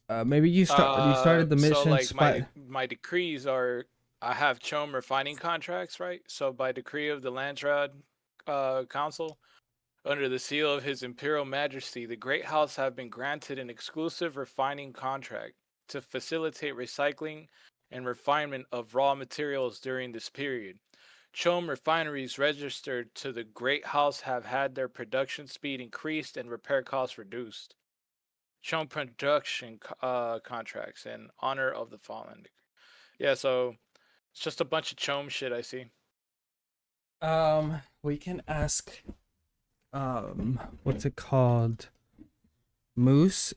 Maybe you started the So mission like spot. my decrees are I have Chom refining contracts, right? So by decree of the Landrad Council, under the seal of His Imperial Majesty, the Great House have been granted an exclusive refining contract to facilitate recycling and refinement of raw materials during this period. Chom refineries registered to the Great House have had their production speed increased and repair costs reduced. Chom production contracts in honor of the fallen. Yeah, so it's just a bunch of Chom shit I see. We can ask what's it called? Moose.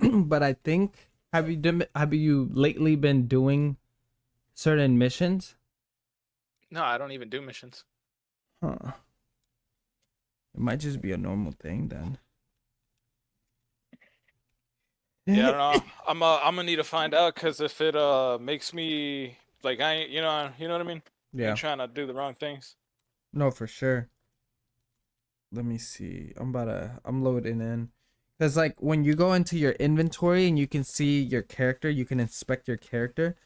But I think have you lately been doing certain missions? No, I don't even do missions. Huh. It might just be a normal thing then. Yeah, I don't know. I'm gonna need to find out because if it makes me like I ain't you know what I mean. I ain't Yeah. trying to do the wrong things. No, for sure. Let me see. I'm loading in. Cause like when you go into your inventory and you can see your character, you can inspect your character.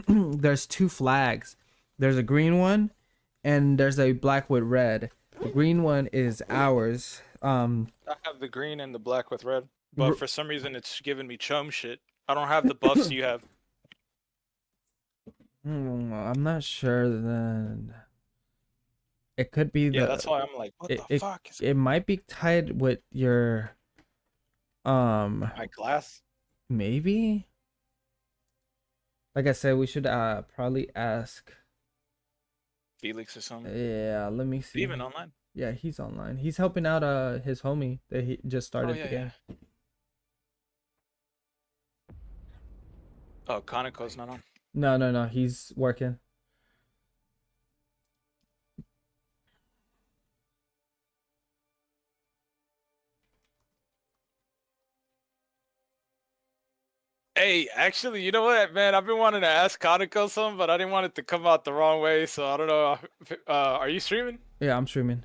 There's two flags. There's a green one and there's a black with red. The green one is ours. I have the green and the black with red, but r- for some reason it's giving me chum shit. I don't have the buffs you have. I'm not sure then. It could be Yeah, the that's why I'm like, what it the it, fuck is it might be tied with your um my glass? maybe. Like I said, we should probably ask. Felix or something. Yeah, let me Even see. online. Yeah, he's online. He's helping out his homie that he just Oh started the yeah, yeah. game. Oh, Conoco's not on. No, no, no. He's working. Hey, actually, you know what, man? I've been wanting to ask Conoco something, but I didn't want it to come out the wrong way, so I don't know. Are you streaming? Yeah, I'm streaming.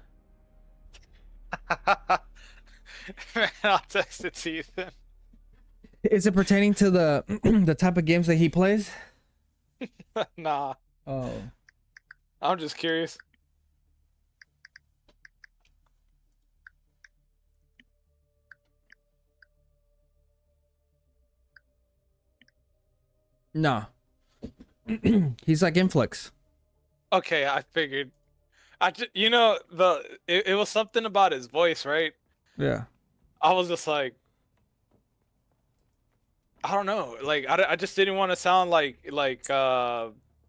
Man, I'll text it to you then. Is it pertaining to the the type of games that he plays? Nah, Oh. I'm just curious. No. He's like Influx. Okay, I figured. I just, it was something about his voice, right? Yeah. I was just like, I don't know. Like, I just didn't want to sound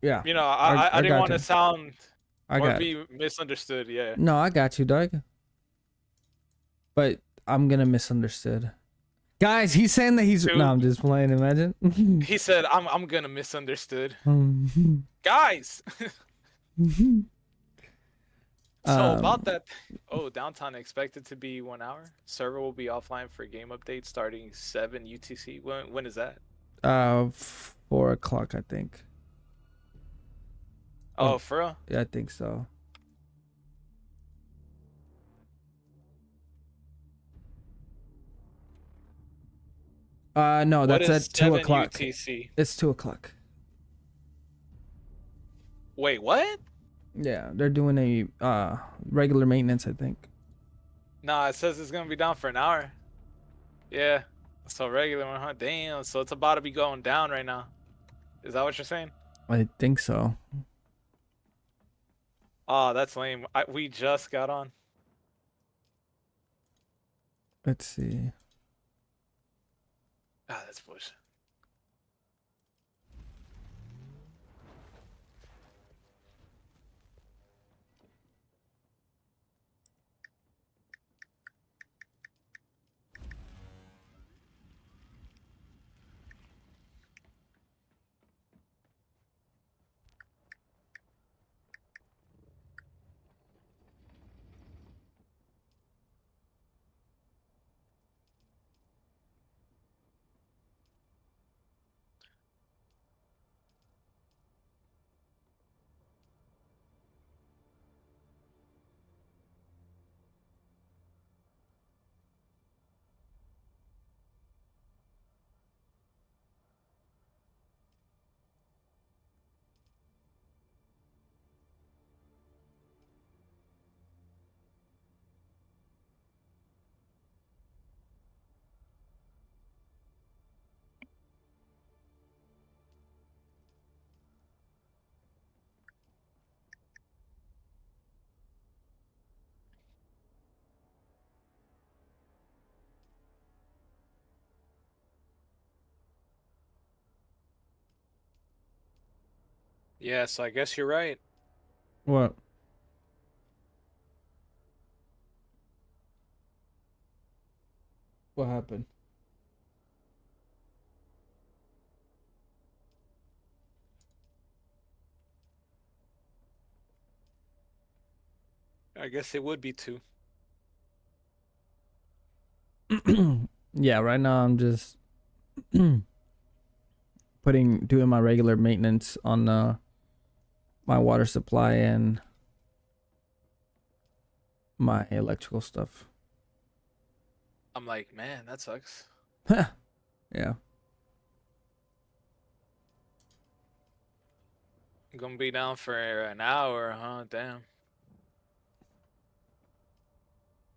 Yeah. I I didn't got want to you. sound I or got. be misunderstood. Yeah. No, I got you, dog. But I'm gonna misunderstood. Guys, he's saying that he's no, Dude, I'm just playing, imagine. he said, I'm gonna misunderstood. Guys. So about um that, oh, downtime expected to be 1 hour. Server will be offline for game updates starting 7 UTC. When is that? 4 o'clock, I think. Or Oh, for real? yeah, I think so. No, What that's is at two 7 o'clock. UTC? It's 2 o'clock. Wait, what? Yeah, they're doing a regular maintenance, I think. Nah, it says it's gonna be down for an hour. Yeah. So regular one, huh? Damn. So it's about to be going down right now. Is that what you're saying? I think so. Oh, that's lame. We just got on. Let's see. Ah, that's bullshit. Yes, I guess you're right. What? What happened? I guess it would be two. Yeah, right now I'm just doing my regular maintenance on my water supply and my electrical stuff. I'm like, man, that sucks. Yeah. I'm gonna be down for an hour, huh? Damn.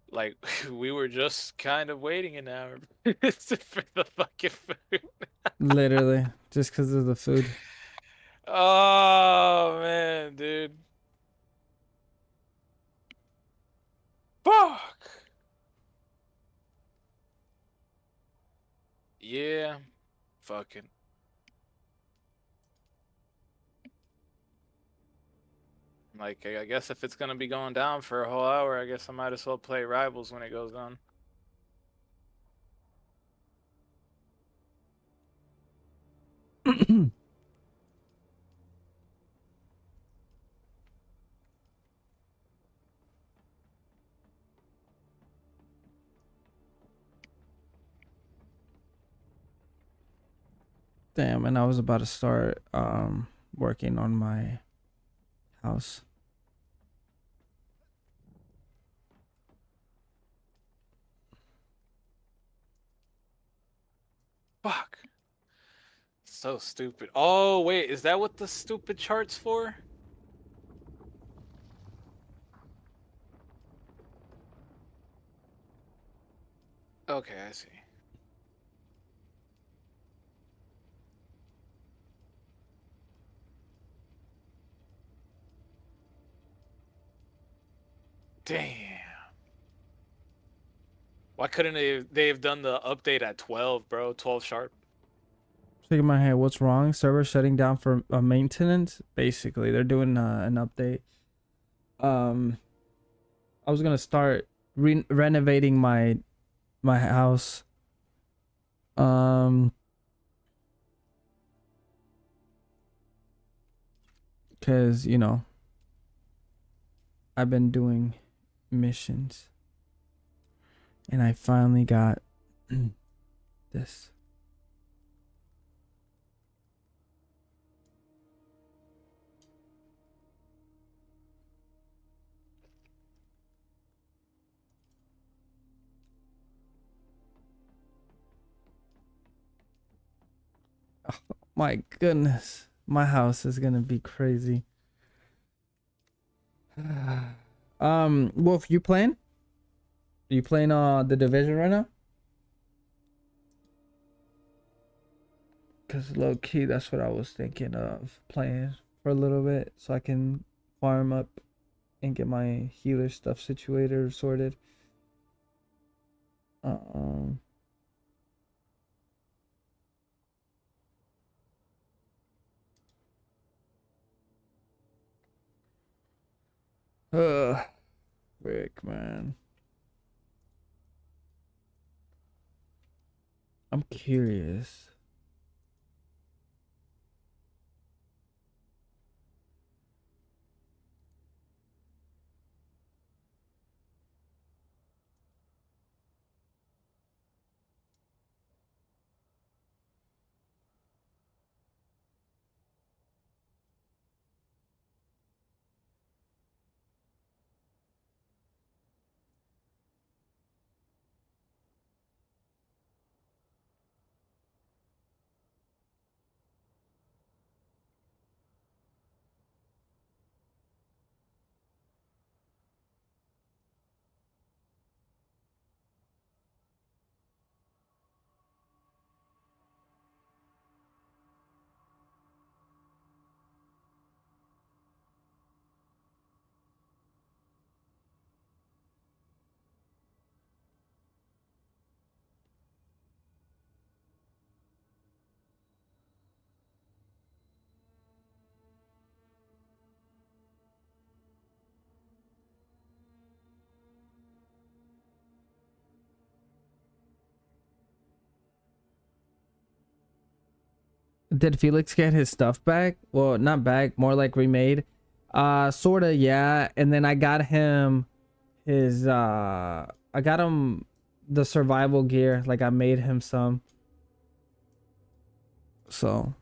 Like we were just kind of waiting an hour for the fucking food. Literally, just because of the food. Oh man, dude. Fuck. Yeah. Fucking. Like I guess if it's gonna be going down for a whole hour, I guess I might as well play Rivals when it goes down. Damn, and I was about to start working on my house. Fuck. So stupid. Oh wait, is that what the stupid chart's for? Okay, I see. Damn. Why couldn't they have done the update at 12, bro? 12 sharp. Shaking my head. What's wrong? Server shutting down for maintenance. Basically, they're doing an update. Um, I was gonna start renovating my house. Um, cause I've been doing missions, and I finally got this. My goodness, my house is gonna be crazy. Wolf, you playing? You playing the division right now? Cause low key, that's what I was thinking of playing for a little bit, so I can farm up and get my healer stuff situated or sorted. Um, uh, Rick, man, I'm curious. Did Felix get his stuff back? Well, not back, more like remade. Sorta, yeah. And then I got him his I got him the survival gear. Like I made him some. So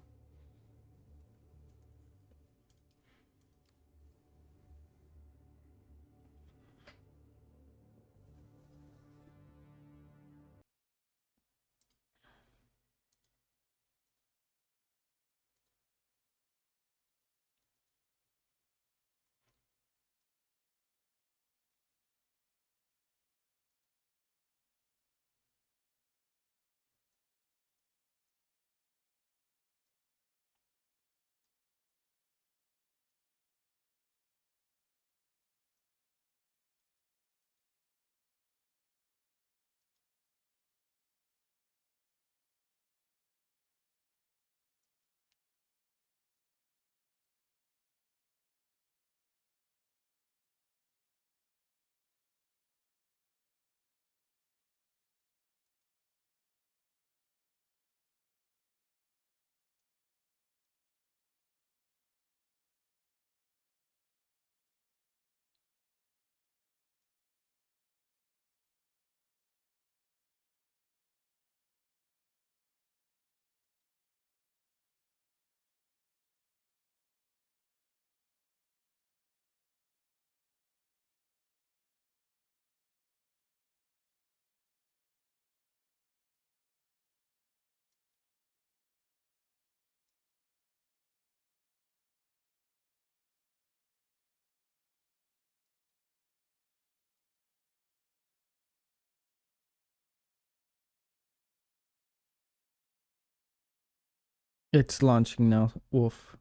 it's launching now. Wolf.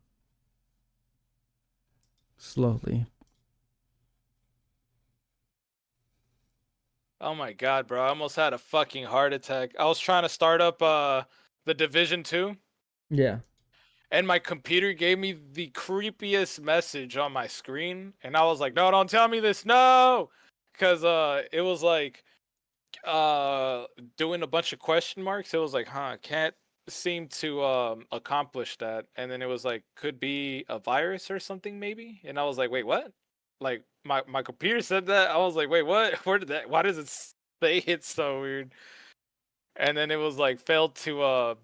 Slowly. Oh my god, bro! I almost had a fucking heart attack. I was trying to start up the Division 2, Yeah. and my computer gave me the creepiest message on my screen, and I was like, "No, don't tell me this, no!" Because it was like uh doing a bunch of question marks. It was like, huh, can't seem to accomplish that. And then it was like, could be a virus or something maybe. And I was like, wait, what? Like my computer said that. I was like, wait, what? Where did that? Why does it say it's so weird? And then it was like failed to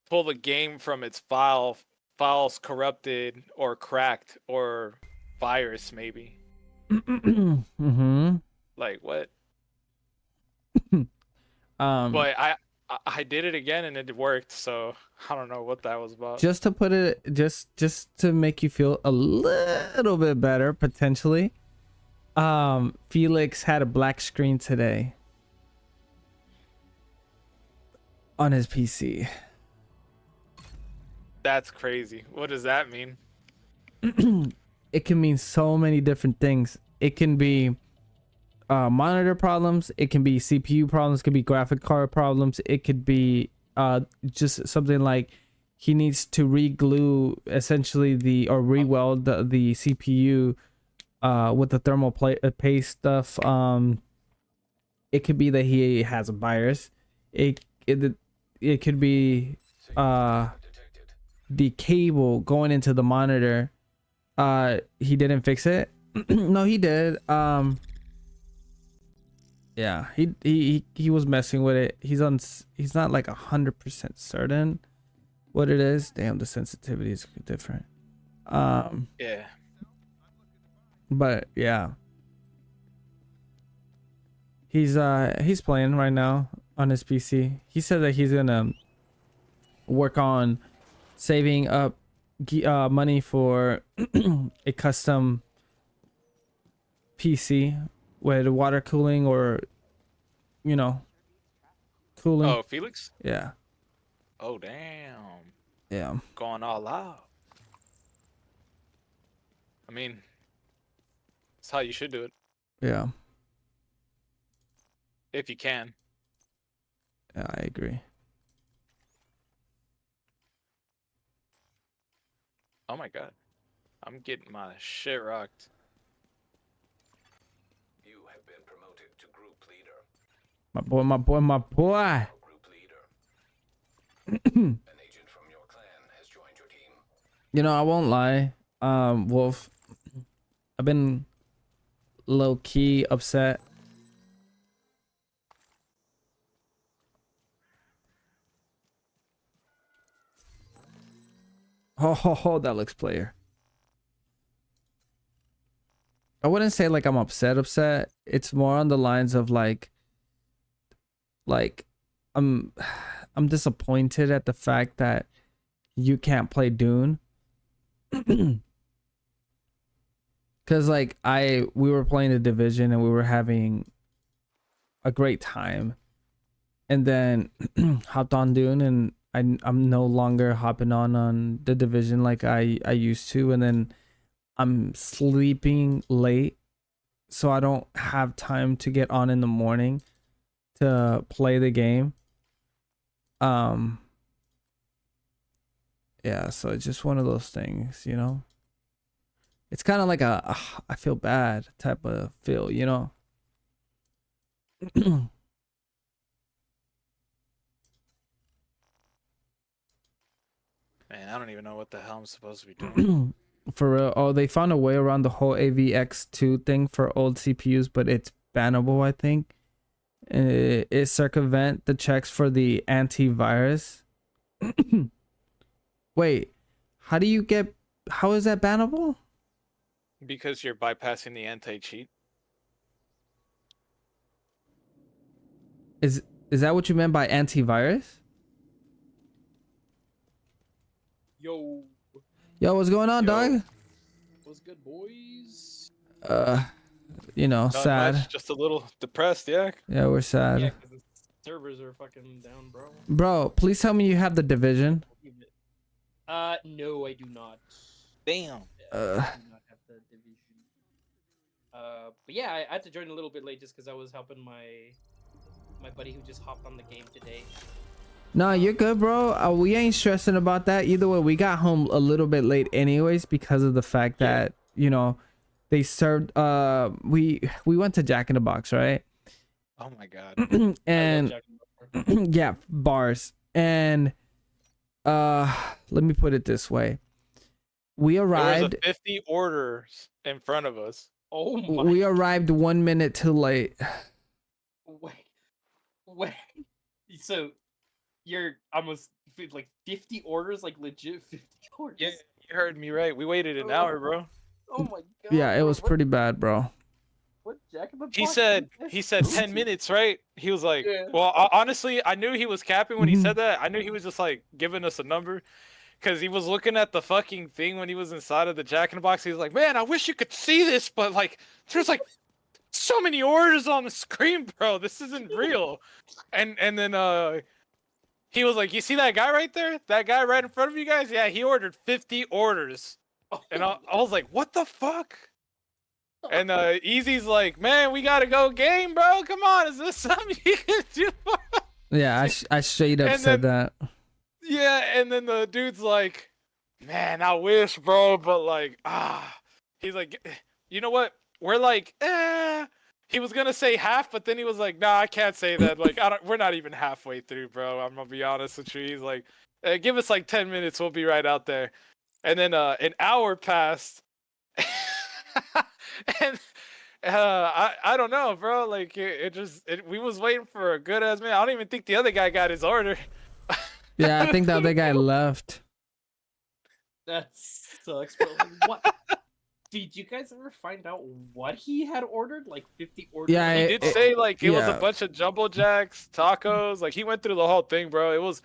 pull the game from its files corrupted or cracked or virus maybe. Mm-hmm. Like what? Um, But I did it again and it worked, so I don't know what that was about. just to put it, just to make you feel a little bit better, potentially. Felix had a black screen today on his PC. That's crazy. What does that mean? It can mean so many different things. It can be monitor problems. It can be CPU problems. It could be graphic card problems. It could be just something like he needs to re-glue essentially or re-weld the CPU with the thermal paste stuff. It could be that he has a virus. It could be the cable going into the monitor. He didn't fix it. No, he did. Yeah, he was messing with it. He's not like 100% certain what it is. Damn, the sensitivity is different. Yeah. But yeah, he's playing right now on his PC. He said that he's gonna work on saving up money for a custom PC with water cooling or cooling. Oh, Felix? Yeah. Oh, damn. Yeah. Going all out. I mean, that's how you should do it. Yeah. If you can. Yeah, I agree. Oh my god. I'm getting my shit rocked. You have been promoted to group leader. My boy. Group leader. An agent You know, I won't lie. Wolf, I've been low key upset. Oh, that looks player. I wouldn't say like I'm upset. It's more on the lines of like I'm I'm disappointed at the fact that you can't play Dune. Cause like we were playing the Division and we were having a great time, and then hopped on Dune and I'm no longer hopping on the Division like I used to, and then I'm sleeping late, so I don't have time to get on in the morning to play the game. Yeah, so it's just one of those things, you know. It's kind of like a I feel bad type of feel, you know. Man, I don't even know what the hell I'm supposed to be doing. For real. Oh, they found a way around the whole AVX2 thing for old CPUs, but it's bannable, I think. It circumvent the checks for the antivirus. Wait, how is that bannable? Because you're bypassing the anti-cheat. Is that what you meant by antivirus? Yo, Yo, what's going on, Yo. dog? what's good, boys? You know, Not sad. much, just a little depressed, yeah. Yeah, we're sad. Yeah, because the servers are fucking down, bro. Bro, please tell me you have the Division. No, I do not. Damn. I do not have the division. But yeah, I had to join a little bit late just because I was helping my buddy who just hopped on the game today. No, you're good, bro. We ain't stressing about that. Either way, we got home a little bit late anyways because of the fact that, you know, they served we went to Jack in the Box, right? Oh my god. And yeah, bars. And let me put it this way. We There was arrived 50 orders in front of us. Oh my! we arrived 1 minute too late. Wait. So you're almost like 50 orders, like legit 50 orders. Yeah, you heard me right. We waited an hour, bro. Oh my god. Yeah, it bro, was what- pretty bad, bro. What Jack in the He Box said is this? 10 minutes, right? He was like, Yeah. well, honestly, I knew he was capping when he Mhm. said that. I knew he was just like giving us a number. Because he was looking at the fucking thing when he was inside of the Jack in the Box. He was like, man, I wish you could see this, but like, there's like so many orders on the screen, bro. This isn't real. And then he was like, you see that guy right there? That guy right in front of you guys? Yeah, he ordered 50 orders. And I was like, what the fuck? And Easy's like, man, we gotta go game, bro. Come on, is this something you can do? Yeah, I straight up And said then- that. Yeah, and then the dude's like, man, I wish, bro, but like, he's like, you know what? We're like, he was gonna say half, but then he was like, nah, I can't say that. Like, we're not even halfway through, bro. I'm gonna be honest with you. He's like, give us like 10 minutes, we'll be right out there. And then an hour passed, and I don't know, bro. Like, we was waiting for a good ass minute. I don't even think the other guy got his order. Yeah, I think the other guy left. That sucks. But like, what? Did you guys ever find out what he had ordered? Like 50 orders? Yeah, He did say like it was a yeah. bunch of jumbo jacks, tacos. Like he went through the whole thing, bro. It was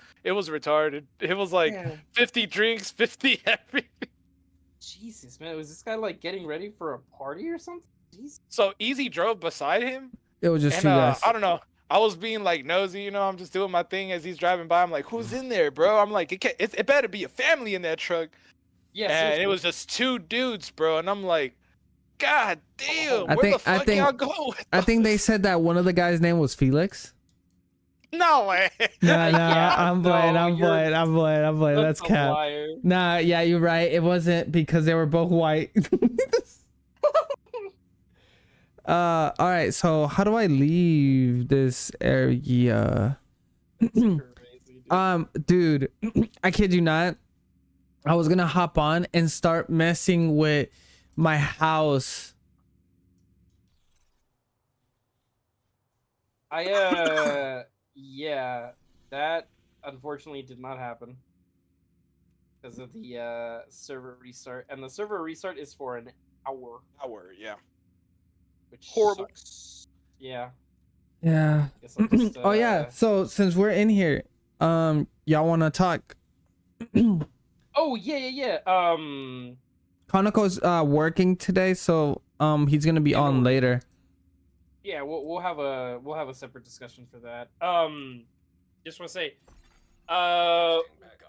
retarded. It was like Yeah. 50 drinks, 50 everything. Jesus, man, was this guy like getting ready for a party or something? Jesus. So Easy drove beside him, It was just and two guys. I don't know. I was being like nosy, you know. I'm just doing my thing as he's driving by. I'm like, who's in there, bro? I'm like, it better be a family in that truck. Yeah, And seriously. it was just two dudes, bro. And I'm like, God damn, I where the think- fuck y'all go? With I think they this? said that one of the guys' name was Felix. No way. No, Yeah, I'm playing. no, I'm you're- playing. I'm playing. I'm playing. That's a cap. liar. Nah, yeah, you're right. It wasn't because they were both white. All right. So how do I leave this area? Crazy, dude. Dude, I kid you not. I was gonna hop on and start messing with my house. Yeah, that unfortunately did not happen because of the server restart, and the server restart is for an hour, Yeah. which Horrible. sucks. Yeah. Yeah. Guess I'll just, Oh yeah. So since we're in here, y'all wanna talk? Oh yeah. Konako's working today, so he's gonna be Yeah, no on worries. later. Yeah, we'll have a separate discussion for that. Just want to say,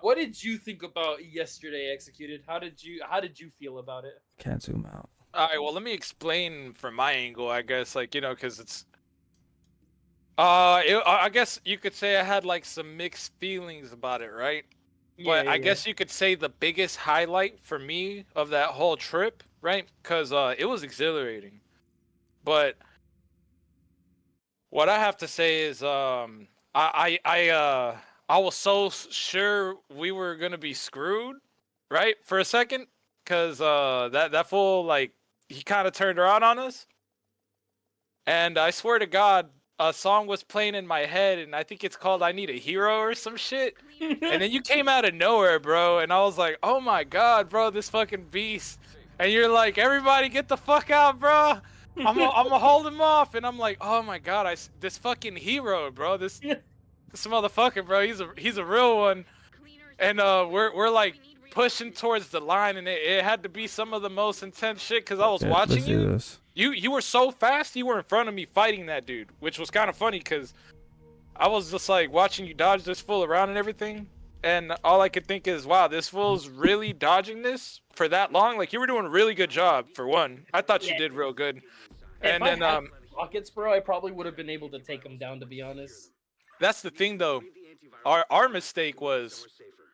what did you think about yesterday executed? How did you feel about it? Can't zoom out. All right, well, let me explain from my angle, I guess, like, because it's I guess you could say I had like some mixed feelings about it, right? But I guess you could say the biggest highlight for me of that whole trip, right? Because it was exhilarating. But what I have to say is, I was so sure we were gonna be screwed, right? For a second, because that fool, like, he kind of turned around on us, and I swear to God, a song was playing in my head, and I think it's called "I Need a Hero" or some shit. And then you came out of nowhere, bro, and I was like, "Oh my God, bro, this fucking beast!" And you're like, "Everybody, get the fuck out, bro! I'm gonna hold him off." And I'm like, "Oh my God, this fucking hero, bro, this motherfucker, bro, he's a real one." And we're like pushing towards the line, and it had to be some of the most intense shit because I was Yeah, watching let's do you. this. You were so fast, you were in front of me fighting that dude, which was kind of funny because I was just like watching you dodge this fool around and everything, and all I could think is, wow, this fool's really dodging this for that long. Like, you were doing a really good job for one. I thought you did real good. If And I then had rockets, bro, I probably would have been able to take him down. To be honest, that's the thing though. Our mistake was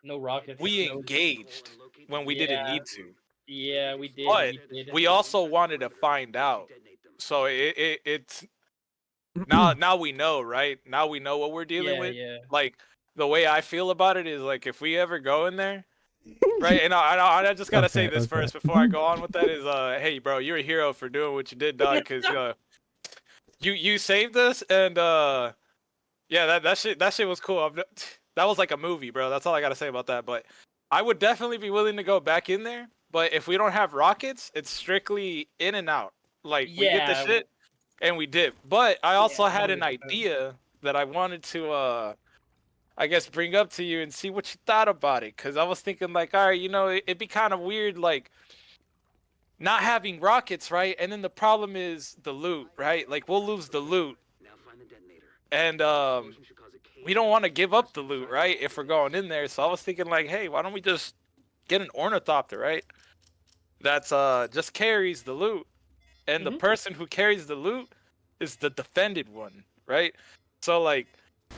no rockets. we no... engaged when we didn't need to. Yeah, we did. But we did. we also wanted to find out. So it's now we know, right? Now we know what we're dealing with. Yeah. Like, the way I feel about it is, like, if we ever go in there, right? And I just gotta say this first before I go on with that is, hey, bro, you're a hero for doing what you did, dog. Because you saved us, and yeah, that shit was cool. That was like a movie, bro. That's all I gotta say about that. But I would definitely be willing to go back in there. But if we don't have rockets, it's strictly in and out. Like, we get the shit and we dip. But I also had an 100%. idea that I wanted to I guess bring up to you and see what you thought about it. Cause I was thinking, like, all right, it'd be kind of weird, like, not having rockets, right? And then the problem is the loot, right? Like, we'll lose the loot. And we don't want to give up the loot, right? If we're going in there. So I was thinking, like, hey, why don't we just get an ornithopter, right? That's just carries the loot. And the person who carries the loot is the defended one, right? So, like,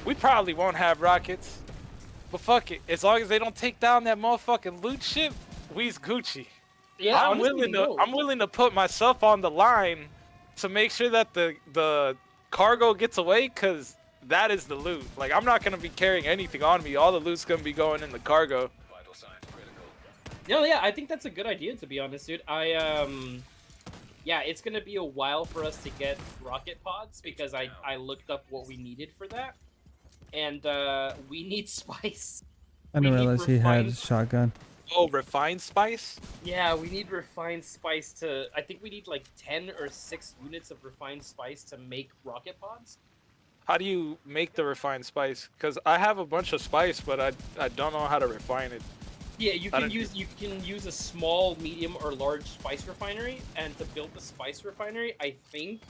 we probably won't have rockets, but fuck it. As long as they don't take down that motherfucking loot ship, we's Gucci. Yeah, I'm willing to put myself on the line to make sure that the cargo gets away, cause that is the loot. Like, I'm not gonna be carrying anything on me. All the loot's gonna be going in the cargo. Vital signs critical. No, yeah, I think that's a good idea, to be honest, dude. Yeah, it's gonna be a while for us to get rocket pods because I looked up what we needed for that, and we need spice. I didn't realize he had a refined- shotgun. Oh, refined spice? Yeah, we need refined spice to. I think we need like 10 or 6 units of refined spice to make rocket pods. How do you make the refined spice? Because I have a bunch of spice, but I don't know how to refine it. Yeah, you can use a small, medium, or large spice refinery, and to build the spice refinery, I think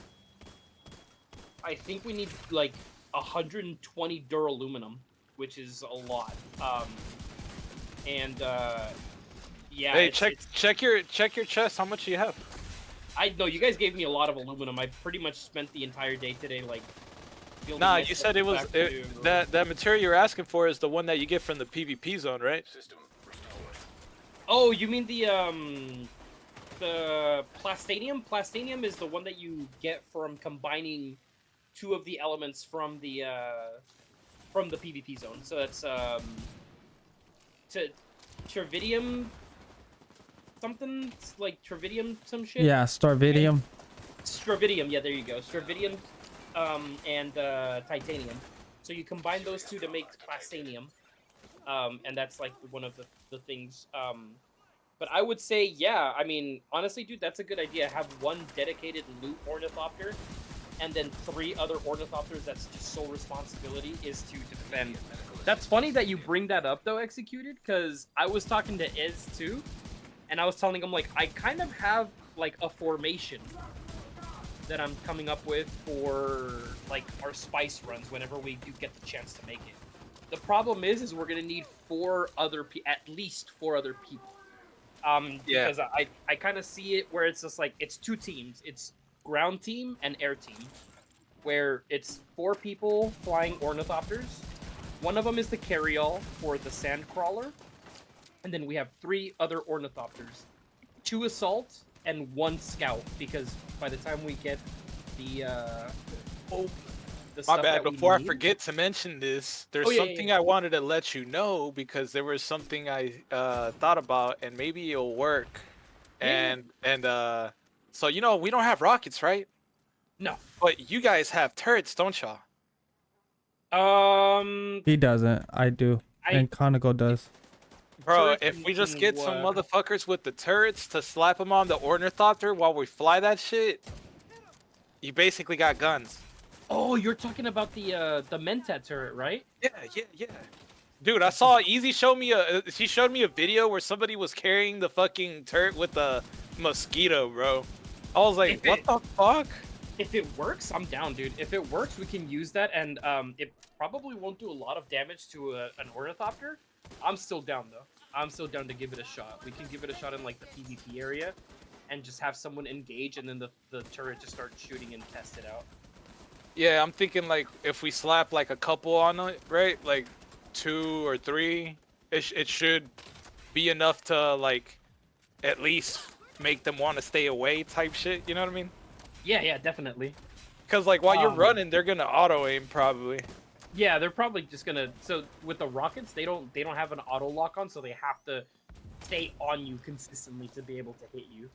we need like 120 duraluminum, which is a lot. Yeah. Hey, check your chest. How much do you have? I know you guys gave me a lot of aluminum. I pretty much spent the entire day today like. building Nah, myself you said it was back to- that material you're asking for is the one that you get from the PvP zone, right? System restored. Oh, you mean the plastanium? Plastanium is the one that you get from combining 2 of the elements from the PvP zone. So that's Tritium something like Tritium some shit. Yeah, Starvidium. Stravidium, yeah, there you go. Stravidium, and titanium. So you combine those two to make plastanium, and that's like one of the things. But I would say, yeah, I mean, honestly, dude, that's a good idea. Have one dedicated loot ornithopter, and then 3 other ornithopters that's just sole responsibility is to defend. That's funny that you bring that up, though, Executed, because I was talking to Ez, too, and I was telling him, like, I kind of have, like, a formation that I'm coming up with for, like, our spice runs whenever we do get the chance to make it. The problem is we're gonna need at least 4 other people. Yeah. Because I kind of see it where it's just like, it's 2 teams. It's ground team and air team, where it's 4 people flying ornithopters. One of them is the carryall for the sand crawler, and then we have 3 other ornithopters, 2 assault and 1 scout, because by the time we get the My stuff bad. that we Before I need- forget to mention this, there's Oh, yeah, something I wanted to let you know because there was something I thought about and maybe it'll work. Yeah. And so we don't have rockets, right? No. But you guys have turrets, don't y'all? He doesn't. I do. And Conoco does. Bro, Turrets if we just in get some what? motherfuckers with the turrets to slap them on the ornithopter while we fly that shit, you basically got guns. Oh, you're talking about the Mentat turret, right? Yeah. Dude, I saw Easy show me she showed me a video where somebody was carrying the fucking turret with a mosquito, bro. I was like, If what it- the fuck? If it works, I'm down, dude. If it works, we can use that, and it probably won't do a lot of damage to an ornithopter. I'm still down, though. I'm still down to give it a shot. We can give it a shot in, like, the PvP area, and just have someone engage, and then the turret just start shooting and test it out. Yeah, I'm thinking like if we slap like a couple on it, right? Like 2 or 3, it should be enough to like at least make them want to stay away type shit, you know what I mean? Yeah, definitely. Because like while you're Um, running, they're gonna auto aim probably. Yeah, they're probably just gonna. So with the rockets, they don't have an auto lock on, so they have to stay on you consistently to be able to hit you.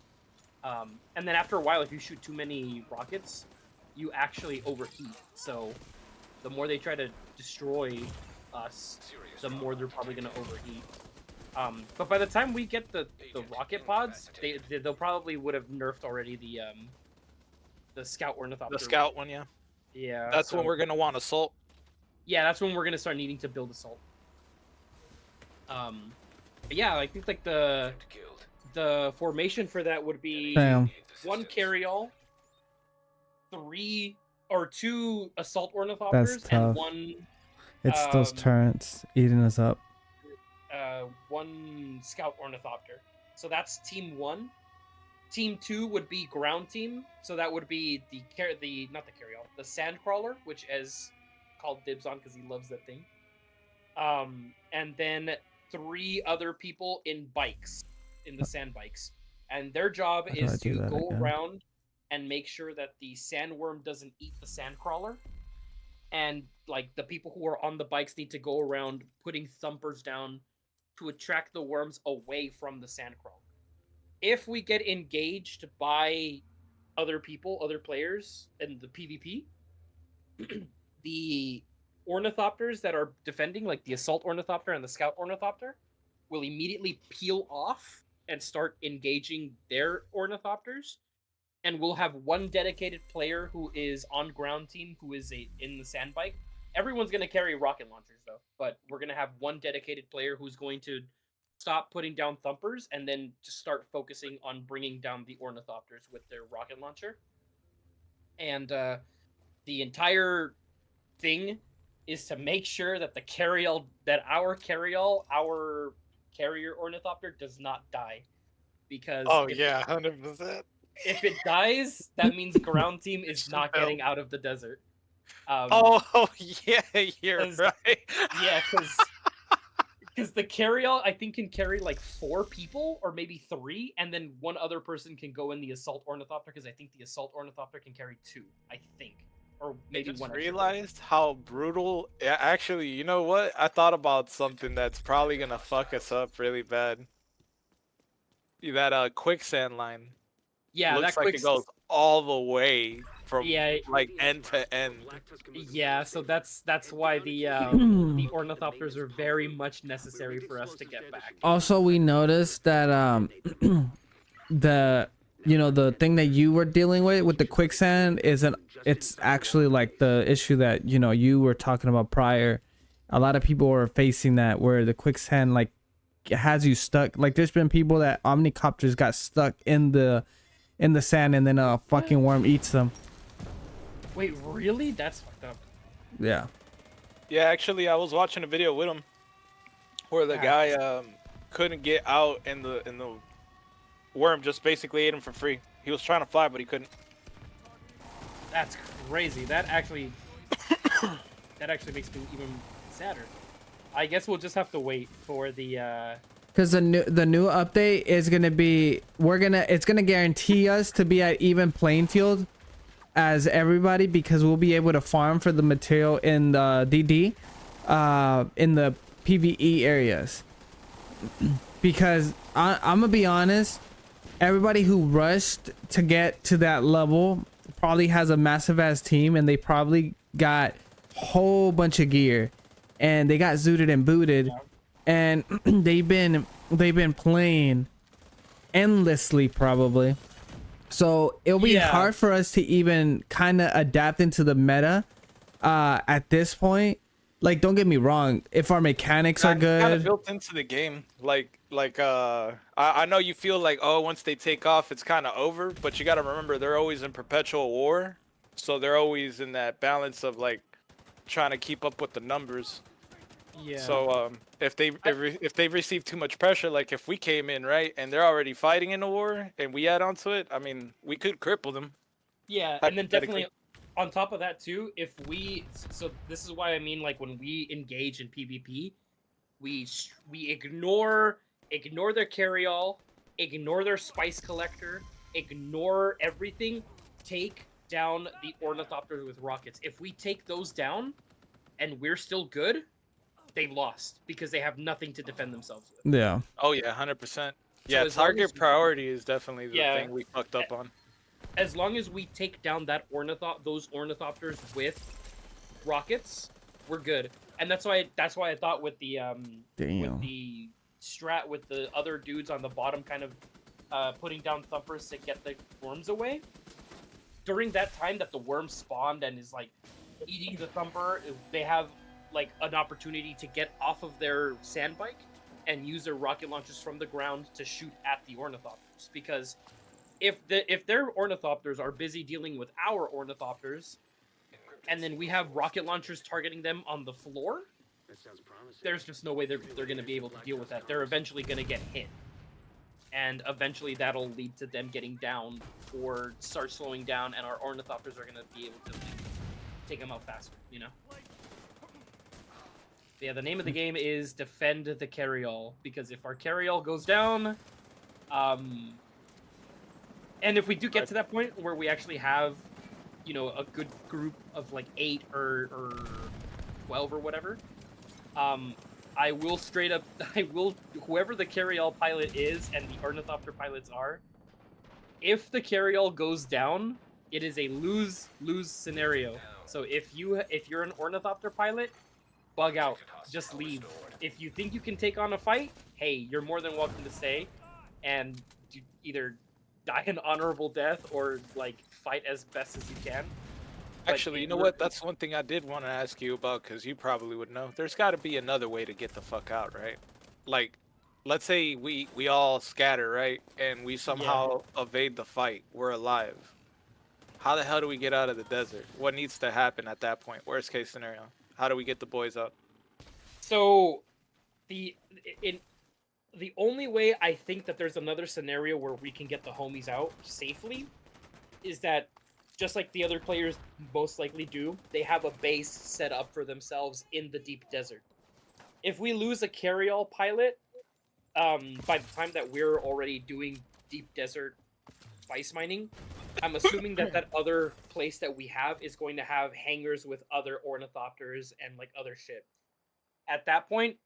And then after a while, if you shoot too many rockets, you actually overheat. So the more they try to destroy us, the more they're probably gonna overheat. But by the time we get the rocket pods, they'll probably would have nerfed already the scout ornithopter. The scout one, yeah. Yeah. That's so- when we're gonna want assault. Yeah, that's when we're gonna start needing to build assault. But yeah, I think like the formation for that would be Damn. 1 carryall, 2 assault ornithopters, tough. and 1 It's those Um, turrets eating us up. 1 scout ornithopter. So that's team 1. Team 2 would be ground team. So that would be the sand crawler, which Ez called dibs on because he loves that thing. And then 3 other people in bikes, in the sand bikes, and their job How do I is do to that go again? around and make sure that the sandworm doesn't eat the sand crawler. And like the people who are on the bikes need to go around putting thumpers down to attract the worms away from the sand crawler. If we get engaged by other people, other players in the PvP, the ornithopters that are defending, like the assault ornithopter and the scout ornithopter, will immediately peel off and start engaging their ornithopters. And we'll have 1 dedicated player who is on ground team, who is in the sandbike. Everyone's going to carry rocket launchers, though. But we're going to have 1 dedicated player who's going to stop putting down thumpers and then just start focusing on bringing down the ornithopters with their rocket launcher. And the entire thing is to make sure that our carrier ornithopter does not die. Because Oh if, yeah, 100%. if it dies, that means ground team is not getting out of the desert. Oh yeah, you're 'cause- right. Yeah, because the carryall I think can carry like 4 people or maybe 3, and then 1 other person can go in the assault ornithopter because I think the assault ornithopter can carry 2. I think. or I maybe just one extra. realized how brutal. Actually, you know what? I thought about something that's probably gonna fuck us up really bad. That quicksand line Yeah, looks that like it goes all the way from Yeah, like end to end. yeah. So that's why the ornithopters are very much necessary for us to get back. Also, we noticed that the the thing that you were dealing with the quicksand isn't, it's actually like the issue that you were talking about prior. A lot of people are facing that, where the quicksand like has you stuck. Like there's been people that omnicopters got stuck in the sand, and then a fucking worm eats them. Wait, really? That's fucked up. Yeah. Yeah, actually, I was watching a video with him where the guy couldn't get out, and the worm just basically ate him for free. He was trying to fly, but he couldn't. That's crazy. That actually makes me even sadder. I guess we'll just have to wait for the Because the new update is gonna be, it's gonna guarantee us to be at even playing field as everybody, because we'll be able to farm for the material in the DD, in the PvE areas. Because I'm gonna be honest, everybody who rushed to get to that level probably has a massive ass team, and they probably got whole bunch of gear, and they got zooted and booted, and they've been playing endlessly probably. So it'll be hard for us to even kind of adapt into the meta at this point. Like, don't get me wrong, if our mechanics are Kind of good, built into the game. I know you feel like, oh, once they take off, it's kind of over, but you got to remember they're always in perpetual war, so they're always in that balance of like trying to keep up with the numbers. yeah. So if they receive too much pressure, like if we came in right and they're already fighting in the war and we add on to it, I mean, we could cripple them. Yeah, and then definitely on top of that too, if we, so this is why I mean, like when we engage in PvP, we ignore their carry-all, ignore their spice collector, ignore everything, take down the ornithopters with rockets. If we take those down and we're still good, they've lost because they have nothing to defend themselves with. yeah. Oh yeah, 100%. Yeah, as long target as priority is definitely the Yeah. thing we fucked up on. As long as we take down that those ornithopters with rockets, we're good. And that's why I thought with the Damn. strat with the other dudes on the bottom kind of putting down thumpers to get the worms away. During that time that the worm spawned and is like eating the thumper, they have like an opportunity to get off of their sand bike and use their rocket launchers from the ground to shoot at the ornithopters. Because if their ornithopters are busy dealing with our ornithopters, and then we have rocket launchers targeting them on the floor, there's just no way they're going to be able to deal with that. They're eventually going to get hit, and eventually that'll lead to them getting down or start slowing down, and our ornithopters are going to be able to take them out faster, you know? Yeah, the name of the game is Defend the Carry-All, because if our carry-all goes down, and if we do get to that point where we actually have, you know, a good group of like 8 or 12 or whatever, I will straight up, whoever the carry-all pilot is and the ornithopter pilots are, if the carry-all goes down, it is a lose-lose scenario. So if you're an ornithopter pilot, bug out, just leave. If you think you can take on a fight, hey, you're more than welcome to stay, and either die an honorable death or like fight as best as you can. Actually, you know what? That's one thing I did want to ask you about, because you probably would know. There's got to be another way to get the fuck out, right? Like, let's say we all scatter, right? And we somehow evade the fight. We're alive. How the hell do we get out of the desert? What needs to happen at that point? Worst case scenario. How do we get the boys out? So, the only way I think that there's another scenario where we can get the homies out safely is that, just like the other players most likely do, they have a base set up for themselves in the deep desert. If we lose a carry-all pilot, by the time that we're already doing deep desert spice mining, I'm assuming that that other place that we have is going to have hangars with other ornithopters and like other shit. At that point,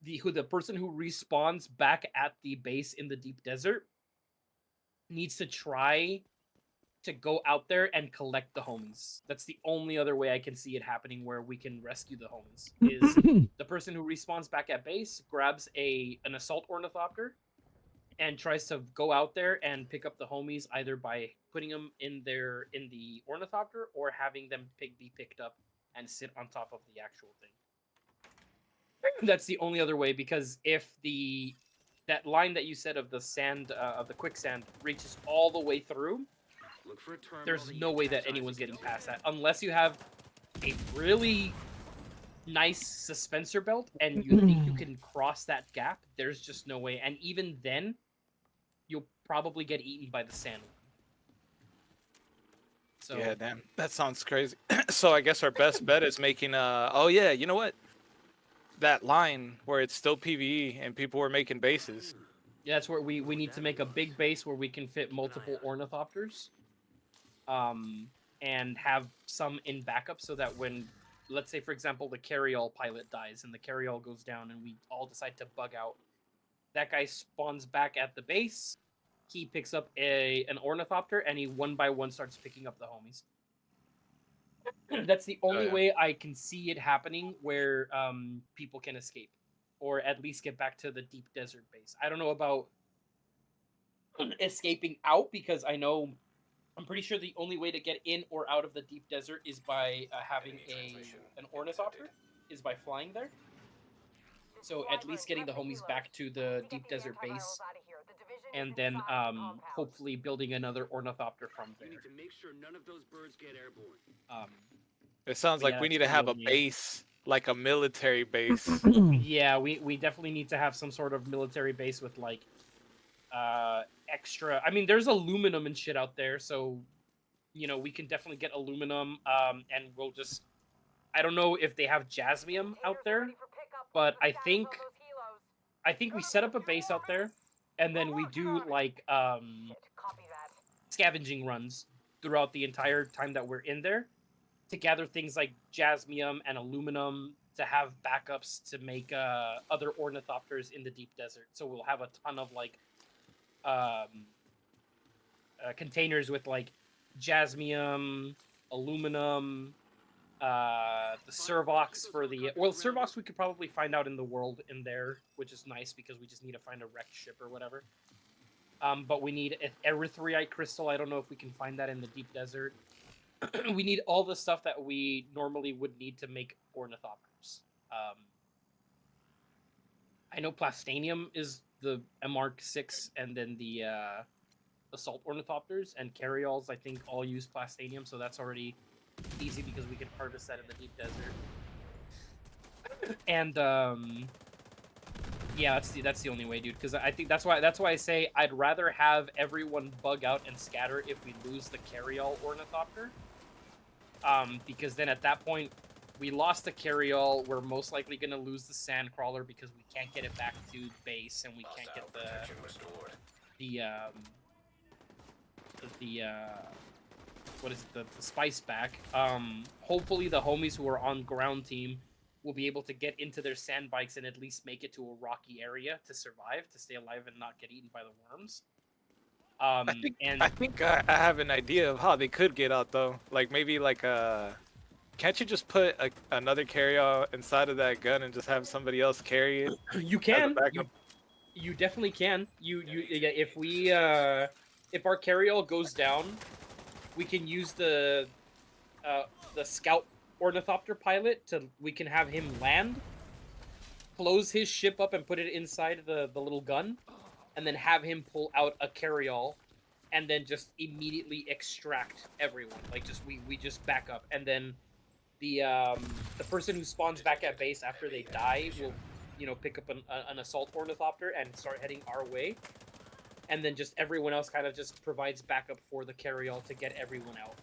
the person who respawns back at the base in the deep desert needs to try to go out there and collect the homies. That's the only other way I can see it happening where we can rescue the homies. Is the person who respawns back at base grabs an assault ornithopter and tries to go out there and pick up the homies either by putting them in the ornithopter or having them be picked up and sit on top of the actual thing. That's the only other way, because if that line that you said of the sand of the quicksand reaches all the way through, Look for a terminal there's that you no can way that capsize anyone's and getting get past to. that unless you have a really nice suspensor belt and you think you can cross that gap. There's just no way, and even then you'll probably get eaten by the sand. So Yeah, damn. That sounds crazy. So I guess our best bet is making oh yeah, you know what? That line where it's still PvE and people were making bases. yeah, that's where we need to make a big base where we can fit multiple ornithopters, and have some in backup so that when, let's say for example, the carryall pilot dies and the carryall goes down and we all decide to bug out, that guy spawns back at the base, he picks up an ornithopter and he one by one starts picking up the homies. That's the only yeah. way I can see it happening where people can escape or at least get back to the deep desert base. I don't know about escaping out, because I'm pretty sure the only way to get in or out of the deep desert is by having an ornithopter, is by flying there. So at least getting the homies back to the deep desert base, and then hopefully building another ornithopter from You there. need to make sure none of those birds get airborne. It sounds But like yeah, we that's need to the have a only- base, like a military base. Yeah, we definitely need to have some sort of military base with like extra. I mean, there's aluminum and shit out there, so we can definitely get aluminum. And we'll just. I don't know if they have jasmium out there, but I think we set up a base out there, and then we do like scavenging runs throughout the entire time that we're in there to gather things like jasmium and aluminum to have backups to make other ornithopters in the deep desert. So we'll have a ton of like containers with like jasmium, aluminum, the servox for the servox we could probably find out in the world in there, which is nice because we just need to find a wrecked ship or whatever. But we need erythritite crystal. I don't know if we can find that in the deep desert. We need all the stuff that we normally would need to make ornithopters. I know plastanium is the MR6, and then the assault ornithopters and carryalls, I think, all use plastanium, so that's already easy because we can harvest that in the deep desert. And yeah, that's the only way, dude. Because I think that's why I say I'd rather have everyone bug out and scatter if we lose the carryall ornithopter. Because then at that point, we lost the carryall. We're most likely gonna lose the sandcrawler because we can't get it back to base, and we can't Hostile get protection restored. what is it, the spice back. Hopefully the homies who are on ground team will be able to get into their sand bikes and at least make it to a rocky area to survive, to stay alive and not get eaten by the worms. I think I have an idea of how they could get out though. Like maybe like can't you just put another carry-out inside of that gun and just have somebody else carry it? You as a can. backup? You definitely can. Yeah, if we if our carryall goes down, we can use the scout ornithopter pilot we can have him land, close his ship up and put it inside the little gun, and then have him pull out a carryall and then just immediately extract everyone. Like we just back up, and then the person who spawns back at base after they die will pick up an assault ornithopter and start heading our way, and then just everyone else kind of just provides backup for the carryall to get everyone out.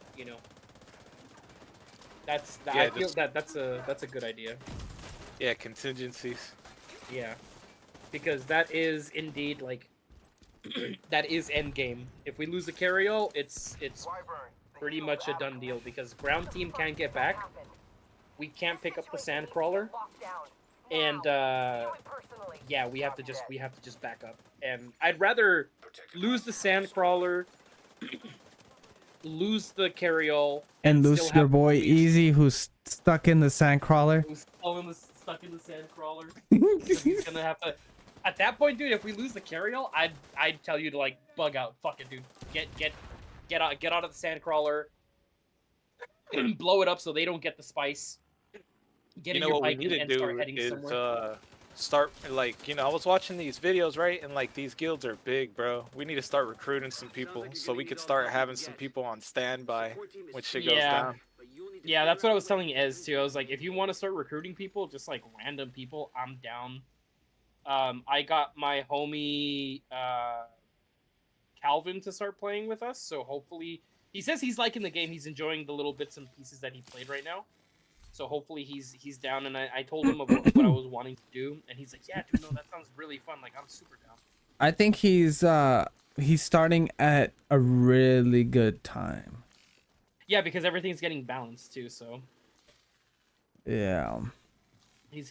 I feel that's a good idea. Yeah, contingencies. Yeah, because that is indeed like that is end game. If we lose the carry-all, it's pretty much a done deal because ground team can't get back. We can't pick up the sand crawler, and yeah, we have to just back up. And I'd rather lose the sand crawler, lose the carry-all, And lose still your have boy police Easy, who's stuck in the sand crawler. who's stuck in the sand crawler. He's gonna have to. At that point, dude, if we lose the carry-all, I'd tell you to like bug out. Fuck it, dude. Get out of the sand crawler. Blow it up so they don't get the spice. Get in your what we bike need to and do start heading is somewhere. start like I was watching these videos, right? And like these guilds are big, bro. We need to start recruiting some people so we could start having some people on standby when shit goes Yeah. down. Yeah, that's what I was telling Ez too. I was like, if you want to start recruiting people, just like random people, I'm down. I got my homie Calvin to start playing with us, so hopefully he says he's liking the game. He's enjoying the little bits and pieces that he played right now. So hopefully he's down. And I told him about what I was wanting to do, and he's like, yeah, dude, no, that sounds really fun. Like I'm super down. I think he's starting at a really good time. Yeah, because everything's getting balanced too. So Yeah.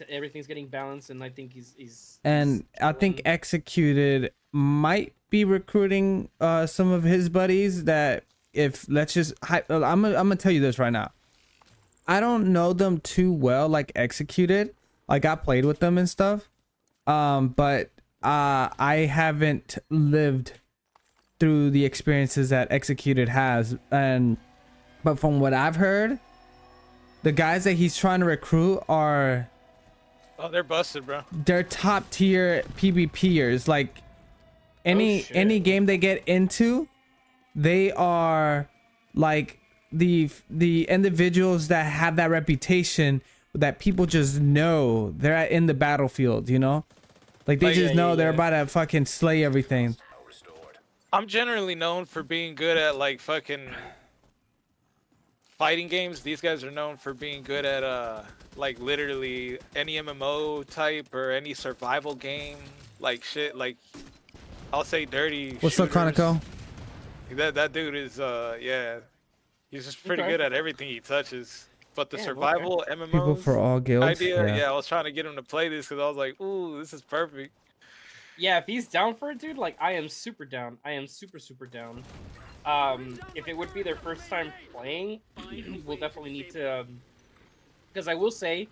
everything's getting balanced, and I think he's And I think doing- Executed might be recruiting some of his buddies that if let's just I'm gonna tell you this right now. I don't know them too well like Executed. Like I played with them and stuff. But I haven't lived through the experiences that Executed has, but from what I've heard, the guys that he's trying to recruit are Oh, they're busted, bro. they're top tier PvPers. Like any shit. game they get into, they are like the individuals that have that reputation that people just know they're in the battlefield, you know? Like they Oh, just yeah, know yeah, they're yeah. about to fucking slay everything. Restored. I'm generally known for being good at like fucking fighting games. These guys are known for being good at like literally any MMO type or any survival game. Like shit, like I'll say dirty. What's up, shooters. Conoco? That dude is yeah. He's just pretty Okay. good at everything he touches. But the Damn, okay. survival MMOs People for all guilds. idea, yeah, I was trying to get him to play this because I was like, ooh, this is perfect. Yeah, if he's down for it, dude, like I am super down. I am super down. If it would be their first time playing, we'll definitely need to. Because I will say,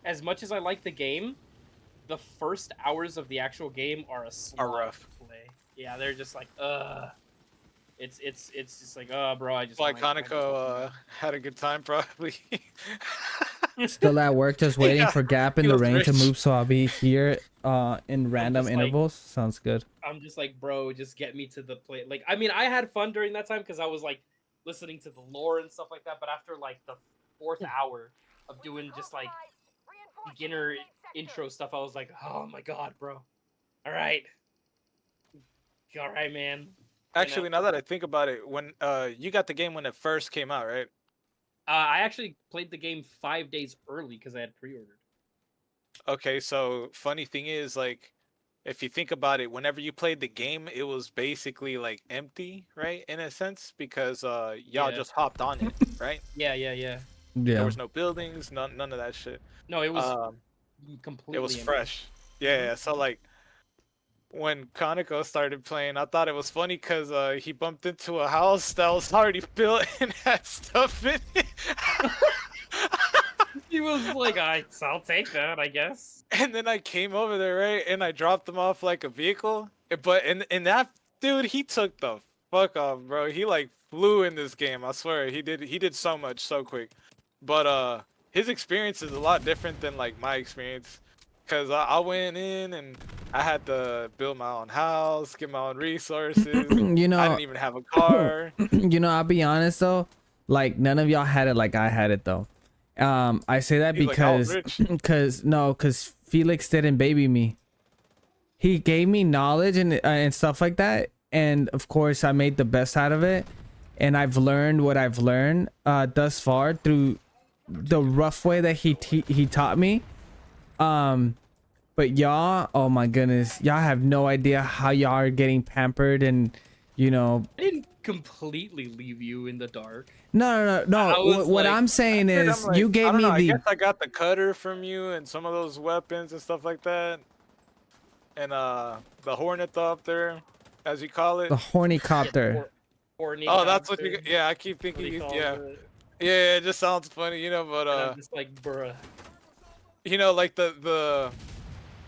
as much as I like the game, the first hours of the actual game are a slog rough. to play. Yeah, they're just like, It's just like, bro, I just. Like wanna- I just Conoco wanna- had a good time probably. Still at work, just waiting Yeah, for Gap in he the was rain to rich. move, so I'll be here in random just like- intervals. Sounds good. I'm just like, bro, just get me to the play. Like, I mean, I had fun during that time because I was like listening to the lore and stuff like that. But after like the fourth hour of doing just like beginner intro stuff, I was like, oh my god, bro. All right, man. Actually, now that I think about it, when you got the game when it first came out, right? I actually played the game 5 days early because I had pre-ordered. Okay, so funny thing is, like, if you think about it, whenever you played the game, it was basically like empty, right? In a sense, because y'all Yeah. just hopped on it, right? Yeah. There Yeah. was no buildings, none of that shit. No, it was completely. It was empty. fresh. Yeah, so like when Conoco started playing, I thought it was funny because he bumped into a house that was already built and had stuff in it. He was like, I'll take that, I guess. And then I came over there, right? And I dropped him off like a vehicle. But in that dude, he took the fuck off, bro. He like flew in this game. I swear, he did so much so quick. But his experience is a lot different than like my experience. Cause I went in and I had to build my own house, get my own resources. You know, I didn't even have a car. you know, I'll be honest though, like none of y'all had it like I had it though. I say that He's like, "I was because rich." because Felix didn't baby me. He gave me knowledge and stuff like that, and of course I made the best out of it, and I've learned what I've learned thus far through the rough way that he taught me. But y'all, oh my goodness, y'all have no idea how y'all are getting pampered, and you know. I didn't completely leave you in the dark. No. I was What like- I'm saying Dude, is, I'm like, you I gave don't me know, I the. guess I got the cutter from you and some of those weapons and stuff like that. And the Hornithopter, as you call it. The horny copter. Oh, that's what you. Yeah, I keep thinking. Yeah, yeah, it just sounds funny, you know. But And I'm just like, bruh. you know, like the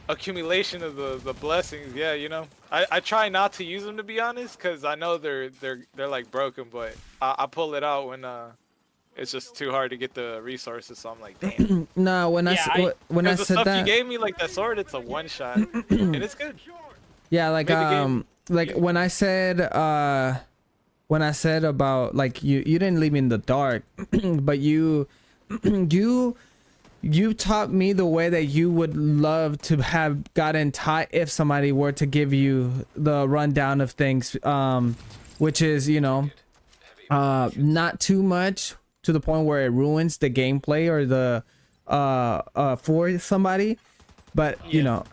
accumulation of the blessings. Yeah, you know, I try not to use them, to be honest, because I know they're like broken, but I pull it out when it's just too hard to get the resources. So I'm like, damn. No, when Yeah, when I Because the said stuff you that, gave me, like that sword, it's a one shot, and it's good. yeah, like made the game like when I said about like you didn't leave me in the dark, but you taught me the way that you would love to have gotten taught if somebody were to give you the rundown of things, which is, you know, not too much to the point where it ruins the gameplay or the for somebody, but you know,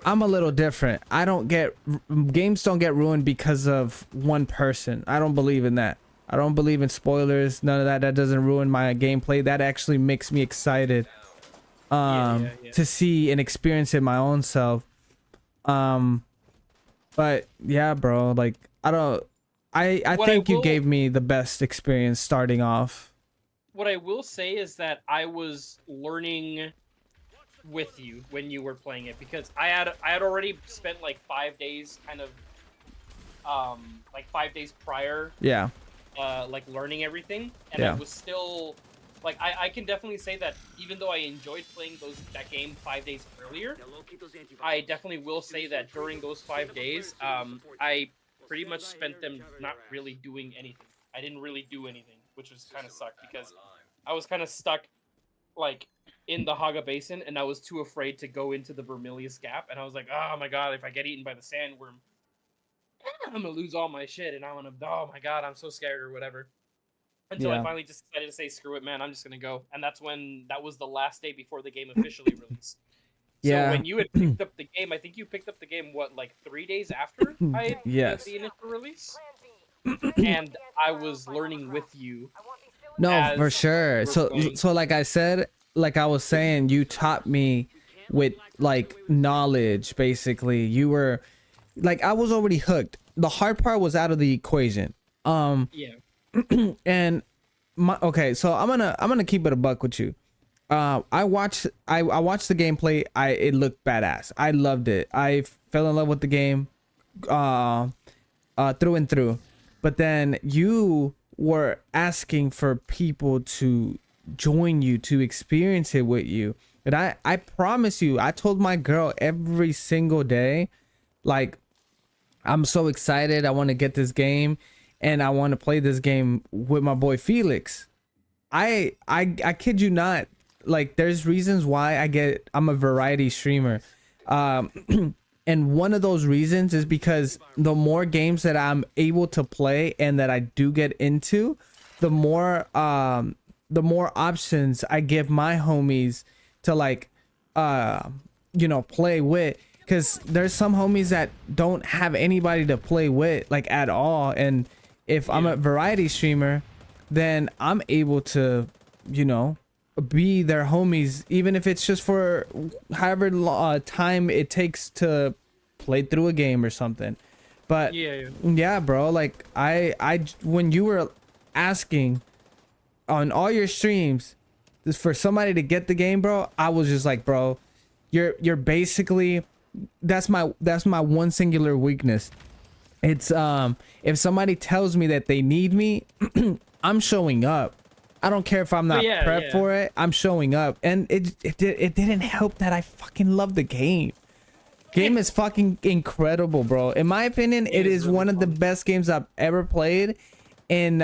I'm a little different. I don't get games don't get ruined because of one person. I don't believe in that. I don't believe in spoilers, none of that. That doesn't ruin my gameplay. That actually makes me excited to see and experience it my own self. But yeah, bro, like I think you gave me the best experience starting off. What I will say is that I was learning with you when you were playing it, because I had already spent like 5 days kind of like 5 days prior Yeah. like learning everything, and Yeah. I was still like I can definitely say that even though I enjoyed playing that game 5 days earlier, Now locate those antivirus. I definitely will say that during those 5 days I pretty much spent them not really doing anything. I didn't really do anything, which was kind of sucked because I was kind of stuck like in the Haga Basin, and I was too afraid to go into the Vermilius Gap, and I was like, oh my god, if I get eaten by the sandworm, I'm gonna lose all my shit, and I'm gonna, oh my god, I'm so scared or whatever. Until I Yeah. finally just decided to say, screw it, man, I'm just gonna go. And that's when, that was the last day before the game officially released. Yeah. So when you had picked up the game, I think you picked up the game, what, like 3 days after I had Yes. the initial release? And I was learning with you. No, as for sure. we're So going. like I said, like I was saying, you taught me with like knowledge. Basically, you were like, I was already hooked. The hard part was out of the equation. Yeah. And okay, so I'm gonna keep it a buck with you. I watched the gameplay. It looked badass. I loved it. I fell in love with the game through and through. But then you were asking for people to join you, to experience it with you. And I promise you, I told my girl every single day, like, I'm so excited. I want to get this game, and I want to play this game with my boy Felix. I kid you not. Like, there's reasons why I'm a variety streamer. And one of those reasons is because the more games that I'm able to play and that I do get into, the more options I give my homies to, like, you know, play with. Because there's some homies that don't have anybody to play with, like, at all. And if I'm a variety streamer, then I'm able to, you know, be their homies, even if it's just for however time it takes to play through a game or something. But yeah, bro, like I when you were asking on all your streams for somebody to get the game, bro, I was just like, bro, you're basically, that's my one singular weakness. It's if somebody tells me that they need me, I'm showing up. I don't care if I'm not prepped for it. I'm showing up. And it didn't help that I fucking love the game. Game is fucking incredible, bro. In my opinion, it is really one of the best games I've ever played in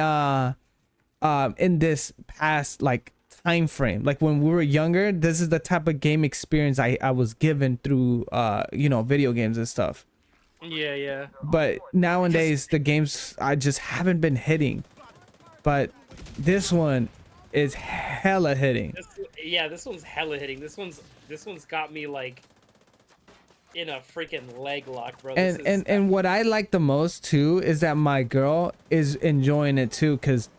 this past, like, time frame. Like, when we were younger, this is the type of game experience I was given through you know, video games and stuff. Yeah. But nowadays the games I just haven't been hitting. But this one is hella hitting. This one's hella hitting. This one's got me like, in a freaking leg lock, bro. And what I like the most too is that my girl is enjoying it too, because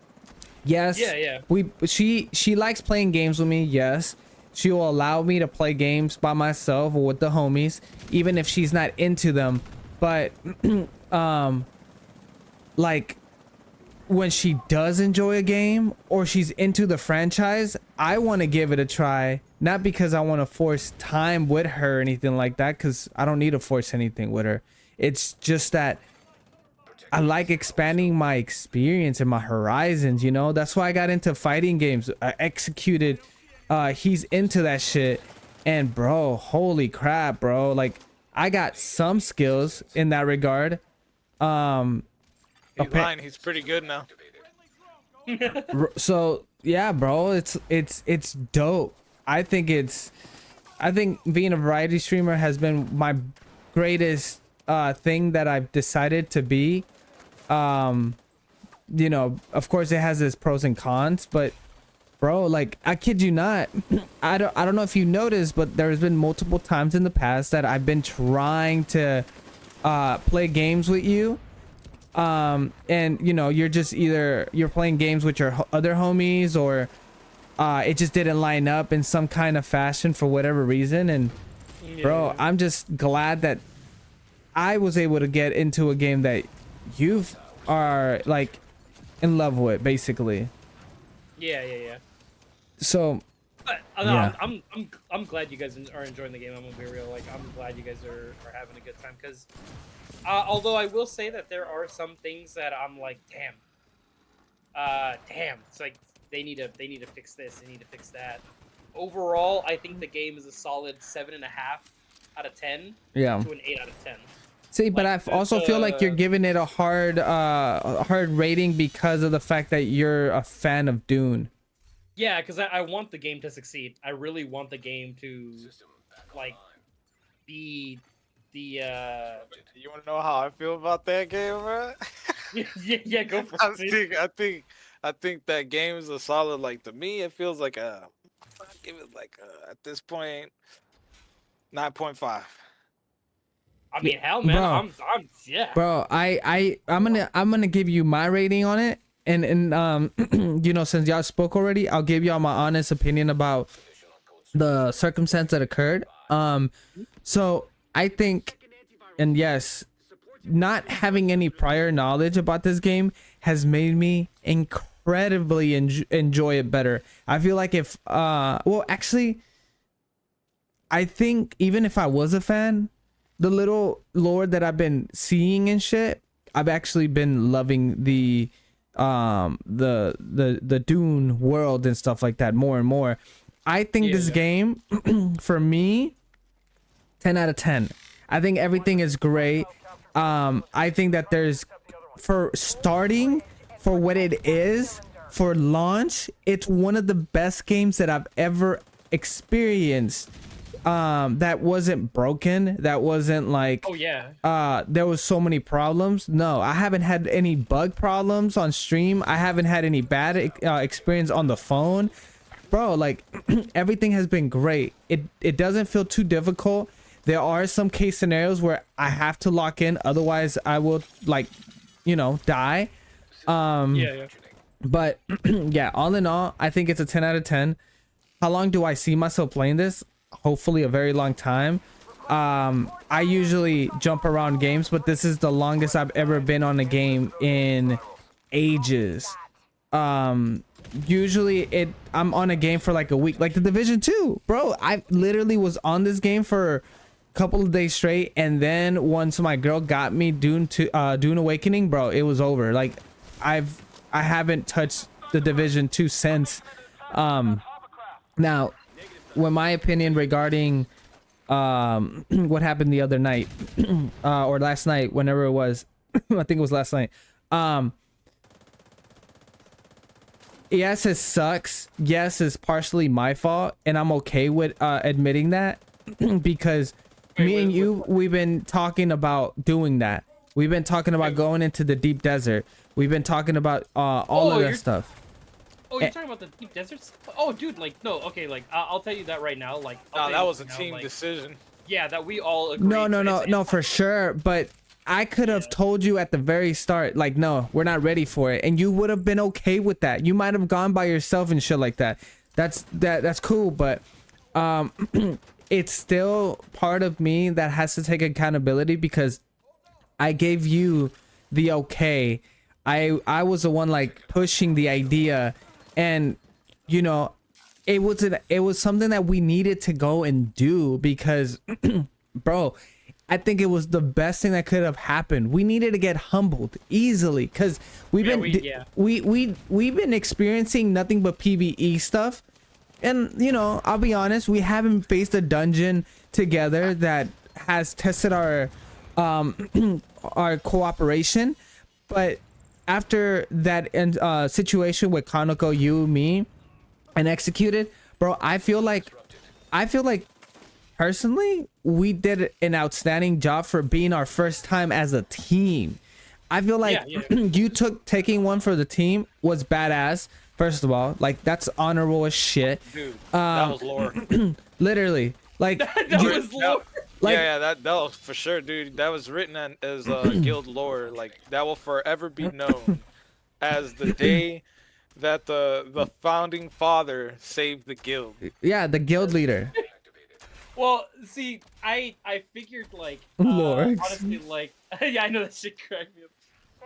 yes, Yeah. she likes playing games with me. Yes, she will allow me to play games by myself or with the homies, even if she's not into them. But like when she does enjoy a game or she's into the franchise, I want to give it a try, not because I want to force time with her or anything like that, because I don't need to force anything with her. It's just that I like expanding my experience and my horizons, you know? That's why I got into fighting games. I executed, he's into that shit. And bro, holy crap, bro. Like, I got some skills in that regard. He's lying. He's pretty good now. So yeah, bro, it's dope. I think being a variety streamer has been my greatest thing that I've decided to be. You know, of course it has its pros and cons, but bro, like, I kid you not, I don't know if you noticed, but there's been multiple times in the past that I've been trying to play games with you. And you know, you're just either you're playing games with your other homies, or it just didn't line up in some kind of fashion for whatever reason. And bro, I'm just glad that I was able to get into a game that you are like in love with, basically. Yeah. So But, yeah. I'm glad you guys are enjoying the game. I'm gonna be real. Like, I'm glad you guys are having a good time, because although I will say that there are some things that I'm like, damn, it's like they need to fix this, they need to fix that. Overall, I think the game is a solid 7.5 out of 10 Yeah. to an 8 out of 10. See, but Like, I also feel like you're giving it a hard rating because of the fact that you're a fan of Dune. Yeah, because I want the game to succeed. I really want the game to, like, be the You want to know how I feel about that game, bro? yeah, go for it. I think that game is a solid. Like, to me, it feels like I give it like at this point 9.5. I mean, hell, man, Bro. I'm yeah. Bro, I'm gonna give you my rating on it, and you know, since y'all spoke already, I'll give y'all my honest opinion about the circumstance that occurred. So I think, and yes, not having any prior knowledge about this game has made me incredibly enjoy it better. I feel like if well, actually, I think even if I was a fan, the little lore that I've been seeing and shit, I've actually been loving the Dune world and stuff like that more and more. I think this game, for me, 10 out of 10. I think everything is great. I think that there's, for starting, for what it is, for launch, it's one of the best games that I've ever experienced. That wasn't broken, that wasn't like, Oh yeah. there was so many problems. No, I haven't had any bug problems on stream. I haven't had any bad experience on the phone, bro. Like, everything has been great. It doesn't feel too difficult. There are some case scenarios where I have to lock in, otherwise I will, like, you know, die. Yeah. But yeah, all in all, I think it's a 10 out of 10. How long do I see myself playing this? Hopefully a very long time. I usually jump around games, but this is the longest I've ever been on a game in ages. Usually I'm on a game for like a week, like the Division 2, bro. I literally was on this game for a couple of days straight, and then once my girl got me Dune Awakening, bro, it was over. Like, I haven't touched the Division 2 since. Now, when my opinion regarding what happened the other night, or last night, whenever it was, I think it was last night. Yes, it sucks. Yes, it's partially my fault, and I'm okay with admitting that, because me and you, we've been talking about doing that. We've been talking about going into the deep desert. We've been talking about all of that stuff. Oh, you're talking about the deep deserts? Oh, dude, like, no, okay, like, I'll tell you that right now. Like, No, that was a team decision. Yeah, that we all agree. No, for sure. But I could have told you at the very start, like, no, we're not ready for it, and you would have been okay with that. You might have gone by yourself and shit like that. That's cool, but it's still part of me that has to take accountability because I gave you the okay. I was the one like pushing the idea, and you know, it was something that we needed to go and do because bro, I think it was the best thing that could have happened. We needed to get humbled easily because we've been experiencing nothing but PvE stuff. And you know, I'll be honest, we haven't faced a dungeon together that has tested our our cooperation. But after that situation with Kanoko, you, me, and Executed, bro, I feel like personally we did an outstanding job for being our first time as a team. I feel like you taking one for the team was badass. First of all, like that's honorable as shit. Dude, that was lore. Literally, like that was lore. Like, that was for sure, dude. That was written as guild lore. Like that will forever be known as the day that the founding father saved the guild. Yeah, the guild leader. Well, see, I figured like Lord. honestly, like yeah, I know that shit cracked me up.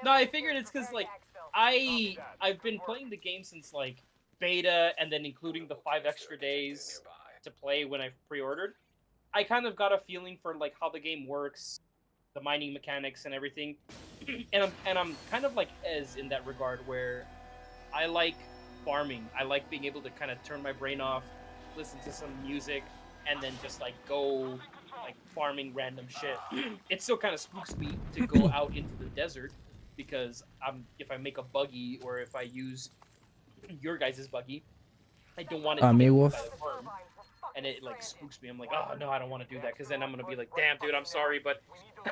No, I figured it's because like I've been playing the game since like beta, and then including the 5 extra days to play when I pre-ordered. I kind of got a feeling for like how the game works, the mining mechanics and everything, and I'm kind of like Ez in that regard, where I like farming. I like being able to kind of turn my brain off, listen to some music, and then just like go like farming random shit. It still kind of spooks me to go out into the desert because if I make a buggy or if I use your guys' buggy, I don't want it to get Wolf. by the worm. And it like spooks me. I'm like, oh no, I don't want to do that because then I'm gonna be like, damn, dude, I'm sorry, but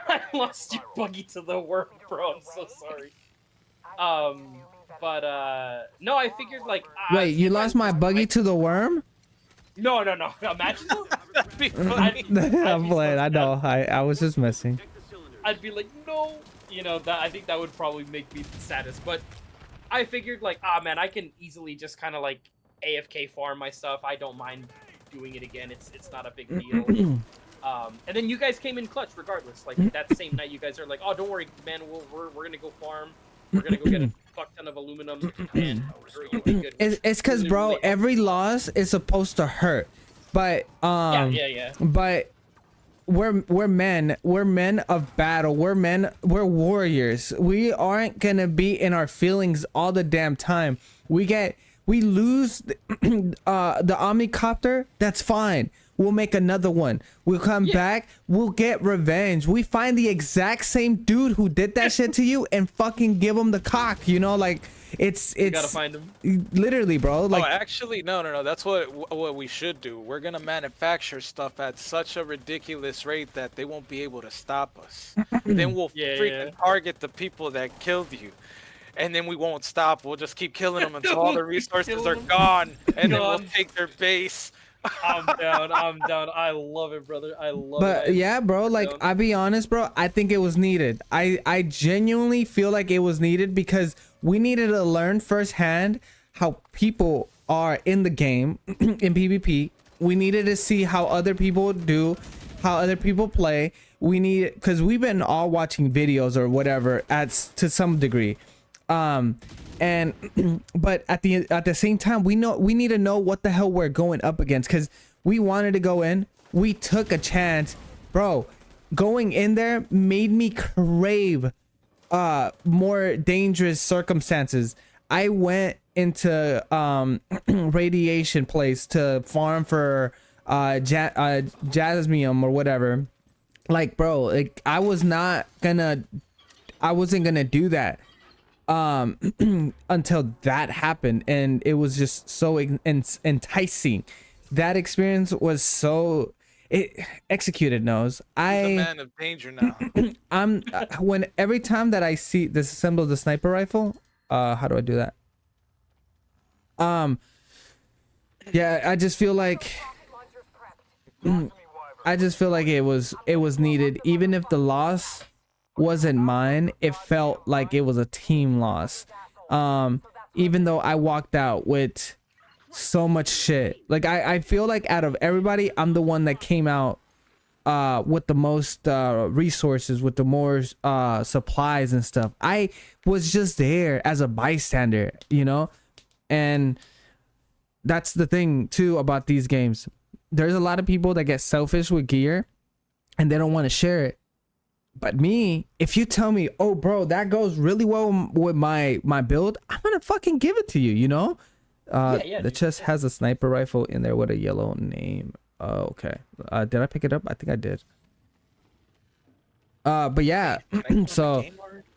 I lost your buggy to the worm, bro. I'm so sorry. No, I figured like. Wait, you lost my buggy to the worm? No. Imagine. That'd be funny. I'm playing. I know. I was just messing. I'd be like, no. You know, that I think that would probably make me the saddest. But I figured like, man, I can easily just kind of like AFK farm my stuff. I don't mind doing it again. It's not a big deal. And then you guys came in clutch regardless. Like that same night, you guys are like, oh, don't worry, man. We're gonna go farm. We're gonna go get a fuck ton of aluminum. And you'll be good. It's because, bro, every loss is supposed to hurt, but yeah. But we're men. We're men of battle. We're warriors. We aren't gonna be in our feelings all the damn time. We lose the Omnicopter. That's fine. We'll make another one. We'll come back. We'll get revenge. We find the exact same dude who did that shit to you and fucking give him the cock. You know, like it's You gotta find him. literally, bro. Like, oh, actually, no. That's what we should do. We're gonna manufacture stuff at such a ridiculous rate that they won't be able to stop us. Then we'll freaking target the people that killed you. And then we won't stop. We'll just keep killing them until all the resources are gone. And then we'll take their base. I'm down. I love it, brother. I love it. but yeah, bro, like I'll be honest, bro, I think it was needed. I genuinely feel like it was needed because we needed to learn firsthand how people are in the game in PvP. We needed to see how other people do, how other people play. We need, because we've been all watching videos or whatever to some degree. And but at the same time, we need to know what the hell we're going up against, because we wanted to go in. We took a chance, bro. Going in there made me crave more dangerous circumstances. I went into radiation place to farm for jasmium or whatever. Like, bro, like I wasn't gonna do that until that happened, and it was just so enticing. That experience was so executed knows. He's a man of danger now. I'm every time that I see disassemble the sniper rifle, how do I do that? Yeah, I just feel like I just feel like it was needed. Even if the loss wasn't mine, it felt like it was a team loss. Even though I walked out with so much shit. Like I feel like out of everybody, I'm the one that came out with the most resources, with the more supplies and stuff. I was just there as a bystander, you know? And that's the thing too about these games. There's a lot of people that get selfish with gear and they don't want to share it. But me, if you tell me, oh bro, that goes really well with my build, I'm gonna fucking give it to you, you know? The dude. chest has a sniper rifle in there with a yellow name. Oh, okay. Did I pick it up? I think I did. But yeah, so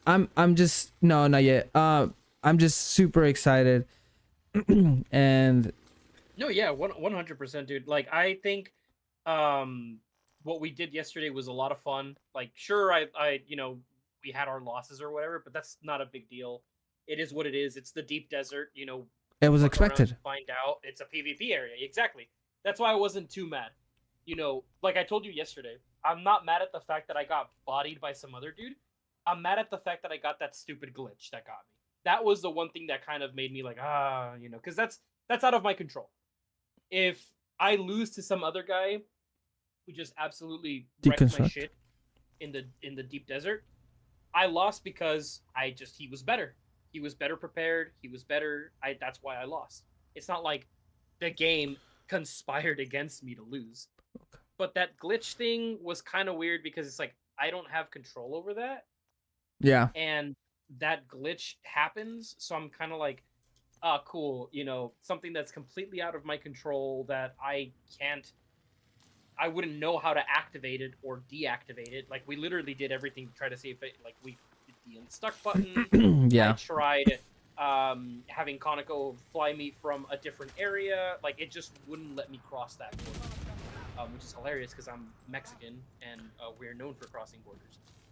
I'm just no, not yet. I'm just super excited. And No, yeah, 100%, dude. Like, I think, what we did yesterday was a lot of fun. Like, sure, we had our losses or whatever, but that's not a big deal. It is what it is. It's the deep desert, it was fuck around expected. and find out it's a PvP area. Exactly. That's why I wasn't too mad. Like I told you yesterday, I'm not mad at the fact that I got bodied by some other dude. I'm mad at the fact that I got that stupid glitch that got me. That was the one thing that kind of made me like, because that's out of my control. If I lose to some other guy who just absolutely wrecked my Deconstruct. shit in the deep desert, I lost because he was better. He was better prepared. He was better. That's why I lost. It's not like the game conspired against me to lose. But that glitch thing was kind of weird because it's like I don't have control over that, Yeah. and that glitch happens, so I'm kind of like, cool, something that's completely out of my control that I wouldn't know how to activate it or deactivate it. Like, we literally did everything to try to see if it, like, we did the unstuck button. Yeah. I tried having Conoco fly me from a different area. Like, it just wouldn't let me cross that border, which is hilarious because I'm Mexican and we're known for crossing borders.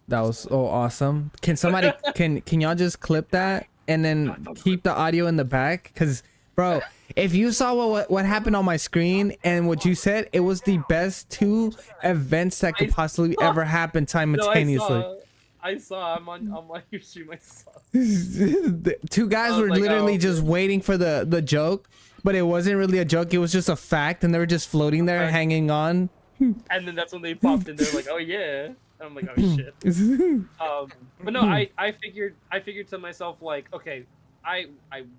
That was so awesome. Can somebody can y'all just clip that and then keep the audio in the back? Cause bro, if you saw what happened on my screen and what you said, it was the best two events that could possibly ever happen simultaneously. No, I saw. I'm on your stream. I saw. The two guys were like, literally oh, just waiting for the joke, but it wasn't really a joke. It was just a fact, and they were just floating there, hanging on. And then that's when they popped in. They're like, "Oh yeah." And I'm like, "Oh shit." But no, I figured to myself like, okay,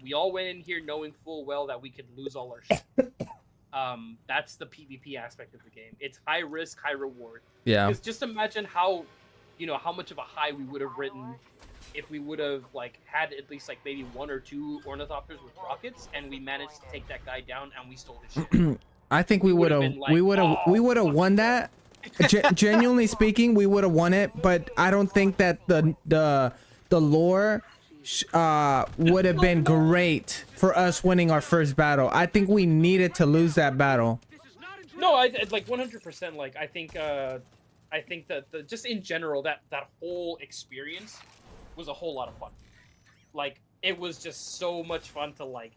we all went in here knowing full well that we could lose all our shit. That's the PvP aspect of the game. It's high risk, high reward. Yeah. Because just imagine how much of a high we would have written if we would have like had at least like maybe one or two ornithopters with rockets, and we managed to take that guy down and we stole his shit. I think we would have been like, we would have we "Oh, would have won that. Genuinely speaking, we would have won it, but I don't think that the lore would have been great for us winning our first battle. I think we needed to lose that battle. No, I like 100%. Like I think that just in general that whole experience was a whole lot of fun. Like it was just so much fun to like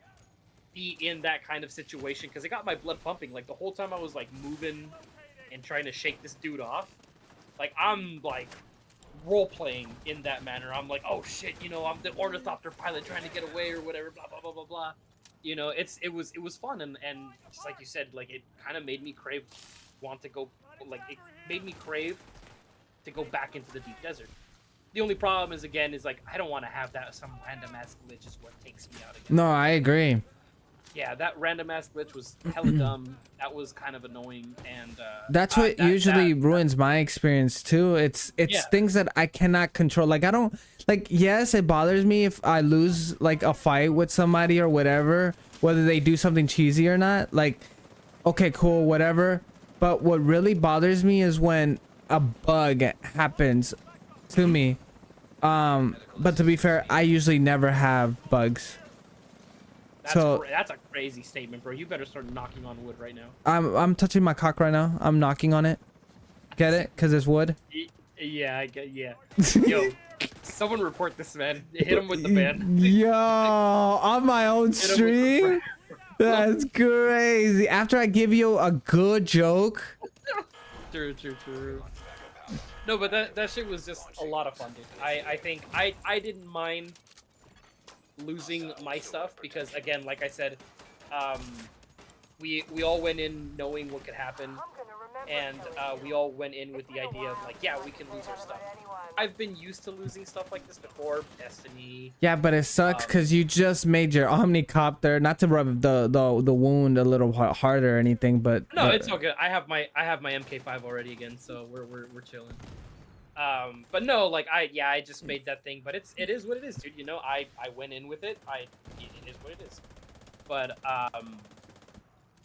be in that kind of situation because it got my blood pumping. Like the whole time I was like moving and trying to shake this dude off. Like I'm like role playing in that manner. I'm like, oh shit, I'm the ornithopter pilot trying to get away or whatever. Blah blah blah blah blah. It was fun and just like you said, like it kind of made me crave it made me crave to go back into the deep desert. The only problem is like I don't want to have that some random ass glitch is what takes me out again. No, I agree. Yeah, that random ass glitch was hella dumb. That was kind of annoying, and That's what usually ruins my experience too. It's Yeah. things that I cannot control. Like I don't like. Yes, it bothers me if I lose like a fight with somebody or whatever, whether they do something cheesy or not. Like, okay, cool, whatever. But what really bothers me is when a bug happens to me. But to be fair, I usually never have bugs. That's a crazy statement, bro. You better start knocking on wood right now. I'm touching my cock right now. I'm knocking on it. Get it? Cause it's wood. Yeah, I get. Yeah. Yo, someone report this man. Hit him with the ban. Yo, on my own Hit him with the stream. ban. That's crazy. After I give you a good joke, True. No, but that shit was just a lot of fun, dude. I think I didn't mind losing my stuff because, again, like I said, we all went in knowing what could happen, and we all went in with the idea of like, yeah, we can lose our stuff. I've been used to losing stuff like this before, Destiny. Yeah, but it sucks because you just made your Omnicopter, not to rub the wound a little harder or anything, but No, it's all good. I have my MK5 already again, so we're chilling. But no, like I just made that thing, but it is what it is, dude. You know, I went in with it. It is what it is. But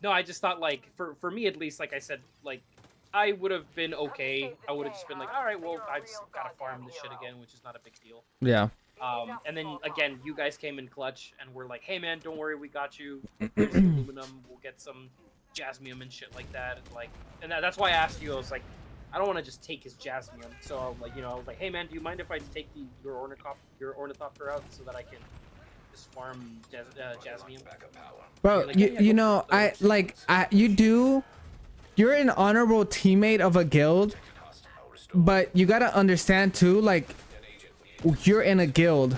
no, I just thought like for me at least, like I said, like I would have been okay. I would have just been like, all right, well, I just gotta farm this shit again, which is not a big deal. yeah. And then again, you guys came in clutch, and we're like, hey man, don't worry, we got you. Here's the aluminum. We'll get some jasmium and shit like that. Like, and that's why I asked you. I was like, I don't want to just take his jasmium. So I was like, I was like, hey man, do you mind if I take your ornithopter out so that I can just farm jasmium? Bro, Like, you know, you're an honorable teammate of a guild, but you gotta understand too, like, you're in a guild.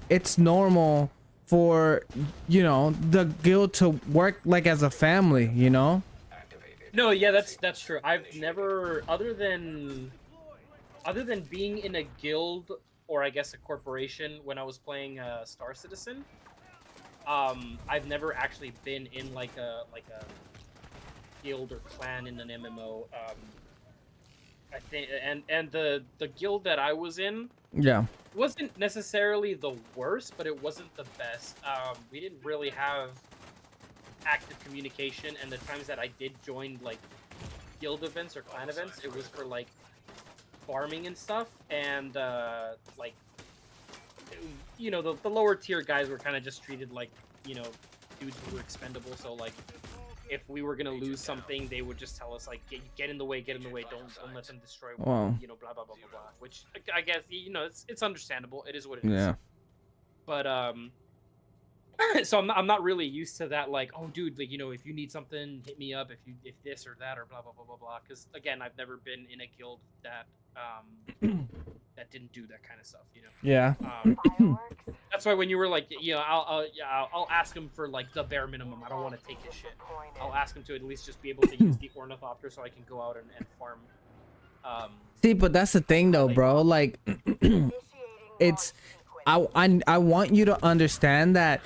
It's normal for, the guild to work like as a family, No, yeah, that's true. I've never, other than being in a guild or I guess a corporation when I was playing Star Citizen, I've never actually been in like a guild or clan in an MMO. I think, and the guild that I was in, Yeah. wasn't necessarily the worst, but it wasn't the best. We didn't really have active communication, and the times that I did join like guild events or clan events, it was for like farming and stuff, and like the lower tier guys were kind of just treated like dudes who were expendable. So like if we were gonna lose something, they would just tell us like, get in the way, don't let them destroy, Wow. blah blah blah blah blah. Which I guess it's understandable. It is what it is. Yeah. But so I'm not really used to that. Like, oh, dude, like if you need something, hit me up. If this or that or blah blah blah blah blah. Because again, I've never been in a guild that that didn't do that kind of stuff. Yeah. That's why when you were like, I'll ask him for like the bare minimum. I don't want to take his shit. I'll ask him to at least just be able to use the ornithopter so I can go out and farm. See, but that's the thing though, bro. Like, it's I want you to understand that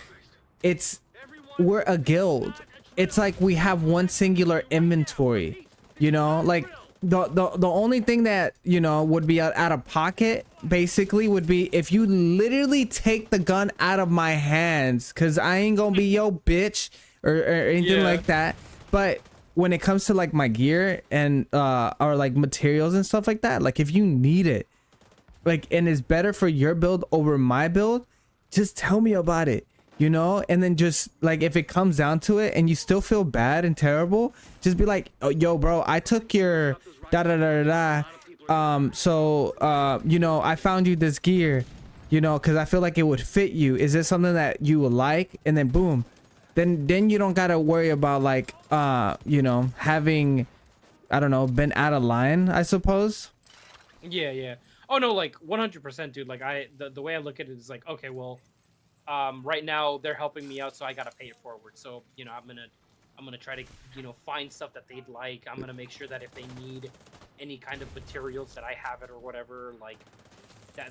we're a guild. It's like we have one singular inventory, like the only thing that would be out of pocket basically would be if you literally take the gun out of my hands, because I ain't gonna be yo bitch or anything like that. But when it comes to like my gear and or like materials and stuff like that, like if you need it, like, and it's better for your build over my build, just tell me about it, and then just like if it comes down to it and you still feel bad and terrible, just be like, oh, yo bro, I took your so I found you this gear, because I feel like it would fit you. Is this something that you would like? And then boom, then you don't gotta worry about like having, I don't know, been out of line, I suppose. Yeah. Oh no, like 100%, dude. Like the way I look at it is like, okay, well, right now they're helping me out, so I gotta pay it forward. So I'm gonna try to find stuff that they'd like. I'm gonna make sure that if they need any kind of materials that I have it or whatever, like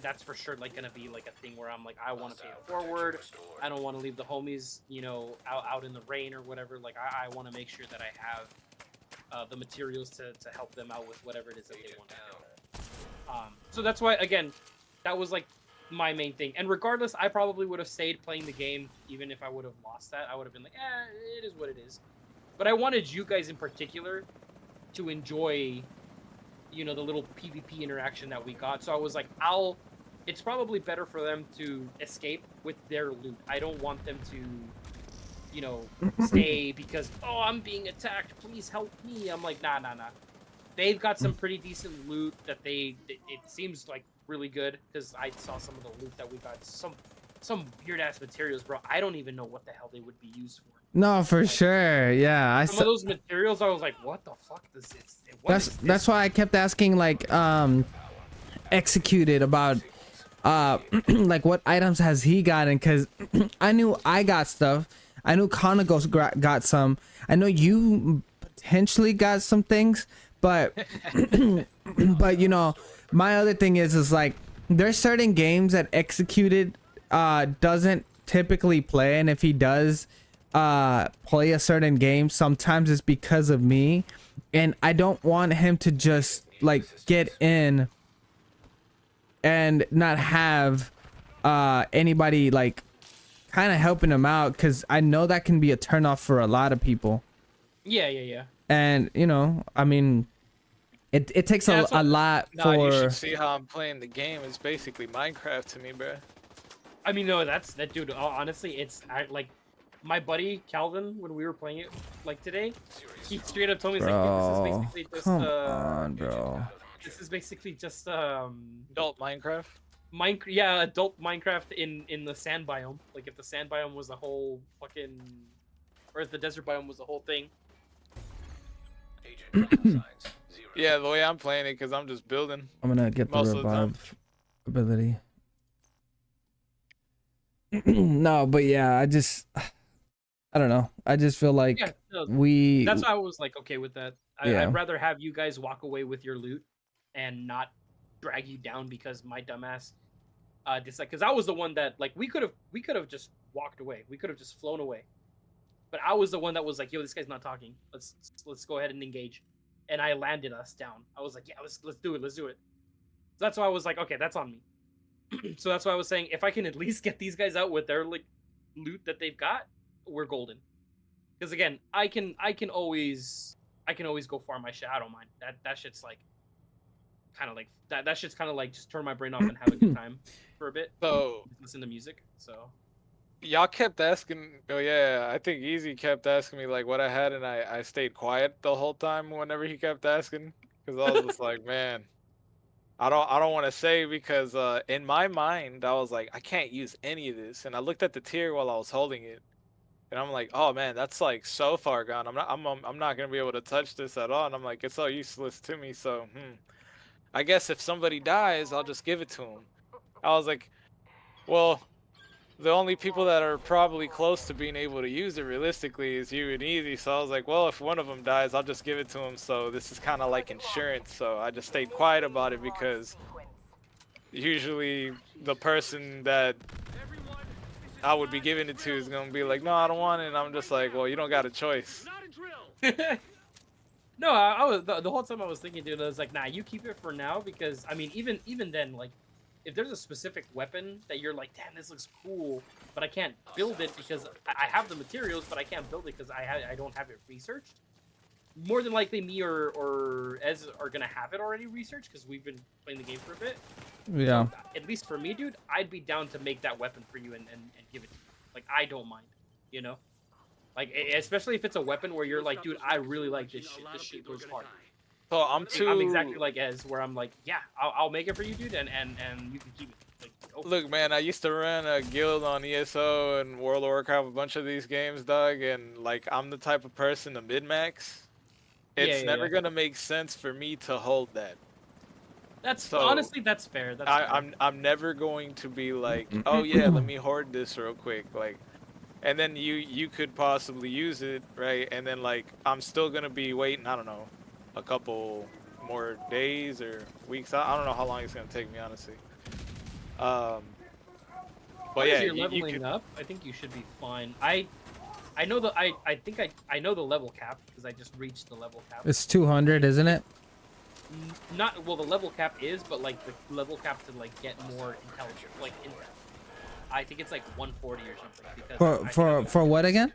that's for sure like gonna be like a thing where I'm like, I want to pay it forward. I don't want to leave the homies out in the rain or whatever. Like I want to make sure that I have the materials to help them out with whatever it is that they want to do. So that's why, again, that was like my main thing. And regardless, I probably would have stayed playing the game even if I would have lost that. I would have been like, it is what it is. But I wanted you guys in particular to enjoy, the little PvP interaction that we got. So I was like, it's probably better for them to escape with their loot. I don't want them to, stay because, oh, I'm being attacked, please help me. I'm like, nah. They've got some pretty decent loot that it seems like really good, because I saw some of the loot that we got. Some some weird ass materials, bro. I don't even know what the hell they would be used for. No, for sure. Yeah, Some of those materials, I was like, what the fuck does this? That's why I kept asking like executed about like what items has he gotten, because I knew I got stuff. I knew Konagos got some. I know you potentially got some things, but but you know, my other thing is like there's certain games that executed doesn't typically play, and if he does play a certain game, sometimes it's because of me, and I don't want him to just like get in and not have anybody like kind of helping him out, because I know that can be a turnoff for a lot of people. Yeah. And you know, I mean, it takes a lot No, for. you should see how I'm playing the game. It's basically Minecraft to me, bro. I mean, no, that dude. Honestly, it's like my buddy Calvin, when we were playing it like today, he straight up told me, he's like, "Dude, this is basically just come on, bro. This is basically just Adult Minecraft. adult Minecraft in the sand biome. Like if the sand biome was a whole fucking, or if the desert biome was the whole thing." Yeah, the way I'm playing it, because I'm just building. I'm gonna get the Most of the time. revive ability. No, but yeah, I don't know. I just feel like Yeah, no, we. that's why I was like okay with that. Yeah. I'd rather have you guys walk away with your loot and not drag you down because my dumbass decided, because I was the one that like we could have just walked away. We could have just flown away. But I was the one that was like, yo, this guy's not talking. Let's go ahead and engage. And I landed us down. I was like, yeah, let's do it. Let's do it. So that's why I was like, okay, that's on me. So that's why I was saying, if I can at least get these guys out with their like loot that they've got, we're golden. Because again, I can always go farm my shit. I don't mind. That shit's like kind of like that shit's kind of like just turn my brain off and have a good time for a bit. So Listen to music. So y'all kept asking. Oh yeah, I think Easy kept asking me like what I had, and I stayed quiet the whole time whenever he kept asking, because I was just like, man, I don't want to say, because in my mind I was like, I can't use any of this, and I looked at the tier while I was holding it, and I'm like, oh man, that's like so far gone. I'm not gonna be able to touch this at all, and I'm like, it's so useless to me. So I guess if somebody dies, I'll just give it to him. I was like, well, the only people that are probably close to being able to use it realistically is you and Easy. So I was like, well, if one of them dies, I'll just give it to him. So this is kind of like insurance. So I just stayed quiet about it, because usually the person that I would be giving it to is going to be like, no, I don't want it. And I'm just like, well, you don't got a choice. no, I was the whole time I was thinking, dude, I was like, nah, you keep it for now, because I mean, even then, like, if there's a specific weapon that you're like, damn, this looks cool, but I can't build it because I have the materials, but I can't build it because I don't have it researched. More than likely, me or Ez are gonna have it already researched because we've been playing the game for a bit. Yeah. So, at least for me, dude, I'd be down to make that weapon for you and give it to you. Like, I don't mind, you know? Like, especially if it's a weapon where you're like, dude, I really like this shit. This shit goes hard. So I'm exactly like Ez, where I'm like, yeah, I'll make it for you, dude, and you can keep it. Like, Look, man, I used to run a guild on ESO and World of Warcraft, a bunch of these games, dog, and like I'm the type of person to mid-max. It's never gonna make sense for me to hold that. That's So, honestly, that's fair. That's fair. I'm never going to be like, oh yeah, let me hoard this real quick, like, and then you could possibly use it, right? And then like I'm still gonna be waiting, I don't know, a couple more days or weeks. I don't know how long it's gonna take me, honestly. But yeah, you're leveling up, I think you should be fine. I know the I think I know the level cap because I just reached the level cap. It's 200, isn't it? Not well, the level cap is, but like the level cap to like get more intelligent, like intel. I think it's like 140 or something. Because For what again?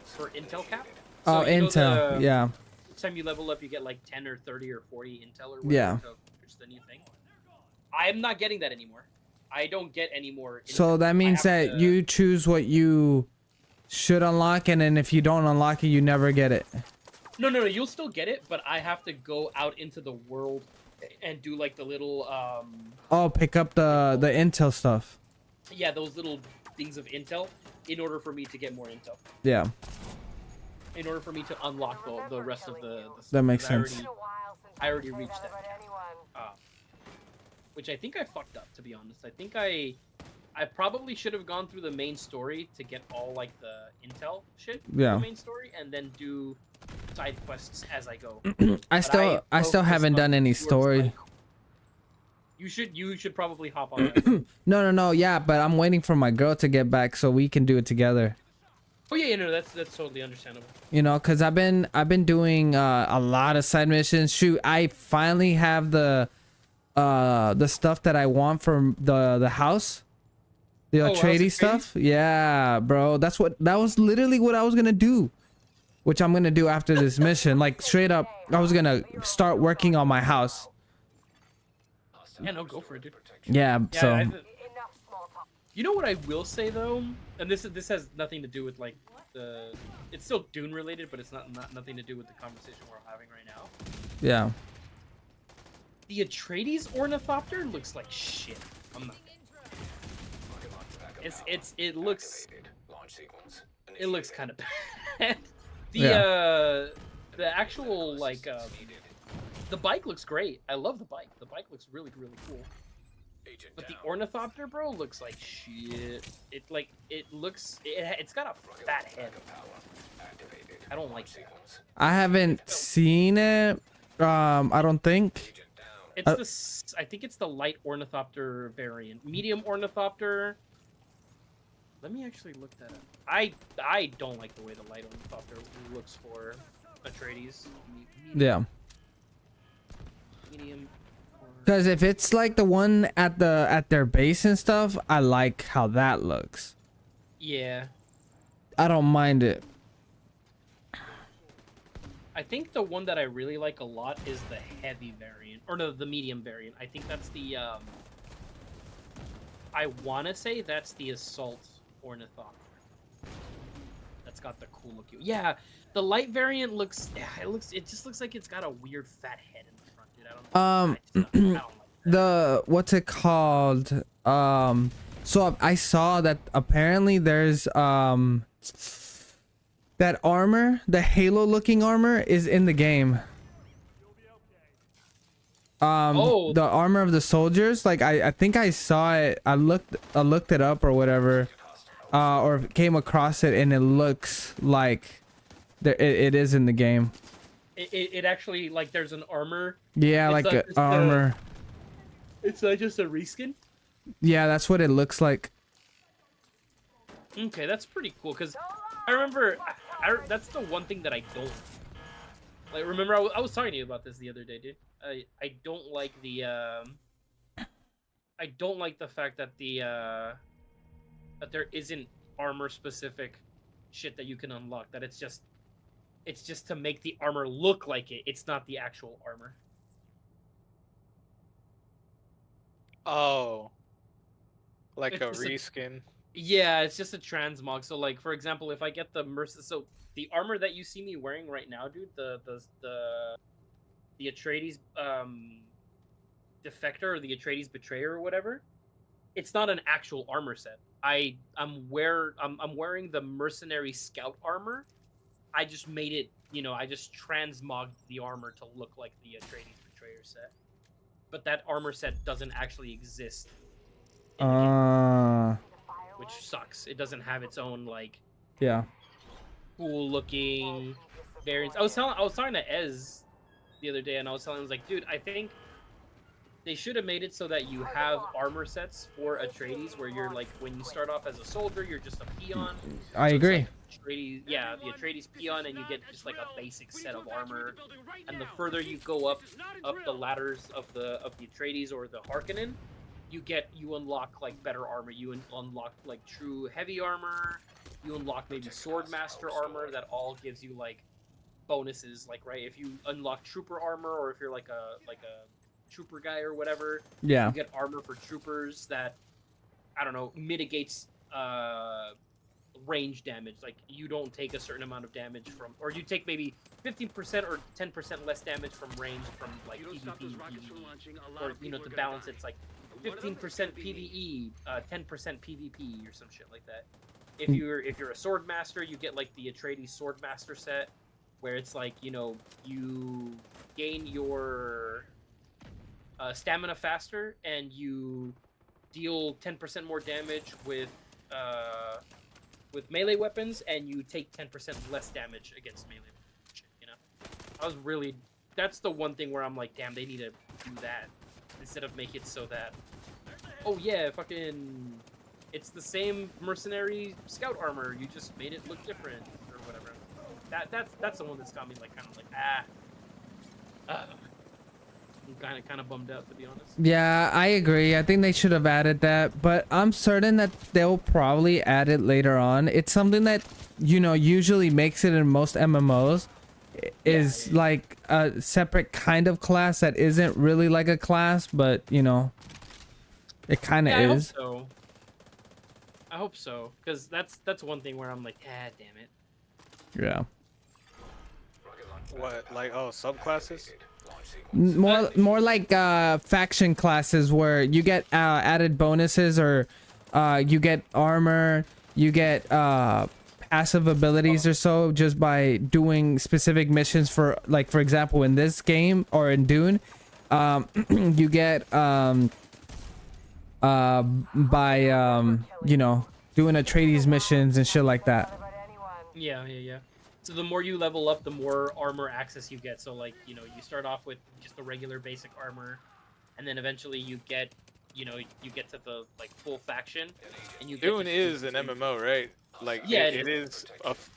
For intel cap. Oh, you know intel. Yeah. Each time you level up, you get like 10 or 30 or 40 intel or whatever. Yeah. Which is the new thing. I am not getting that anymore. I don't get any more. So that means that you choose what you should unlock, and then if you don't unlock it, you never get it. No, you'll still get it, but I have to go out into the world and do like the little Oh, pick up the intel stuff. Yeah, those little things of intel in order for me to get more intel. Yeah, In order for me to unlock the rest of the that makes I sense. I already reached that cap. Which I think I fucked up, to be honest. I think I probably should have gone through the main story to get all like the intel shit for Yeah. the main story and then do side quests as I go. I still focused haven't on done any towards, story. like- you should probably hop on that. No, yeah, but I'm waiting for my girl to get back so we can do it together. Oh yeah, no, that's totally understandable. You know, cause I've been doing a lot of side missions. Shoot, I finally have the stuff that I want from the house, the Oh, House Atreides Atreides? stuff. Yeah, bro, that was literally what I was gonna do, which I'm gonna do after this mission. Like straight up, I was gonna start working on my house. Yeah, no, go for it, dude. Yeah, Yeah, so you know what I will say though, and this has nothing to do with like the. It's still Dune related, but it's not nothing to do with the conversation we're having right now. yeah. The Atreides ornithopter looks like shit. I'm not. It looks kind of bad. The actual like the bike looks great. I love the bike. The bike looks really cool. But the ornithopter, bro, looks like shit. It's got a fat head. I don't like that. I haven't seen it. I don't think. It's I think it's the light ornithopter variant. Medium ornithopter. Let me actually look that up. I don't like the way the light ornithopter looks for Atreides. Yeah. Medium. Because if it's like the one at their base and stuff, I like how that looks. Yeah. I don't mind it. I think the one that I really like a lot is the heavy variant, or no, the medium variant. I think that's the I want to say that's the assault ornithopter. That's got the cool looking. Yeah, the light variant looks. Yeah, it just looks like it's got a weird fat head in the front, dude. I don't like that. The what's it called? So I saw that apparently there's that armor, the Halo looking armor is in the game. Oh. The armor of the soldiers, like I think I saw it. I looked it up or whatever, or came across it, and it looks like it is in the game. It actually, like, there's an armor. Yeah, It's like not a just armor. It's not just a reskin. Yeah, that's what it looks like. Okay, that's pretty cool. Cause I remember, that's the one thing that I don't like. Remember, I was talking to you about this the other day, dude. I don't like the I don't like the fact that that there isn't armor specific shit that you can unlock. That it's just to make the armor look like it. It's not the actual armor. Oh. Like It's a just a- reskin. Yeah, it's just a transmog. So, like, for example, if I get the so the armor that you see me wearing right now, dude, the Atreides defector or the Atreides betrayer or whatever, it's not an actual armor set. I'm wearing the mercenary scout armor. I just made it, I just transmogged the armor to look like the Atreides betrayer set. But that armor set doesn't actually exist in the game, which sucks. It doesn't have its own like Yeah. cool looking variants. I was talking to Ez the other day, and I was telling him, I was like, dude, I think they should have made it so that you have armor sets for Atreides, where you're like, when you start off as a soldier, you're just a peon. I So it's agree. like Atreides, yeah, the Atreides peon, and you get just like a basic set of armor. And the further you go up the ladders of the Atreides or the Harkonnen, you unlock like better armor. You unlock like true heavy armor. You unlock maybe swordmaster armor that all gives you like bonuses. Like, right, if you unlock trooper armor, or if you're like a trooper guy or whatever, Yeah. you get armor for troopers that, I don't know, mitigates range damage. Like you don't take a certain amount of damage from, or you take maybe 15% or 10% less damage from range from like You don't stop those PvP, rockets from PvE. launching, a lot Or of you know, people to are gonna balance die. it's like One of them is 15% gonna be PvE, me. 10% PvP, or some shit like that. Hmm. If you're a sword master, you get like the Atreides sword master set, where it's like, you know, you gain your stamina faster and you deal 10% more damage with melee weapons, and you take 10% less damage against melee weapons. You know, that's the one thing where I'm like, damn, they need to do that instead of make it so that, oh yeah, fucking, it's the same mercenary scout armor, you just made it look different or whatever. That's the one that's got me like kind of like I'm kind of bummed out, to be honest. Yeah, I agree. I think they should have added that, but I'm certain that they'll probably add it later on. It's something that, you know, usually makes it in most MMOs is Yeah. like a separate kind of class that isn't really like a class, but you know, it kind of Yeah, is. I hope so, because that's one thing where I'm like, ah, damn it. Yeah. What, like, oh, subclasses? More like faction classes where you get added bonuses, or you get armor, you get passive abilities or so just by doing specific missions. For like, for example, in this game or in Dune, you get by you know, doing Atreides missions and shit like that. Yeah. So the more you level up, the more armor access you get. So like, you know, you start off with just the regular basic armor, and then eventually you get, you know, you get to the like full faction, and you get Dune to is choose an between- MMO, right? Like, Yeah, it is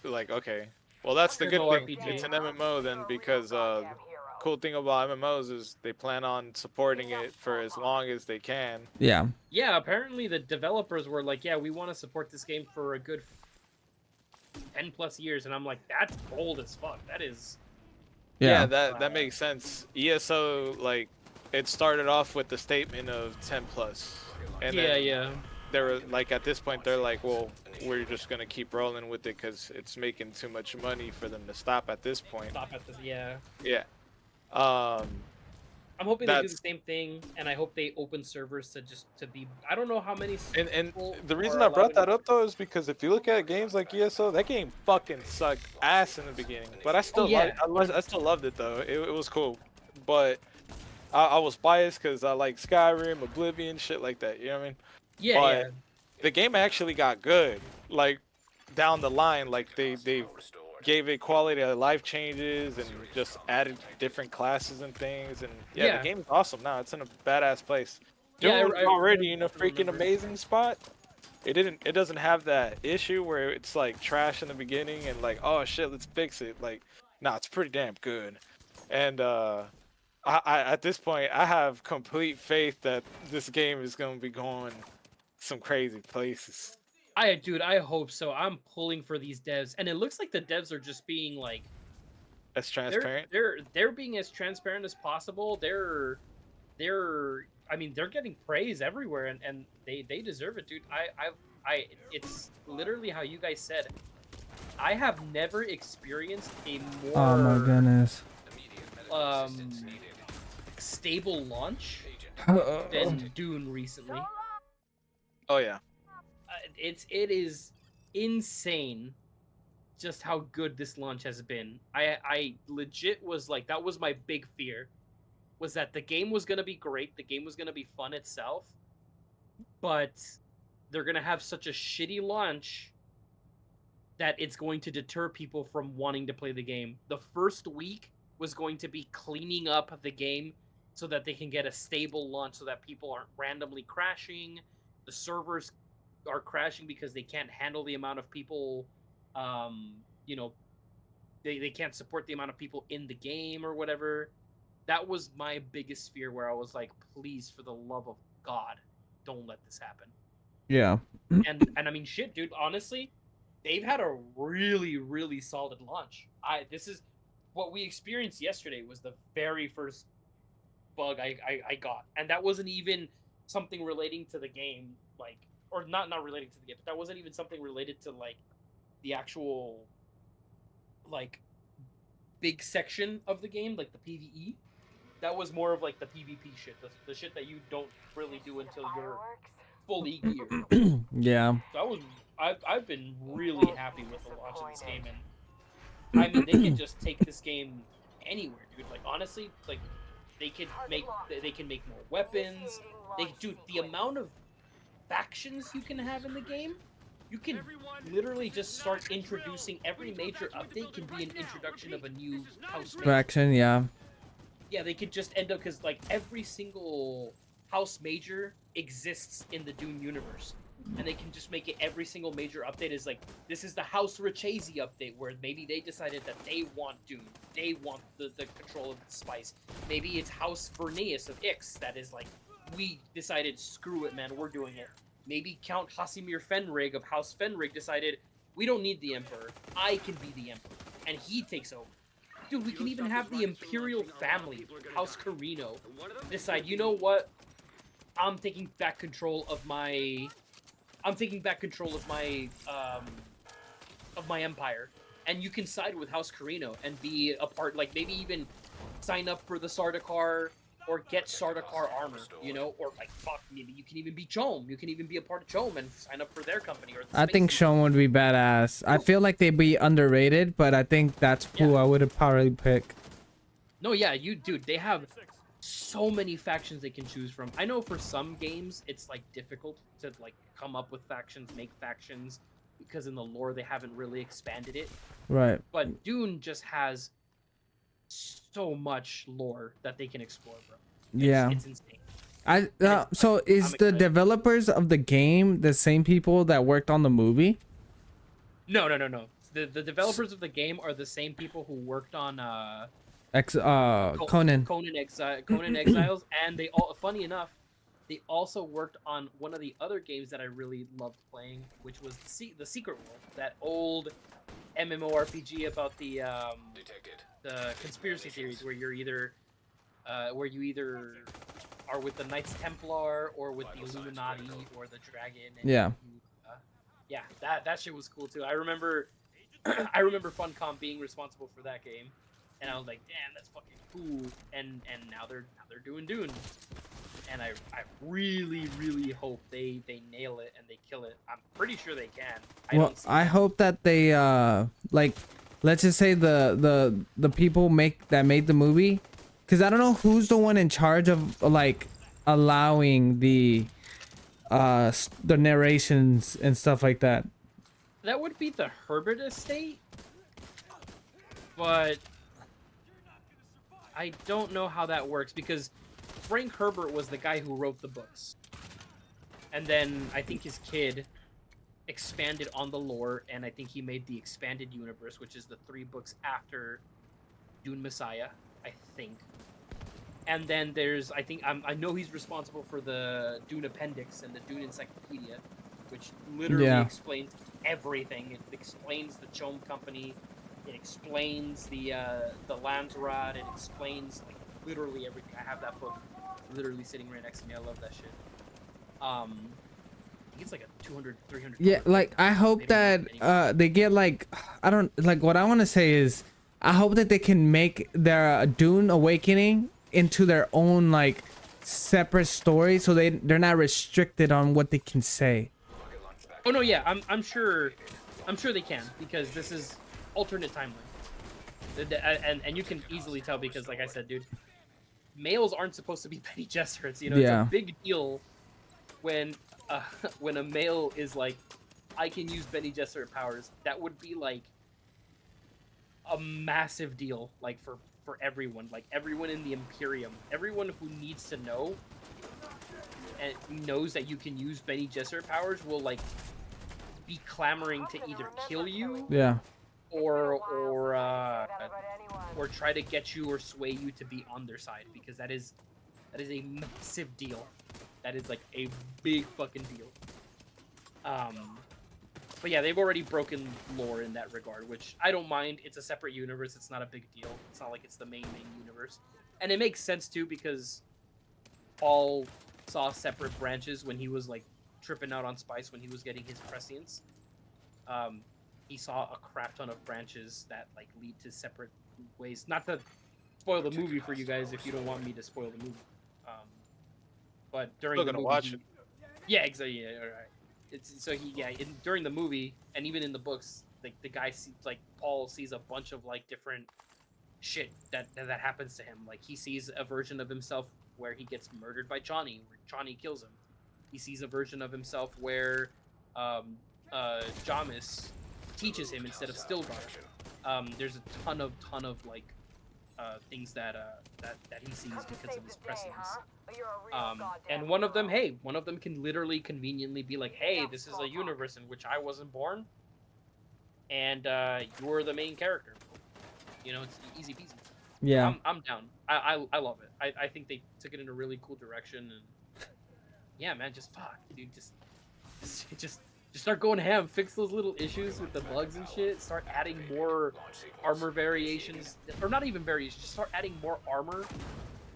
like, okay. Well, that's the good thing. MMORPG. It's an MMO then, because cool thing about MMOs is they plan on supporting it for as long as they can. Yeah. Yeah, apparently the developers were like, yeah, we want to support this game for a good 10 plus years, and I'm like, that's bold as fuck. That is. Yeah, Yeah. that makes sense. ESO, like, it started off with the statement of 10 plus, and then Yeah. they were like, at this point they're like, well, we're just gonna keep rolling with it because it's making too much money for them to stop at this point. Stop at this. Yeah. Yeah. I'm hoping they do the That's- same thing, and I hope they open servers to be. I don't know how many. And people the reason are I brought allowed that up though is because if you look at games like ESO, that game fucking sucked ass in the beginning, but I still yeah. I still loved it though. It was cool, but I was biased because I like Skyrim, Oblivion, shit like that. You know what I mean? Yeah, But yeah. the game actually got good, like down the line. Like they gave it quality of life changes and just added different classes and things. And yeah, Yeah. the game's awesome now. It's in a badass place. Yeah, Dune's I already in a freaking remember. amazing spot. It doesn't have that issue where it's like trash in the beginning and like, oh shit, let's fix it. Like, nah, it's pretty damn good. And I at this point I have complete faith that this game is gonna be going some crazy places. Dude, I hope so. I'm pulling for these devs, and it looks like the devs are just being like, That's transparent. they're being as transparent as possible. I mean, they're getting praise everywhere, and they deserve it, dude. It's literally how you guys said. I have never experienced a more Oh my goodness. stable launch Oh. than Dune recently. Oh yeah. It is insane just how good this launch has been. I legit was like, that was my big fear, was that the game was gonna be great, the game was gonna be fun itself, but they're gonna have such a shitty launch that it's going to deter people from wanting to play the game. The first week was going to be cleaning up the game so that they can get a stable launch, so that people aren't randomly crashing. The servers are crashing because they can't handle the amount of people, you know, they can't support the amount of people in the game or whatever. That was my biggest fear, where I was like, please, for the love of God, don't let this happen. Yeah. And I mean, shit, dude, honestly, they've had a really, really solid launch. This is what we experienced yesterday was the very first bug I got. And that wasn't even something relating to the game. Like, or not relating to the game, but that wasn't even something related to like the actual like big section of the game, like the PvE. That was more of like the PvP shit, the shit that you don't really do until you're fully geared. Yeah. So I've been really happy with the launch of this game, and I mean they can just take this game anywhere, dude. Like honestly, like they can make more weapons. Dude, the amount of factions you can have in the game, you can literally just start introducing every major update can be an introduction of a new house major. Faction, yeah. Yeah, they could just end up because like every single house major exists in the Dune universe, and they can just make it every single major update is like this is the House Richese update where maybe they decided that they want Dune, they want the control of the spice. Maybe it's House Verneus of Ix that is like we decided screw it, man, we're doing it. Maybe Count Hasimir Fenrig of House Fenrig decided we don't need the Emperor, I can be the Emperor, and he takes over. Dude, we can even have the Imperial family, House Carino, decide, you know what? I'm taking back control of my empire. And you can side with House Carino and be a part, like maybe even sign up for the Sardaukar or get Sardaukar armor, you know, or like fuck, maybe you can even be Chom. You can even be a part of Chom and sign up for their company. Or I think Sean would be badass. I feel like they'd be underrated, but I think that's who I would have probably pick. No, yeah, dude, they have so many factions they can choose from. I know for some games it's like difficult to like come up with factions, make factions, because in the lore they haven't really expanded it. Right. But Dune just has so much lore that they can explore, bro. It's insane. So is the developers of the game the same people that worked on the movie? No. The developers of the game are the same people who worked on Conan. Conan Exiles, and they all, funny enough, they also worked on one of the other games that I really loved playing, which was the Secret World, that old MMORPG about the conspiracy theories where you either are with the Knights Templar or with the Illuminati or the Dragon. And yeah, that shit was cool too. I remember Funcom being responsible for that game, and I was like, damn, that's fucking cool. And now they're doing Dune, and I really hope they nail it and they kill it. I'm pretty sure they can. I hope that they like, let's just say the people that made the movie, because I don't know who's the one in charge of like allowing the narrations and stuff like that. That would be the Herbert estate, but I don't know how that works because Frank Herbert was the guy who wrote the books, and then I think his kid expanded on the lore, and I think he made the expanded universe, which is the 3 books after Dune Messiah, I think. And then there's, I know he's responsible for the Dune Appendix and the Dune Encyclopedia, which literally explains everything. It explains the Chom Company, it explains the Landsrod, it explains like literally everything. I have that book literally sitting right next to me. I love that shit. I think it's like a 200, 300. Yeah, like I hope that they get like, I don't like, what I want to say is I hope that they can make their Dune Awakening into their own like separate story, so they're not restricted on what they can say. Oh no, yeah, I'm sure they can, because this is alternate timeline, and you can easily tell because, like I said, dude, males aren't supposed to be Bene Gesserits. You know, it's a big deal when a male is like, I can use Bene Gesserit powers. That would be like a massive deal, like for everyone, like everyone in the Imperium, everyone who needs to know and knows that you can use Bene Gesserit powers will like be clamoring to either kill you, or try to get you or sway you to be on their side, because that is a massive deal. That is like a big fucking deal. But yeah, they've already broken lore in that regard, which I don't mind. It's a separate universe. It's not a big deal. It's not like it's the main universe. And it makes sense, too, because Paul saw separate branches when he was, like, tripping out on spice when he was getting his prescience. He saw a crap ton of branches that like lead to separate ways. Not to spoil the movie for you guys if you don't want me to spoil the movie. But during Still the gonna movie, watch it. Yeah, exactly. Yeah, all right. It's so during the movie and even in the books, like the guy sees like Paul sees a bunch of like different shit that happens to him. Like he sees a version of himself where he gets murdered by Johnny, where Johnny kills him. He sees a version of himself where Jamis teaches him instead of Stilgar. There's a ton of like things that he sees because of his prescience. And one of them can literally conveniently be like, hey, this is a universe in which I wasn't born, and you're the main character. You know, it's easy peasy. Yeah. I'm down. I love it. I think they took it in a really cool direction, and yeah, man, just fuck, dude, just start going ham. Fix those little issues with the bugs and shit. Start adding more armor variations, or not even variations. Just start adding more armor.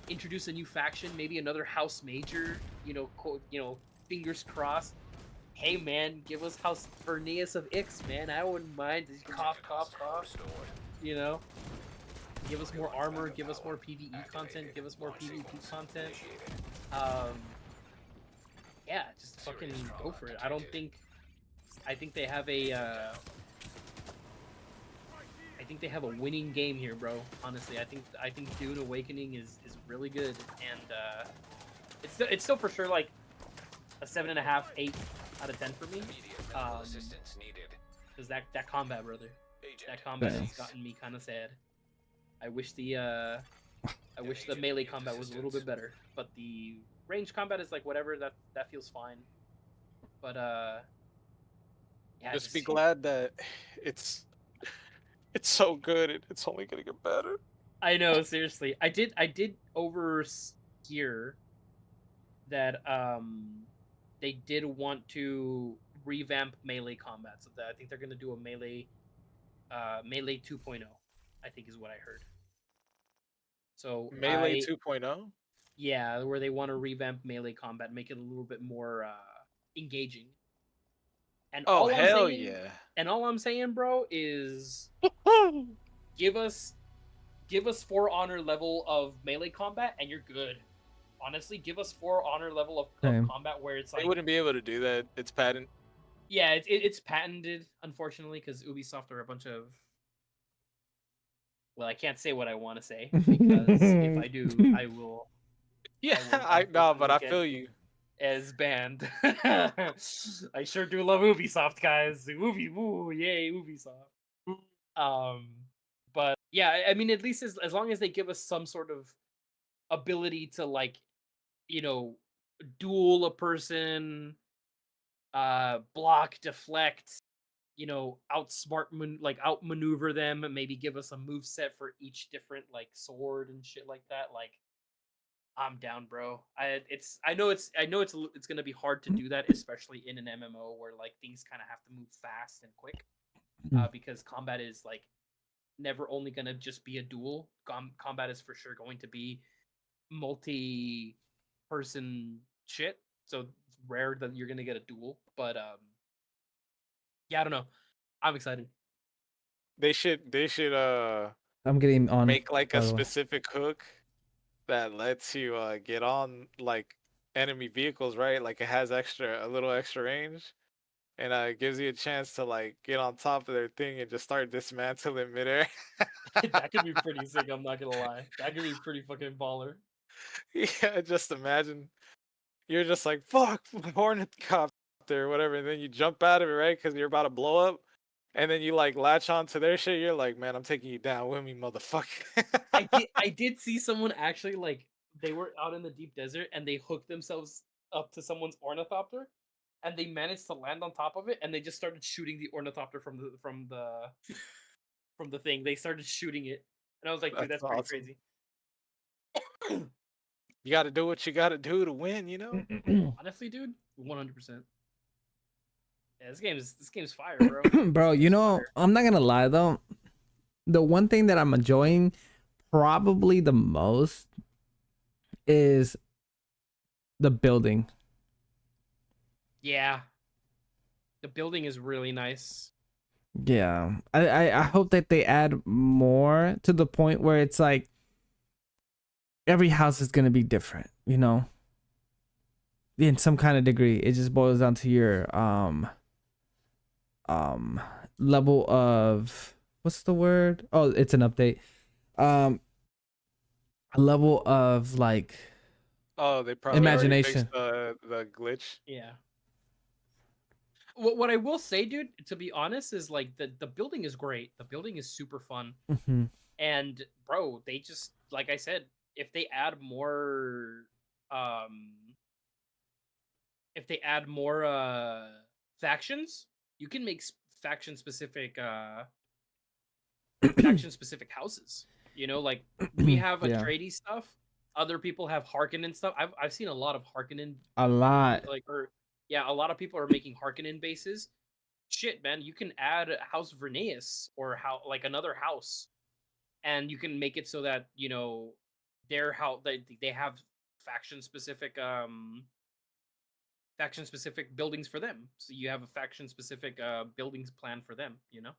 Introduce a new faction, maybe another House Major. You know, fingers crossed. Hey man, give us House Vernius of Ix, man. I wouldn't mind. Cough, cough, cough. You know, give us more armor. Give us more PvE content. Give us more PvP content. Yeah, just fucking go for it. I think they have a winning game here, bro. Honestly, I think Dune Awakening is really good, and it's still for sure like a 7.5, 8 out of 10 for me. Because that combat, brother, that combat has gotten me kind of sad. I wish the melee combat was a little bit better, but the range combat is like whatever. That feels fine. But yeah, Just be glad that it's so good. It's only gonna get better. I know, seriously. I did overhear that they did want to revamp melee combat. So that I think they're gonna do a melee 2.0, I think is what I heard. So Melee 2.0? Yeah, where they want to revamp melee combat, make it a little bit more engaging. And Oh, hell saying, yeah. And all I'm saying, bro, is give us For Honor level of melee combat and you're good. Honestly, give us For Honor level of combat where it's like They wouldn't be able to do that. It's patent. Yeah, it's patented, unfortunately, because Ubisoft are a bunch of. Well, I can't say what I want to say because if I do, I will. Yeah, I know, but I feel you. As banned. I sure do love Ubisoft, guys. Woo, yay, Ubisoft. But yeah, I mean, at least as long as they give us some sort of ability to like, you know, duel a person, block, deflect, you know, outmaneuver them, and maybe give us a move set for each different like sword and shit like that. Like, I'm down, bro. I know it's gonna be hard to do that, especially in an MMO where like things kind of have to move fast and quick, because combat is like never only gonna just be a duel. Combat is for sure going to be multi-person shit. So it's rare that you're gonna get a duel, but yeah, I don't know. I'm excited. They should I'm getting on. make like a specific hook that lets you get on like enemy vehicles, right? Like it has a little extra range, and gives you a chance to like get on top of their thing and just start dismantling midair. That could be pretty sick. I'm not gonna lie. That could be pretty fucking baller. Yeah, just imagine you're just like fuck Hornetcopter or whatever, and then you jump out of it, right? Because you're about to blow up. And then you like latch on to their shit. You're like, man, I'm taking you down with me, motherfucker. I did see someone actually like they were out in the deep desert and they hooked themselves up to someone's ornithopter, and they managed to land on top of it, and they just started shooting the ornithopter from the thing. They started shooting it, and I was like, dude, that's pretty awesome. crazy. You got to do what you got to do to win, you know. Honestly, dude, 100%. Yeah, this game's fire, bro. Bro, you know, I'm not gonna lie though. The one thing that I'm enjoying probably the most is the building. Yeah. The building is really nice. Yeah, I hope that they add more to the point where it's like every house is gonna be different, you know, in some kind of degree. It just boils down to your level of, what's the word? Oh, it's an update. A level of like Oh, they probably already imagination. fixed the glitch. Yeah. What I will say, dude, to be honest, is like the building is great. The building is super fun. Hmm. And bro, they just, like I said, if they add more if they add more factions, you can make faction specific houses. You know, like we have Yeah. Atreides stuff. Other people have Harkonnen stuff. I've seen a lot of Harkonnen, A lot. like, or yeah, a lot of people are making Harkonnen bases. Shit, man, you can add House Vernaeus or how like another house, and you can make it so that, you know, their how they have faction specific buildings for them. So you have a faction specific buildings plan for them, you know?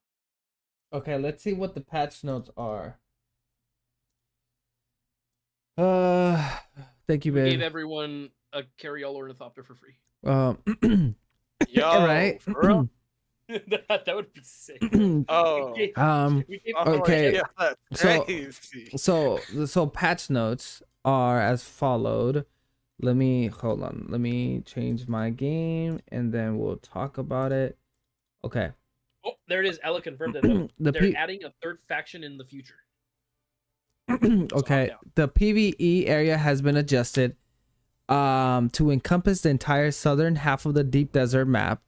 Okay, let's see what the patch notes are. Uh, Thank you, We gave babe. everyone a carry-all ornithopter for free. Yo, Right. for real? That would be sick. Oh. We gave Oh, Okay. yeah, that's So- crazy. So patch notes are as followed. Let me hold on. Let me change my game and then we'll talk about it. Okay. Oh, there it is. Ella confirmed it. The They're P- adding a third faction in the future. okay. down. The PvE area has been adjusted to encompass the entire southern half of the deep desert map.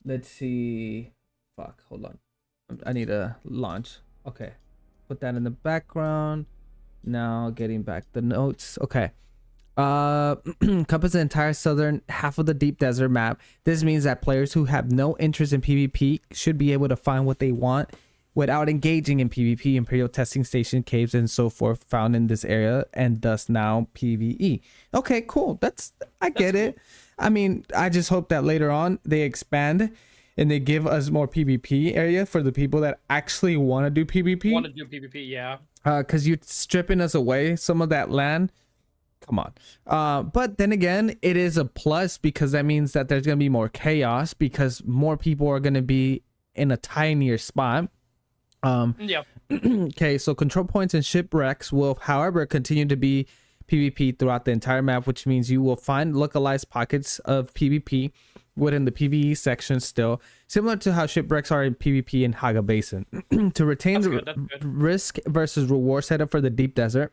Let's see. Fuck, hold on. I need to launch. Okay. Put that in the background. Now getting back the notes. Okay. Encompass the entire southern half of the deep desert map. This means that players who have no interest in PvP should be able to find what they want without engaging in PvP, Imperial testing station, caves, and so forth found in this area, and thus now PvE. Okay, cool. I get cool. it. I mean, I just hope that later on they expand and they give us more PvP area for the people that actually want to do PvP. Want to do PvP, yeah. Because you're stripping us away some of that land. Come on. But then again, it is a plus because that means that there's going to be more chaos because more people are going to be in a tinier spot. Yeah. Okay, so control points and shipwrecks will, however, continue to be PvP throughout the entire map, which means you will find localized pockets of PvP within the PvE section still, similar to how shipwrecks are in PvP in Haga Basin. To retain That's the good, that's good. risk versus reward setup for the deep desert,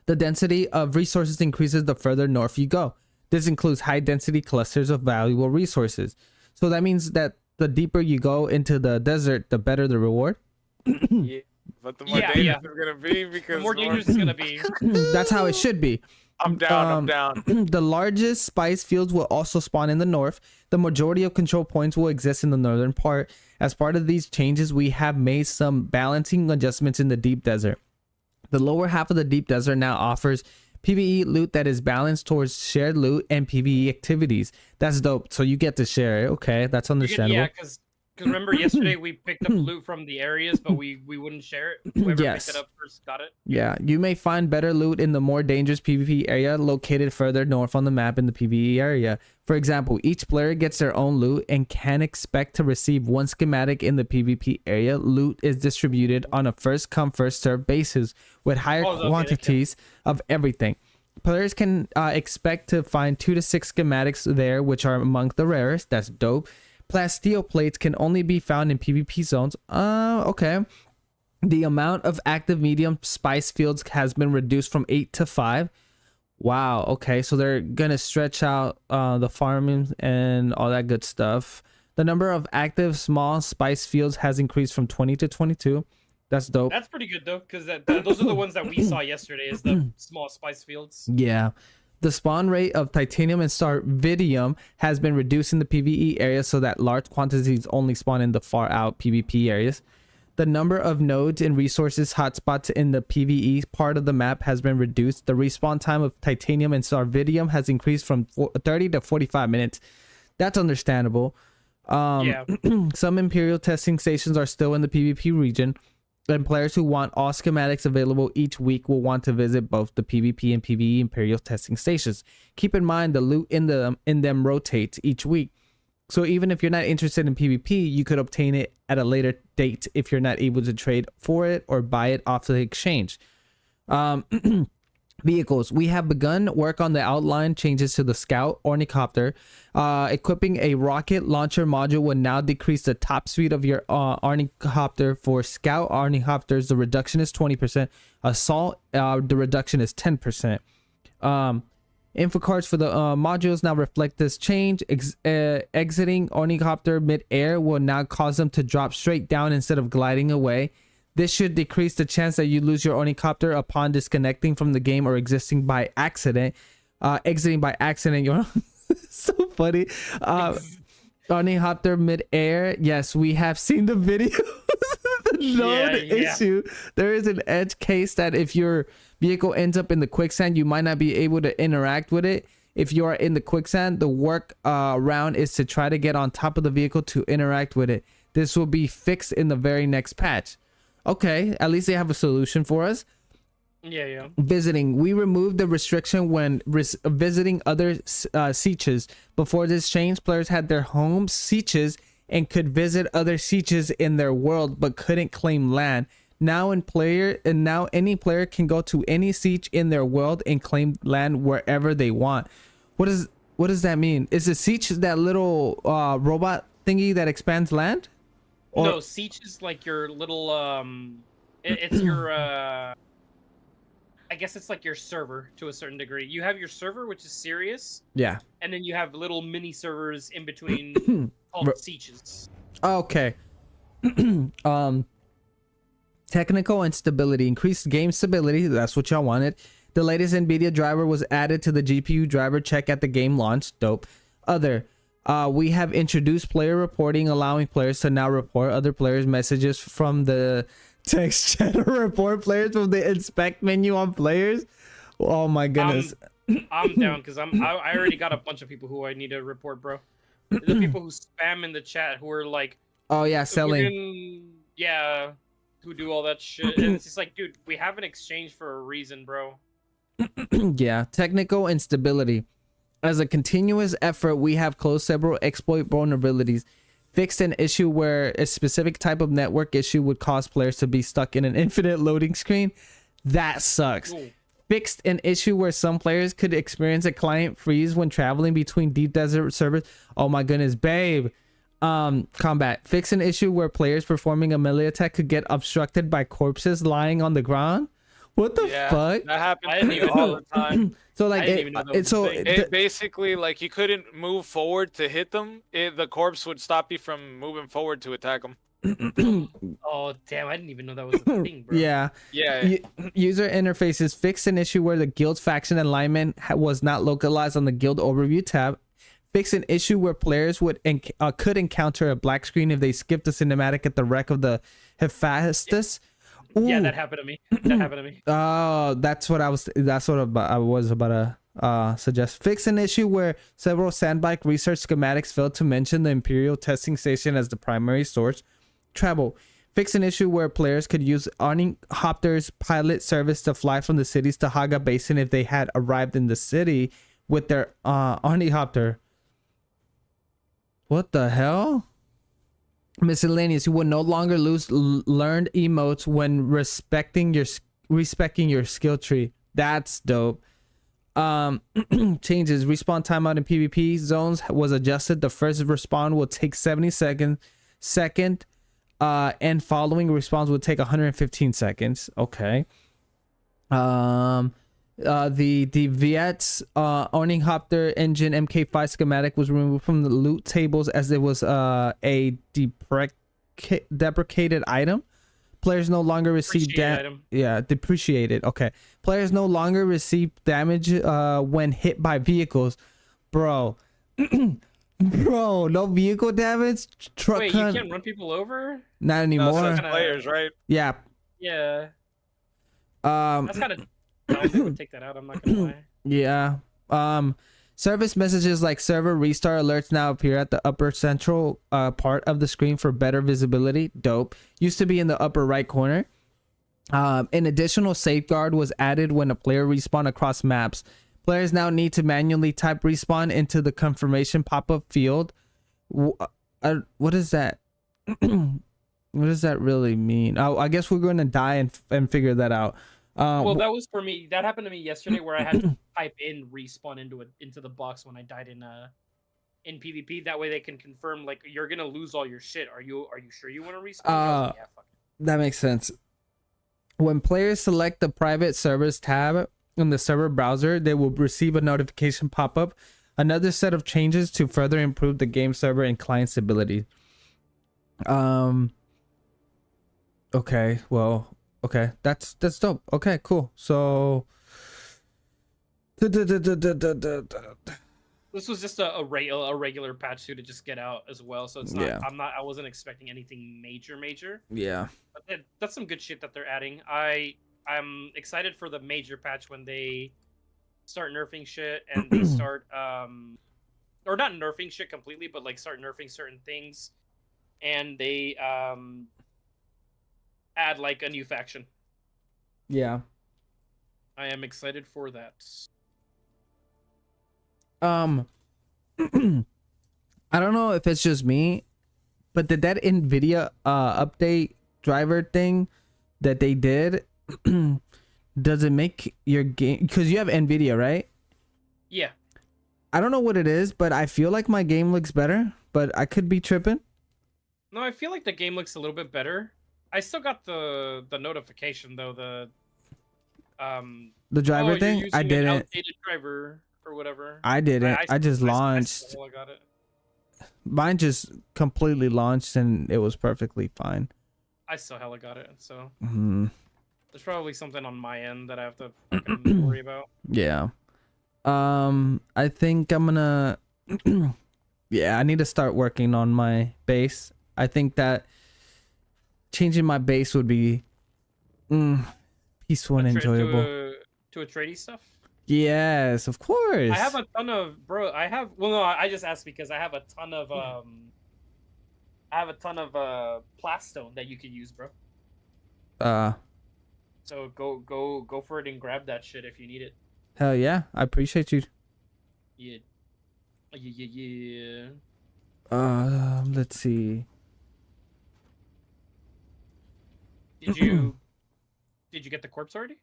the density of resources increases the further north you go. This includes high density clusters of valuable resources. So that means that the deeper you go into the desert, the better the reward. Yeah, but the more Yeah, dangerous yeah. it's gonna be because The more dangerous it's gonna be. That's how it should be. I'm down. I'm down. The largest spice fields will also spawn in the north. The majority of control points will exist in the northern part. As part of these changes, we have made some balancing adjustments in the deep desert. The lower half of the deep desert now offers PvE loot that is balanced towards shared loot and PvE activities. That's dope. So you get to share it. Okay, that's understandable. Yeah, because remember yesterday we picked up loot from the areas, but we wouldn't share it. Whoever Yes. picked it up first got it. Yeah, you may find better loot in the more dangerous PvP area located further north on the map in the PvE area. For example, each player gets their own loot and can expect to receive one schematic in the PvP area. Loot is distributed on a first come first served basis with higher okay, quantities of everything. Players can expect to find 2 to 6 schematics there, which are among the rarest. That's dope. Plasteel plates can only be found in PvP zones. Okay. The amount of active medium spice fields has been reduced from 8 to 5. Wow. Okay. So they're going to stretch out the farming and all that good stuff. The number of active small spice fields has increased from 20 to 22. That's dope. That's pretty good though, because those are the ones that we saw yesterday. Is the small spice fields. Yeah. The spawn rate of titanium and starvidium has been reduced in the PvE area so that large quantities only spawn in the far out PvP areas. The number of nodes and resources hotspots in the PvE part of the map has been reduced. The respawn time of titanium and sarvidium has increased from 30 to 45 minutes. That's understandable. Yeah. Some Imperial testing stations are still in the PvP region, and players who want all schematics available each week will want to visit both the PvP and PvE Imperial testing stations. Keep in mind the loot in them rotates each week. So even if you're not interested in PvP, you could obtain it at a later date if you're not able to trade for it or buy it off the exchange. Vehicles. We have begun work on the outline changes to the Scout Ornithopter. Equipping a rocket launcher module will now decrease the top speed of your Ornithopter. For Scout Ornithopters, the reduction is 20%. Assault, the reduction is 10%. Info cards for the modules now reflect this change. Exiting Ornithopter mid-air will now cause them to drop straight down instead of gliding away. This should decrease the chance that you lose your Ornithopter upon disconnecting from the game or exiting by accident. You're so funny. Ornithopter mid-air. Yes, we have seen the video. The node issue. There is an edge case that if your vehicle ends up in the quicksand, you might not be able to interact with it. If you are in the quicksand, the work round is to try to get on top of the vehicle to interact with it. This will be fixed in the very next patch. Okay, at least they have a solution for us. Yeah. Visiting. We removed the restriction when visiting other sieges. Before this change, players had their home sieges and could visit other sieges in their world but couldn't claim land. Now any player can go to any siege in their world and claim land wherever they want. What does that mean? Is a siege that little robot thingy that expands land? Or No, siege is like your little it's your I guess it's like your server to a certain degree. You have your server, which is serious, yeah. and then you have little mini servers in between called sieges. Okay. Technical instability. Increased game stability. That's what y'all wanted. The latest NVIDIA driver was added to the GPU driver check at the game launch. Dope. Other. We have introduced player reporting, allowing players to now report other players' messages from the text chat or report players from the inspect menu on players. Oh my goodness. I'm down because I already got a bunch of people who I need to report, bro. The people who spam in the chat who are like, oh yeah, selling. Who do all that shit. And it's just like, dude, we have an exchange for a reason, bro. Yeah, technical instability. As a continuous effort, we have closed several exploit vulnerabilities. Fixed an issue where a specific type of network issue would cause players to be stuck in an infinite loading screen. That sucks. Ooh. Fixed an issue where some players could experience a client freeze when traveling between deep desert servers. Oh my goodness, babe. Combat. Fix an issue where players performing a melee attack could get obstructed by corpses lying on the ground. What the fuck? That happens I didn't even all know. the time. So like I didn't even know that was a thing. It basically, like, you couldn't move forward to hit them. The corpse would stop you from moving forward to attack them. Oh damn! I didn't even know that was a thing, bro. Yeah. User interfaces. Fixed an issue where the guild faction alignment was not localized on the guild overview tab. Fix an issue where players could encounter a black screen if they skipped the cinematic at the wreck of the Hephaestus. Yeah, that happened to me. Oh, that's what I was about to suggest. Fix an issue where several sandbike research schematics failed to mention the Imperial testing station as the primary source. Travel. Fix an issue where players could use Ornithopter's pilot service to fly from the cities to Haga Basin if they had arrived in the city with their Ornithopter. What the hell? Miscellaneous. You will no longer lose learned emotes when respecting your skill tree. That's dope. Changes. Respawn timeout in PvP zones was adjusted. The first respawn will take 70 seconds. Second and following respawns will take 115 seconds. Okay. The Viet's Ornithopter engine MK5 schematic was removed from the loot tables as it was a deprecated item. Players no longer receive depreciated. Okay. Players no longer receive damage when hit by vehicles. Bro, Bro, no vehicle damage. Truck Wait, you hunt. can't run people over? Not No, anymore. so it's kinda- players, right? Yeah. Yeah, Um. that's kind of dumb. They would take that out. I'm not gonna lie. Yeah. Service messages like server restart alerts now appear at the upper central part of the screen for better visibility. Dope. Used to be in the upper right corner. An additional safeguard was added when a player respawn across maps. Players now need to manually type respawn into the confirmation pop-up field. What is that? What does that really mean? Oh, I guess we're going to die and figure that out. Well, that was for me. That happened to me yesterday, where I had to type in respawn into the box when I died in PvP. That way, they can confirm like you're gonna lose all your shit. Are you sure you want to respawn? I was like, yeah, fuck it. That makes sense. When players select the private servers tab in the server browser, they will receive a notification pop-up. Another set of changes to further improve the game server and client stability. Okay, well, okay, that's dope. Okay, cool. So This was just a regular patch to just get out as well. So it's not. Yeah. I wasn't expecting anything major. yeah. But that's some good shit that they're adding. I'm excited for the major patch when they start nerfing shit and they start or not nerfing shit completely, but like start nerfing certain things, and they add like a new faction. Yeah. I am excited for that. I don't know if it's just me, but did that NVIDIA update driver thing that they did does it make your game, because you have NVIDIA, right? Yeah. I don't know what it is, but I feel like my game looks better, but I could be tripping. No, I feel like the game looks a little bit better. I still got the notification though, The driver you're thing, using I an didn't. outdated driver or whatever. I didn't. I just launched. still got it. Mine just completely launched and it was perfectly fine. I still hella got it. So Mhm. there's probably something on my end that I have to fucking worry about. Yeah. I think I'm gonna yeah, I need to start working on my base. I think that changing my base would be peaceful and enjoyable. To a tradie stuff. Yes, of course. I have a ton of I just asked because I have a ton of plastone that you can use, bro. So go for it and grab that shit if you need it. Hell yeah, I appreciate you. Yeah. Let's see. Did you get the corpse already?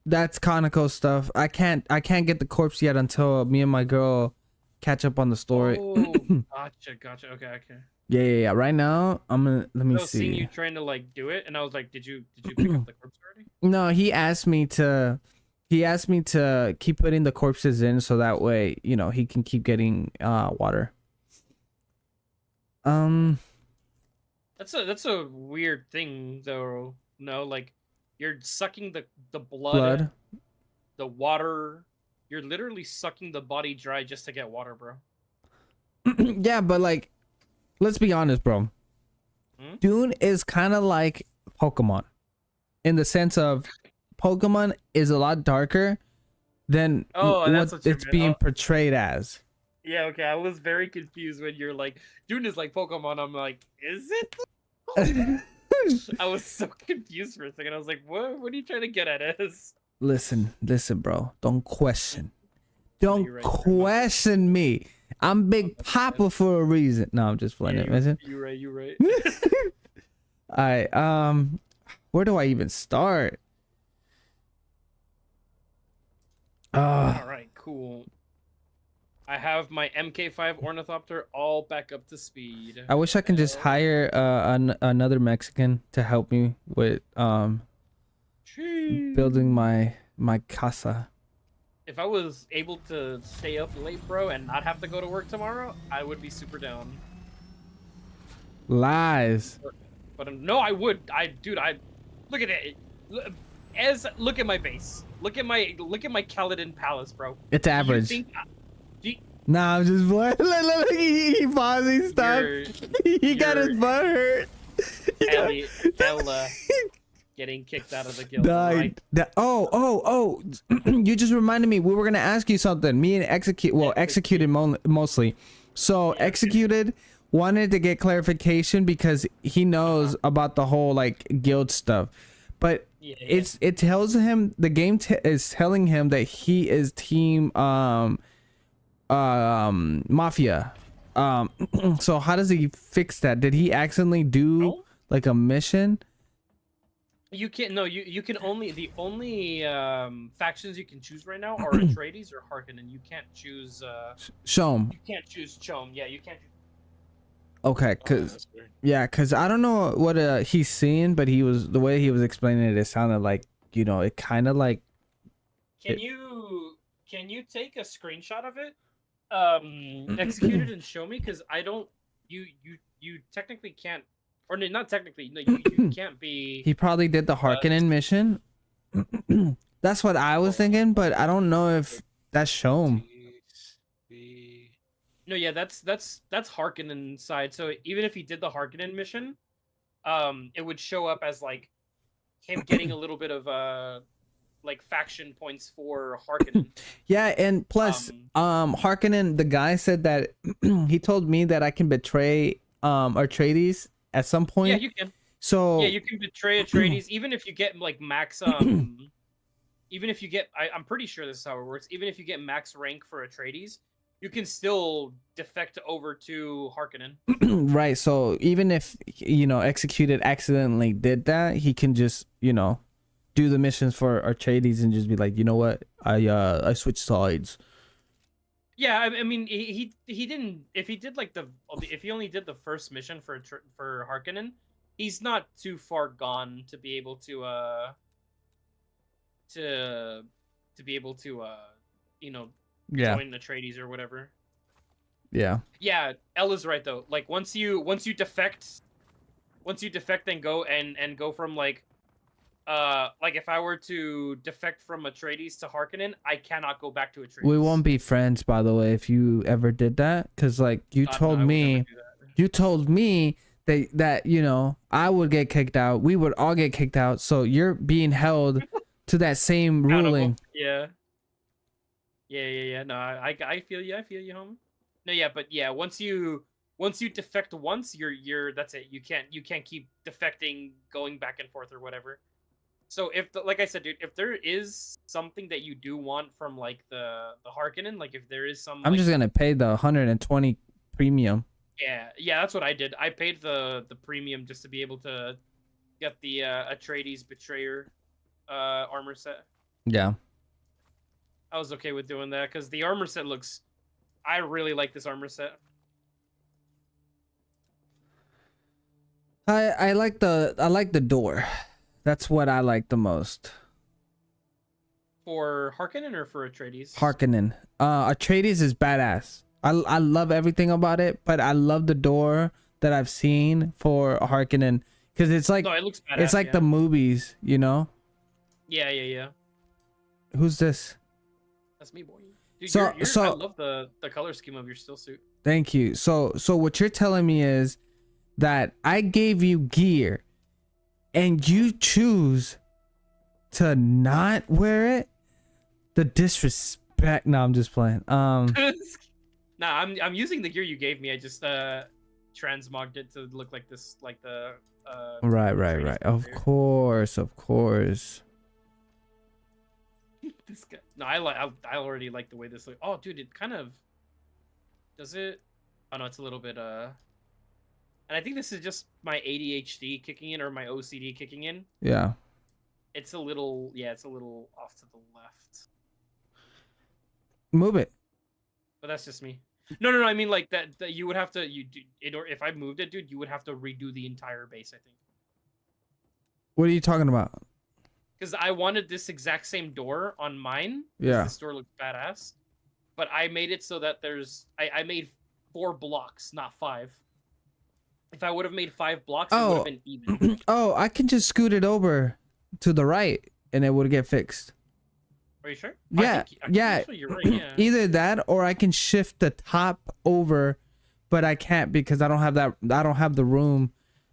That's Conoco stuff. I can't get the corpse yet until me and my girl catch up on the story. Oh, gotcha. Okay. Yeah. Right now, let I me was seeing see. you trying to like do it, and I was like, did you pick up the corpse already? No, he asked me to keep putting the corpses in so that way, he can keep getting water. That's a weird thing though. No, like you're sucking the blood, the water. You're literally sucking the body dry just to get water, bro. Yeah, but like, let's be honest, bro. Dune is kind of like Pokemon in the sense of Pokemon is a lot darker than that's what what you it's meant. being portrayed as. Yeah, okay. I was very confused when you're like, Dune is like Pokemon. I'm like, is it? I was so confused for a second. I was like, what are you trying to get at us? Listen, bro. Don't question. Don't you're right, question me. I'm Big Papa for a reason. No, I'm just playing it. Listen. You're right. All right. Where do I even start? All right, cool. I have my MK5 Ornithopter all back up to speed. I wish I can just hire another Mexican to help me with building my casa. If I was able to stay up late, bro, and not have to go to work tomorrow, I would be super down. Lies. But no, I would. Dude, look at it. Look at my base. Look at my Kaladin Palace, bro. It's average. Nah, I'm just playing. Look, he paused, he stopped. He got his you're- butt hurt. He got- Ella getting kicked out of the guild. Died. Right? Oh. You just reminded me. We were gonna ask you something. Me and executed mostly. So executed wanted to get clarification because he knows about the whole like guild stuff, but Yeah. it tells him the game is telling him that he is team mafia. So how does he fix that? Did he accidentally do No. like a mission? You can't. No, you can only the only factions you can choose right now are Atreides or Harkonnen. You can't choose. Show him. You can't choose Chom. Yeah, you can't. Okay, cause That's weird. yeah, cause I don't know what he's seeing, but the way he was explaining it, it sounded like, you know, it kind of like Can you take a screenshot of it, execute it and show me? Because I don't. You technically can't, or no, not technically. No, you can't be. he probably did the Harkonnen mission. That's what I was thinking, but I don't know if that's shown. No, yeah, that's Harkonnen side. So even if he did the Harkonnen mission, it would show up as like him getting a little bit of like faction points for Harkonnen. Yeah, and plus, Harkonnen, the guy said that he told me that I can betray Atreides at some point. Yeah, you can. So Yeah, you can betray Atreides even if you get like max. Even if you get, I'm pretty sure this is how it works. Even if you get max rank for Atreides, you can still defect over to Harkonnen. right. So even if, you know, executed accidentally did that, he can just, you know, do the missions for Atreides and just be like, you know what, I switched sides. Yeah, I mean, he didn't. If he did like if he only did the first mission for Harkonnen, he's not too far gone to be able to you know, Yeah. join Atreides or whatever. Yeah. Yeah, Ella's right though. Like once you defect and go from like if I were to defect from Atreides to Harkonnen, I cannot go back to Atreides. We won't be friends, by the way, if you ever did that, because like you No, told I would never me, do that. you told me that you know I would get kicked out, we would all get kicked out, so you're being held to that same Accountable. ruling. Yeah. No, I feel you. I feel you, homie. No, yeah, but yeah, once you defect once, you're that's it. You can't keep defecting, going back and forth or whatever. So like I said, dude, if there is something that you do want from like the Harkonnen, like if there is some, I'm like, just gonna pay the 120 premium. yeah, that's what I did. I paid the premium just to be able to get the Atreides Betrayer armor set. Yeah. I was okay with doing that because the armor set looks. I really like this armor set. I like the door. That's what I like the most. For Harkonnen or for Atreides? Harkonnen. Atreides is badass. I love everything about it, but I love the door that I've seen for Harkonnen because it's like No, it looks badass. it's like yeah. the movies, you know. Yeah. Who's this? That's me, boy. Dude, So- I so- love the color scheme of your still suit. Thank you. So what you're telling me is that I gave you gear and you choose to not wear it? The disrespect. No, I'm just playing. Nah, I'm using the gear you gave me. I just transmogged it to look like this, like the Right. Atreides Of player. course. This guy. No, I already like the way this looks. Oh, dude, it kind of does it. Oh no, it's a little bit and I think this is just my ADHD kicking in or my OCD kicking in. Yeah. It's a little off to the left. Move it. But that's just me. No. I mean, like that you would have to if I moved it, dude, you would have to redo the entire base. I think What are you talking about? because I wanted this exact same door on mine. 'Cause Yeah. this door looks badass. But I made it so that I made 4 blocks, not 5. If I would have made 5 blocks, it would Oh. have been even. Oh, I can just scoot it over to the right and it would get fixed. Are you sure? Yeah, yeah. Actually, you're right. Yeah. Either that or I can shift the top over, but I can't because I don't have that. I don't have the room,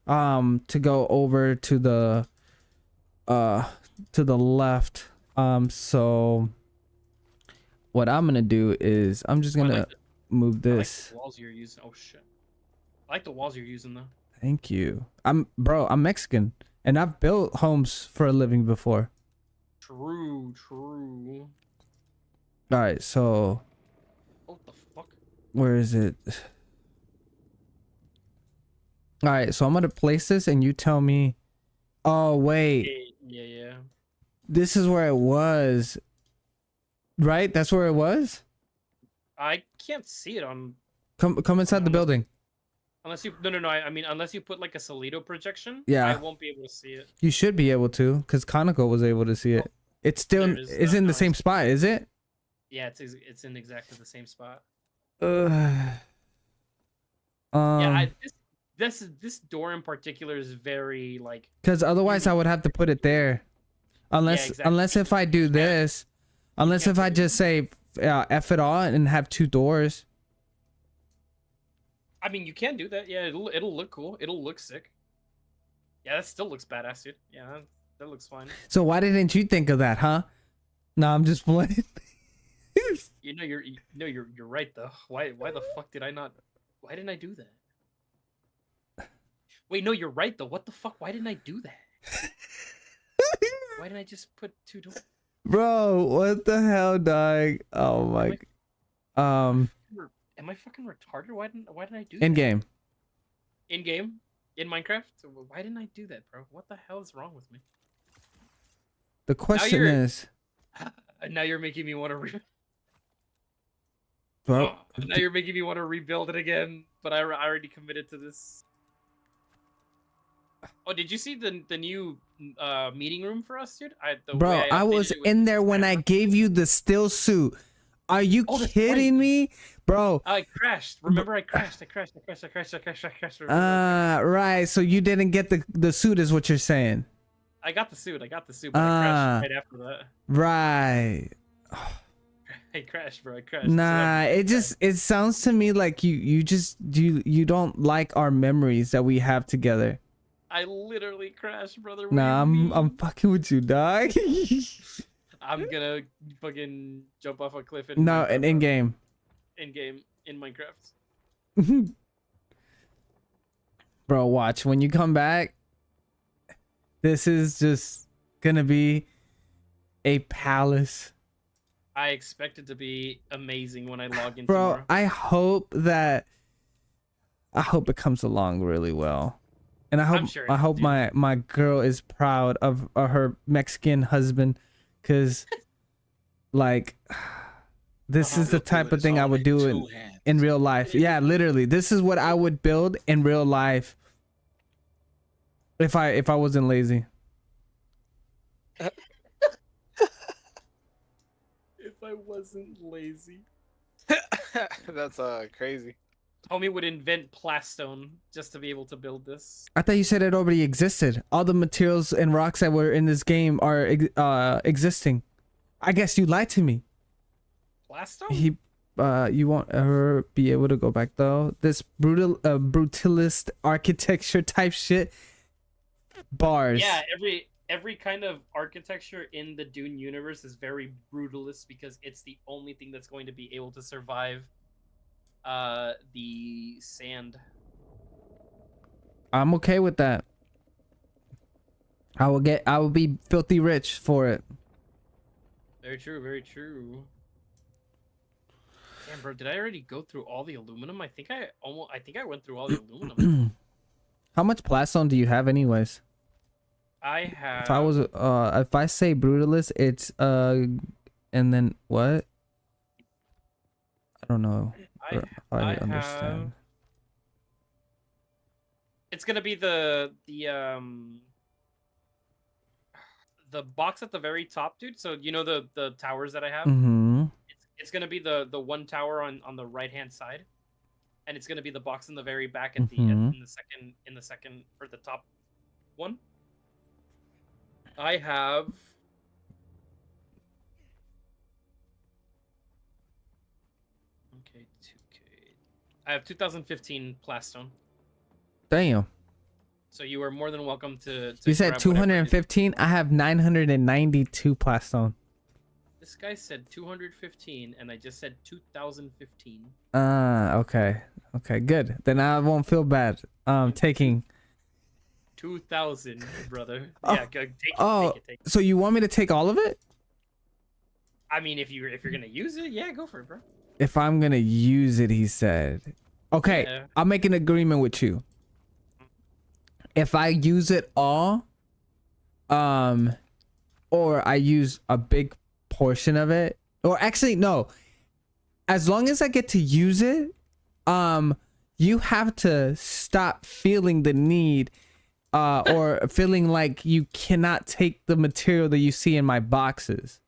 to go over to the left. So what I'm gonna do is I'm just I gonna like move I like this. the walls you're using. Oh shit. I like the walls you're using though. Thank you. I'm Mexican and I've built homes for a living before. True. True. All right, so What the fuck? where is it? All right, so I'm gonna place this and you tell me. Oh wait, Yeah. this is where it was. Right? That's where it was? I can't see it on Come inside the building. unless you no. I mean unless you put like a Solido projection. Yeah. I won't be able to see it. You should be able to, because Conoco was able to see it. It's still There it is. is in the Nice. same spot, is it? Yeah, it's in exactly the same spot. Yeah, This door in particular is very like because otherwise I would have to put it there. Unless exactly. unless if I do this, unless can't if I put it just say F it all and have 2 doors. I mean you can do that. Yeah, it'll look cool. It'll look sick. Yeah, that still looks badass, dude. Yeah, that looks fine. So why didn't you think of that, huh? No, I'm just playing. You're right though. Why the fuck did I not? Why didn't I do that? Wait, no, you're right though. What the fuck? Why didn't I do that? Why didn't I just put 2 doors? Bro, what the hell, dog? Oh my. Am I fucking retarded? Why didn't I do that? In game. In game? In Minecraft? Why didn't I do that, bro? What the hell is wrong with me? The question you're- is, Now you're making me want to bro, now you're making me want to rebuild it again, but I already committed to this. Oh, did you see the new meeting room for us, dude? bro, I was in there when I gave you the still suit. Are you Oh, that's kidding me, bro? I crashed. Remember, I crashed. Right. So you didn't get the suit, is what you're saying? I got the suit, but I crashed right after that. Right. I crashed, bro. I crashed. Nah, it sounds to me like you don't like our memories that we have together. I literally crashed, brother. What Nah, do you mean? I'm fucking with you, dog. I'm gonna fucking jump off a cliff No, and in game. In game in Minecraft. Bro, watch when you come back. This is just gonna be a palace. I expect it to be amazing when I log in Bro, tomorrow. I hope it comes along really well. And I hope sure it I hope will, my girl is proud of her Mexican husband, cuz like this is the type of thing I would do in real life. Yeah, literally. This is what I would build in real life if I wasn't lazy. If I wasn't lazy. That's crazy. Homie would invent plastone just to be able to build this. I thought you said it already existed. All the materials and rocks that were in this game are existing. I guess you lied to me. Plastone? You won't ever be able to go back though. This brutalist architecture type shit. Bars. Yeah, every kind of architecture in the Dune universe is very brutalist because it's the only thing that's going to be able to survive the sand. I'm okay with that. I will be filthy rich for it. Very true, very true. Damn, bro, did I already go through all the aluminum? I think I went through all the aluminum. How much plastone do you have anyways? I have If I say brutalist, it's and then what? I don't know. If I understand. have it's gonna be the box at the very top, dude. So you know the towers that I have? Mm-hmm. It's gonna be the one tower on the right hand side. And it's gonna be the box in the very back at Mhm. in the second or the top one. I have Okay, 2K. I have 2015 Plastone. Damn. So you are more than welcome to You said grab whatever it is. 215. I have 992 plastone. This guy said 215, and I just said 2015. Okay. Okay, good. Then I won't feel bad. Taking. 2000, brother. Oh, Yeah, go, take it, Oh, take it. so you want me to take all of it? I mean, if you're gonna use it, yeah, go for it, bro. If I'm gonna use it, he said. Okay, Yeah. I'll make an agreement with you. If I use it all, or I use a big portion of it, or actually no, as long as I get to use it, you have to stop feeling the need, or feeling like you cannot take the material that you see in my boxes.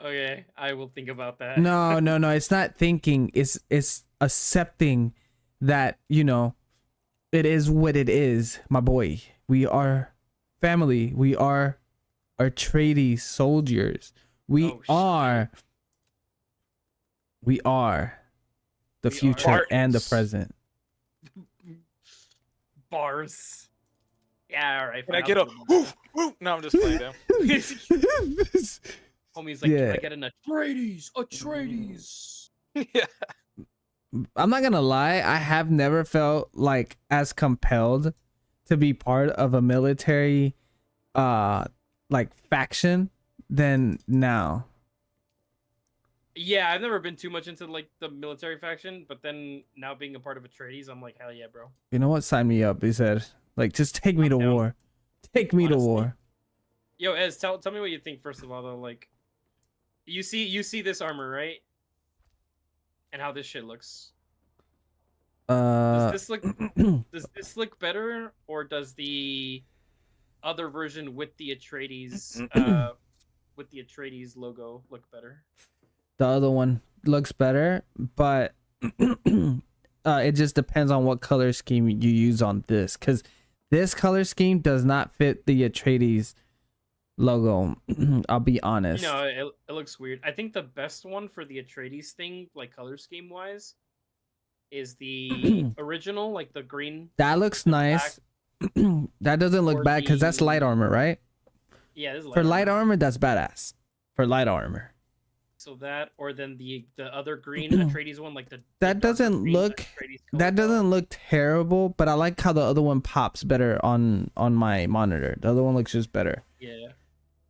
Okay, I will think about that. No, it's not thinking. It's accepting that, it is what it is, my boy. We are family. We are Atreides soldiers. We Oh, shit. are the We are future and the Spartans. present. Bars. Yeah, all right. Can I fine, get I'll a do woo that. woo? No, I'm just playing them. Homie's like, Yeah. can I get an Atreides? Yeah. I'm not gonna lie, I have never felt like as compelled to be part of a military like faction than now. Yeah, I've never been too much into like the military faction, but then now being a part of Atreides, I'm like, hell yeah, bro. You know what? Sign me up, he said. Like, just take me to I'm down. war. Take me to Honestly. war. Yo, Ez, tell me what you think first of all though. Like, you see this armor, right? And how this shit looks. Does this look better, or does the other version with the Atreides logo look better? The other one looks better, but it just depends on what color scheme you use on this, because this color scheme does not fit the Atreides logo. I'll be honest. No, it looks weird. I think the best one for the Atreides thing, like color scheme wise, is the original, like the green. That looks the nice. That doesn't look or bad because that's the- light armor, right? Yeah, this is For light armor, that's badass. For light armor. So that, or then the other green Atreides one, like the That darker doesn't green look- Atreides color That palette. doesn't look terrible, but I like how the other one pops better on my monitor. The other one looks just better. Yeah.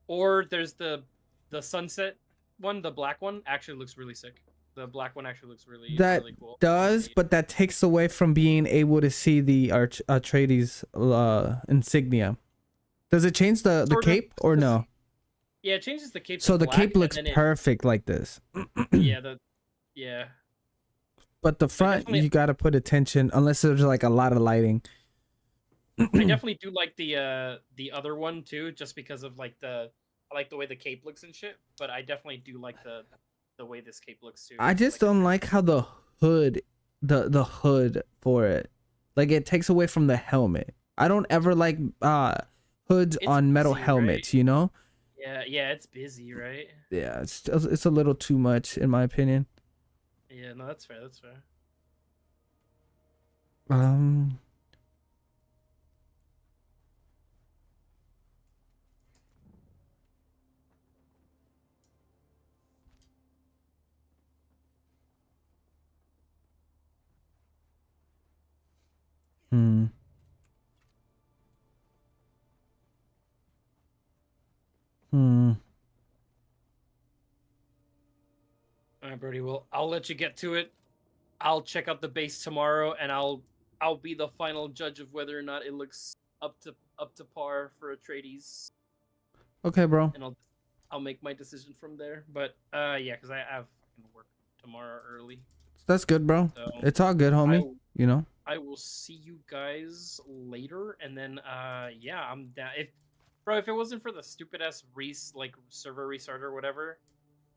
Or there's the sunset one, the black one actually looks really sick. The black one actually looks really That really cool. does, but that takes away from being able to see the Atreides insignia. Does it change the Sort of. cape or no? Yeah, it changes the cape. So to the black, cape and looks then it- perfect like this. Yeah. But the front, definitely- you gotta put attention unless there's like a lot of lighting. I definitely do like the other one too, just because of like I like the way the cape looks and shit. But I definitely do like the way this cape looks too. I just don't like how the hood, the hood for it, like it takes away from the helmet. I don't ever like hoods It's on metal busy, right? helmets, you know? Yeah, it's busy, right? Yeah, it's a little too much in my opinion. Yeah, no, that's fair. That's fair. Hmm. Hmm. All right, Brody. Well, I'll let you get to it. I'll check out the base tomorrow, and I'll be the final judge of whether or not it looks up to par for Atreides, Okay, bro. and I'll make my decision from there. But yeah, because I have fucking work tomorrow early. That's good, bro. So It's all good, homie. You know. I will see you guys later, and then yeah, I'm down. If it wasn't for the stupid ass server restart or whatever,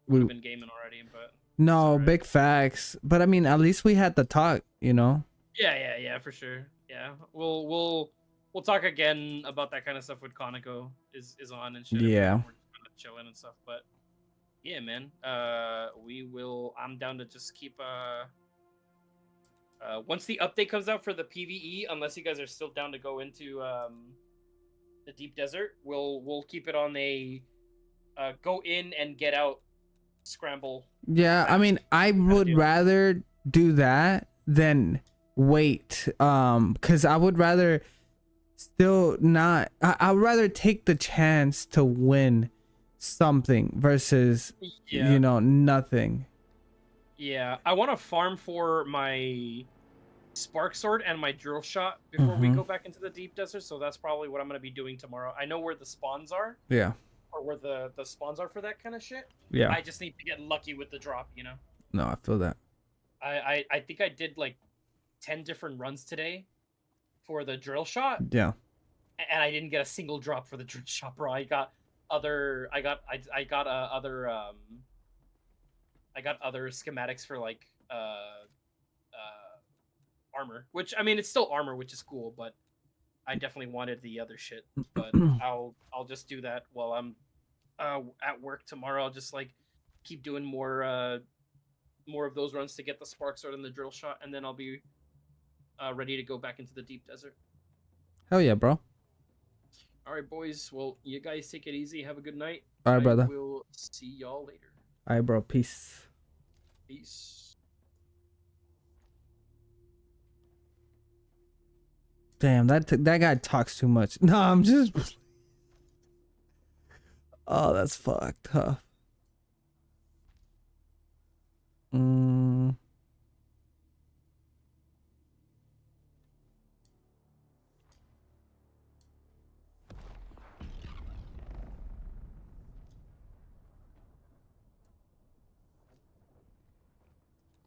would have been gaming already. But No, alright. big facts. But I mean, at least we had the talk, you know. yeah, for sure. Yeah, we'll talk again about that kind of stuff when Conoco is on and shit. Yeah. We're just kind of chilling and stuff. But yeah, man. We will. I'm down to just keep. Once the update comes out for the PVE, unless you guys are still down to go into the deep desert, we'll keep it on a go in and get out scramble. Yeah, I fast mean, I kinda would deal. rather do that than wait. Because I would rather still not. I would rather take the chance to win something versus, Yeah, nothing. yeah. I want to farm for my spark sword and my drill shot before we go back into the deep desert. So that's probably what I'm gonna be doing tomorrow. I know where the spawns are, Yeah, or where the spawns are for that kind of shit. yeah. I just need to get lucky with the drop, you know. No, I feel that. I think I did like 10 different runs today for the drill shot, Yeah. and I didn't get a single drop for the drill shot, bro. I got other I got other schematics for like armor, which I mean it's still armor, which is cool, but I definitely wanted the other shit. But I'll just do that while I'm at work tomorrow. I'll just like keep doing more of those runs to get the spark sword and the drill shot, and then I'll be ready to go back into the deep desert. Hell yeah, bro. All right, boys. Well, you guys take it easy. Have a good night. All right, brother. We'll see y'all later. All right, bro. Peace. Peace. Damn, that guy talks too much. No, I'm just. Oh, that's fucked. Huh. Mm.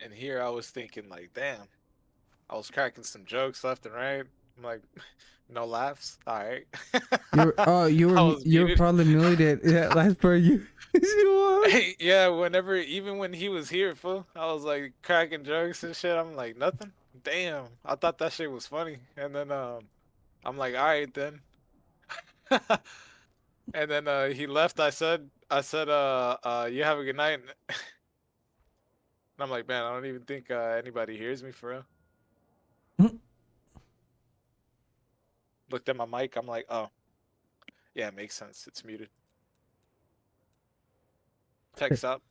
And here I was thinking like, damn, I was cracking some jokes left and right. I'm like, no laughs. All right. You I were was you were muted. probably muted. Yeah, that's for you. You are. Yeah, even when he was here, fool, I was like cracking jokes and shit. I'm like, nothing. Damn, I thought that shit was funny. And then I'm like, all right then. And then he left. I said, you have a good night. And I'm like, man, I don't even think anybody hears me for real. Looked at my mic. I'm like, oh, yeah, it makes sense. It's muted. Text up.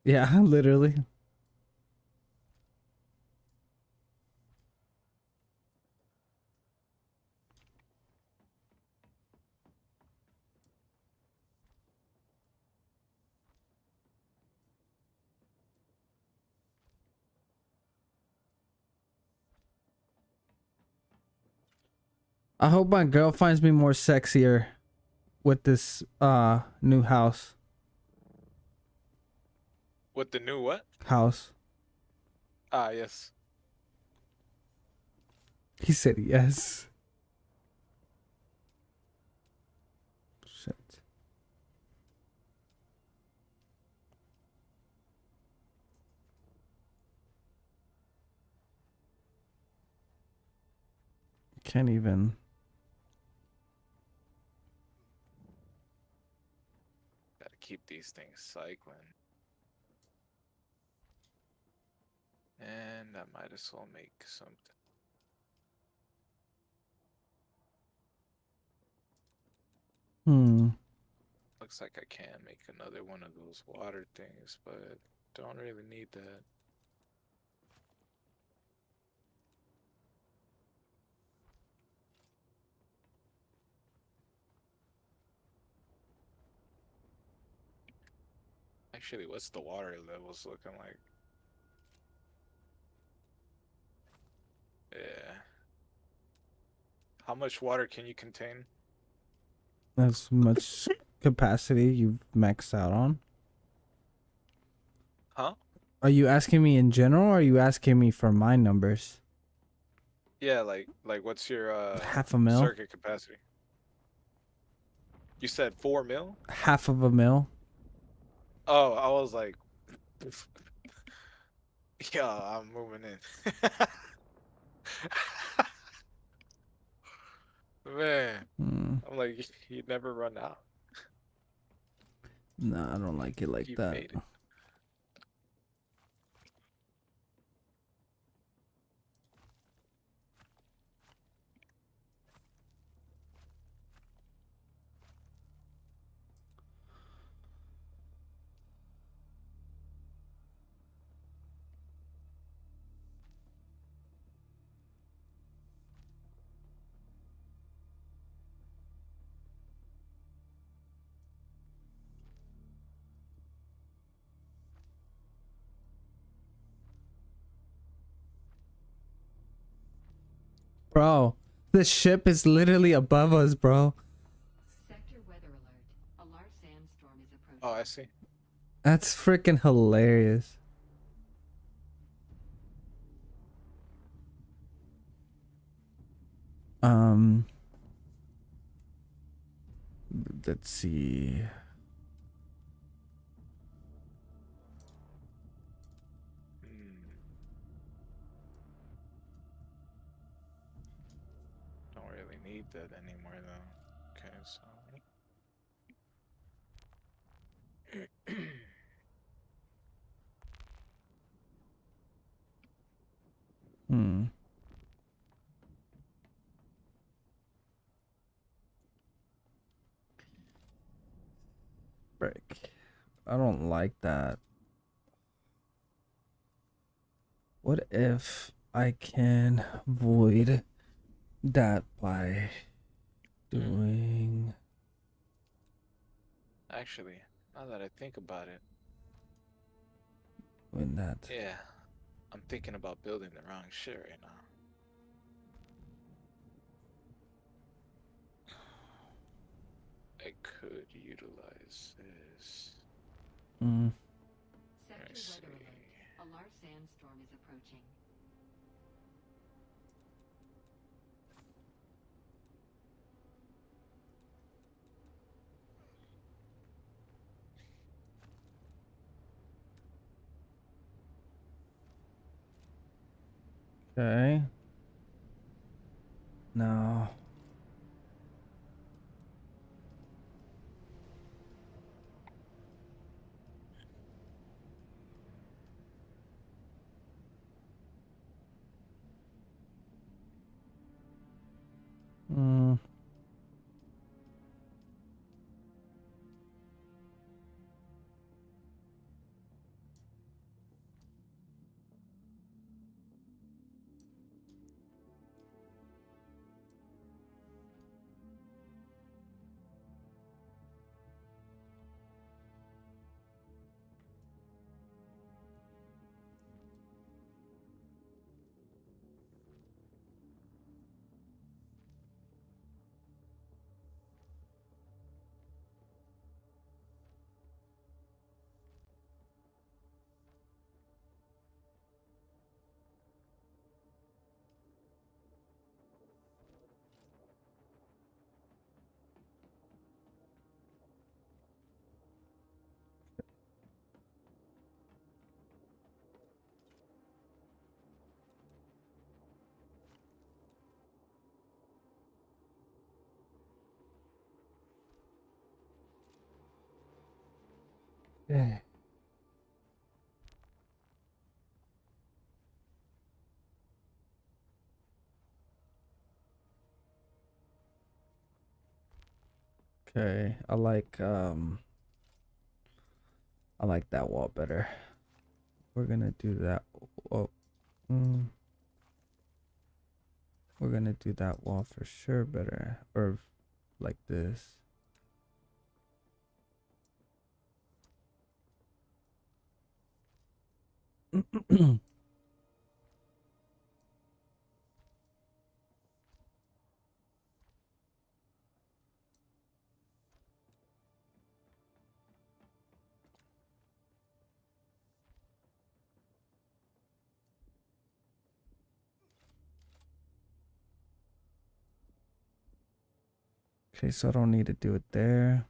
Yeah, literally. I hope my girl finds me more sexier with this new house. With the new what? House. Ah, yes. He said yes. Shit. Can't even. Gotta keep these things cycling. And I might as well make something. Looks like I can make another one of those water things, but don't really need that. Actually, what's the water levels looking like? Yeah. How much water can you contain? As much capacity you've maxed out on. Huh? Are you asking me in general or are you asking me for my numbers? Yeah, like what's your Half a mil. circuit capacity? You said 4 mil? Half of a mil. Oh, I was like, yeah, I'm moving in. Man, I'm like, you'd never run out. Nah, I don't like it like You that. faded. Bro, the ship is literally above us, bro. Sector weather alert. A large sandstorm is approaching. Oh, I see. That's freaking hilarious. Um, let's see. Hmm. Don't really need that anymore though. Okay, so. Hmm. Frick. I don't like that. What if I can void that by doing Actually, now that I think about it, doing that? yeah, I'm thinking about building the wrong shit right now. I could utilize this. Hmm. Sector Let's see. weather alert. A large sandstorm is approaching. Okay. Now. Hmm. Okay. Okay. I like that wall better. We're gonna do that. Oh, mm, we're gonna do that wall for sure better, or like this. Okay, so I don't need to do it there.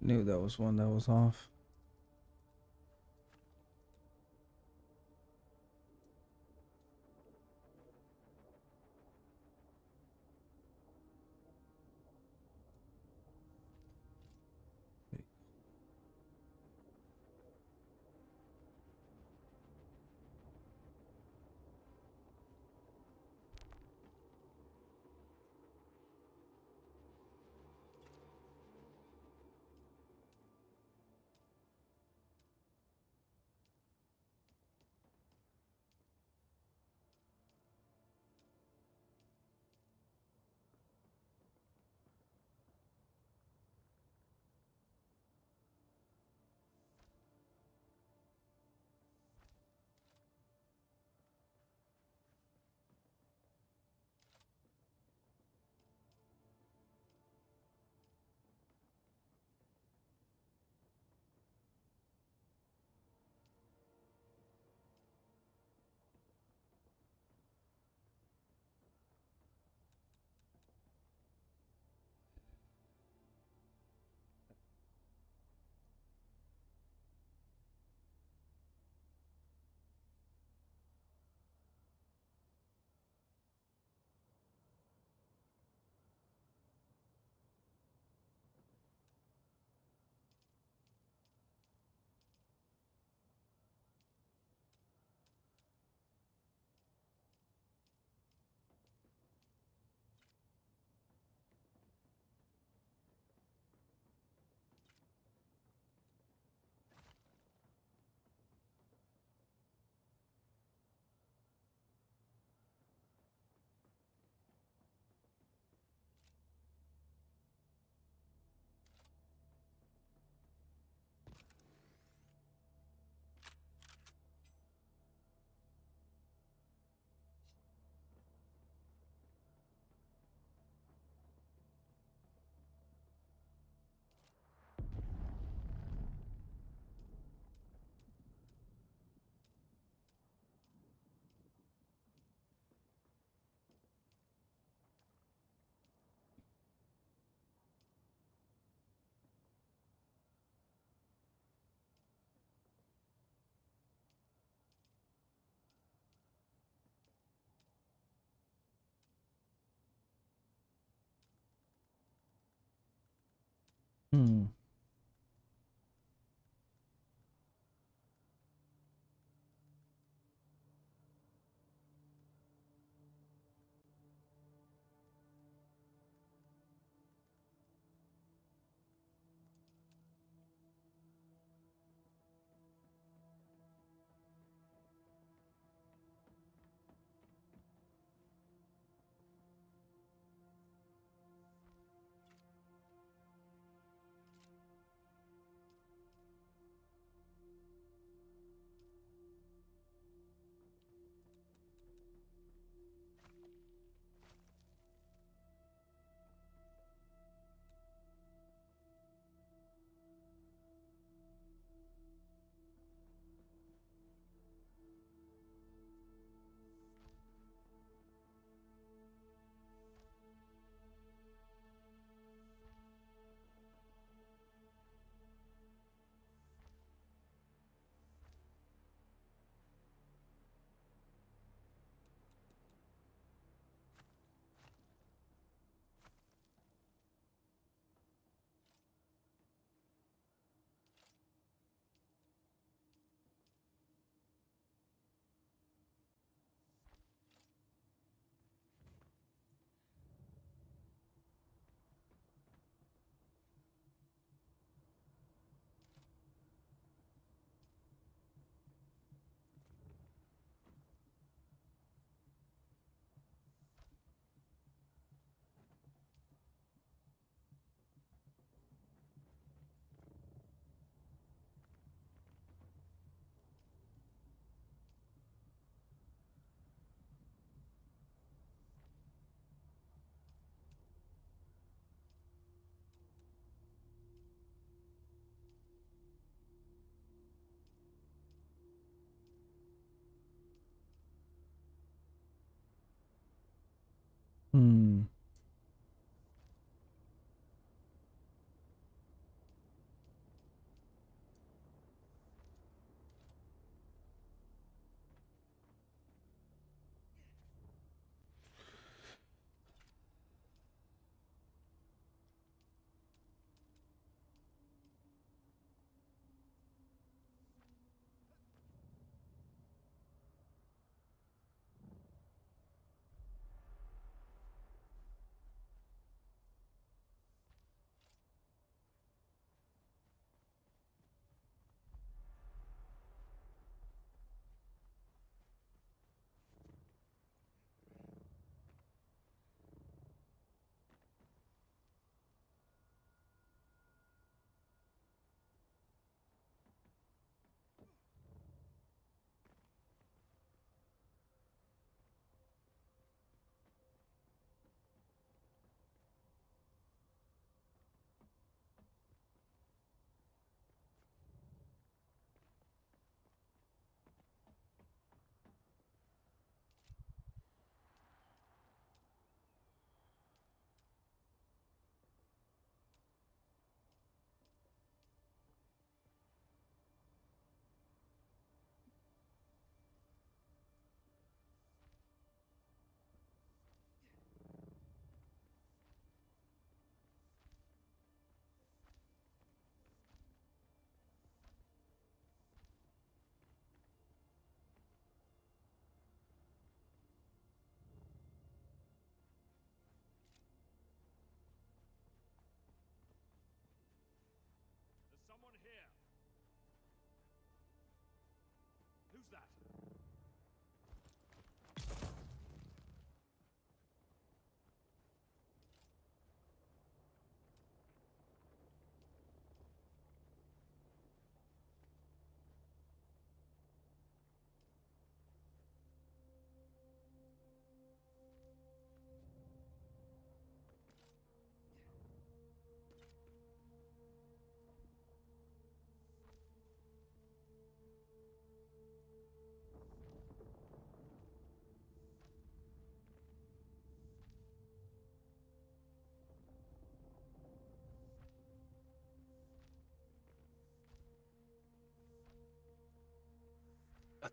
Knew that was one that was off.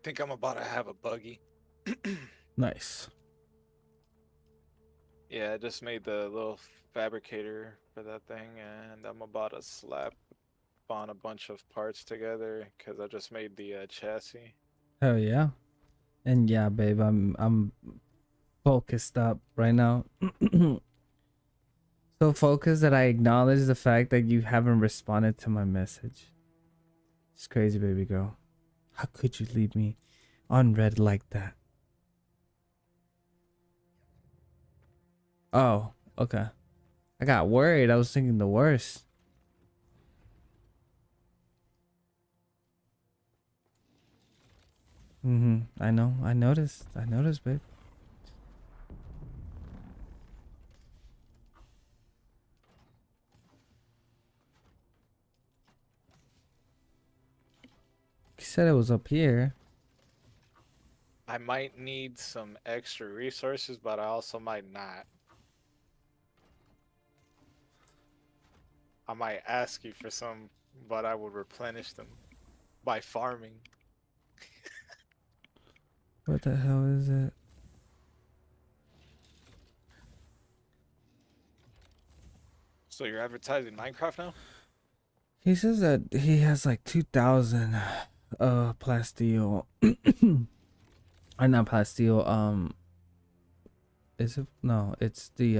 think I'm about to have a buggy. Nice. Yeah, I just made the little fabricator for that thing, and I'm about to slap on a bunch of parts together because I just made the chassis. Hell yeah. And yeah, babe, I'm focused up right now. So focused that I acknowledge the fact that you haven't responded to my message. It's crazy, baby girl. How could you leave me on red like that? Oh, okay. I got worried. I was thinking the worst. I know. I noticed. I noticed, babe. He said it was up here. I might need some extra resources, but I also might not. I might ask you for some, but I will replenish them by farming. What the hell is it? So you're advertising Minecraft now? He says that he has like 2,000 plasteel. Or not plasteel, is it? No, it's the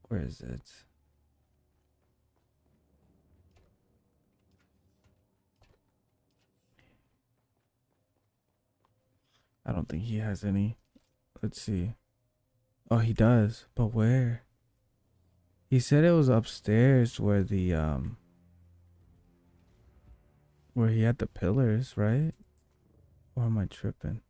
where is it? I don't think he has any. Let's see. Oh, he does, but where? He said it was upstairs where the where he had the pillars, right? Or am I tripping?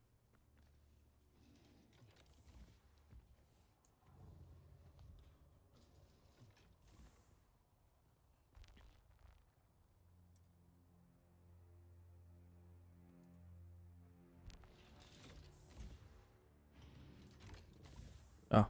Oh.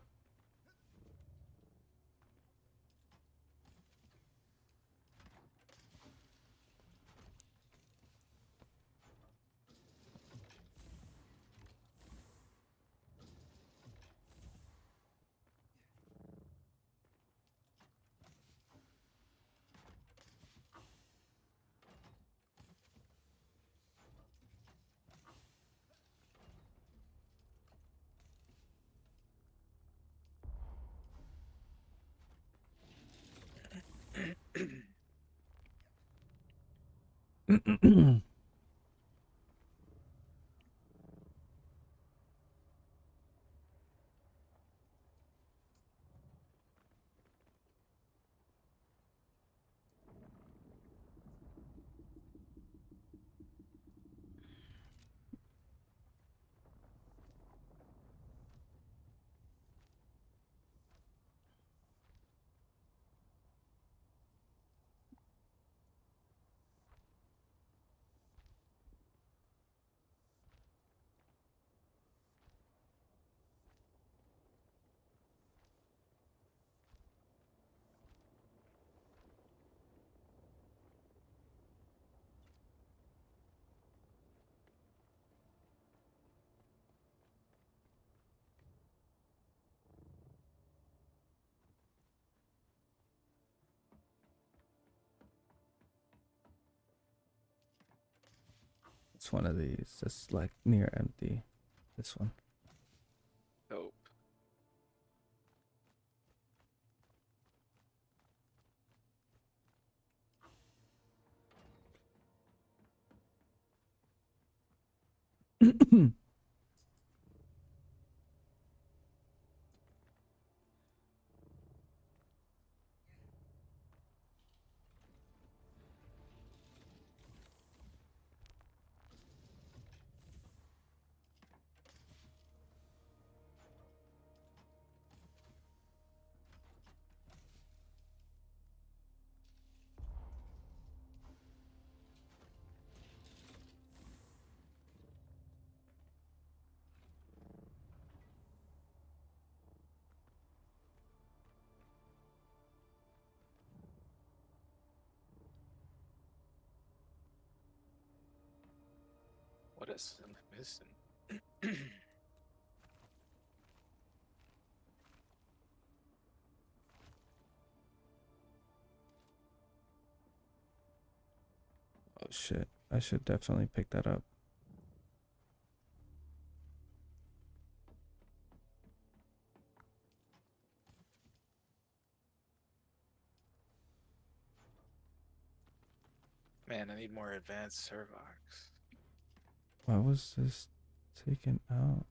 It's one of these. It's like near empty. This one. Nope. What else am I missing? Oh shit. I should definitely pick that up. Man, I need more advanced Servox. Why was this taken out?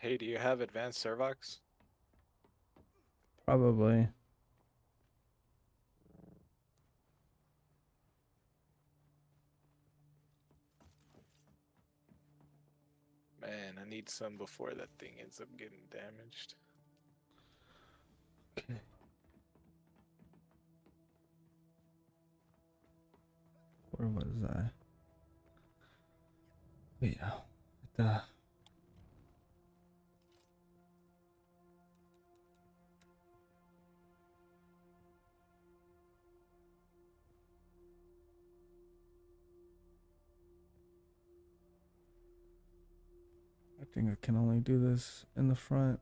Hey, do you have advanced Servox? Probably. Man, I need some before that thing ends up getting damaged. Okay. Where was I? Wait, oh, the I think I can only do this in the front.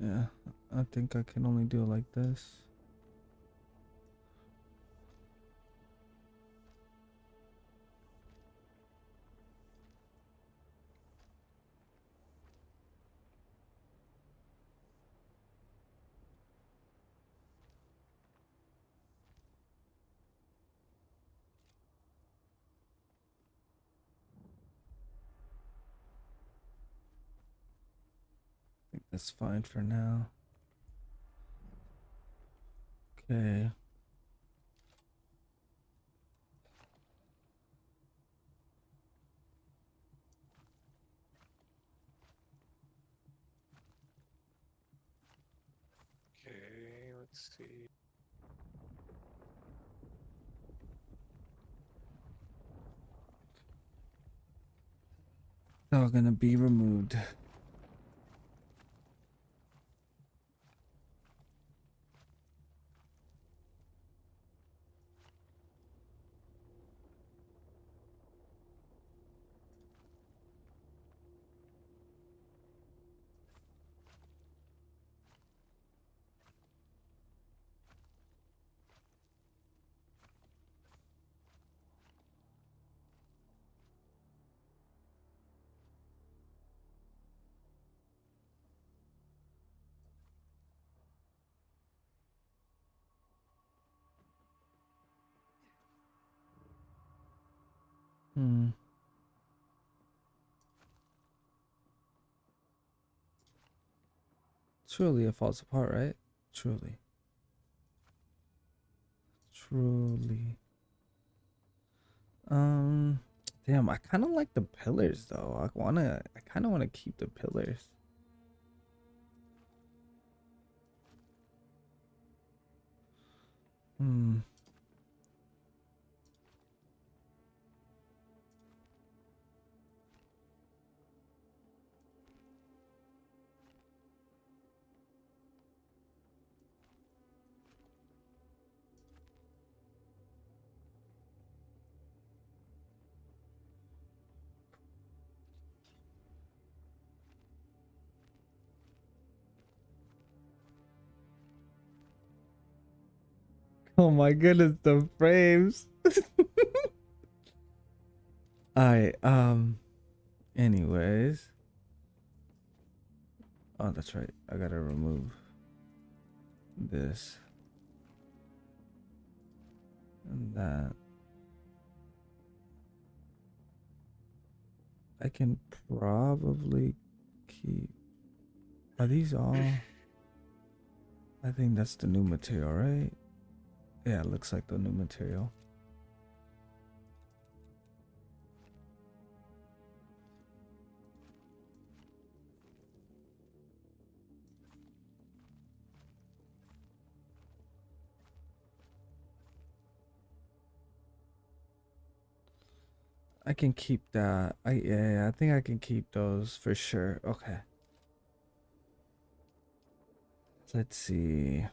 Yeah, I think I can only do it like this. I think that's fine for now. Okay. Okay, let's see. It's all gonna be removed. Hmm. Truly it falls apart, right? Truly. Truly. Um, damn, I kind of like the pillars though. I kind of want to keep the pillars. Hmm. Oh my goodness, the frames. Alright, anyways. Oh, that's right. I gotta remove this and that. I can probably keep. Are these all? I think that's the new material, right? Yeah, it looks like the new material. I can keep that. Yeah, I think I can keep those for sure. Okay. Let's see.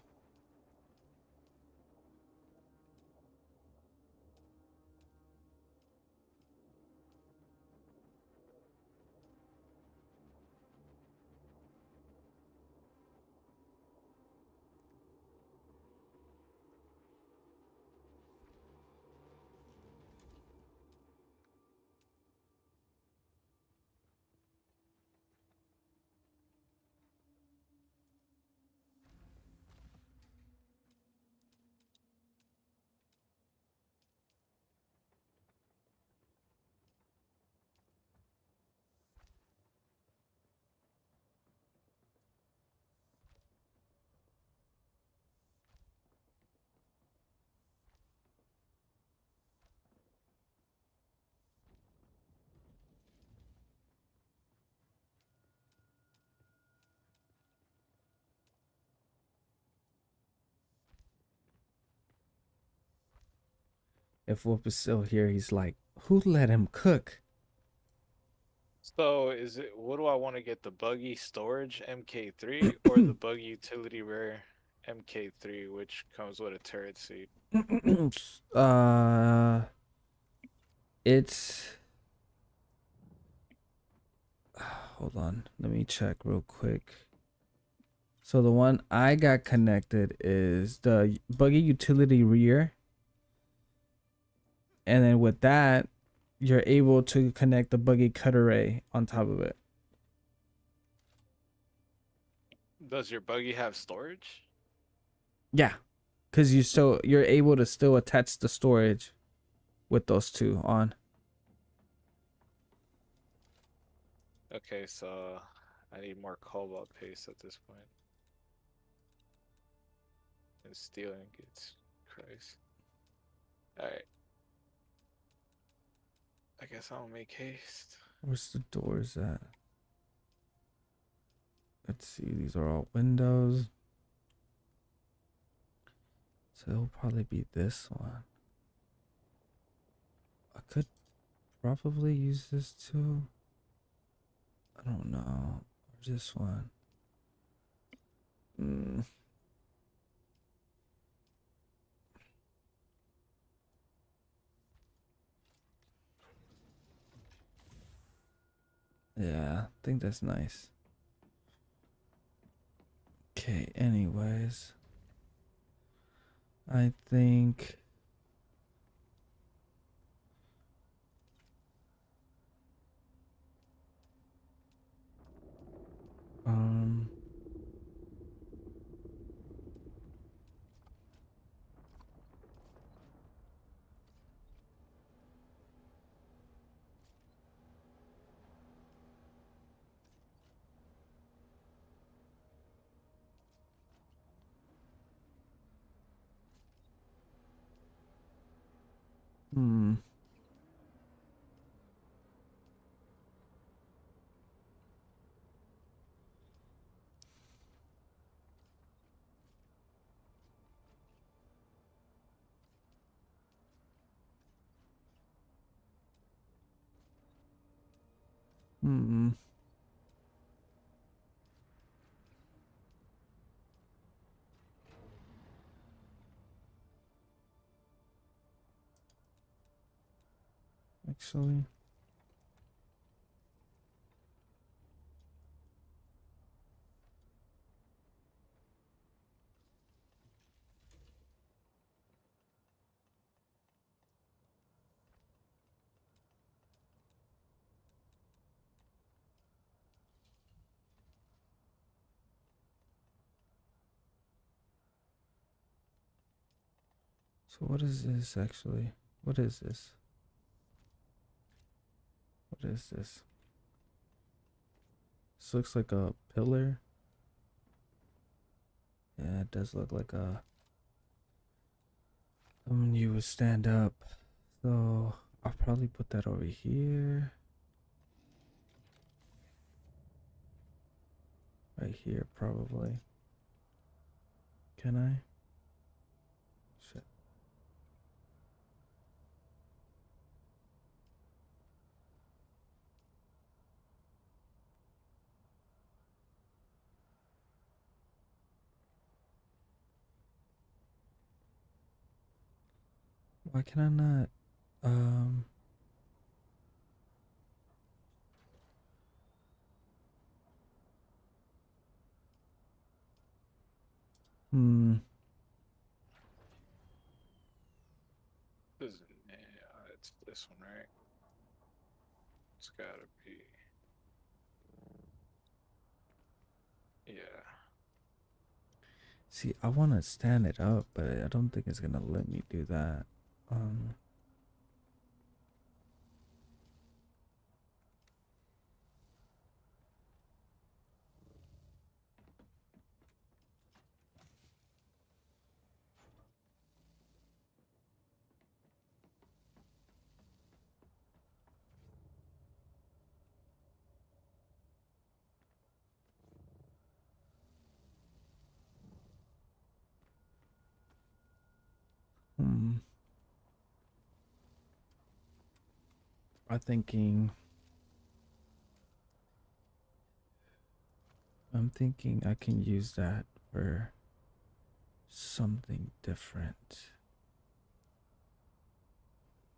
If Whoop is still here, he's like, who let him cook? So is it? What do I want to get? The buggy storage MK3 or the buggy utility rare MK3, which comes with a turret seat? uh, it's. Hold on, let me check real quick. So the one I got connected is the buggy utility rear, and then with that, you're able to connect the buggy cut array on top of it. Does your buggy have storage? Yeah, because you're able to still attach the storage with those two on. Okay, so I need more cobalt paste at this point. And steel ingots. Christ. Alright. I guess I'll make haste. Where's the doors at? Let's see, these are all windows. So it'll probably be this one. I could probably use this too. I don't know. Or this one. Yeah, I think that's nice. Okay, anyways. I think um hmm. Hmm. Actually. So what is this actually? What is this? What is this? This looks like a pillar. Yeah, it does look like a someone you would stand up. So I'll probably put that over here. Right here, probably. Can I? Shit. Why can I not? Um. Hmm. Yeah, it's this one, right? It's gotta be. Yeah. See, I want to stand it up, but I don't think it's gonna let me do that. Um. Hmm. I'm thinking. I'm thinking I can use that for something different.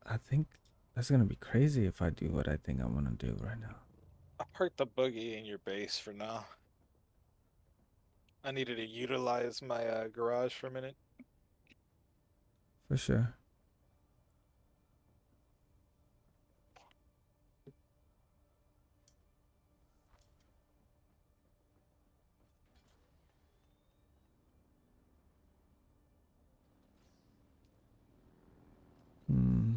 I think that's gonna be crazy if I do what I think I want to do right now. I parked the buggy in your base for now. I needed to utilize my garage for a minute. For sure. Hmm.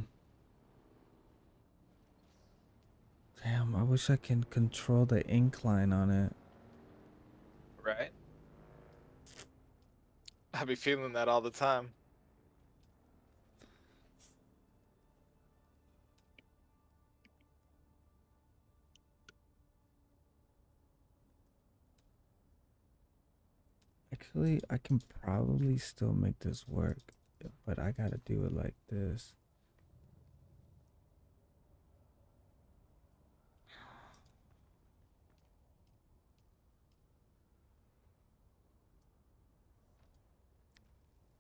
Damn, I wish I can control the incline on it. Right? I be feeling that all the time. Actually, I can probably still make this work, but I gotta do it like this.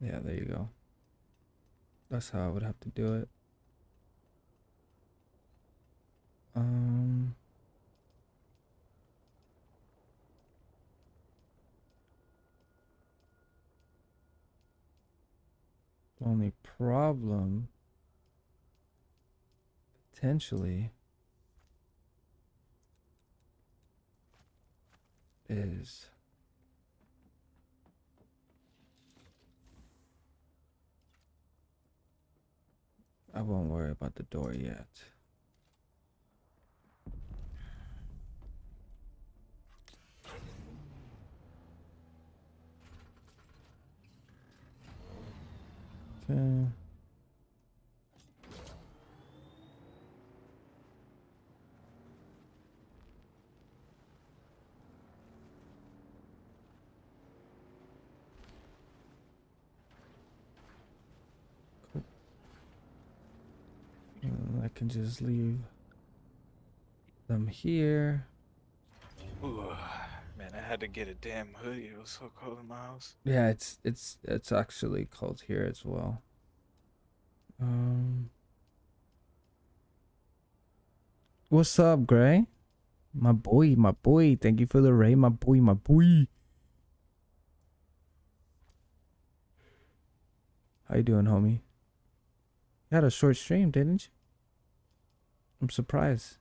Yeah, there you go. That's how I would have to do it. Um, only problem potentially is I won't worry about the door yet. Okay. Cool. And I can just leave them here. Ooh, man, I had to get a damn hoodie. It was so cold in my house. Yeah, it's actually cold here as well. Um, what's up, Gray? My boy, my boy. Thank you for the raid, my boy, my boy. How you doing, homie? You had a short stream, didn't you? I'm surprised.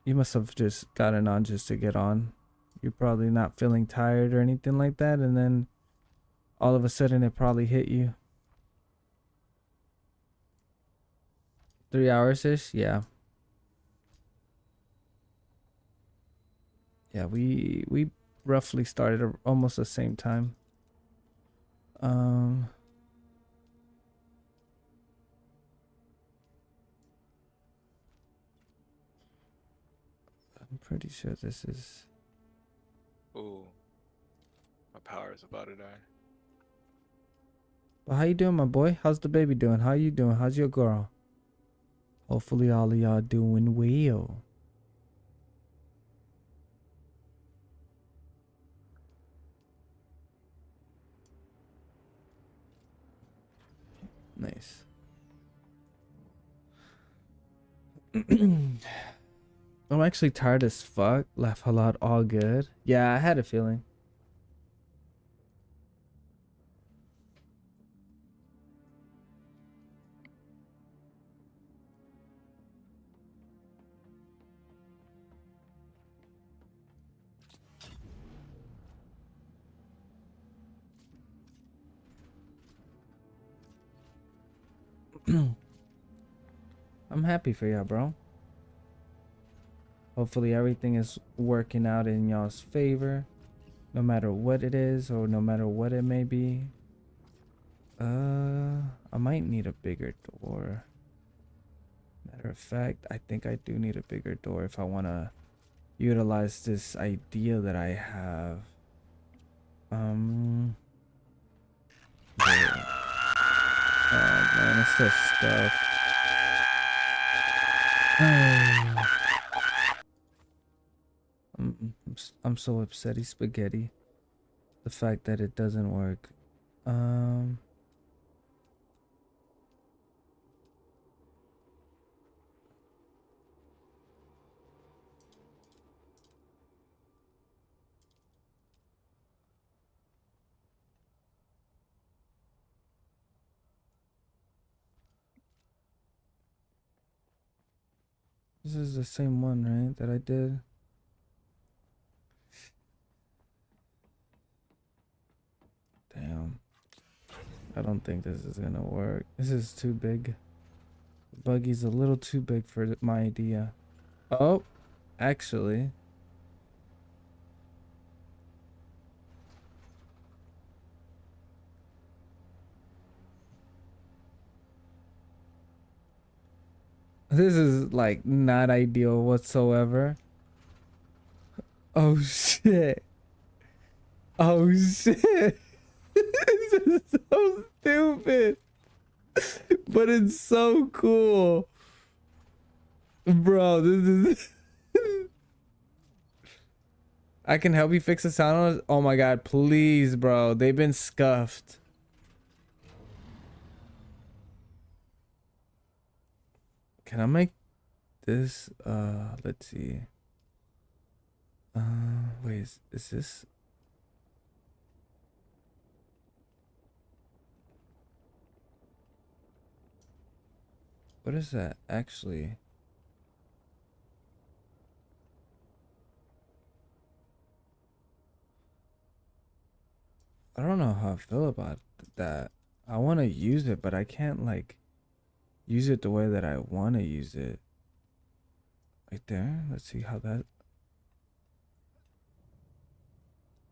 You must have just gotten on just to get on. You're probably not feeling tired or anything like that, and then all of a sudden it probably hit you. 3 hours ish, yeah. Yeah, we roughly started almost the same time. I'm pretty sure this is. Ooh. My power is about to die. But how you doing, my boy? How's the baby doing? How you doing? How's your girl? Hopefully all of y'all doing well. Nice. I'm actually tired as fuck. Laugh a lot, all good. Yeah, I had a feeling. I'm happy for y'all, bro. Hopefully everything is working out in y'all's favor, no matter what it is or no matter what it may be. I might need a bigger door. Matter of fact, I think I do need a bigger door if I want to utilize this idea that I have. Yeah. Oh man, it's this stuff. I'm so upsetty spaghetti. The fact that it doesn't work. This is the same one, right? That I did. Damn. I don't think this is gonna work. This is too big. Buggy's a little too big for my idea. Oh, actually. This is like not ideal whatsoever. Oh shit. Oh shit. This is so stupid. But it's so cool. Bro, this is I can help you fix the sound. Oh my god, please, bro. They've been scuffed. Can I make this let's see. Wait, is this what is that actually? I don't know how I feel about that. I want to use it, but I can't like use it the way that I want to use it. Right there. Let's see how that.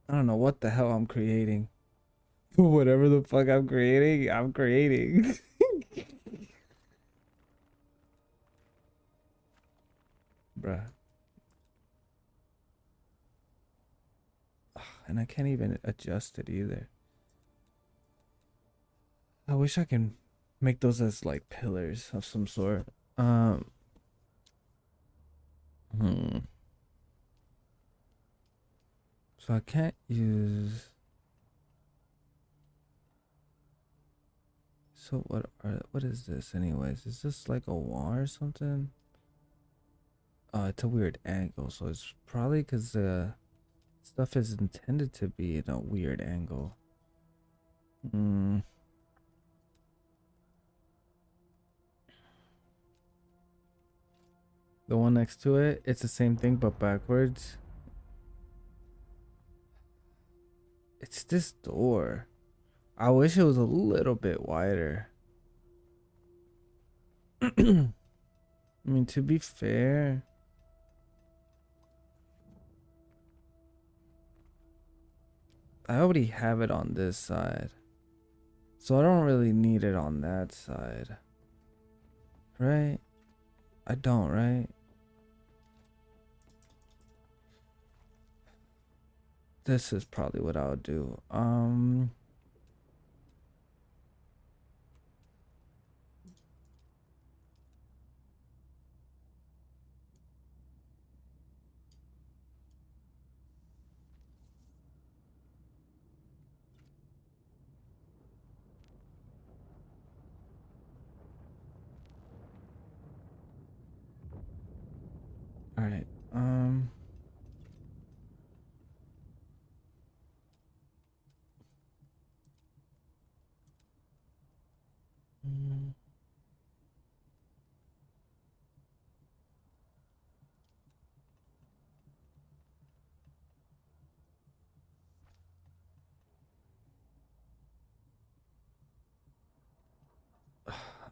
I don't know what the hell I'm creating. Whatever the fuck I'm creating, I'm creating. Bruh. And I can't even adjust it either. I wish I can make those as like pillars of some sort. So I can't use. So what is this anyways? Is this like a wall or something? It's a weird angle, so it's probably because the stuff is intended to be in a weird angle. The one next to it, it's the same thing but backwards. It's this door. I wish it was a little bit wider. I mean, to be fair, I already have it on this side. So I don't really need it on that side. Right? I don't, right? This is probably what I would do. All right. mm,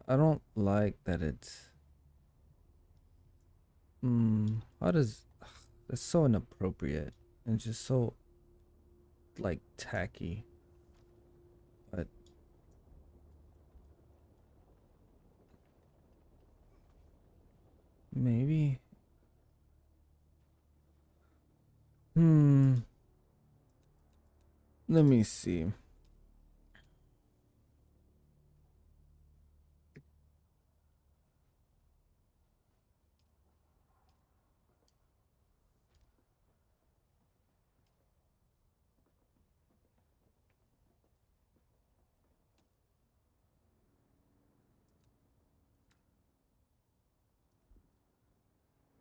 I don't like that it's. How does? It's so inappropriate and just so like tacky. But maybe. Hmm. Let me see.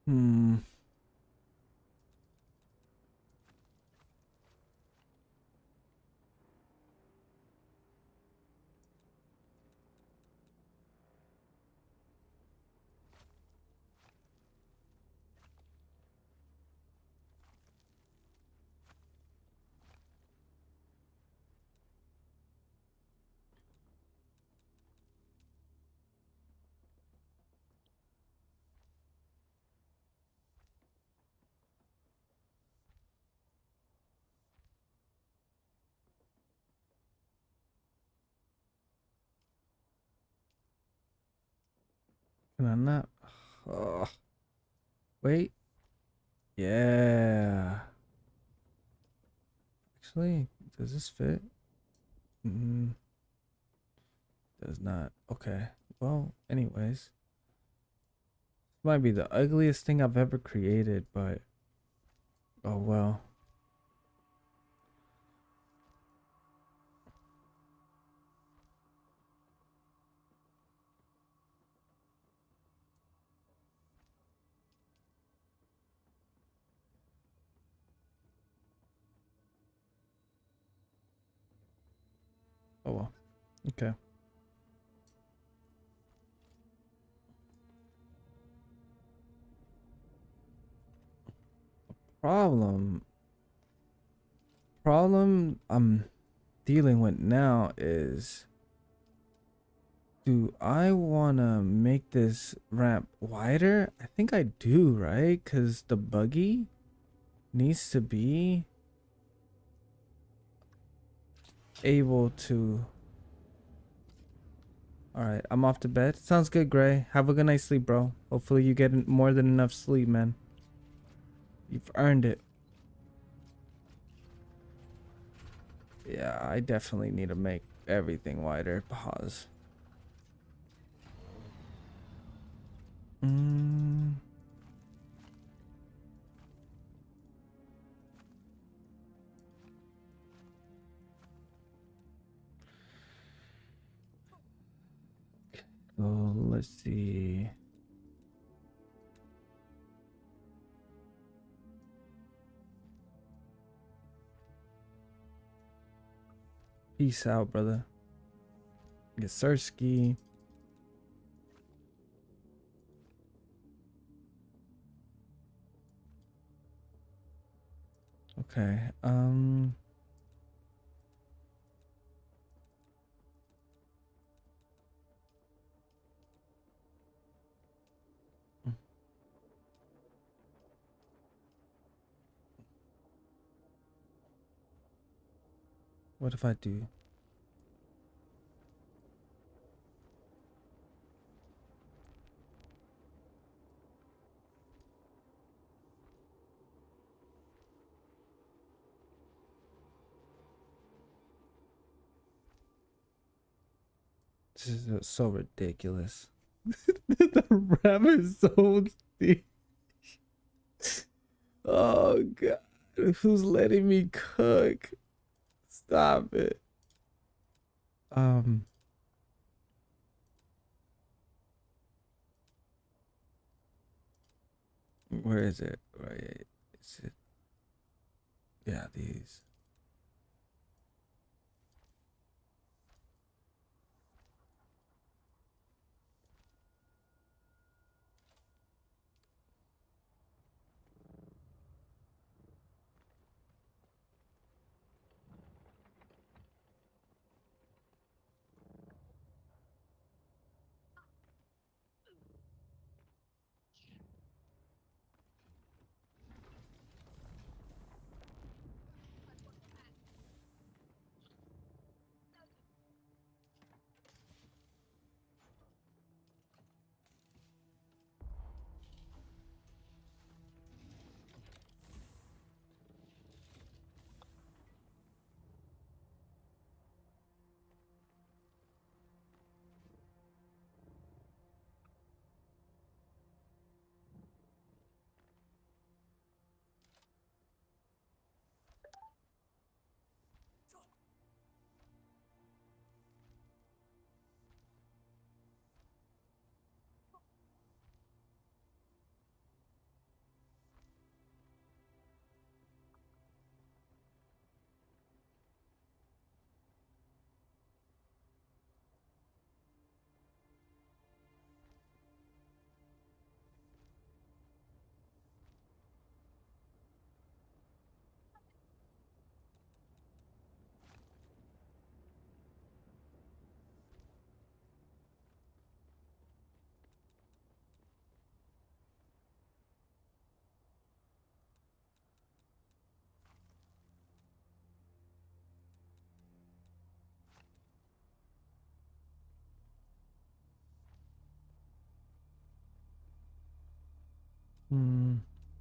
Hmm. Can I not? Oh, wait. Yeah. Actually, does this fit? Does not. Okay. Well, anyways. Might be the ugliest thing I've ever created, but oh well. Oh well. Okay. Problem. Problem I'm dealing with now is, do I want to make this ramp wider? I think I do, right? Because the buggy needs to be able to. All right, I'm off to bed. Sounds good, Gray. Have a good night's sleep, bro. Hopefully you get more than enough sleep, man. You've earned it. Yeah, I definitely need to make everything wider. Pause. Mm. So let's see. Peace out, brother. Yasurski. Okay. What if I do? This is so ridiculous. The rabbit is so deep. Oh god. Who's letting me cook? Stop it. Where is it? Right. Is it? Yeah, these.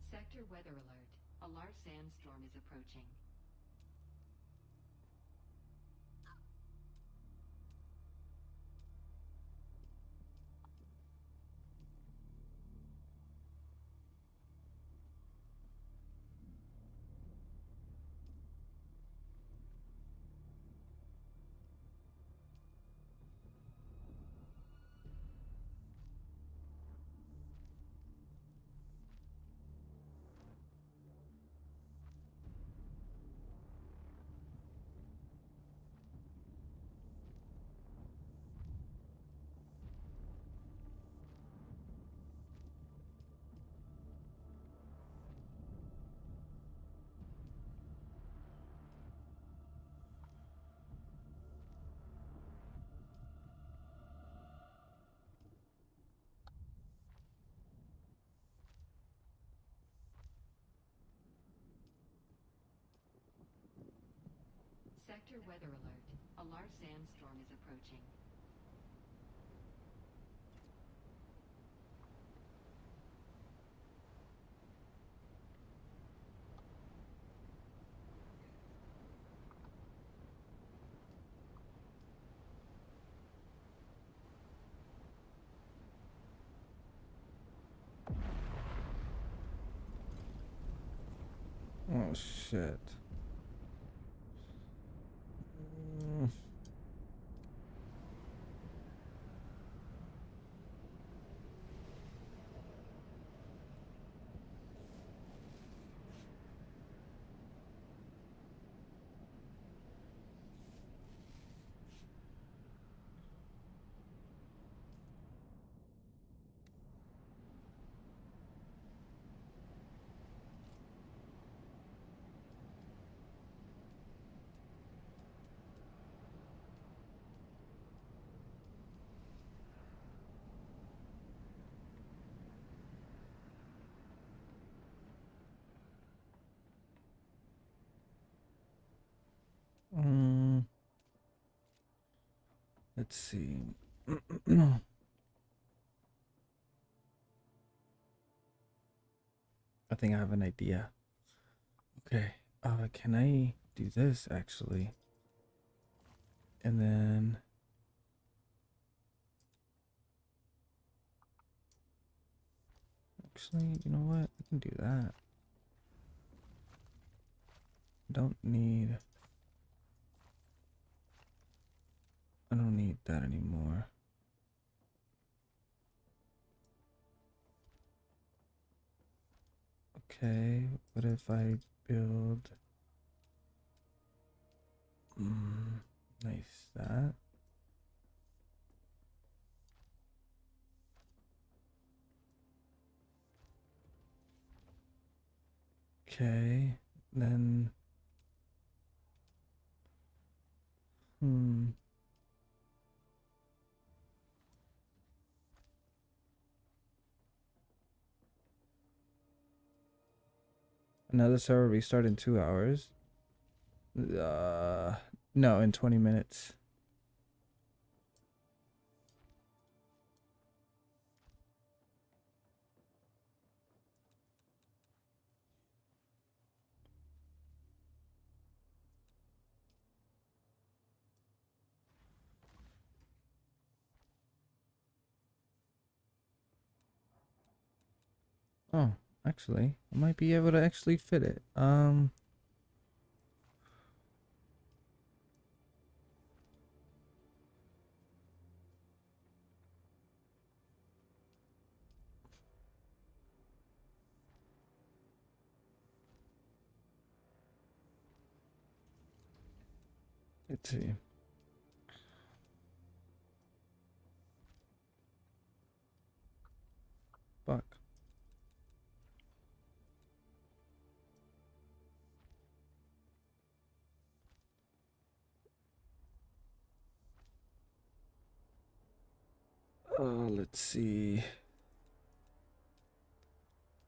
Sector weather alert. A large sandstorm is approaching. Sector weather alert. A large sandstorm is approaching. Oh shit. Let's see. I think I have an idea. Okay. Can I do this actually? And then actually, you know what? I can do that. Don't need I don't need that anymore. Okay, what if I build nice that. Okay, then another server restart in 2 hours. No, in 20 minutes. Oh, actually, I might be able to actually fit it. Let's see. Fuck. Let's see.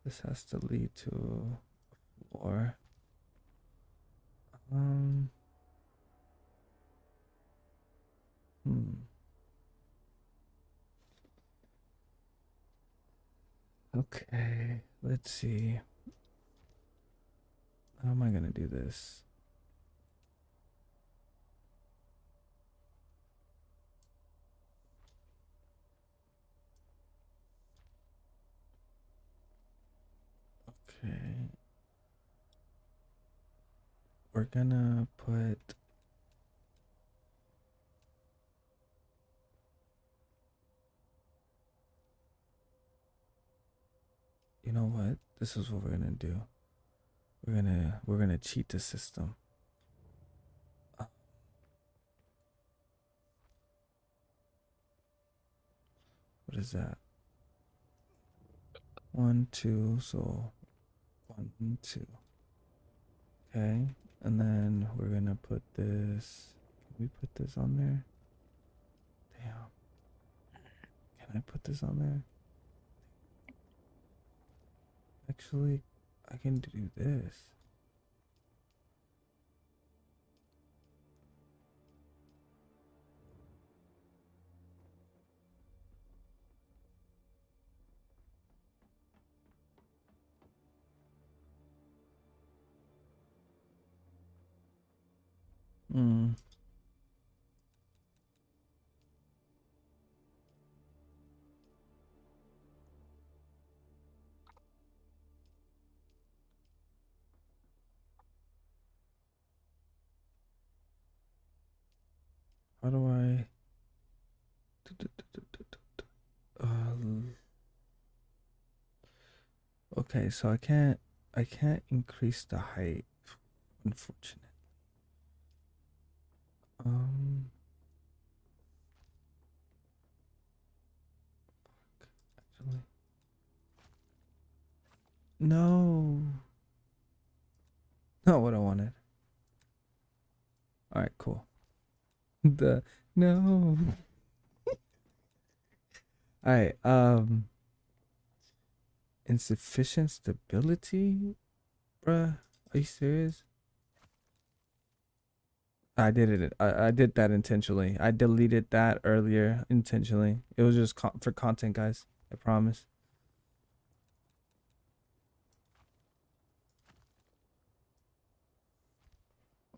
This has to lead to a floor. Okay, let's see. How am I gonna do this? Okay. We're gonna put you know what? This is what we're gonna do. We're gonna cheat the system. What is that? 1, 2, so 1, 2. Okay, and then we're gonna put this. Can we put this on there? Damn. Can I put this on there? Actually, I can do this. How do I? Okay, so I can't increase the height, unfortunately. Actually, no, not what I wanted. All right, cool. The no. All right, insufficient stability, bruh. Are you serious? I did it. I did that intentionally. I deleted that earlier intentionally. It was just for content, guys. I promise.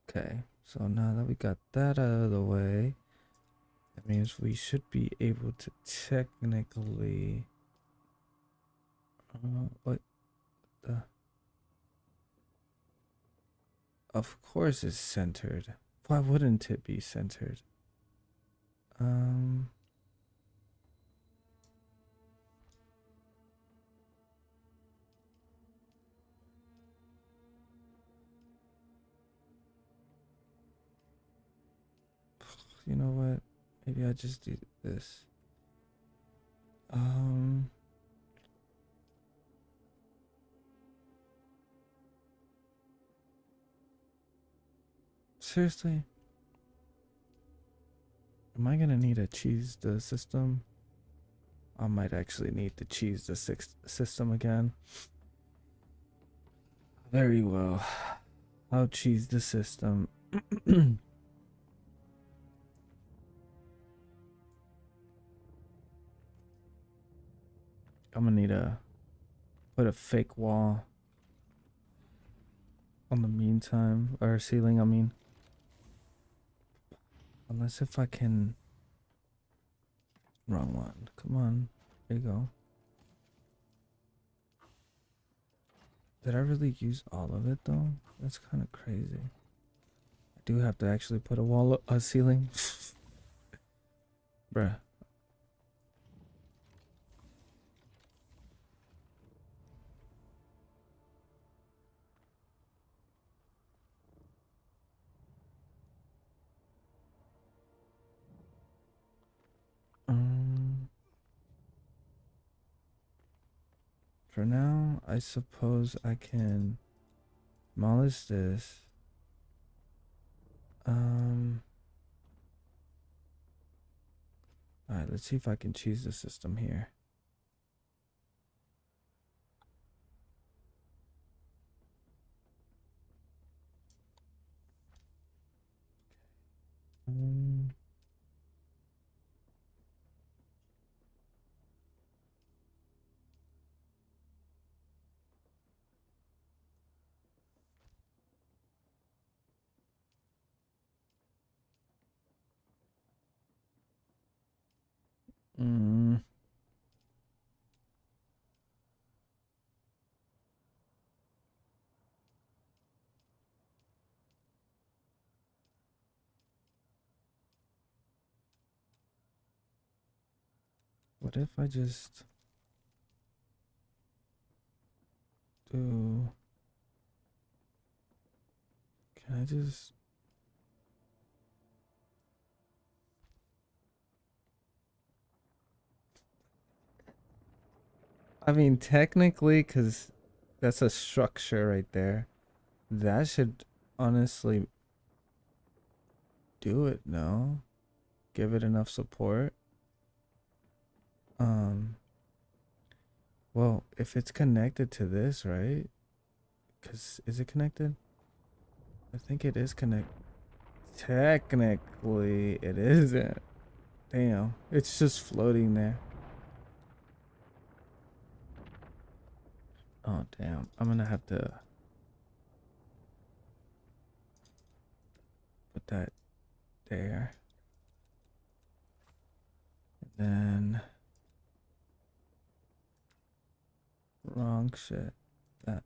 Okay, so now that we got that out of the way, that means we should be able to technically. What the? Of course it's centered. Why wouldn't it be centered? Um. You know what? Maybe I just do this. Um. Seriously? Am I gonna need to cheese the system? I might actually need to cheese the system again. Very well. I'll cheese the system. I'm gonna need to put a fake wall on the meantime, or ceiling, I mean. Unless if I can. Wrong one. Come on. There you go. Did I really use all of it though? That's kind of crazy. I do have to actually put a ceiling. Bruh. For now, I suppose I can demolish this. Alright, let's see if I can cheese the system here. Um, mm, what if I just do... Can I just... I mean, technically, because that's a structure right there. That should honestly do it, no? Give it enough support. Well, if it's connected to this, right? Because is it connected? I think it is connected. Technically, it isn't. Damn, it's just floating there. Oh, damn. I'm gonna have to put that there. And then... Wrong shit. That.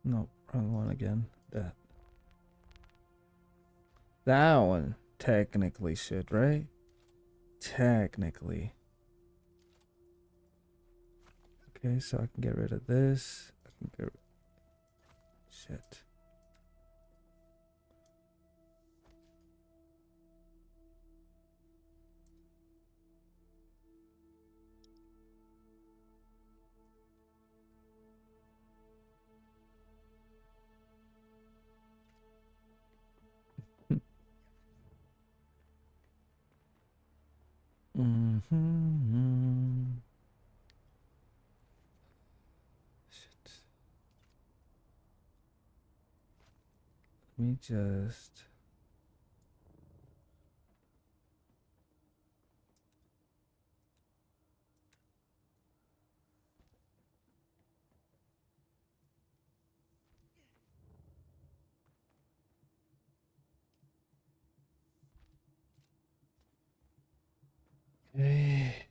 Nope, wrong one again. That. That one technically should, right? Technically. Okay, so I can get rid of this. I can get... Shit. me just. Okay.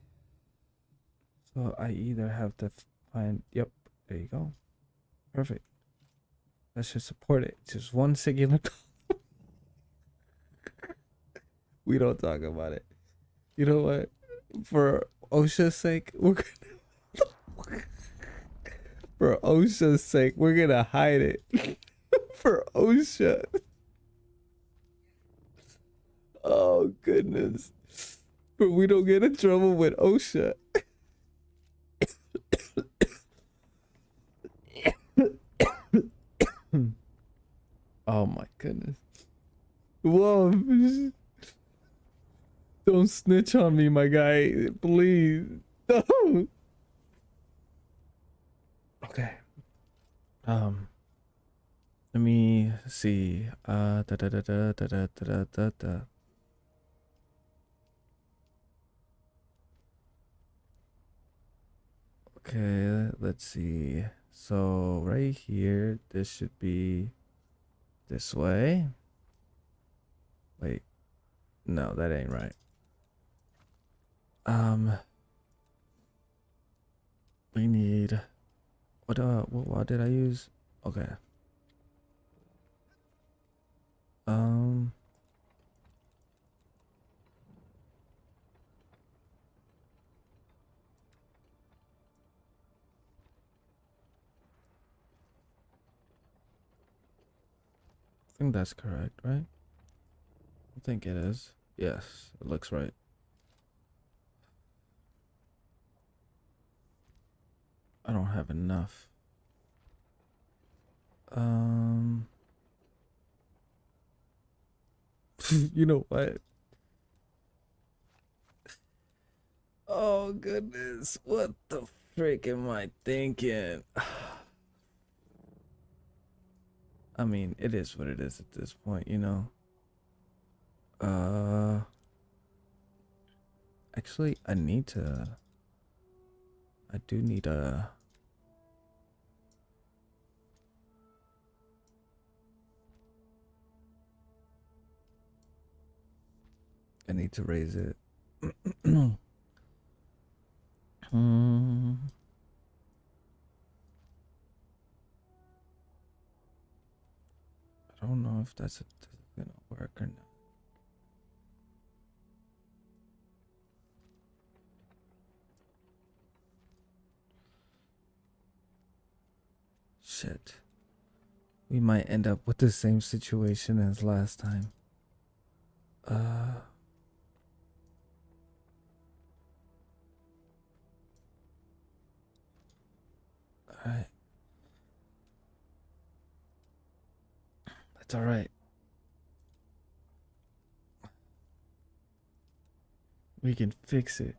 So I either have to find. Yep. There you go. Perfect. That should support it. Just one singular. We don't talk about it. You know what? For OSHA's sake, we're gonna, for OSHA's sake, we're gonna hide it. For OSHA. Oh goodness. But we don't get in trouble with OSHA. Oh my goodness. Whoa. Don't snitch on me, my guy. Please. No. Okay. Let me see. Da da da da da da da da da. Okay, let's see. So right here, this should be this way. Wait. No, that ain't right. We need what did I use? Okay. I think that's correct, right? I think it is. Yes, it looks right. I don't have enough. You know what? Oh goodness, what the frick am I thinking? I mean, it is what it is at this point, you know. Actually, I do need a. I need to raise it. I don't know if that's gonna work or not. Shit. We might end up with the same situation as last time. Alright. That's alright. We can fix it.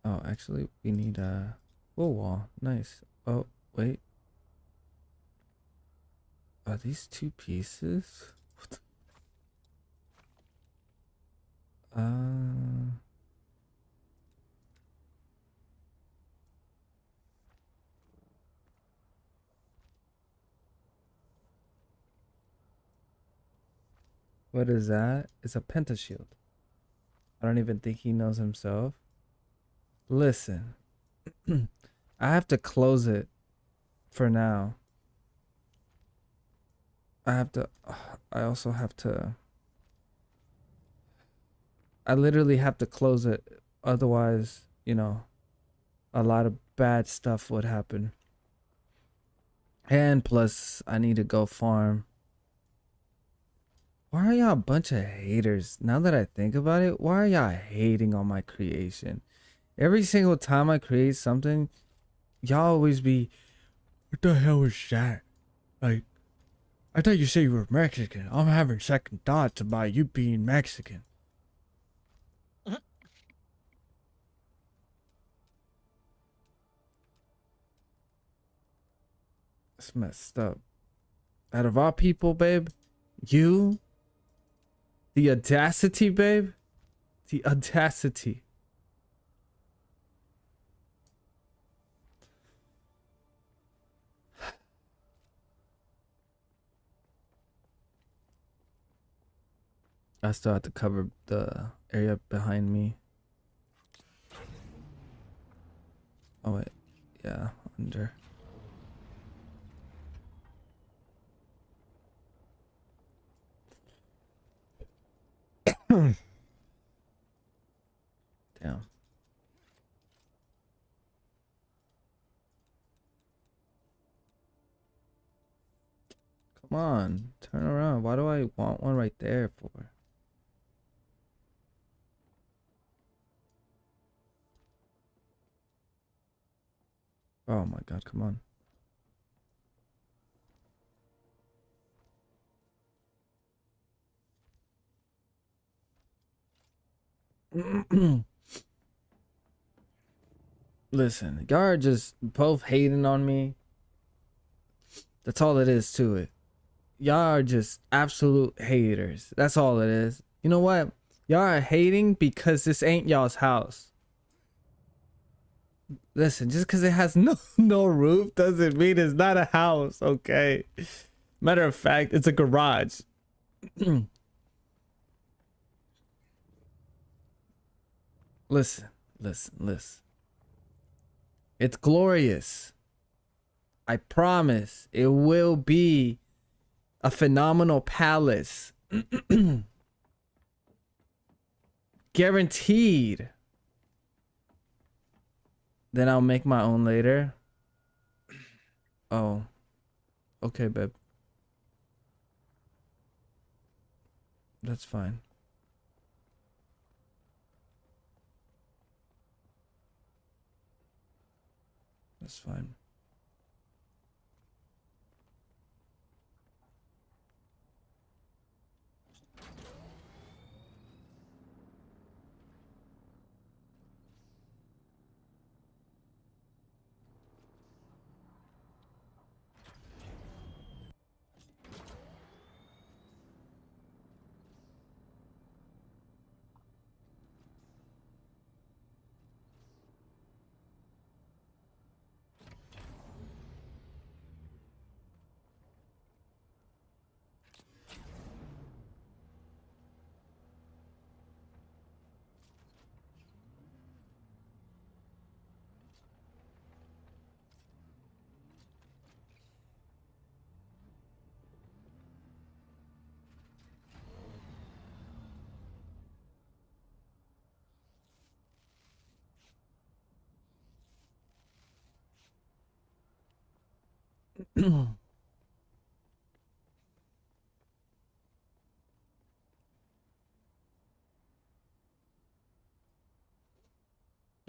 Oh, actually, we need a full wall. Nice. Oh, wait. Are these two pieces? What is that? It's a pentashield. I don't even think he knows himself. Listen, I have to close it for now. I also have to. I literally have to close it. Otherwise, you know, a lot of bad stuff would happen. And plus, I need to go farm. Why are y'all a bunch of haters? Now that I think about it, why are y'all hating on my creation? Every single time I create something, y'all always be, what the hell was that? Like, I thought you said you were Mexican. I'm having second thoughts about you being Mexican. It's messed up. Out of all people, babe, you, the audacity, babe, the audacity. I still have to cover the area behind me. Oh wait, yeah, under. Damn. Come on, turn around. Why do I want one right there for? Oh my god, come on. Listen, y'all are just both hating on me. That's all it is to it. Y'all are just absolute haters. That's all it is. You know what? Y'all are hating because this ain't y'all's house. Listen, just because it has no roof doesn't mean it's not a house, okay? Matter of fact, it's a garage. Listen. It's glorious. I promise it will be a phenomenal palace. Guaranteed. Then I'll make my own later. Oh. Okay, babe. That's fine. That's fine.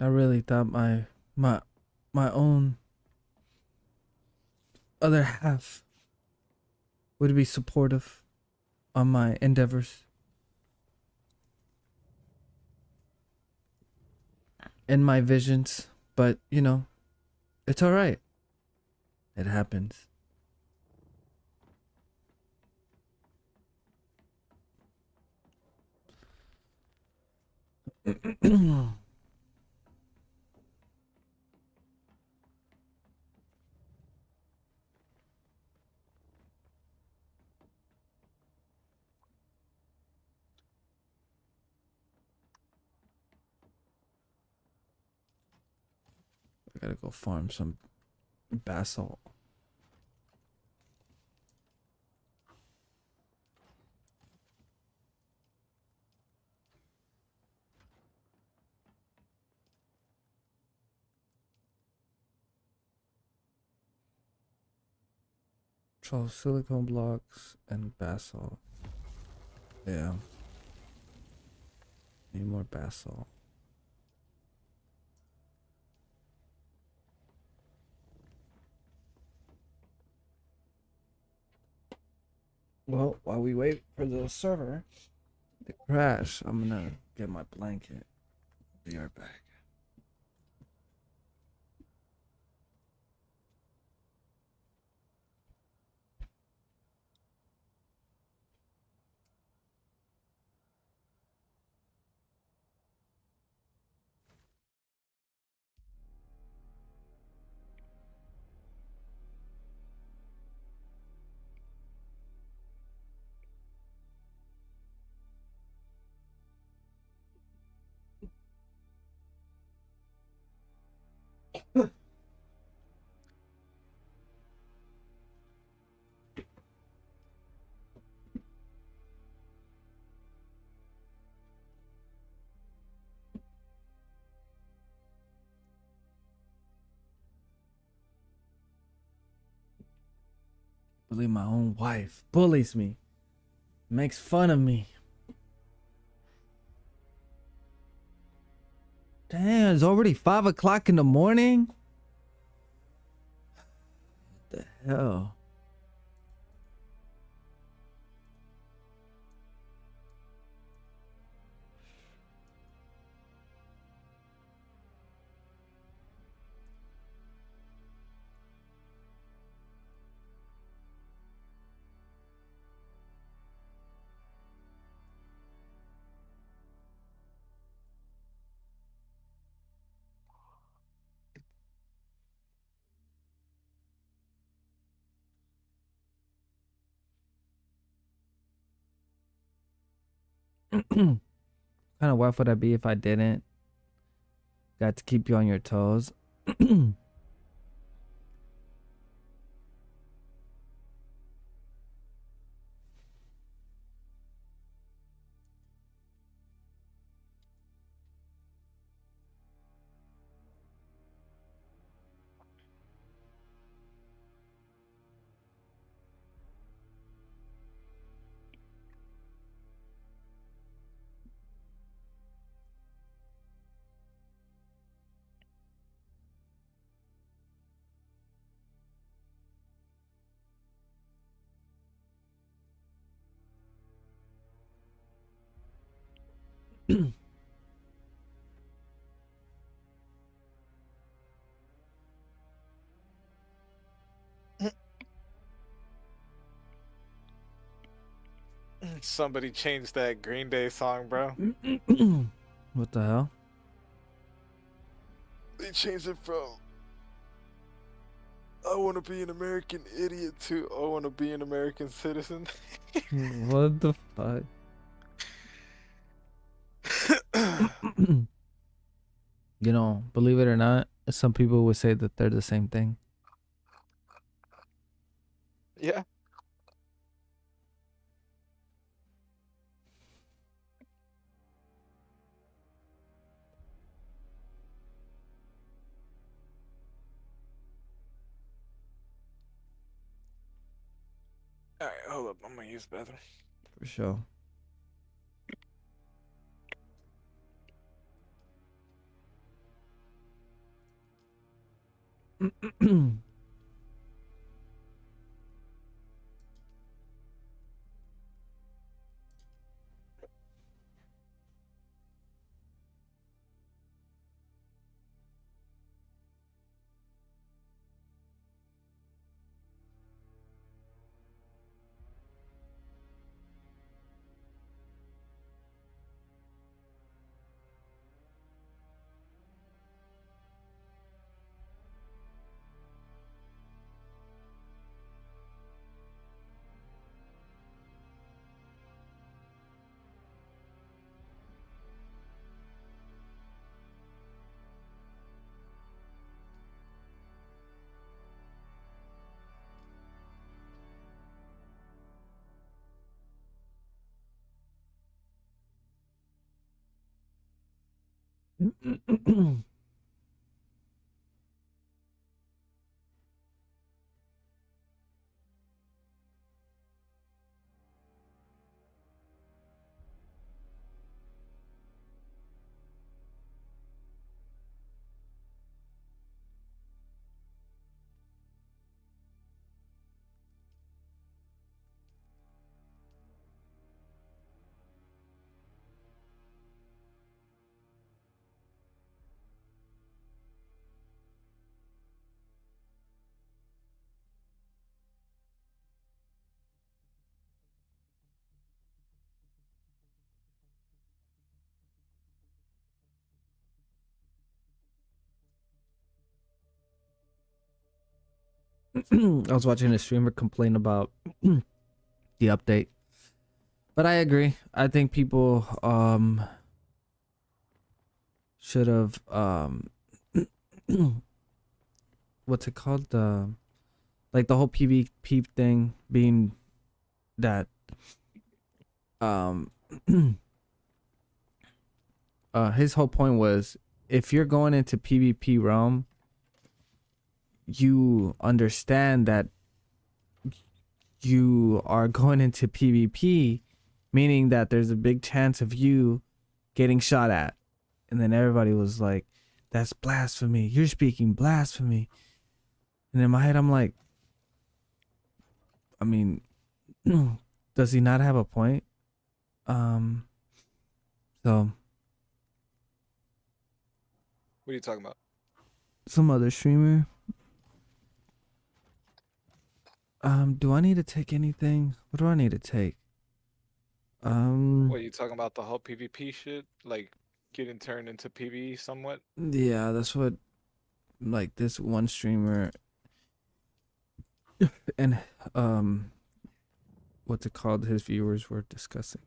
I really thought my own other half would be supportive on my endeavors and my visions, but you know, it's all right. It happens. I gotta go farm some basalt. So silicone blocks and basalt. Yeah. Need more basalt. Well, while we wait for the server to crash, I'm gonna get my blanket. Be right back. Bully my own wife. Bullies me. Makes fun of me. Damn, it's already 5 o'clock in the morning? What the hell? What kind of wife would I be if I didn't? Got to keep you on your toes. Somebody changed that Green Day song, bro. What the hell? They changed it from I want to be an American idiot to I want to be an American citizen. What the fuck? You know, believe it or not, some people would say that they're the same thing. Yeah. All right, hold up. I'm gonna use the bathroom. For sure. I was watching a streamer complain about the update. But I agree. I think people should have what's it called? Like the whole PvP thing being that his whole point was if you're going into PvP realm, you understand that you are going into PvP, meaning that there's a big chance of you getting shot at. And then everybody was like, that's blasphemy. You're speaking blasphemy. And in my head, I'm like, I mean, does he not have a point? So What are you talking about? some other streamer. Do I need to take anything? What do I need to take? What are you talking about? The whole PvP shit, like getting turned into PvE somewhat. Yeah, that's what like this one streamer and what's it called, his viewers were discussing.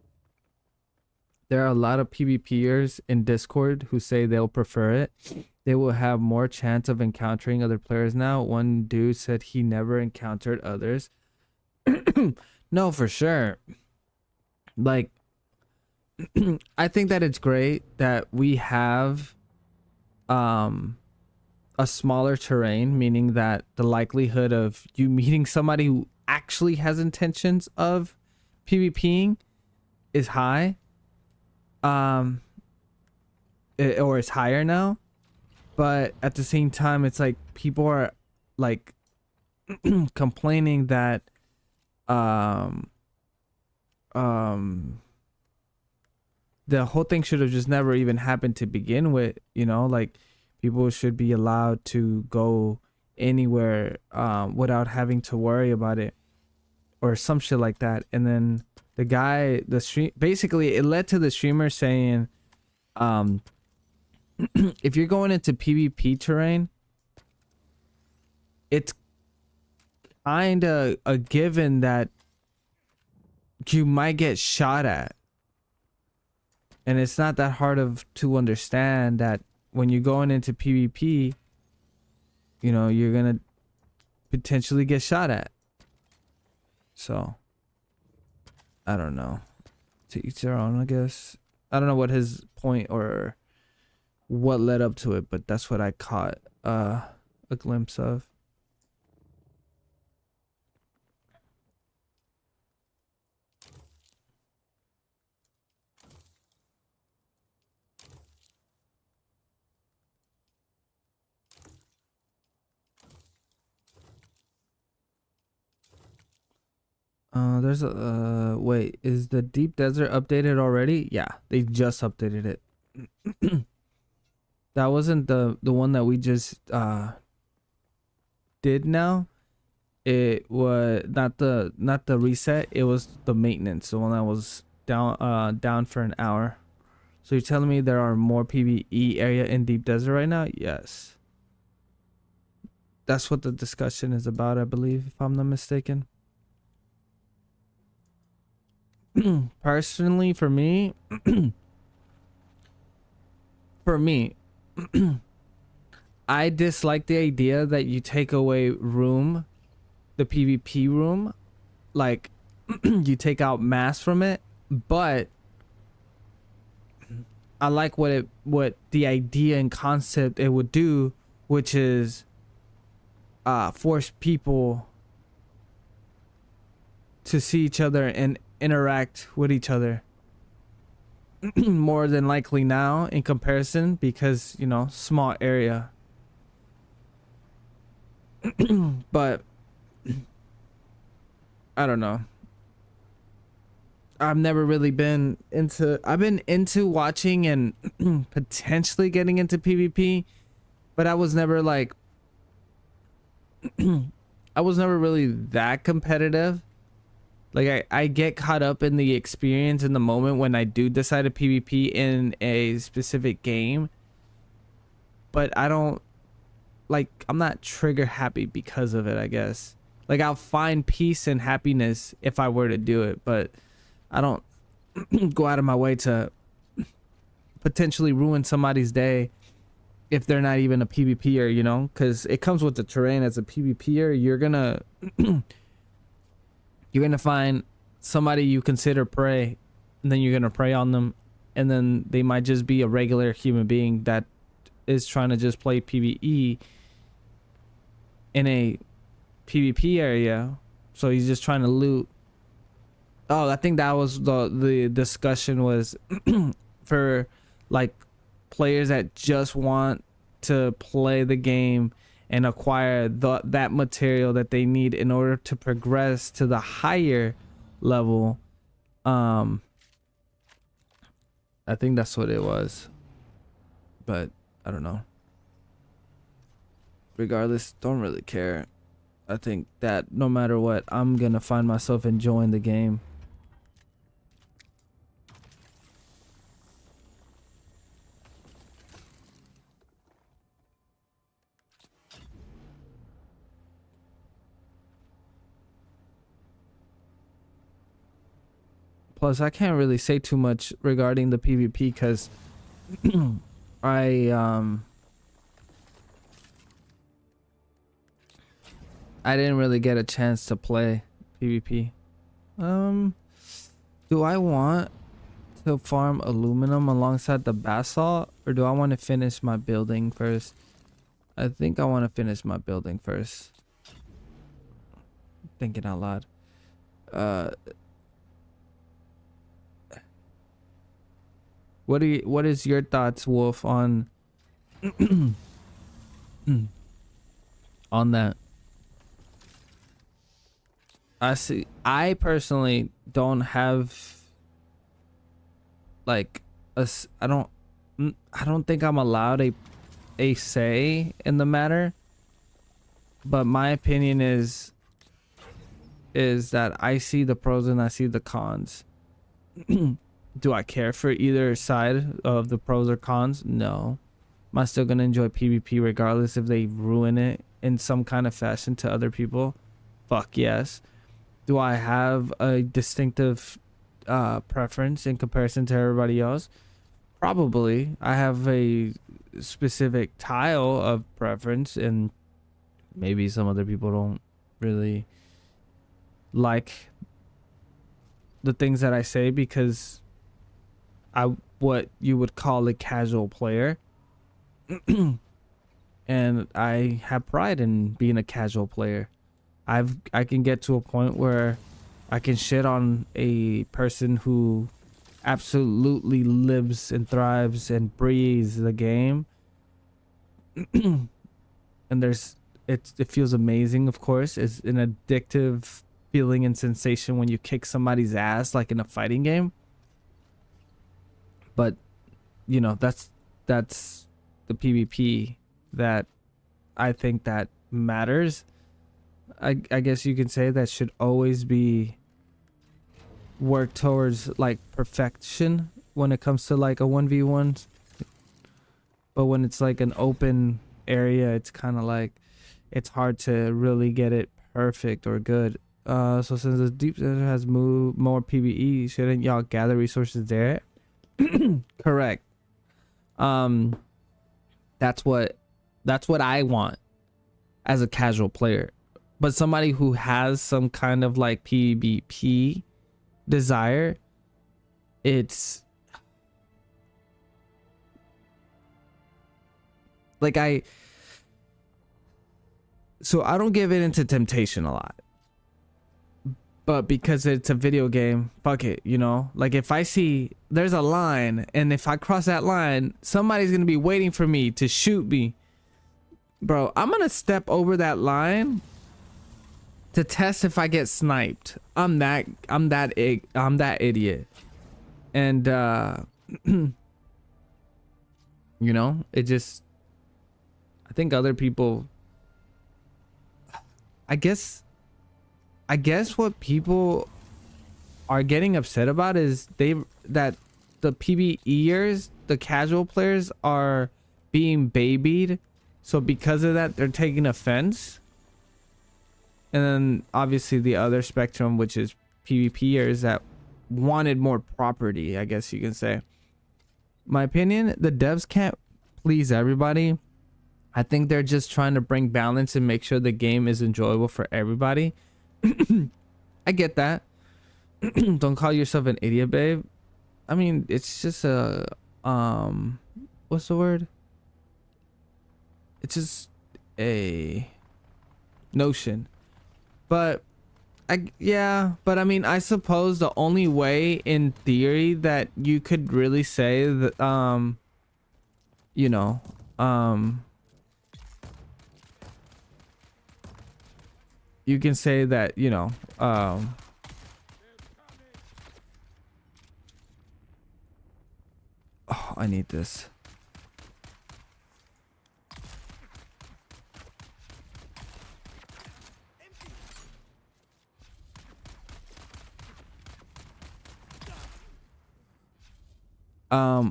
There are a lot of PvPers in Discord who say they'll prefer it. They will have more chance of encountering other players now. One dude said he never encountered others. No, for sure. Like, I think that it's great that we have a smaller terrain, meaning that the likelihood of you meeting somebody who actually has intentions of PvPing is high. Or it's higher now. But at the same time, it's like people are like complaining that the whole thing should have just never even happened to begin with, you know, like people should be allowed to go anywhere without having to worry about it or some shit like that. And then the guy, the stream, basically it led to the streamer saying, if you're going into PvP terrain, it's kind of a given that you might get shot at. And it's not that hard to understand that when you're going into PvP, you know, you're going to potentially get shot at. So, I don't know. To each their own, I guess. I don't know what his point or what led up to it, but that's what I caught a glimpse of. There's a wait, is the deep desert updated already? Yeah, they just updated it. That wasn't the one that we just did now. It was not the reset, it was the maintenance, the one that was down for an hour. So you're telling me there are more PvE area in deep desert right now? Yes. That's what the discussion is about, I believe, if I'm not mistaken. Personally, for me, I dislike the idea that you take away room, the PvP room, like you take out mass from it, but I like what the idea and concept it would do, which is force people to see each other and interact with each other more than likely now in comparison, because, you know, small area. But I don't know, I've never really been into, I've been into watching and potentially getting into PvP, but I was never like I was never really that competitive. Like I get caught up in the experience in the moment when I do decide to PvP in a specific game, but I don't like, I'm not trigger happy because of it, I guess. Like I'll find peace and happiness if I were to do it, but I don't go out of my way to potentially ruin somebody's day if they're not even a PvPer, you know, because it comes with the terrain. As a PvPer, you're gonna you're gonna find somebody you consider prey, and then you're gonna prey on them, and then they might just be a regular human being that is trying to just play PvE in a PvP area. So he's just trying to loot. Oh, I think that was the discussion was for like players that just want to play the game and acquire that material that they need in order to progress to the higher level. I think that's what it was, but I don't know. Regardless, don't really care. I think that no matter what, I'm gonna find myself enjoying the game. Plus, I can't really say too much regarding the PvP because I didn't really get a chance to play PvP. Do I want to farm aluminum alongside the basalt, or do I want to finish my building first? I think I want to finish my building first. Thinking out loud. What is your thoughts, Wolf, on on that? I personally don't have like I don't think I'm allowed a say in the matter, but my opinion is that I see the pros and I see the cons. Do I care for either side of the pros or cons? No. Am I still gonna enjoy PvP regardless if they ruin it in some kind of fashion to other people? Fuck yes. Do I have a distinctive preference in comparison to everybody else? Probably. I have a specific tile of preference, and maybe some other people don't really like the things that I say because I'm what you would call a casual player. And I have pride in being a casual player. I can get to a point where I can shit on a person who absolutely lives and thrives and breathes the game. And it feels amazing, of course. It's an addictive feeling and sensation when you kick somebody's ass like in a fighting game. But you know, that's the PvP that I think that matters. I guess you can say that should always be worked towards like perfection when it comes to like a 1v1. But when it's like an open area, it's kind of like it's hard to really get it perfect or good. So since the deep center has moved more PvE, shouldn't y'all gather resources there? Correct. That's what I want as a casual player. But somebody who has some kind of like PvP desire, it's like I don't give it into temptation a lot. But because it's a video game, fuck it, you know? Like if I see there's a line and if I cross that line, somebody's going to be waiting for me to shoot me. Bro, I'm going to step over that line to test if I get sniped. I'm that idiot. And you know, it just, I think other people, I guess what people are getting upset about is that the PvEers, the casual players, are being babied. So because of that, they're taking offense. And then obviously the other spectrum, which is PvPers that wanted more property, I guess you can say. My opinion, the devs can't please everybody. I think they're just trying to bring balance and make sure the game is enjoyable for everybody. I get that. Don't call yourself an idiot, babe. I mean, it's just a what's the word? It's just a notion. But Yeah, but I mean, I suppose the only way in theory that you could really say that, you know, you can say that, you know, oh, I need this.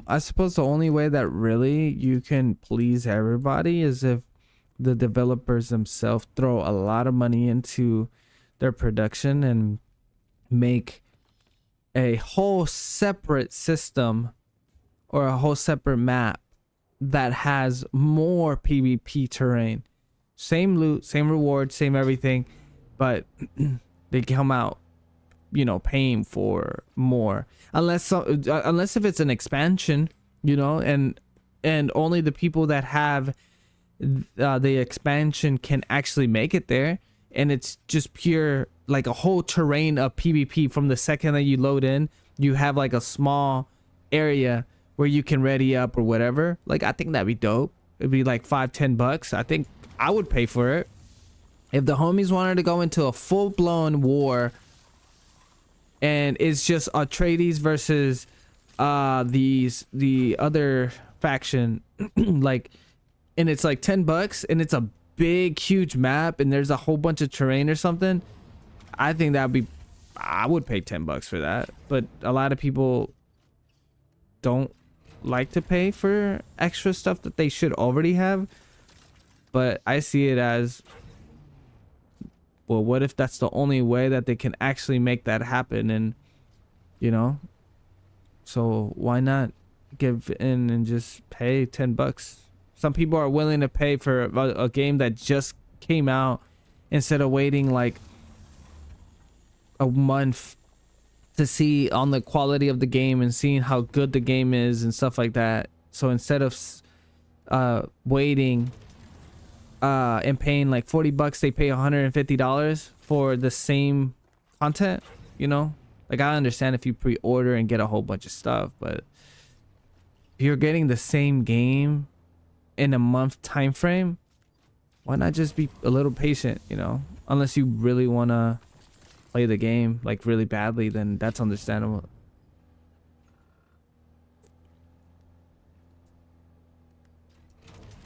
I suppose the only way that really you can please everybody is if the developers themselves throw a lot of money into their production and make a whole separate system or a whole separate map that has more PvP terrain. Same loot, same reward, same everything, but they come out, you know, paying for more. Unless if it's an expansion, you know, and only the people that have the expansion can actually make it there, and it's just pure like a whole terrain of PvP. From the second that you load in, you have like a small area where you can ready up or whatever. Like, I think that'd be dope. It'd be like $5-10. I think I would pay for it. If the homies wanted to go into a full-blown war and it's just Atreides versus the other faction, like, and it's like $10 and it's a big huge map and there's a whole bunch of terrain or something, I think that'd be, I would pay $10 for that. But a lot of people don't like to pay for extra stuff that they should already have. But I see it as, well, what if that's the only way that they can actually make that happen? And, you know, so why not give in and just pay $10? Some people are willing to pay for a game that just came out instead of waiting like a month to see on the quality of the game and seeing how good the game is and stuff like that. So instead of waiting and paying like $40, they pay $150 for the same content, you know? Like, I understand if you pre-order and get a whole bunch of stuff, but if you're getting the same game in a month time frame, why not just be a little patient, you know? Unless you really want to play the game like really badly, then that's understandable.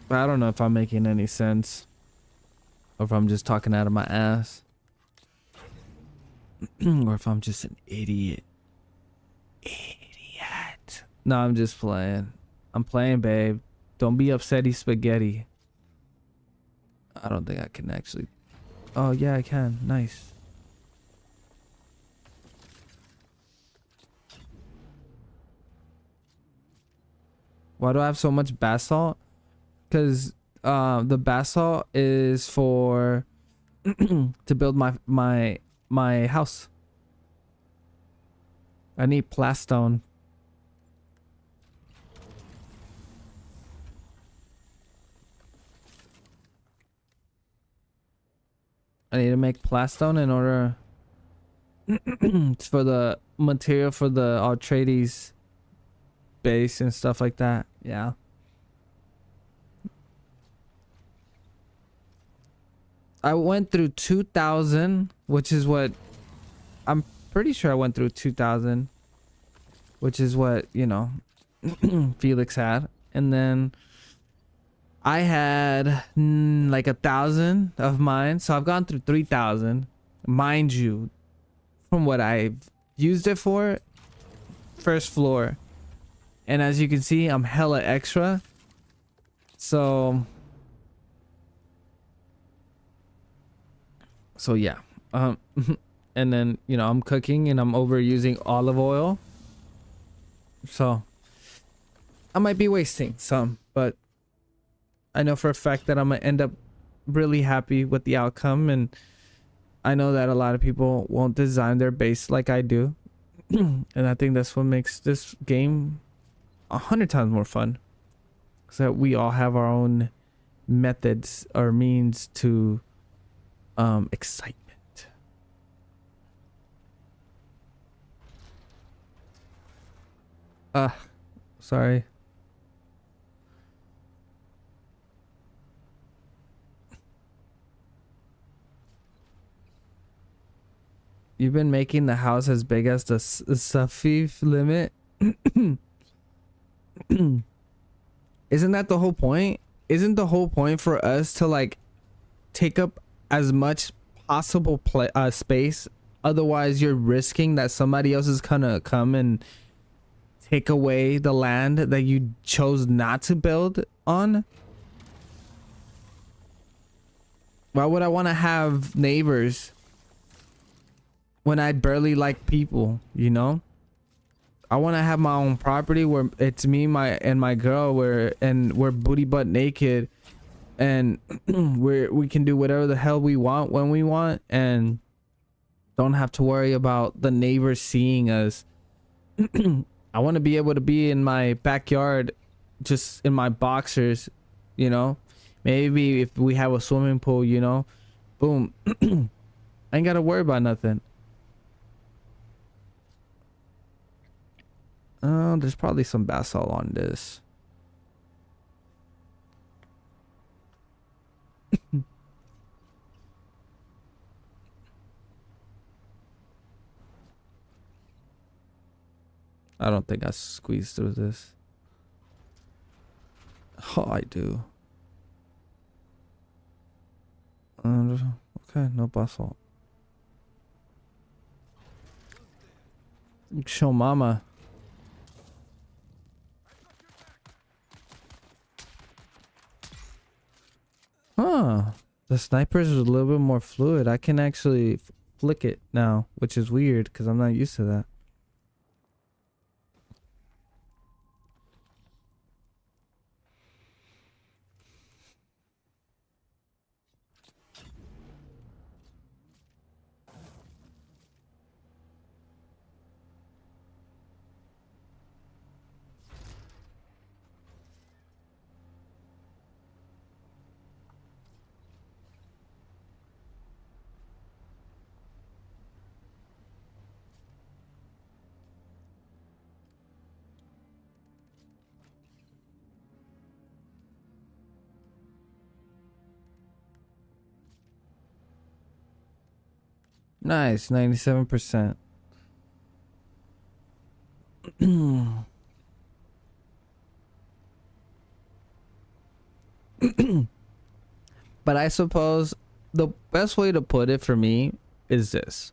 But I don't know if I'm making any sense or if I'm just talking out of my ass or if I'm just an idiot. No, I'm just playing. I'm playing, babe. Don't be upsetty spaghetti. I don't think I can actually. Oh yeah, I can. Nice. Why do I have so much basalt? Because the basalt is for to build my house. I need plastone. I need to make plastone in order for the material for the Atreides base and stuff like that. Yeah. I went through 2,000, which is what I'm pretty sure I went through 2,000, which is what, you know, Felix had. And then I had like 1,000 of mine. So I've gone through 3,000, mind you, from what I've used it for, first floor. And as you can see, I'm hella extra. So yeah. And then, you know, I'm cooking and I'm overusing olive oil. So I might be wasting some, but I know for a fact that I'm gonna end up really happy with the outcome. And I know that a lot of people won't design their base like I do. And I think that's what makes this game 100 times more fun. So we all have our own methods or means to excitement. Sorry. You've been making the house as big as the Safif limit. Isn't that the whole point? Isn't the whole point for us to like take up as much possible space? Otherwise, you're risking that somebody else is gonna come and take away the land that you chose not to build on. Why would I want to have neighbors when I barely like people, you know? I want to have my own property where it's me, my girl, we're booty butt naked, and we can do whatever the hell we want when we want, and don't have to worry about the neighbors seeing us. I want to be able to be in my backyard, just in my boxers, you know? Maybe if we have a swimming pool, you know, boom. I ain't got to worry about nothing. There's probably some basalt on this. I don't think I squeezed through this. Oh, I do. Okay, no basalt. Show mama. Huh. The sniper is a little bit more fluid. I can actually flick it now, which is weird because I'm not used to that. Nice, 97%. But I suppose the best way to put it for me is this.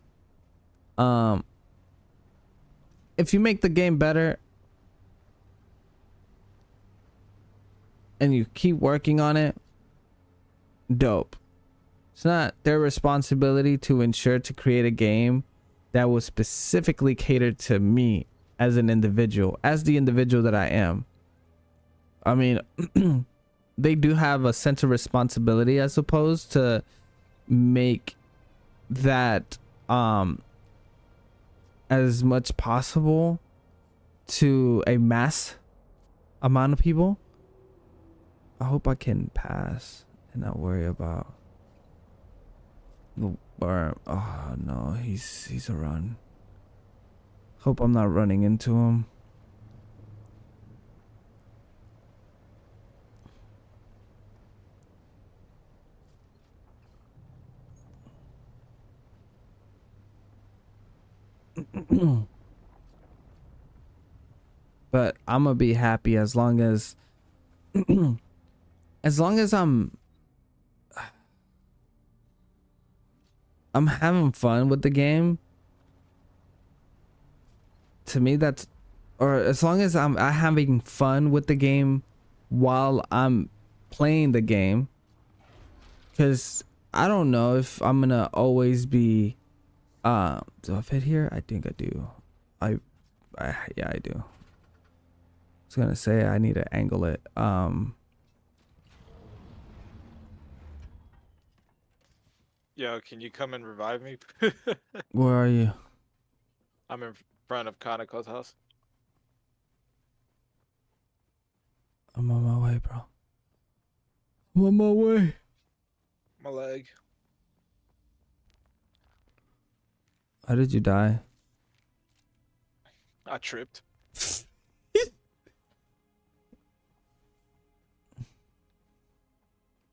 If you make the game better and you keep working on it, dope. It's not their responsibility to ensure to create a game that will specifically cater to me as an individual, as the individual that I am. I mean, they do have a sense of responsibility, I suppose, to make that as much possible to a mass amount of people. I hope I can pass and not worry about the worm. Oh no, he's a run. Hope I'm not running into him. But I'm gonna be happy as long as I'm having fun with the game. To me, that's, or as long as I'm having fun with the game while I'm playing the game, because I don't know if I'm gonna always be do I fit here? I think I do. Yeah, I do. I was gonna say I need to angle it. Yo, can you come and revive me? Where are you? I'm in front of Kanako's house. I'm on my way, bro. I'm on my way. My leg. How did you die? I tripped.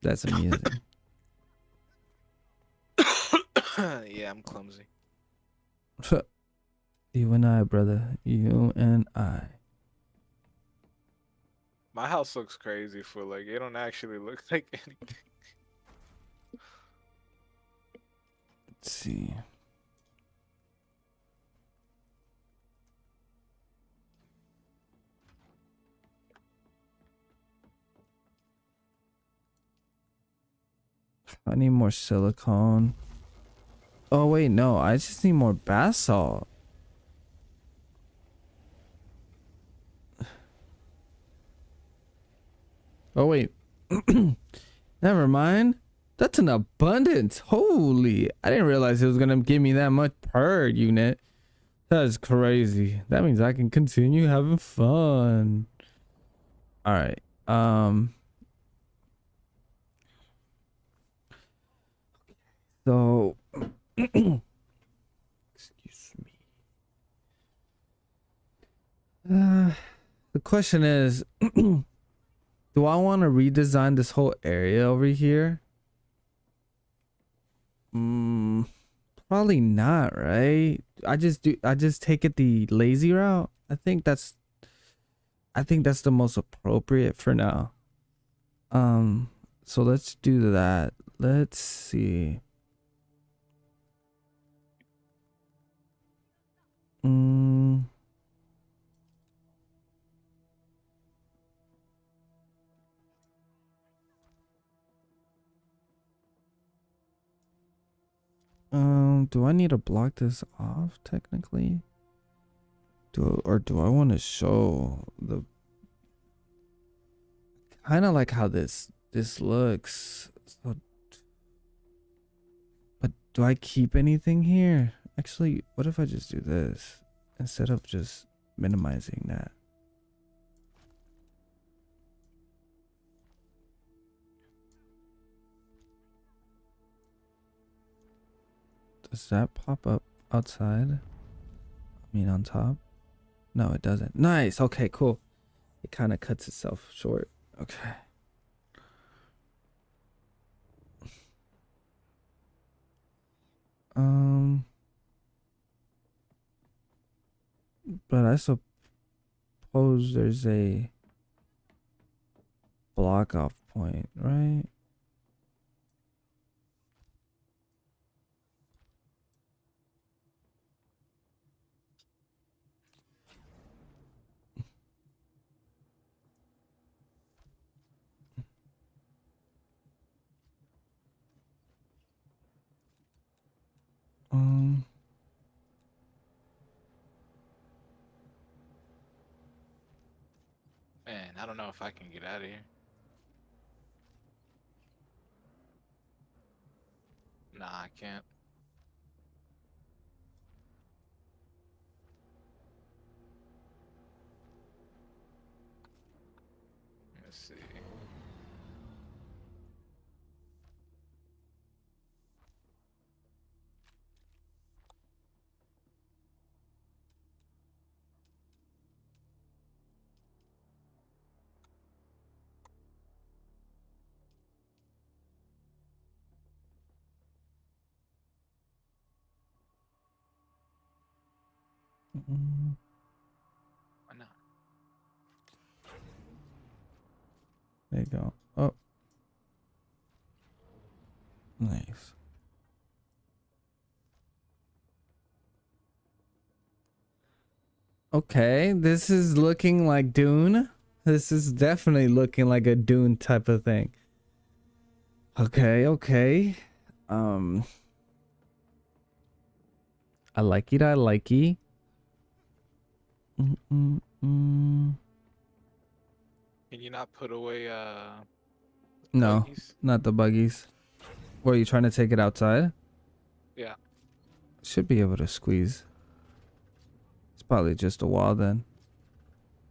That's amusing. Yeah, I'm clumsy. You and I, brother. You and I. My house looks crazy for like it don't actually look like anything. Let's see. I need more silicone. Oh wait, no, I just need more bath salt. Oh wait. Never mind. That's an abundance. Holy. I didn't realize it was gonna give me that much per unit. That is crazy. That means I can continue having fun. Alright. So excuse me. The question is, do I want to redesign this whole area over here? Probably not, right? I just take it the lazy route. I think that's the most appropriate for now. So let's do that. Let's see. Do I need to block this off technically? Do I want to show the kind of like how this looks? So, but do I keep anything here? Actually, what if I just do this instead of just minimizing that? Does that pop up outside? I mean, on top? No, it doesn't. Nice. Okay, cool. It kind of cuts itself short. Okay. But I suppose there's a block off point, right? Um, Man, I don't know if I can get out of here. Nah, I can't. Let's see. mm, Why not? there you go. Oh, nice. Okay, this is looking like Dune. This is definitely looking like a Dune type of thing. Okay, okay. I like it. I like it. Mm. Can you not put away No, buggies? not the buggies. What, are you trying to take it outside? Yeah. Should be able to squeeze. It's probably just a wall then.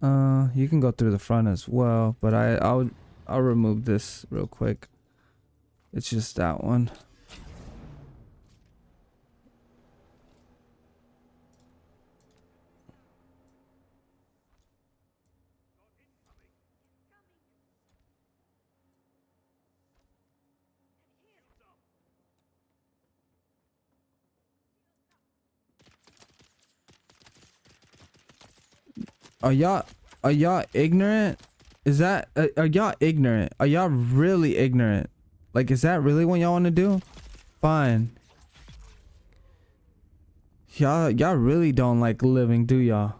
You can go through the front as well, but I'll remove this real quick. It's just that one. Are y'all ignorant? Is that are y'all ignorant? Are y'all really ignorant? Like, is that really what y'all want to do? Fine. Y'all really don't like living, do y'all?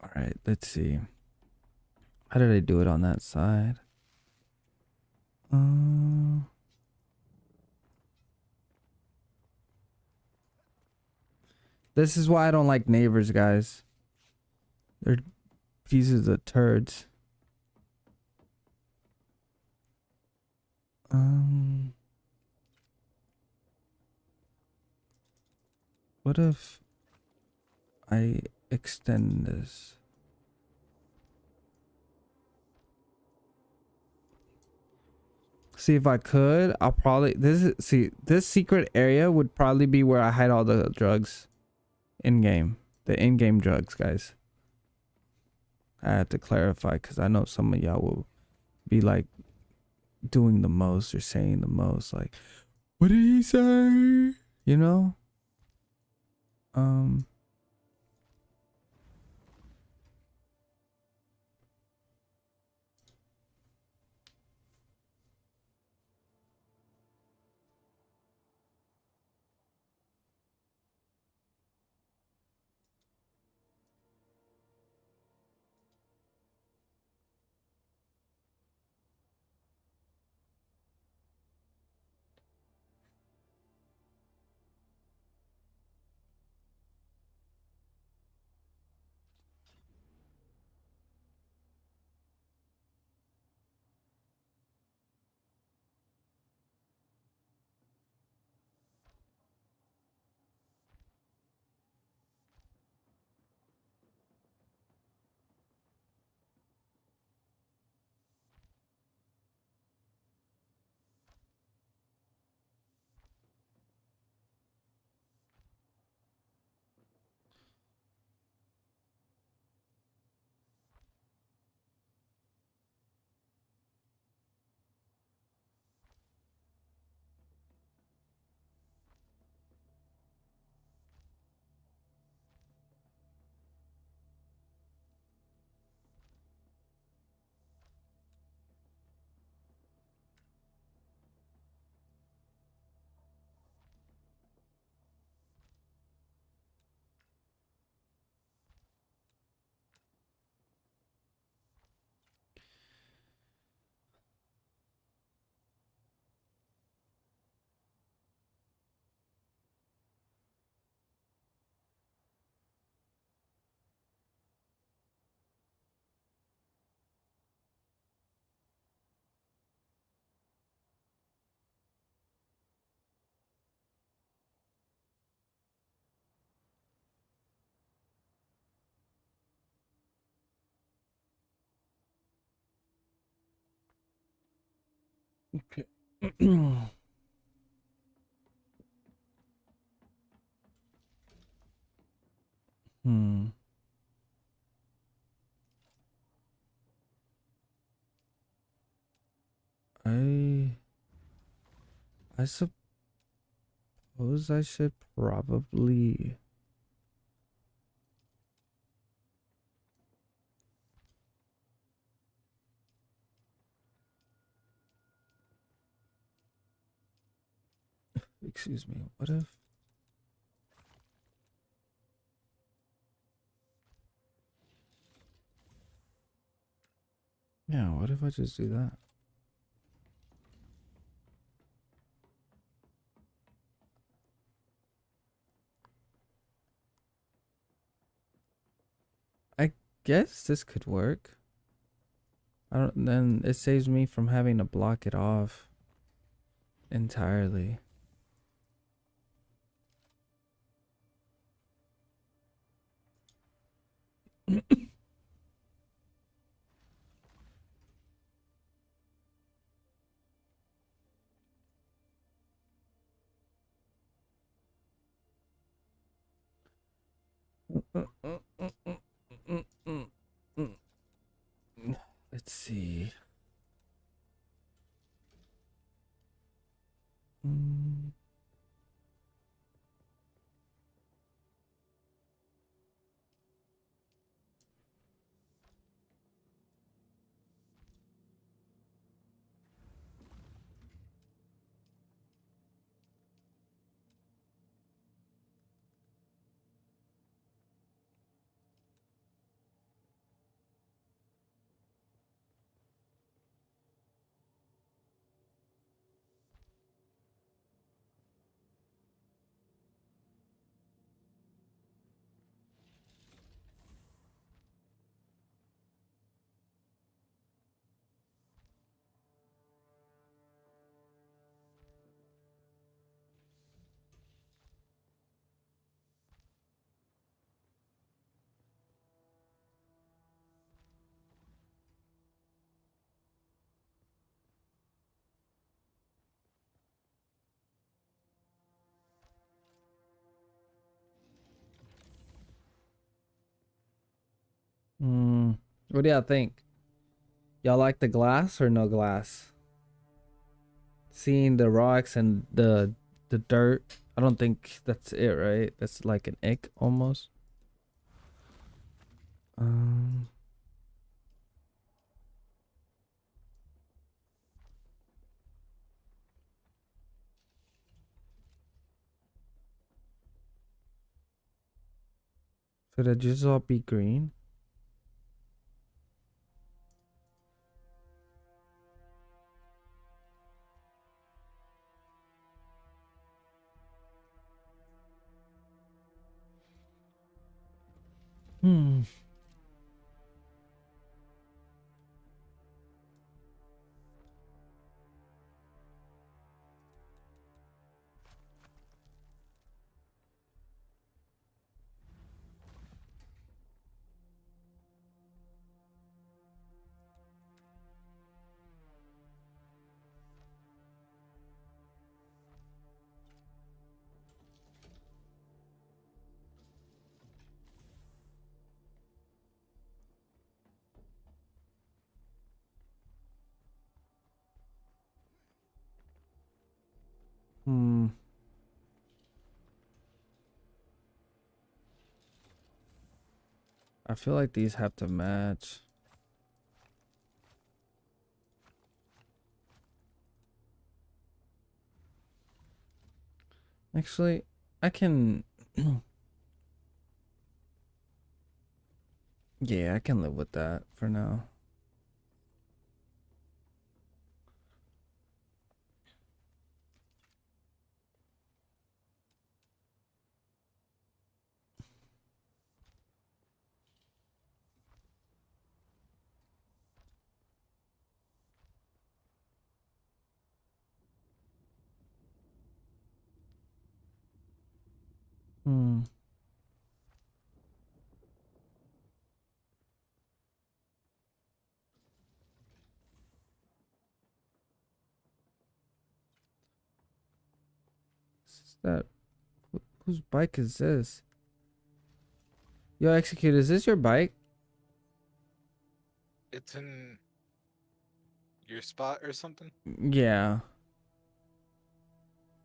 All right, let's see. How did I do it on that side? This is why I don't like neighbors, guys. They're pieces of turds. What if I extend this? See, if I could, I'll probably this secret area would probably be where I hide all the drugs in game. The in-game drugs, guys. I have to clarify because I know some of y'all will be like doing the most or saying the most, like, what did he say? You know? Okay. I suppose I should probably excuse me. What if what if I just do that? I guess this could work. I don't, then it saves me from having to block it off entirely. Let's see. What do y'all think? Y'all like the glass or no glass? Seeing the rocks and the dirt. I don't think that's it, right? That's like an ick almost. Um. Should it just all be green? Hmm. Hmm. I feel like these have to match. Actually, I can. Yeah, I can live with that for now. Hmm. Is that whose bike is this? Yo, Execute, is this your bike? It's in your spot or something? Yeah.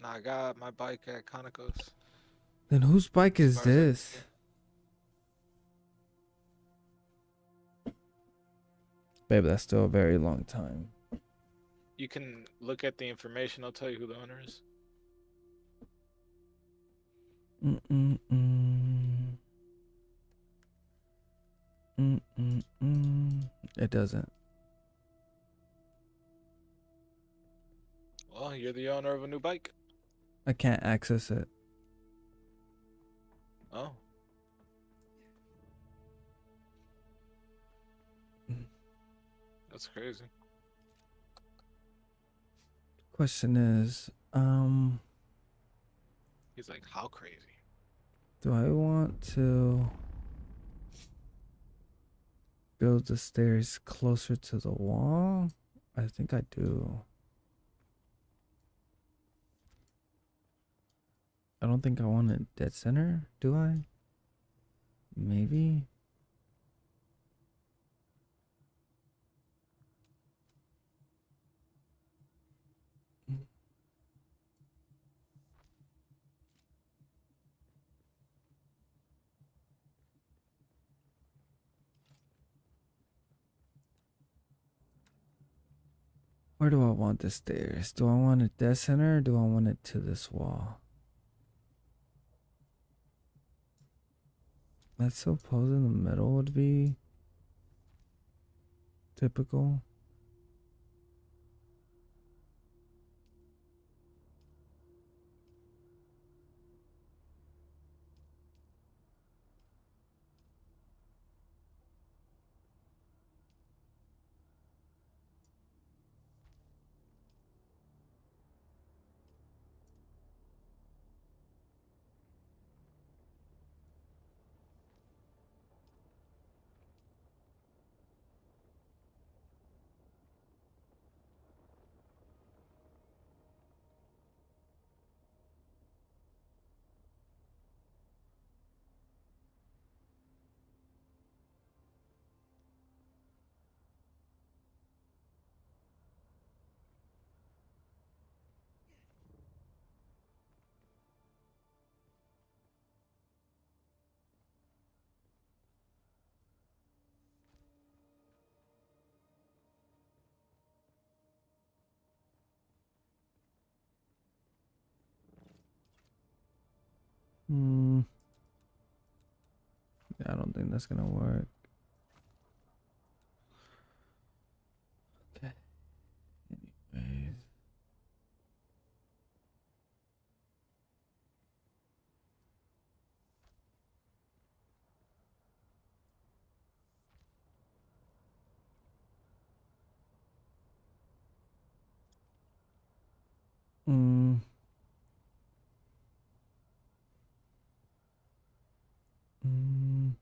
Nah, I got my bike at Conoco's. Then whose bike As is far as I can this? see. Babe, that's still a very long time. You can look at the information. I'll tell you who the owner is. Mm-mm-mm. Mm-mm-mm. It doesn't. Well, you're the owner of a new bike. I can't access it. Oh. That's crazy. Question is, He's like, how crazy? do I want to build the stairs closer to the wall? I think I do. I don't think I want it dead center, do I? Maybe. Where do I want the stairs? Do I want it dead center or do I want it to this wall? I suppose in the middle would be typical. Hmm. I don't think that's gonna work. Okay. Anyways. Mm. Mm.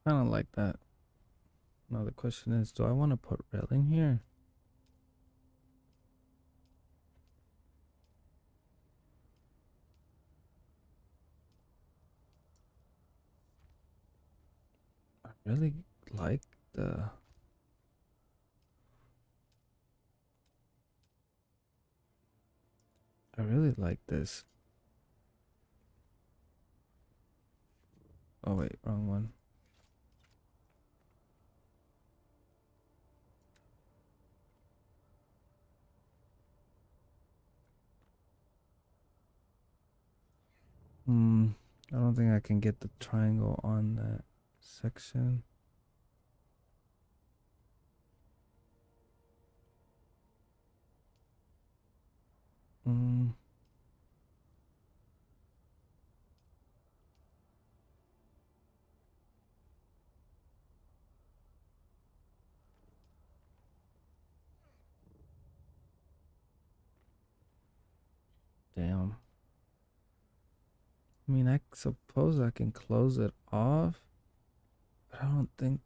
Kind of like that. Now the question is, do I want to put railing here? I really like the. I really like this. Oh wait, wrong one. Hmm. I don't think I can get the triangle on that section. Mm. Damn. I mean, I suppose I can close it off, but I don't think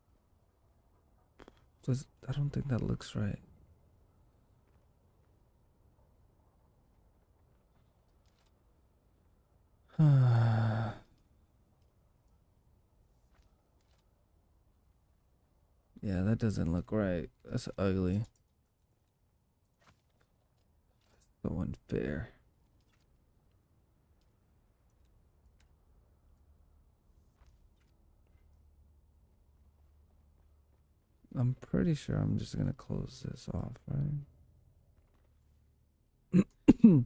that looks right. Yeah, that doesn't look right. That's ugly. So unfair. I'm pretty sure I'm just gonna close this off, right? Do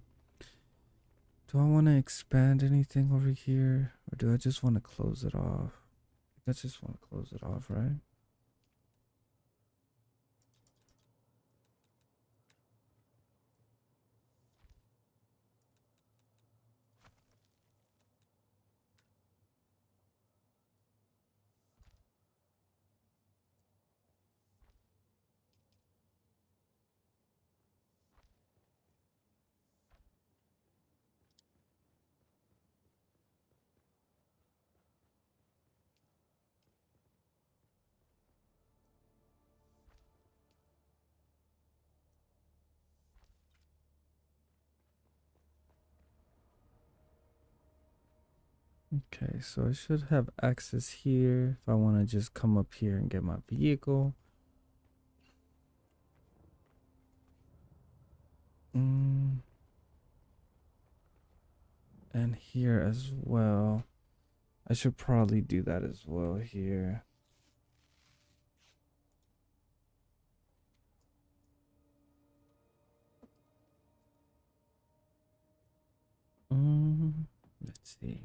I want to expand anything over here, or do I just want to close it off? I just want to close it off, right? Okay, so I should have access here if I want to just come up here and get my vehicle. And here as well. I should probably do that as well here. Let's see.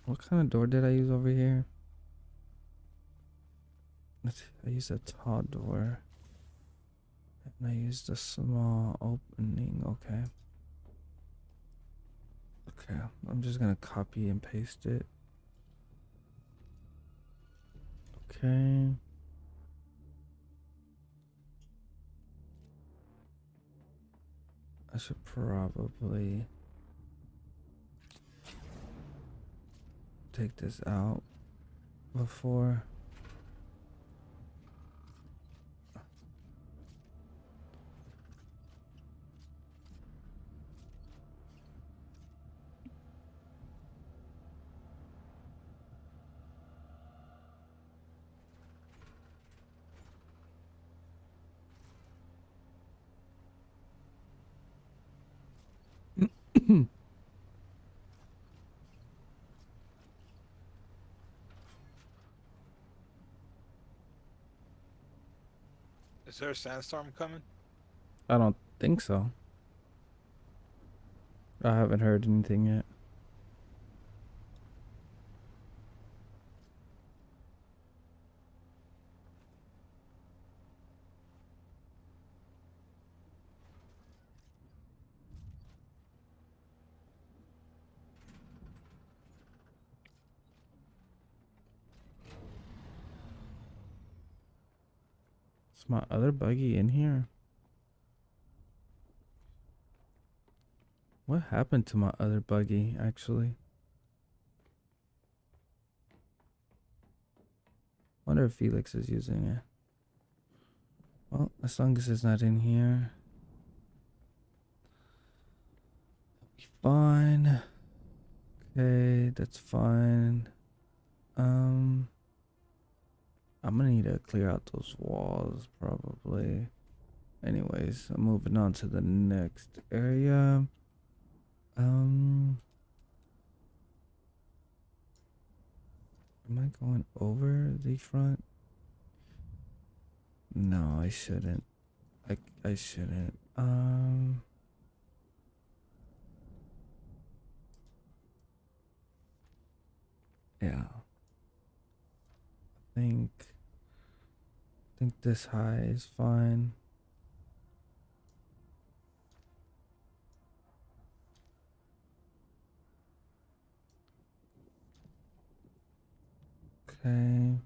What kind of door did I use over here? I used a tall door. And I used a small opening. Okay. Okay, I'm just gonna copy and paste it. Okay. I should probably take this out before. Is there a sandstorm coming? I don't think so. I haven't heard anything yet. Is my other buggy in here? What happened to my other buggy, actually? Wonder if Felix is using it. Well, as long as it's not in here, be fine. Okay, that's fine. I'm gonna need to clear out those walls probably. Anyways, I'm moving on to the next area. Am I going over the front? No, I shouldn't. I shouldn't. Yeah. I think this high is fine. Okay.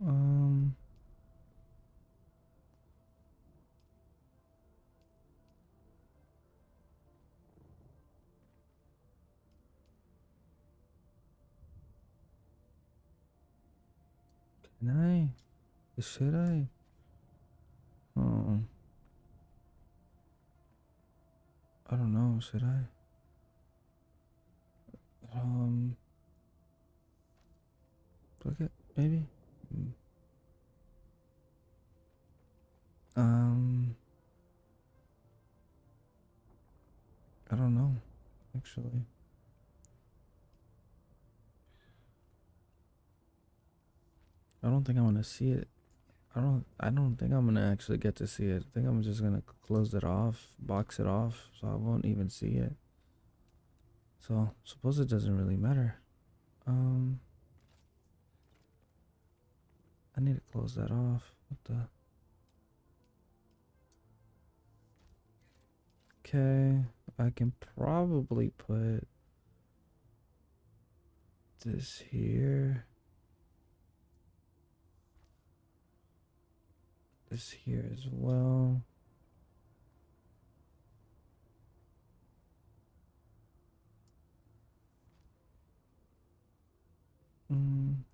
Um, can I? Should I? I don't know. Should I? Look at maybe. Mm. Um, I don't know. Actually, I don't think I'm gonna see it. I don't think I'm gonna actually get to see it. I think I'm just gonna close it off, box it off, so I won't even see it. So suppose it doesn't really matter. I need to close that off. What the? Okay, I can probably put this here. This here as well. Mm.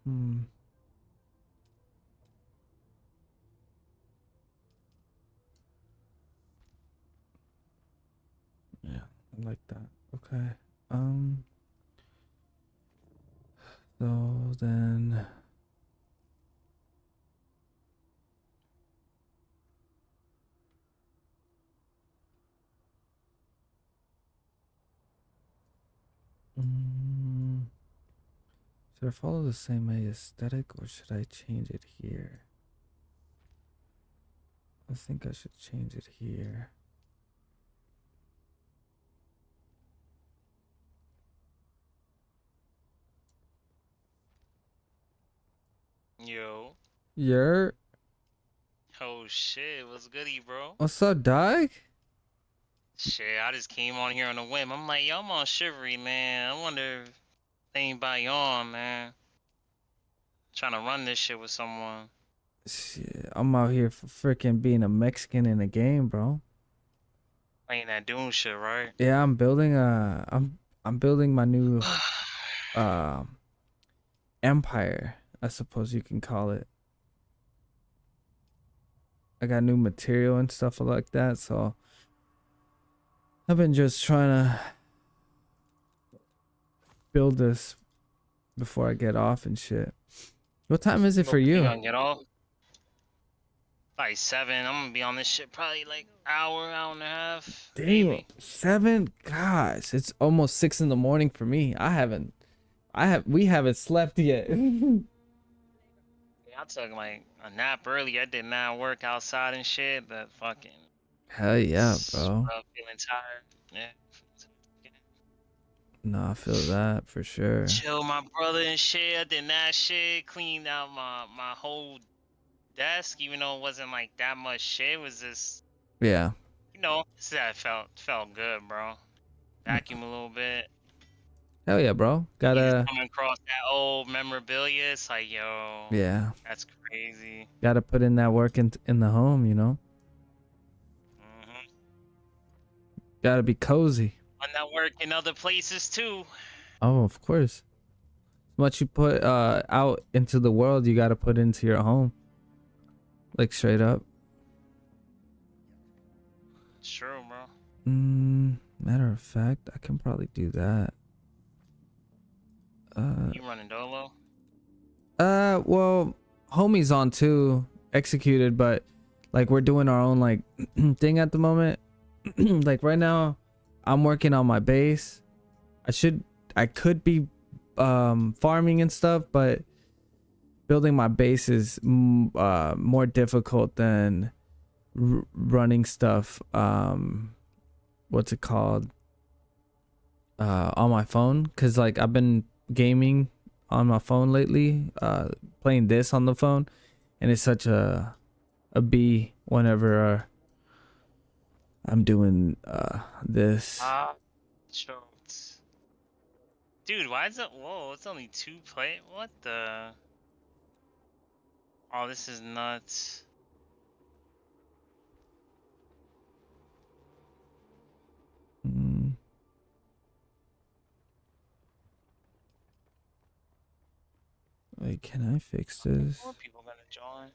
Hmm. Yeah, I like that. Okay. Um. So then. Mm, should I follow the same aesthetic or should I change it here? I think I should change it here. Yo. Yer. Oh shit, what's goody, bro? What's up, dog? Shit, I just came on here on a whim. I'm like, yo, I'm on Shivery, man. I wonder if anybody on, man. Trying to run this shit with someone. Shit, I'm out here for freaking being a Mexican in the game, bro. Playing that Doom shit, right? Yeah, I'm building my new uh empire, I suppose you can call it. I got new material and stuff like that, so I've been just trying to build this before I get off and shit. What time is it for You you? gonna get off? Like 7. I'm gonna be on this shit probably like hour and a half. Damn, Maybe. 7? Gosh, it's almost 6 in the morning for me. We haven't slept yet. Yeah, I took like a nap early. I did not work outside and shit, but fucking. Hell yeah, bro. Feeling tired. Yeah. No, I feel that for sure. Chill my brother and shit. I did that shit. Cleaned out my whole desk, even though it wasn't like that much shit. It was just, Yeah. that felt good, bro. Vacuum a little bit. Hell yeah, bro. You Gotta just coming across that old memorabilia. It's like, yo, yeah. that's crazy. Gotta put in that work in the home, you know? Mm-hmm. Gotta be cozy. And that work in other places too. Oh, of course. What you put out into the world, you gotta put into your home. Like straight up. Sure, bro. Matter of fact, I can probably do that. You running dolo? Well, homie's on too, executed, but like we're doing our own like thing at the moment. Like right now, I'm working on my base. I could be farming and stuff, but building my base is more difficult than running stuff what's it called on my phone, because like I've been gaming on my phone lately, playing this on the phone, and it's such a B whenever I'm doing this. Ah, choked. Dude, why is it? Whoa, it's only 2 play. What the? Oh, this is nuts. Mm. Wait, can I fix this? More people gonna join.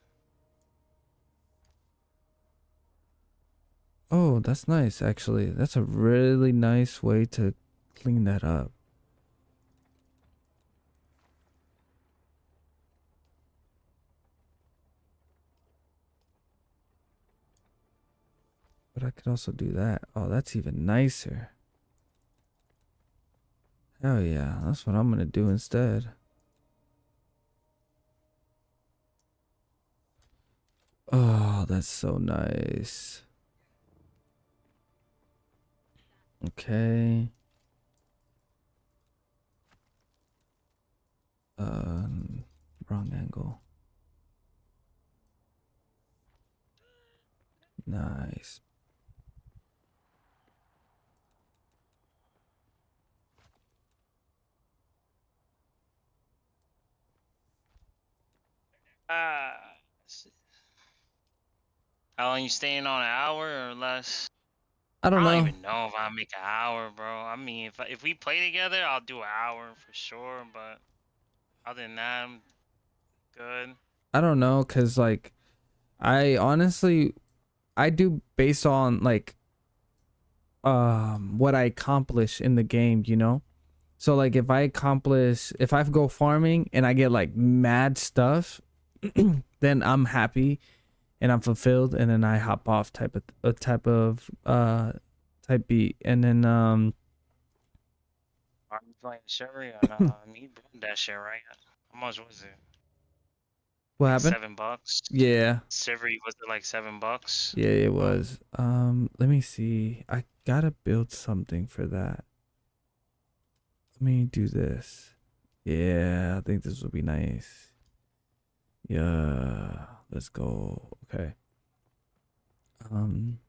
Oh, that's nice actually. That's a really nice way to clean that up. But I could also do that. Oh, that's even nicer. Hell yeah, that's what I'm gonna do instead. Oh, that's so nice. Okay. Wrong angle. Nice. Ah. How long you staying on, an hour or less? I I don't don't know. even know if I make an hour, bro. I mean, if we play together, I'll do an hour for sure. But other than that, I'm good. I don't know, cause like I honestly I do based on like what I accomplish in the game, you know? So like if I go farming and I get like mad stuff, then I'm happy and I'm fulfilled, and then I hop off type beat, and then Are you playing Sherry or not? I mean, you bought that shit, right? How much was it? what Like happened? $7? Yeah. Savory, was it like $7? Yeah, it was. Let me see. I gotta build something for that. Let me do this. Yeah, I think this will be nice. Yeah, let's go. Okay. Um,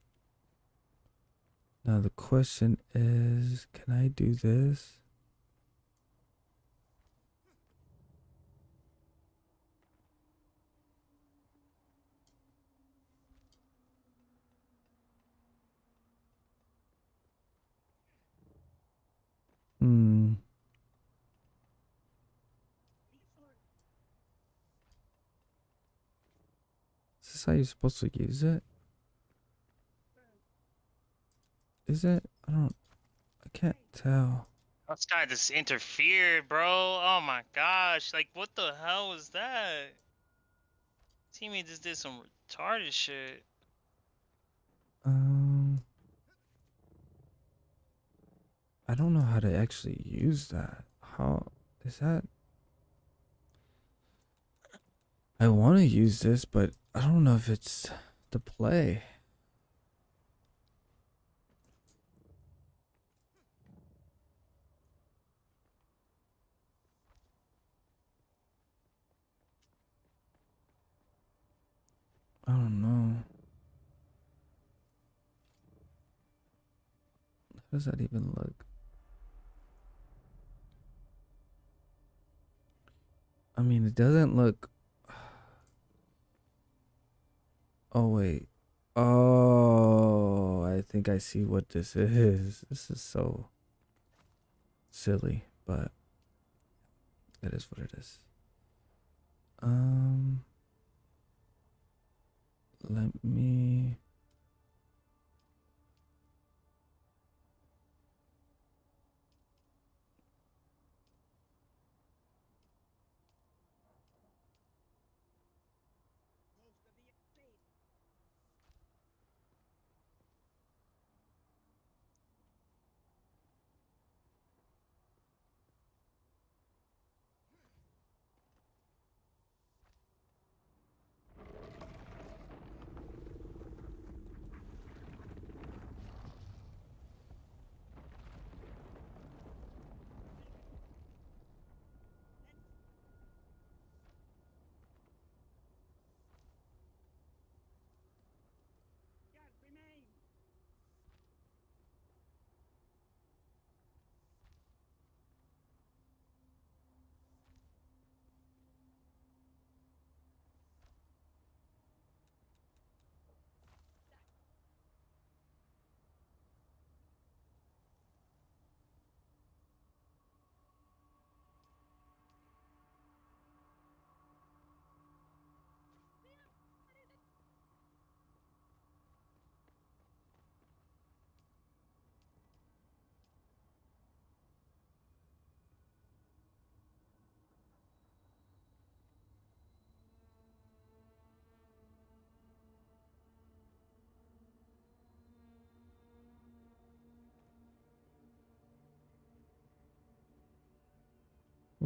Now the question is, can I do this? Hmm. Is this how you're supposed to use it? Is it? I can't tell. This guy just interfered, bro. Oh my gosh. Like, what the hell was that? Teammate just did some retarded shit. Um, I don't know how to actually use that. How is that? I want to use this, but I don't know if it's the play. I don't know. How does that even look? I mean, it doesn't look. Oh, wait. Oh, I think I see what this is. This is so silly, but it is what it is. Let me.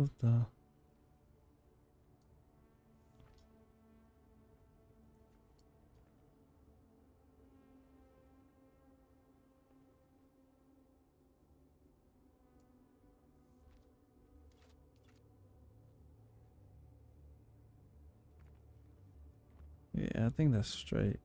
What the? Yeah, I think that's straight.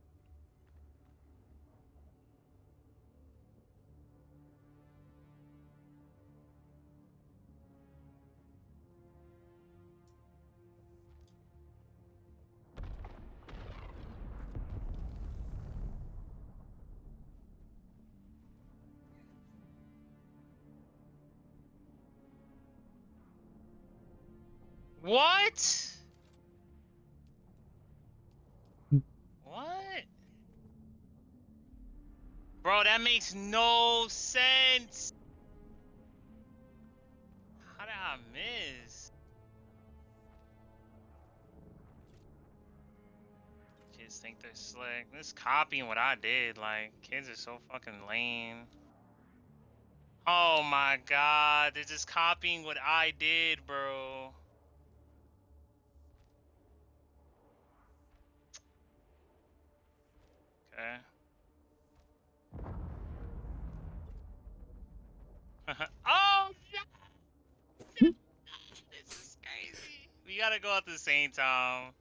What? What? Bro, that makes no sense. How did I miss? Kids think they're slick. This copying what I did. Like, kids are so fucking lame. Oh my god, they're just copying what I did, bro. Okay. Oh, no! This is crazy. We gotta go at the same time.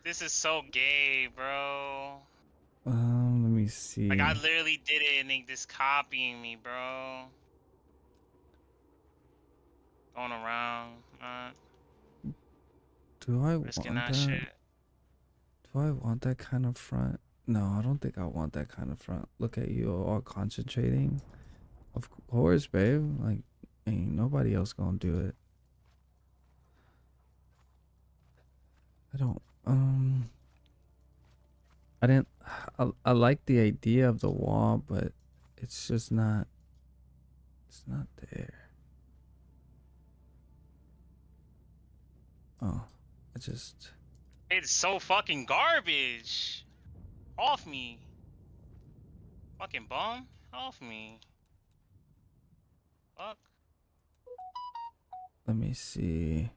This is so gay, bro. Let me see. Like, I literally did it and they just copying me, bro. Going around, Do I risking want that that? shit. Do I want that kind of front? No, I don't think I want that kind of front. Look at you all concentrating. Of course, babe. Like, ain't nobody else gonna do it. I don't. I didn't. I like the idea of the wall, but it's just not. It's not there. Oh, I just. It's so fucking garbage. Off me. Fucking bum. Off me. Fuck. Let me see.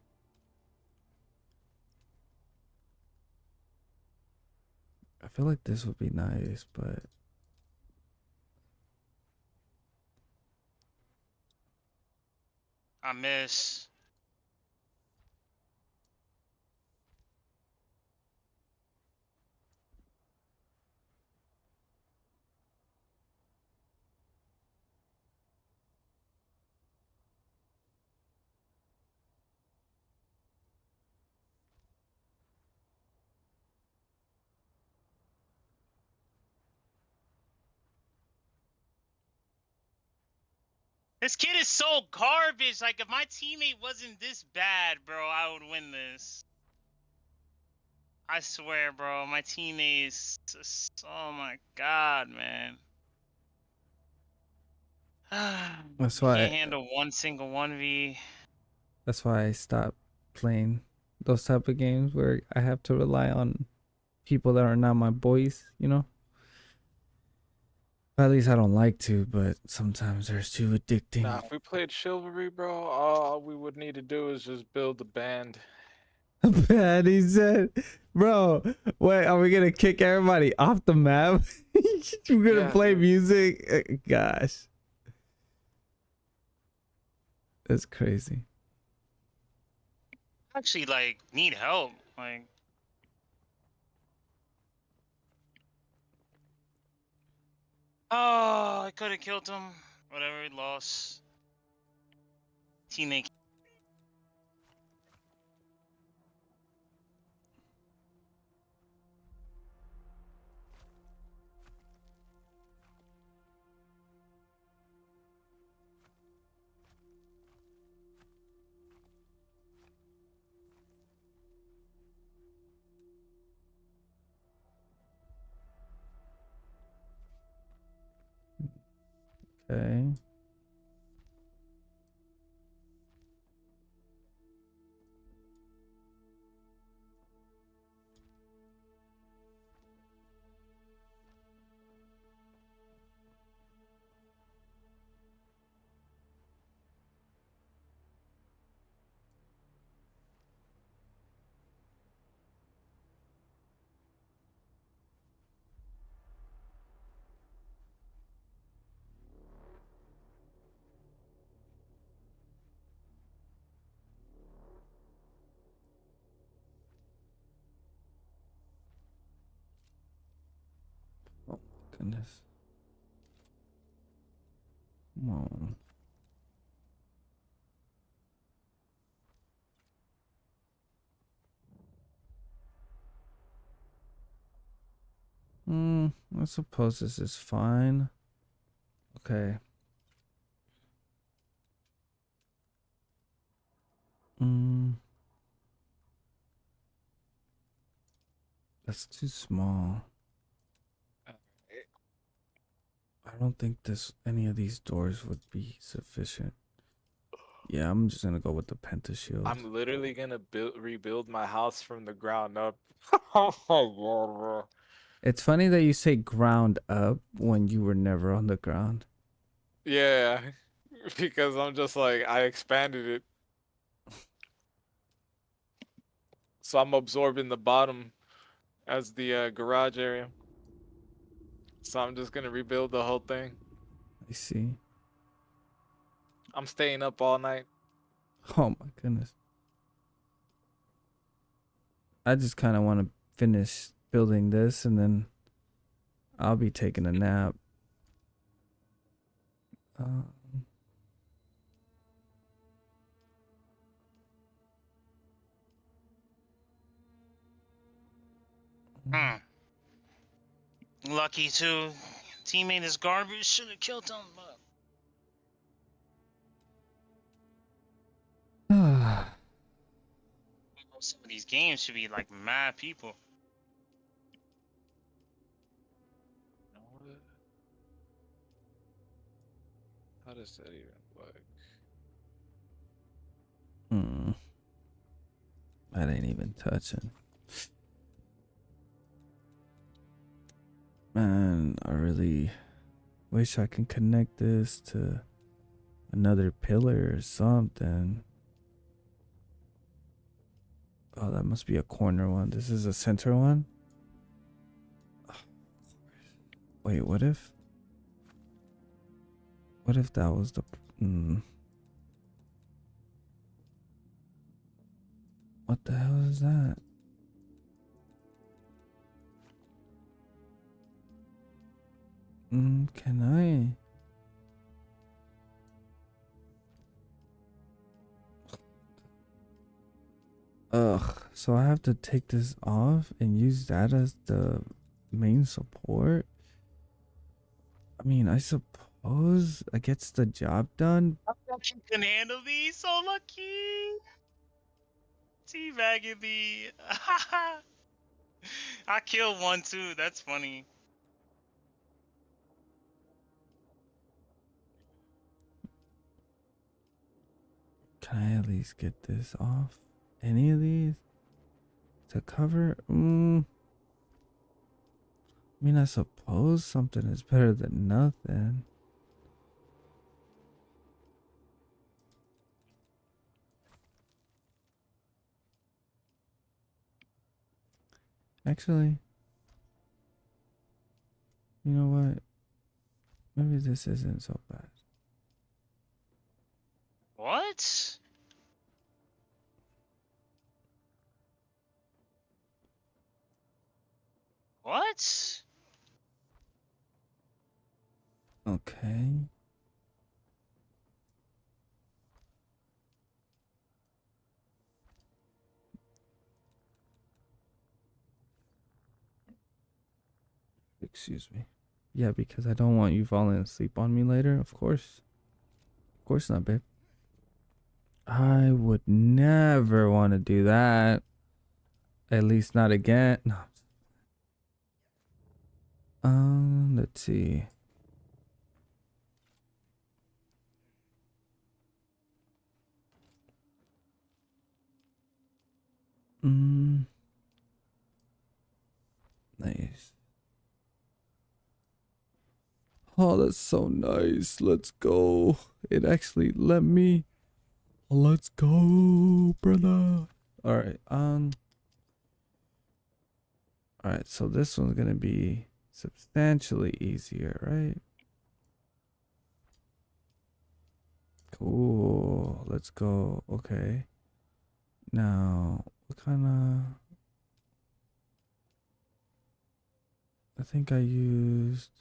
I feel like this would be nice, but I miss. This kid is so garbage. Like, if my teammate wasn't this bad, bro, I would win this. I swear, bro. My teammate is just, oh my god, man. that's You why. can't handle one single 1v. That's why I stopped playing those type of games where I have to rely on people that are not my boys. You know. At least I don't like to, but sometimes they're too addicting. Nah, if we played Chivalry, bro, all we would need to do is just build a band. Bad, he said, bro. Wait, are we gonna kick everybody off the map? We're gonna Yeah, play dude. music? Gosh, that's crazy. Actually, like, need help. Like, oh, I could have killed him. Whatever, he lost. Teammate. Okay. goodness. Come on. I suppose this is fine. Okay. That's too small. I don't think any of these doors would be sufficient. Yeah, I'm just gonna go with the pentashield. I'm literally gonna rebuild my house from the ground up. Oh my god, bro. It's funny that you say ground up when you were never on the ground. Yeah, because I'm just like I expanded it, so I'm absorbing the bottom as the garage area. So I'm just gonna rebuild the whole thing. I see. I'm staying up all night. Oh my goodness. I just kind of want to finish building this and then I'll be taking a nap. Lucky too. Teammate is garbage. Should have killed him. But some of these games should be like mad people. How does that even work? That ain't even touching. Man, I really wish I can connect this to another pillar or something. Oh, that must be a corner one. This is a center one? Wait, what if that was the... What the hell is that? Can I? Ugh, so I have to take this off and use that as the main support? I mean, I suppose it gets the job done. You can handle these, so lucky. Teabagging me. I killed one too, that's funny. Can I at least get this off? Any of these? To cover? I mean, I suppose something is better than nothing. Actually, you know what? Maybe this isn't so bad. What? What? Okay. Excuse me. Yeah, because I don't want you falling asleep on me later. Of course. Of course not, babe. I would never want to do that. At least not again. No. Let's see. Nice. Oh, that's so nice. Let's go. It actually let me. Let's go, brother. All right. All right. So this one's gonna be substantially easier, right? Cool. Let's go. Okay. Now, what kind of... I think I used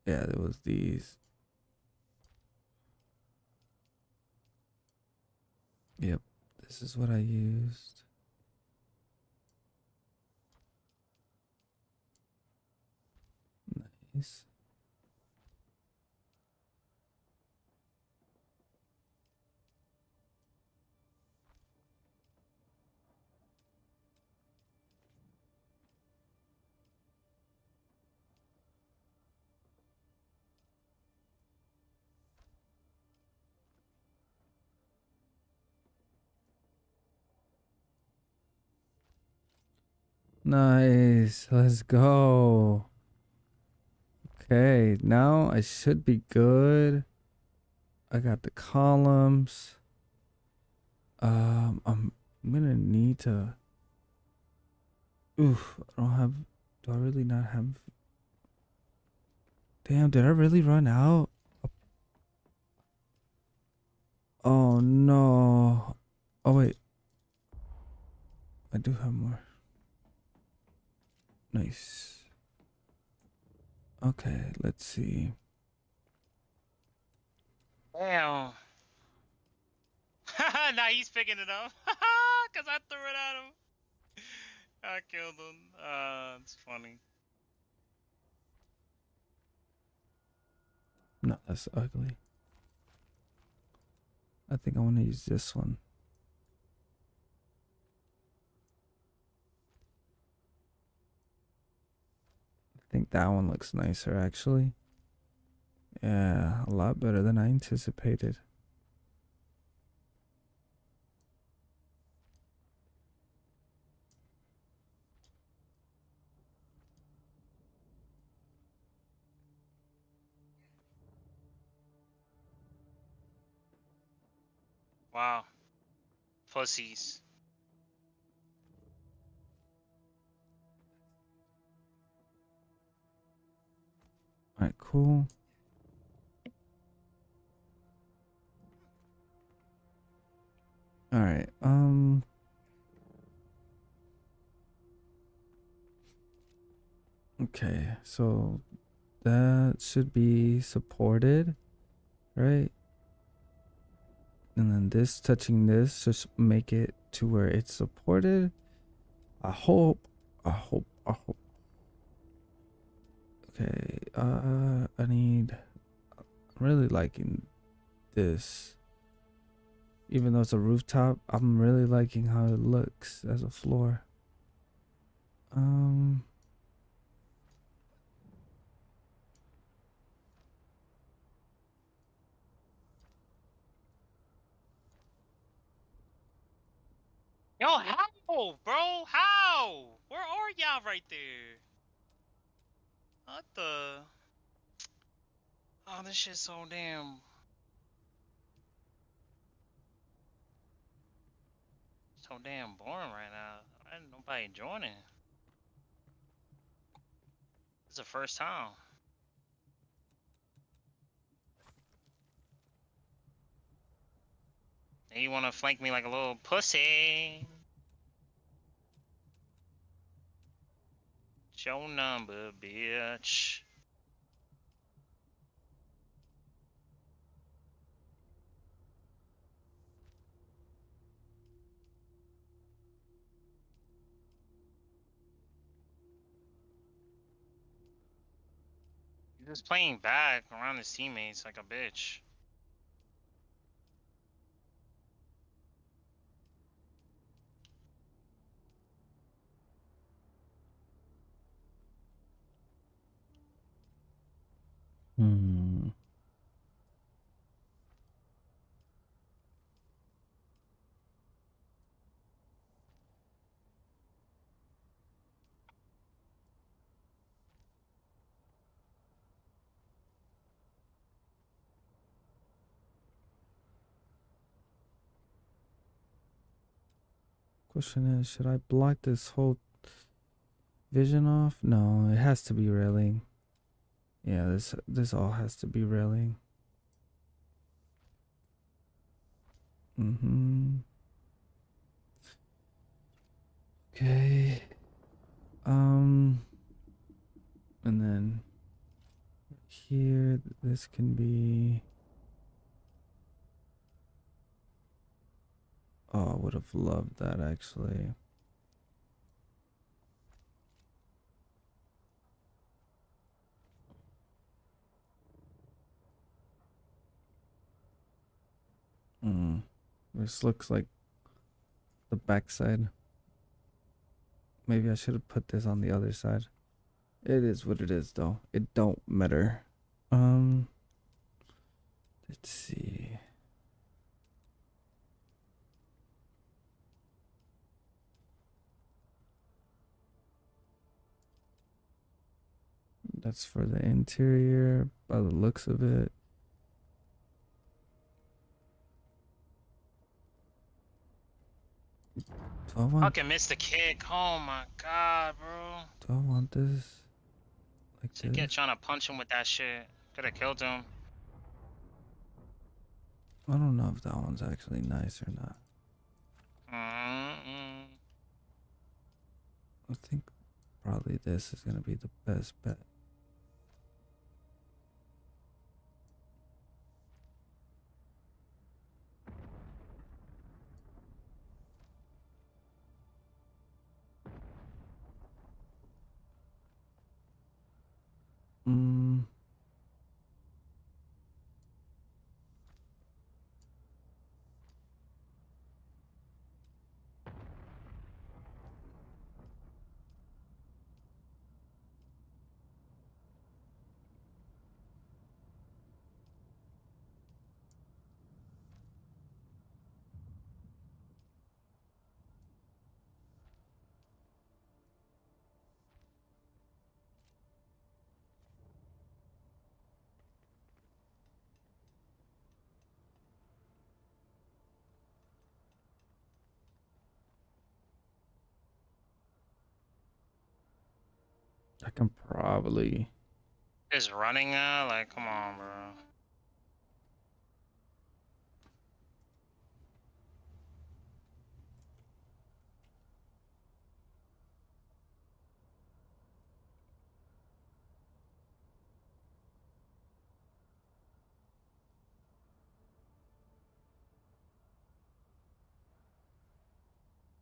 Yeah, there was these. Yep, this is what I used. Nice. Nice. Let's go. Okay, now I should be good. I got the columns. I'm gonna need to. Oof, I don't have. Do I really not have? Damn, did I really run out? Oh no. Oh wait, I do have more. Nice. Okay, let's see. Damn. Now he's picking it up. Cause I threw it at him. I killed him. It's funny. No, that's ugly. I think I want to use this one. I think that one looks nicer, actually. Yeah, a lot better than I anticipated. Wow. Pussies. All right, cool. All right. Okay, so that should be supported, right? And then this touching this just make it to where it's supported. I hope. I hope. I hope. Okay. I need. I'm really liking this. Even though it's a rooftop, I'm really liking how it looks as a floor. Yo, how, bro? How? Where are y'all right there? What the? Oh, this shit's so damn boring right now. I ain't nobody joining. It's the first time. And you wanna flank me like a little pussy? Show number, bitch. He's just playing back around his teammates like a bitch. Hmm. Question is, should I block this whole vision off? No, it has to be railing. Yeah, this all has to be railing. Mm-hmm. Okay. And then here. This can be. Oh, I would have loved that actually. Hmm. This looks like the backside. Maybe I should have put this on the other side. It is what it is, though. It don't matter. Um, let's see. That's for the interior by the looks of it. Do I want, Fucking missed the kick. Oh my god, bro. do I want this like Should get this? trying to punch him with that shit. Could have killed him. I don't know if that one's actually nice or not. Mm-mm. I think probably this is gonna be the best bet. Mm. I can probably. Just running now? Like, come on, bro.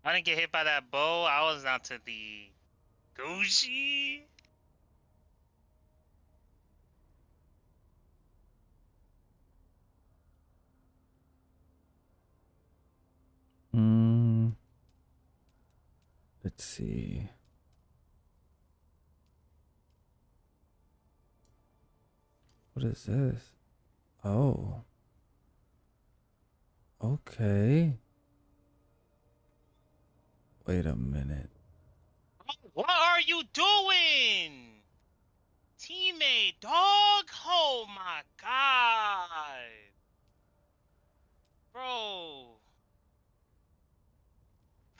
I didn't get hit by that bow. I was down to the Gucci. Mm. Let's see. What is this? Oh. Okay. Wait a minute. What are you doing? Teammate, dog? Oh my god. Bro.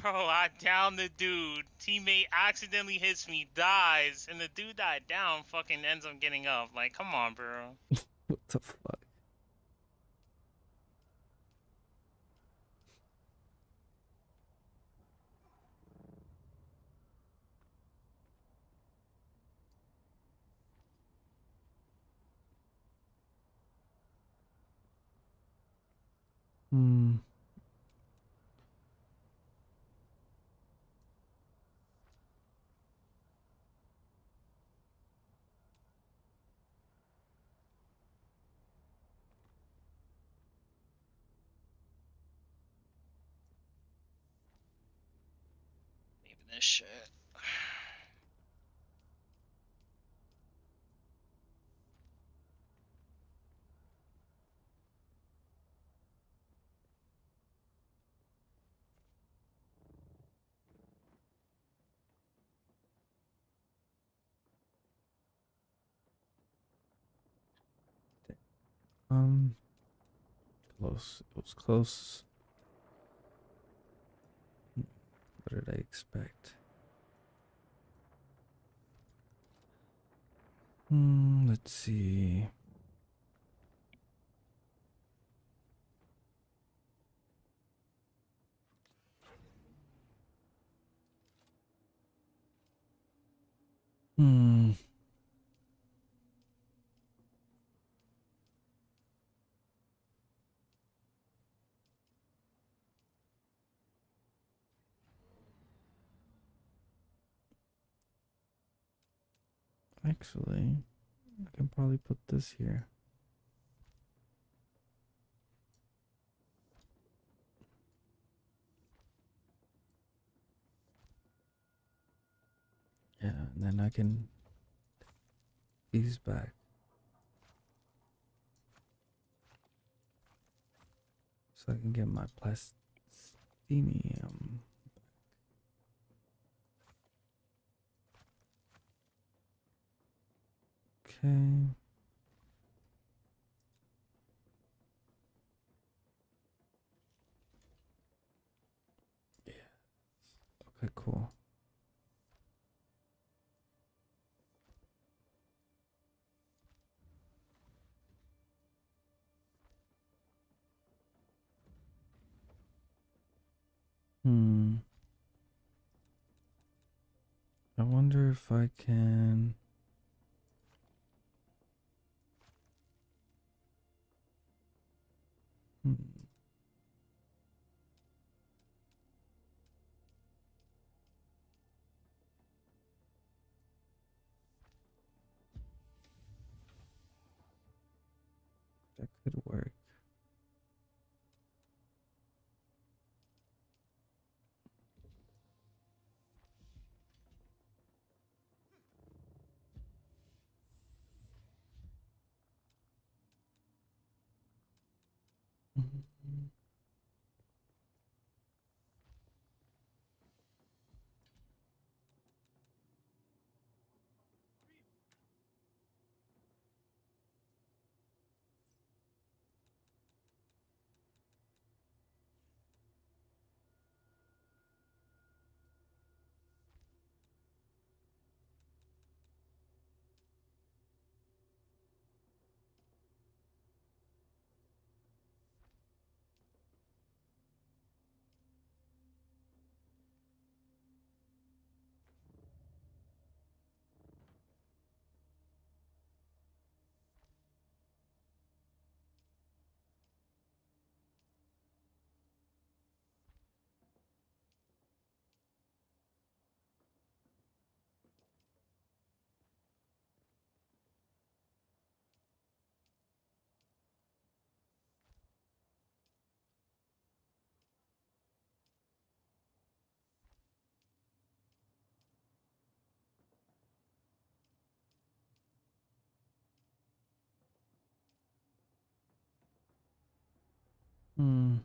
Bro, I downed the dude. Teammate accidentally hits me, dies, and the dude that down fucking ends up getting up. Like, come on, bro. What the fuck? Hmm. Even this shit. Close. It was close. What did I expect? Let's see. Hmm. Actually, I can probably put this here. Yeah, and then I can ease back. So I can get my plastinium. Okay. Yeah. Okay, cool. Hmm. I wonder if I can. Hmm. That could work. Mhm. Hmm.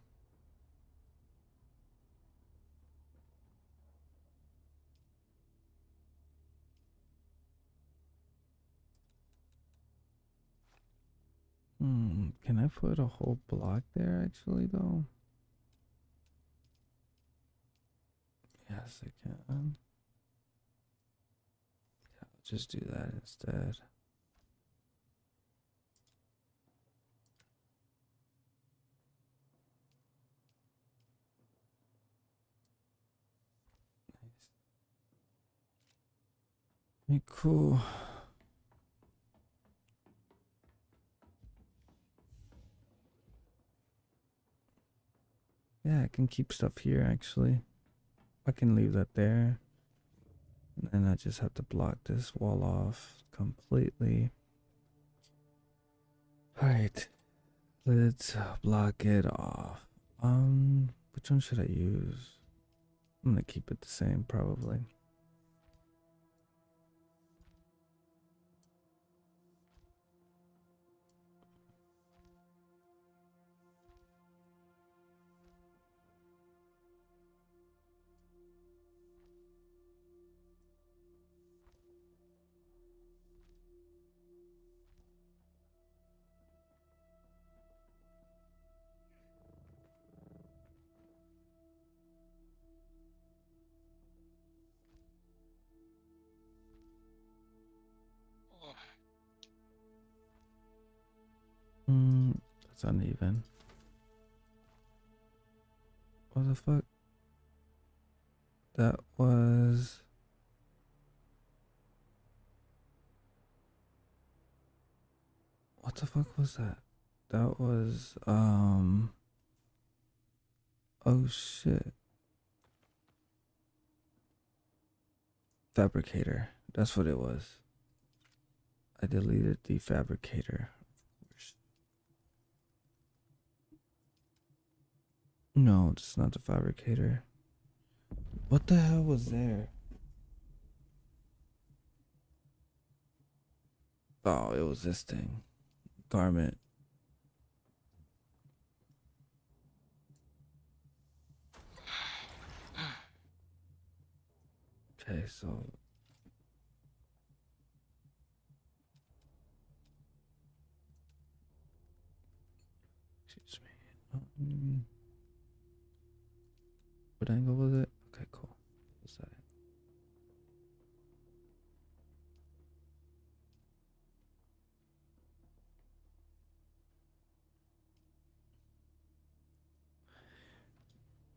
Hmm. Can I put a whole block there actually though? Yes, I can. Yeah, I'll just do that instead. Nice. Hey, cool. Yeah, I can keep stuff here actually. I can leave that there. And then I just have to block this wall off completely. Alright, let's block it off. Which one should I use? I'm gonna keep it the same probably. That's uneven. What the fuck? That was. What the fuck was that? That was, oh shit. Fabricator. That's what it was. I deleted the fabricator. No, it's not the fabricator. What the hell was there? Oh, it was this thing. Garment. Okay, so excuse me. What angle was it? Okay, cool. What's that?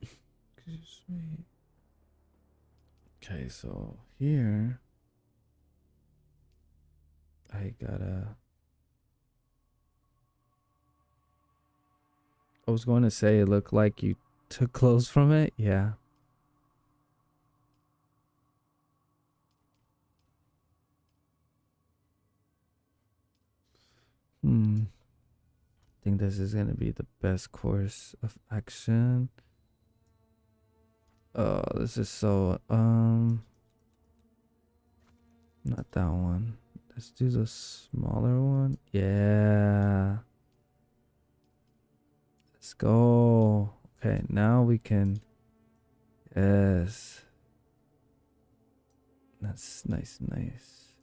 Excuse me. Okay, so here I gotta. I was going to say it looked like you took clothes from it. Yeah. I think this is gonna be the best course of action. Oh, this is so not that one. Let's do the smaller one. Yeah. Let's go. Okay, now we can. Yes. That's nice, nice.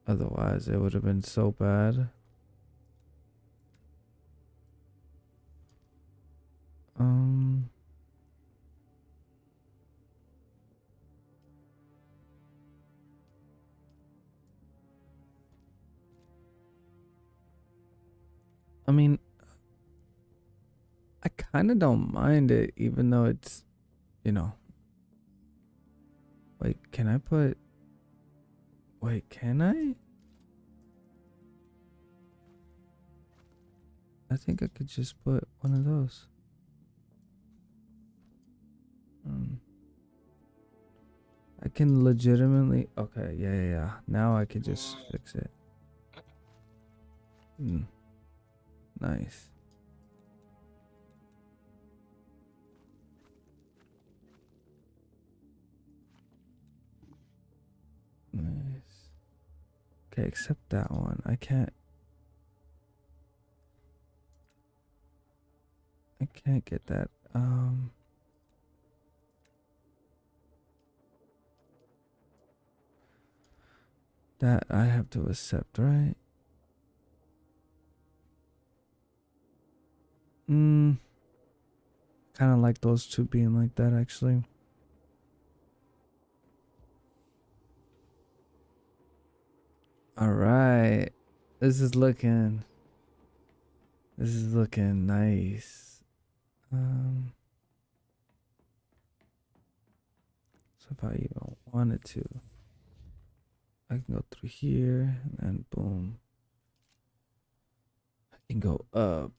Otherwise, it would have been so bad. I mean, I kind of don't mind it, even though it's, you know. Wait, can I put. Wait, can I? I think I could just put one of those. I can legitimately. Okay, yeah. Now I can just fix it. Nice. Nice. Okay, except that one. I can't get that. That I have to accept, right? Kind of like those two being like that, actually. All right. This is looking nice. So if I even wanted to, I can go through here and boom. I can go up.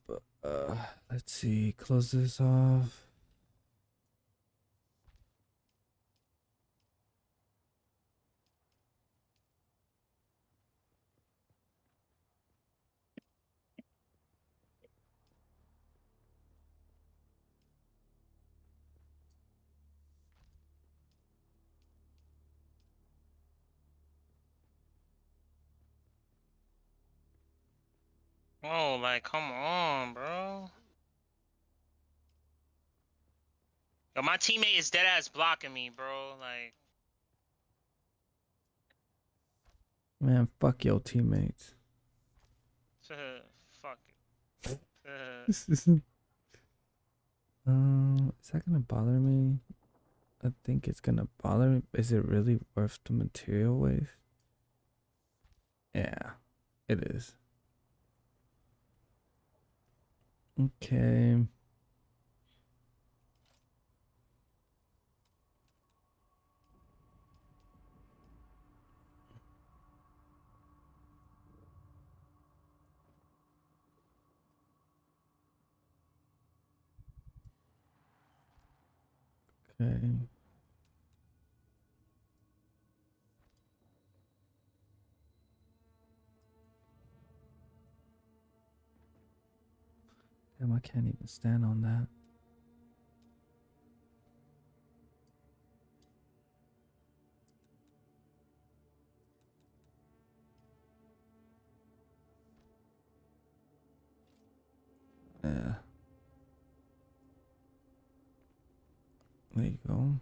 Let's see. Close this off. Oh, like, come on, bro. Yo, my teammate is dead ass blocking me, bro. Like, Man, fuck your teammates. fuck it. Is that gonna bother me? I think it's gonna bother me. Is it really worth the material waste? Yeah, it is. Okay. Okay. Damn, I can't even stand on that. Yeah. There you go.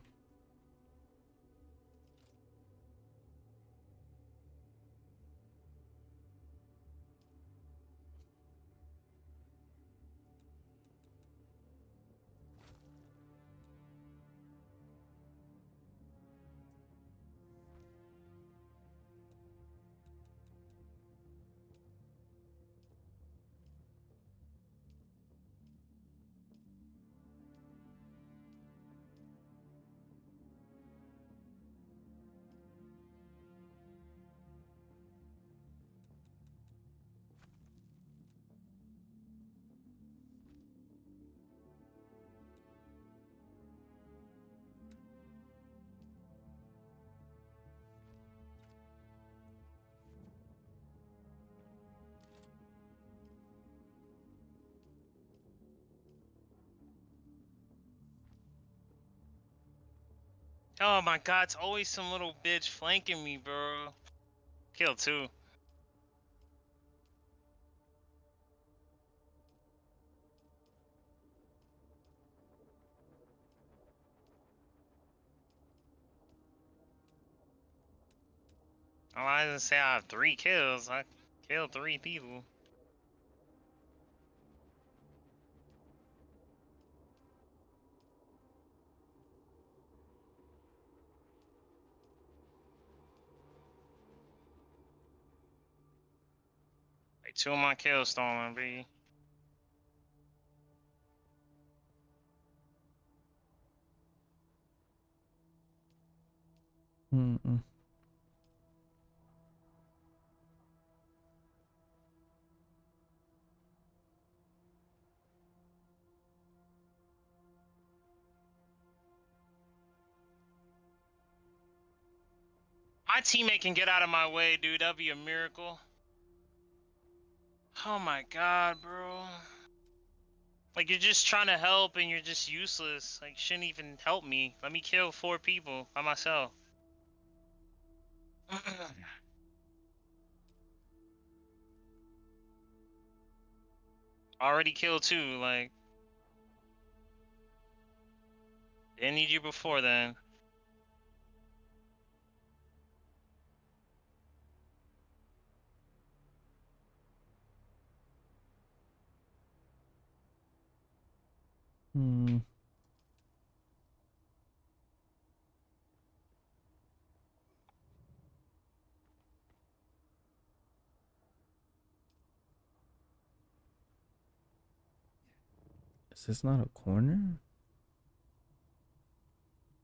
Oh my god, it's always some little bitch flanking me, bro. Kill two. Oh, I didn't say I have 3 kills. I killed 3 people. Like 2 of my kills stolen, B. Mm-mm. My teammate can get out of my way, dude. That'd be a miracle. Oh my god, bro. Like, you're just trying to help and you're just useless. Like, shouldn't even help me. Let me kill 4 people by myself. Already killed 2, like. Didn't need you before then. Hmm. Is this not a corner?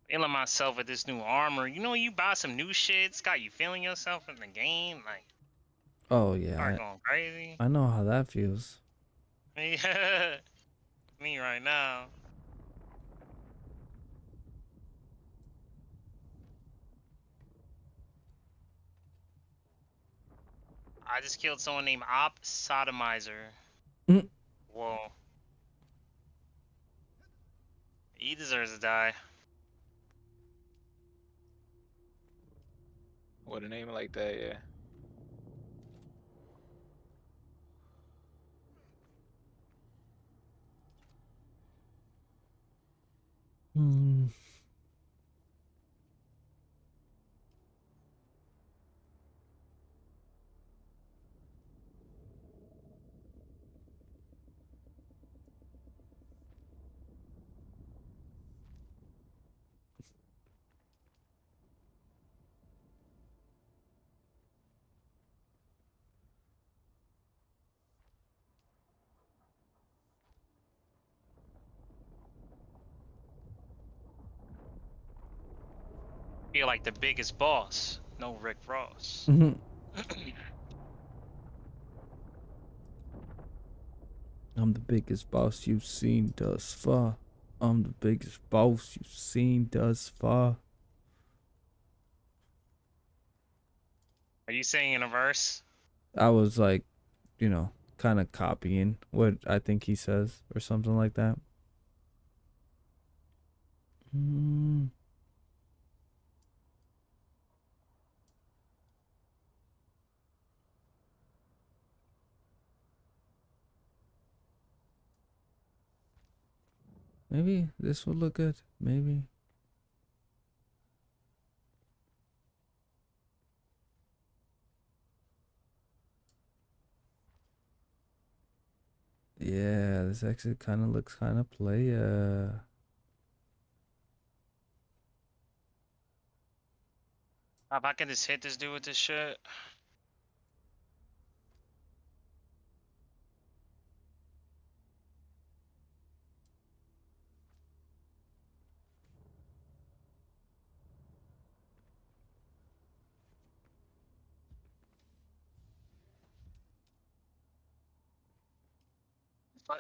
Feeling myself with this new armor. You know, you buy some new shit, it's got you feeling yourself in the game. Like, Oh start yeah, going crazy. I know how that feels. Yeah. Me right now. I just killed someone named Op Sodomizer. Mm. Whoa. He deserves to die. With a name like that, yeah. Hmm. Feel like the biggest boss. No Rick Ross. I'm the biggest boss you've seen thus far. I'm the biggest boss you've seen thus far. Are you saying in a verse? I was like, you know, kind of copying what I think he says or something like that. Mm. Maybe this will look good. Maybe. Yeah, this actually kind of looks kind of playa. If I can just hit this dude with this shit.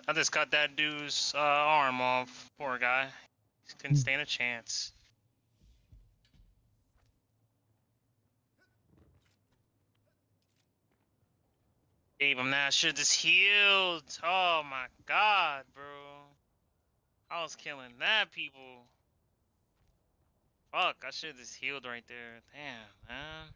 I just cut that dude's arm off. Poor guy. He couldn't stand a chance. Gave him that shit just healed. Oh my god, bro. I was killing that people. Fuck, I should have just healed right there. Damn, man.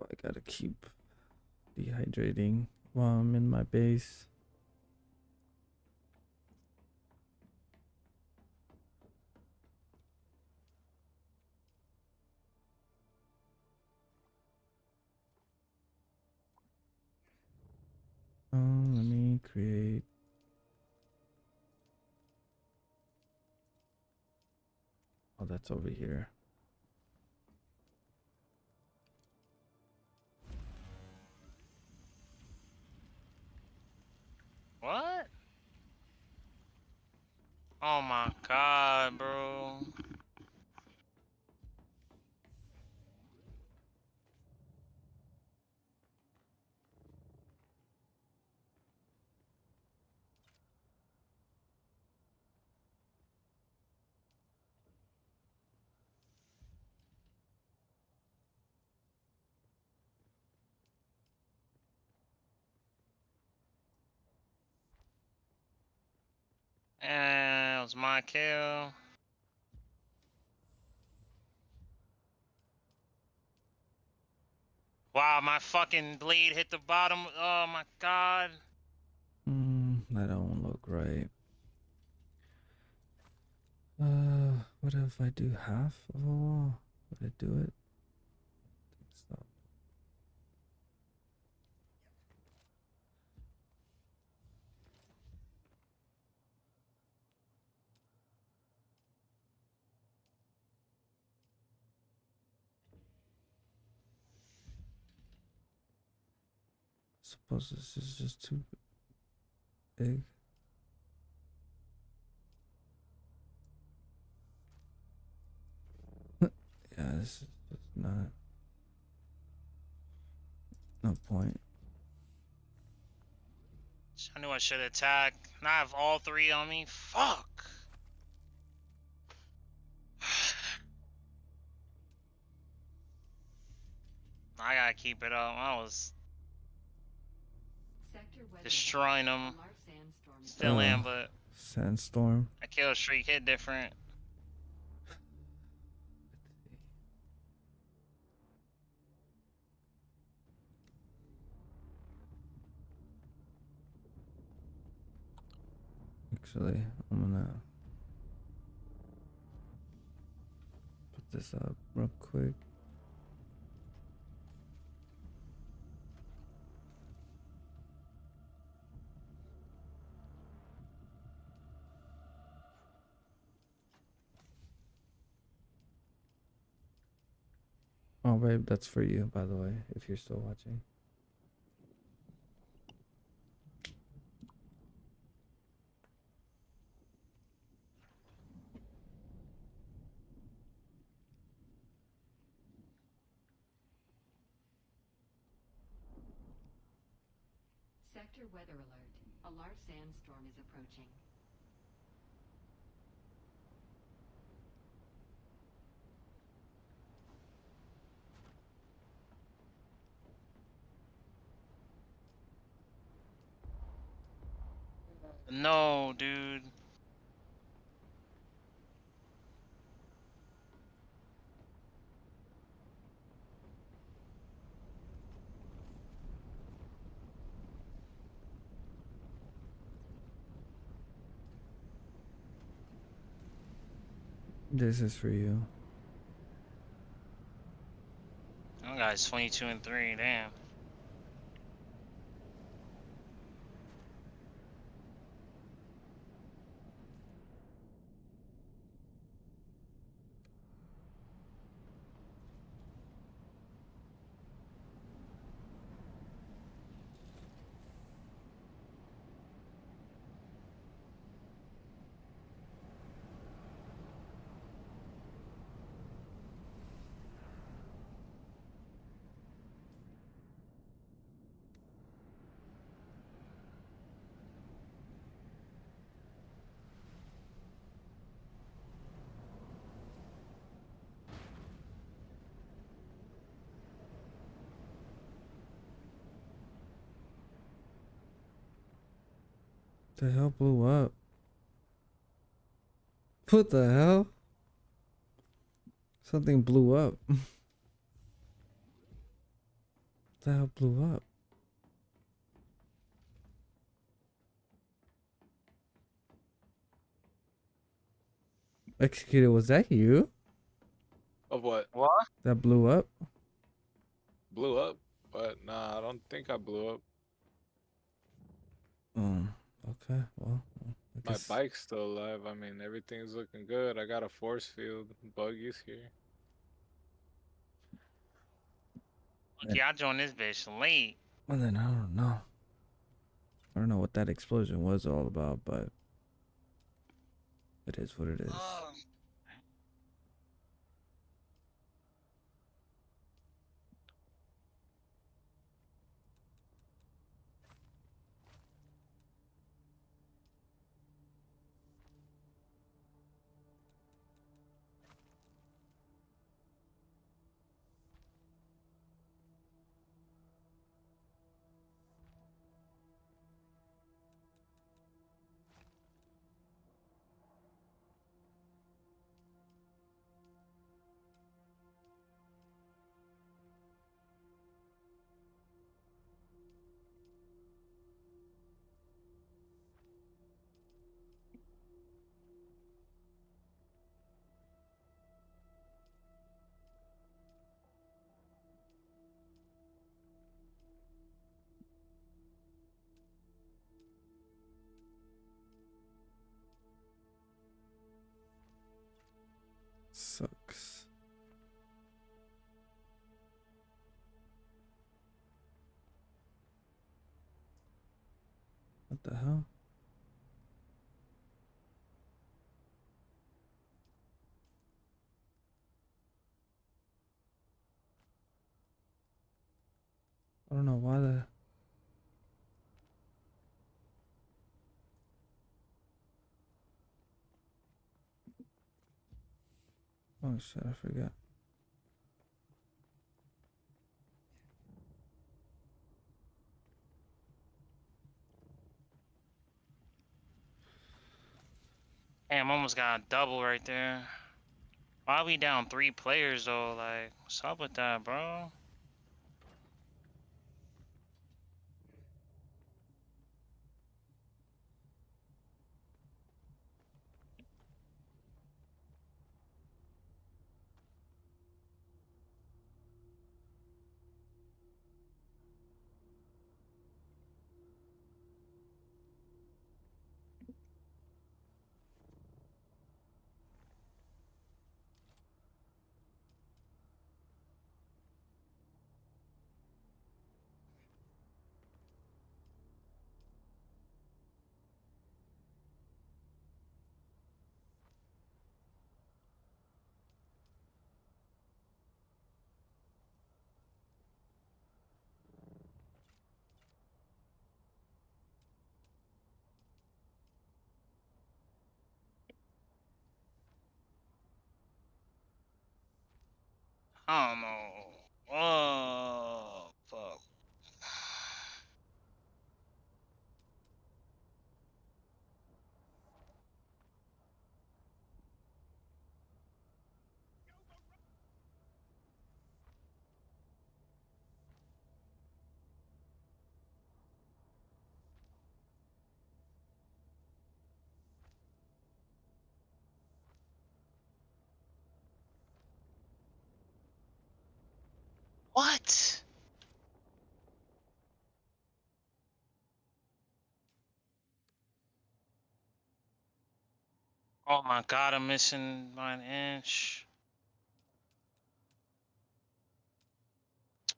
I gotta keep dehydrating while I'm in my base. Let me create. Oh, that's over here. What? Oh my god, bro. And it was my kill. Wow, my fucking blade hit the bottom. Oh my god. That don't look right. What if I do half of a wall? Would I do it? Stop. Suppose this is just too big. Yeah, this is just not. No point. I knew I should attack. Now I have all three on me. Fuck. I gotta keep it up. I was Sector weather destroying alert. them. A large sandstorm is Still am, but Sandstorm. I kill streak hit different. Actually, I'm gonna put this up real quick. Oh, babe, that's for you, by the way, if you're still watching. Sector weather alert. A large sandstorm is approaching. No, dude. This is for you. Oh, guys, 22 and 3. Damn. The hell blew up? What the hell? Something blew up. The hell blew up? Executed, was that you? Of what? What? That blew up? Blew up? But nah, I don't think I blew up. Okay, well, I My guess. bike's still alive. I mean, everything's looking good. I got a force field. Buggy's here. Lucky I joined this bitch late. Well, then I don't know. I don't know what that explosion was all about, but it is what it is. Sucks. What the hell? I don't know why the. Oh shit, I forgot. Damn, almost got a double right there. Why we down 3 players though? Like, what's up with that, bro? I don't know. Oh, fuck. What? Oh my god, I'm missing by an inch.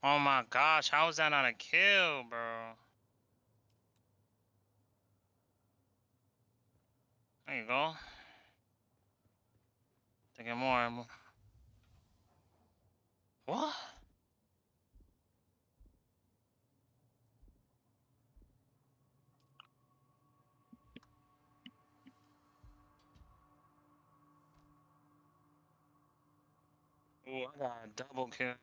Oh my gosh, how is that not a kill, bro? There you go. Thinking more. What? Ooh, I got a double kill.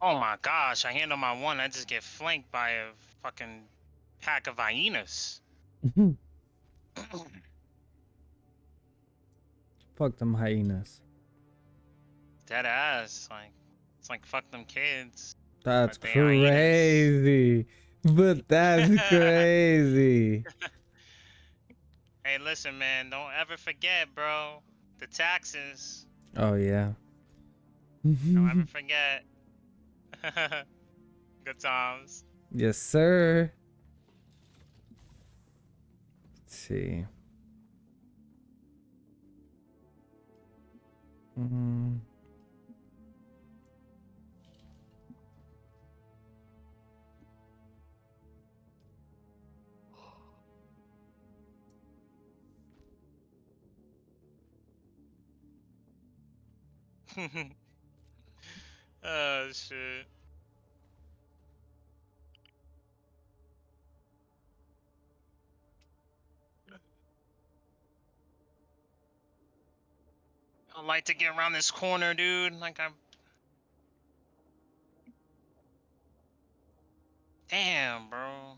Oh my gosh, I handle my one, I just get flanked by a fucking pack of hyenas. Fuck them hyenas. Dead ass, like it's like fuck them kids. That's But they hyenas. crazy. But that's crazy. Hey, listen, man, don't ever forget, bro, the taxes. Oh yeah. Don't ever forget. Good times. Yes, sir. Let's see. Mm. Oh shit. I'd like to get around this corner, dude. Like I'm. Damn, bro.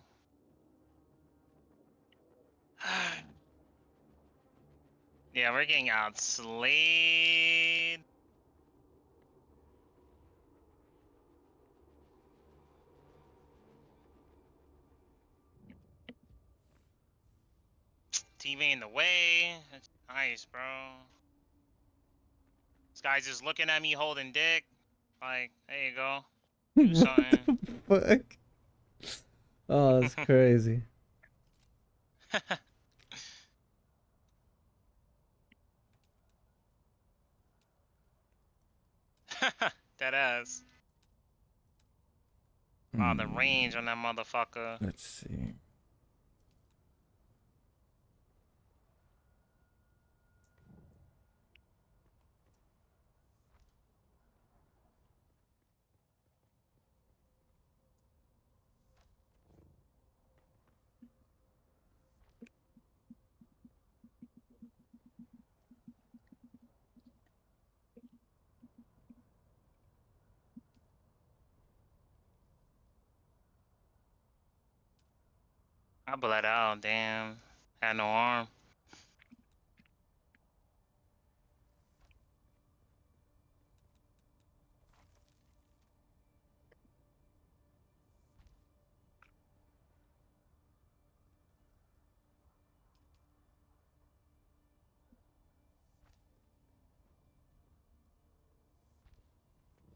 Yeah, we're getting outslayed. TV in the way. That's nice, bro. This guy's just looking at me holding dick. Like, there you go. Do something. What the fuck? Oh, that's crazy. That ass. Oh, the range on that motherfucker. Let's see. I bled out, damn. Had no arm.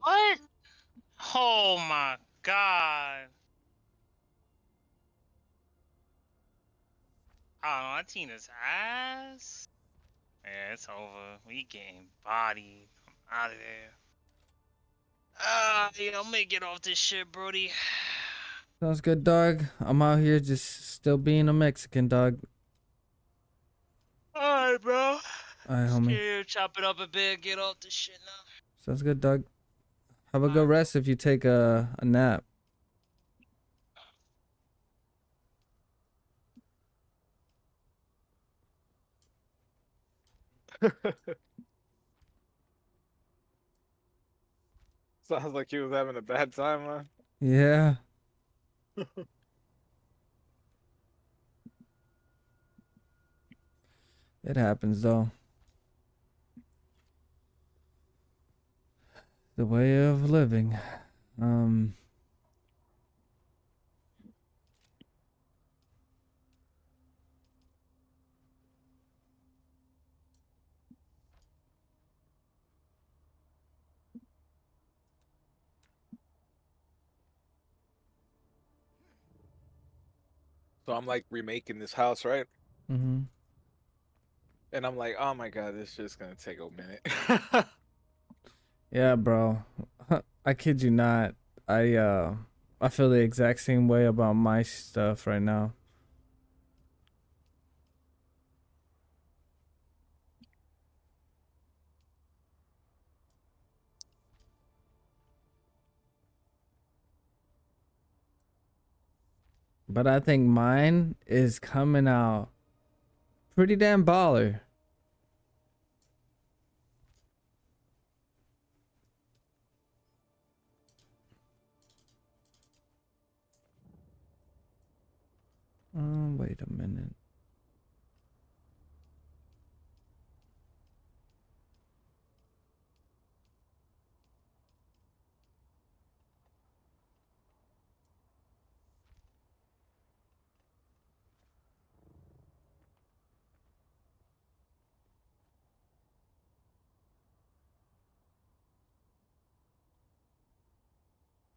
What? Oh my god. Oh, my Tina's ass. Yeah, it's over. We getting bodied. I'm out of there. Yeah, I'm gonna get off this shit, Brody. Sounds good, dog. I'm out here just still being a Mexican, dog. Alright, bro. Alright, homie. Scared, chop it up a bit, get off this shit now. Sounds good, dog. Have a good Alright. rest if you take a nap. Sounds like he was having a bad time, man. Yeah. It happens though. The way of living. Um So I'm like remaking this house, right? mhm. And I'm like, oh my god, this shit's gonna take a minute. Yeah, bro. I kid you not. I feel the exact same way about my stuff right now. But I think mine is coming out pretty damn baller. Wait a minute.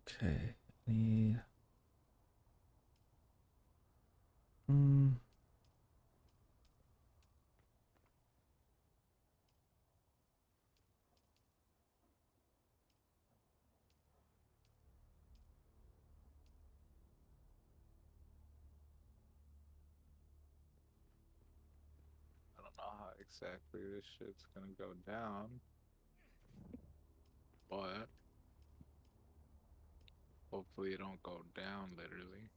Okay. Need mm, I don't know how exactly this shit's gonna go down, but hopefully it don't go down literally.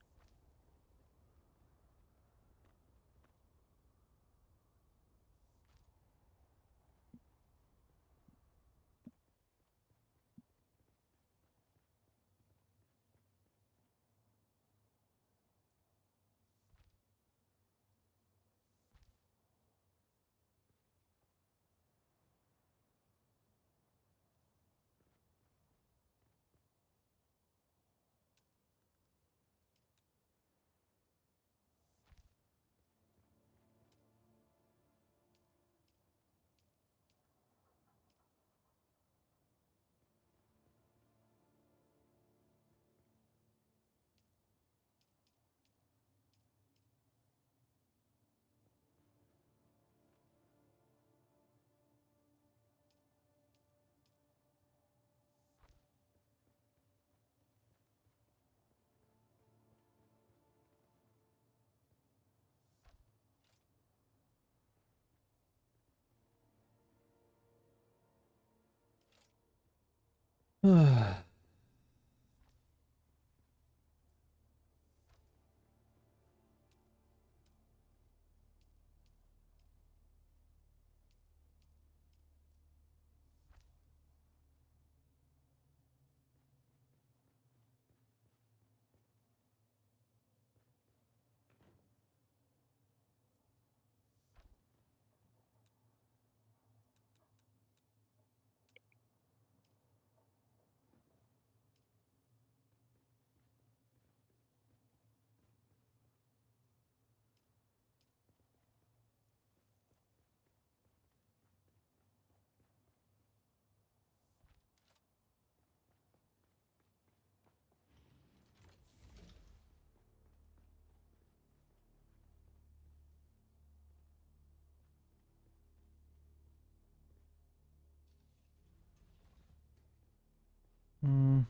Mm.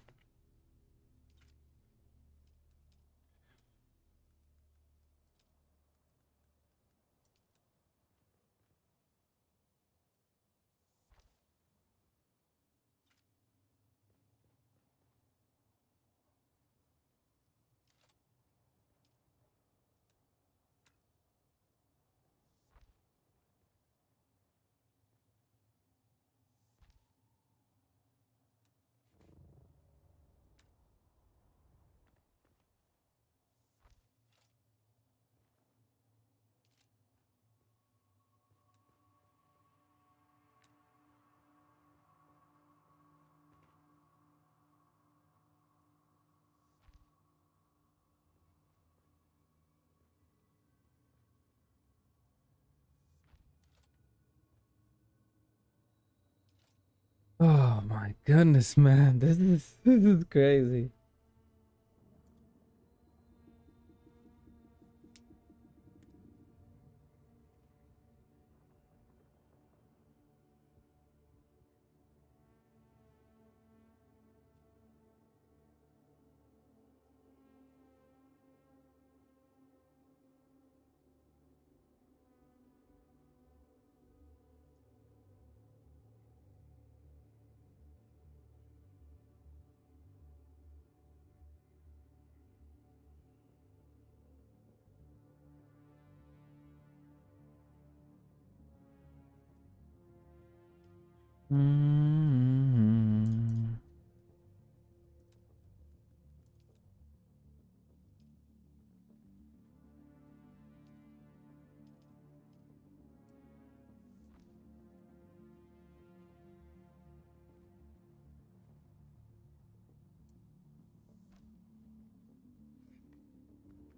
Oh my goodness, man. This is crazy. Mm.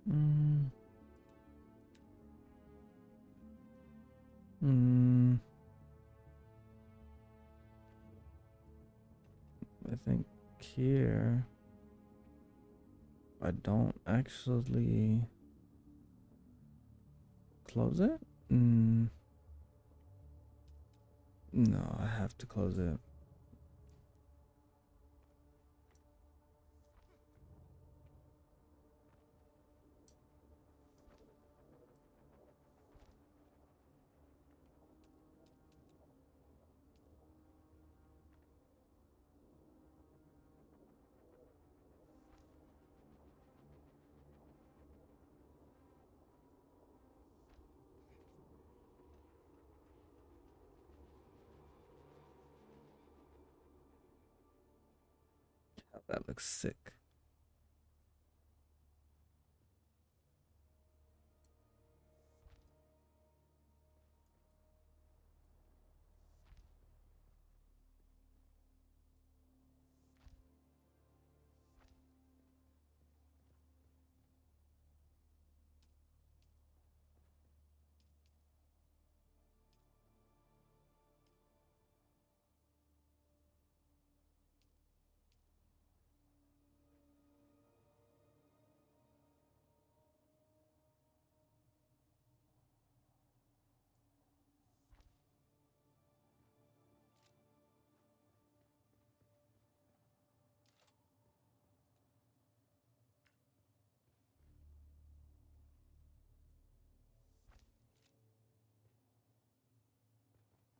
Mm. Mm. I think here I don't actually close it. Mm. No, I have to close it. That looks sick.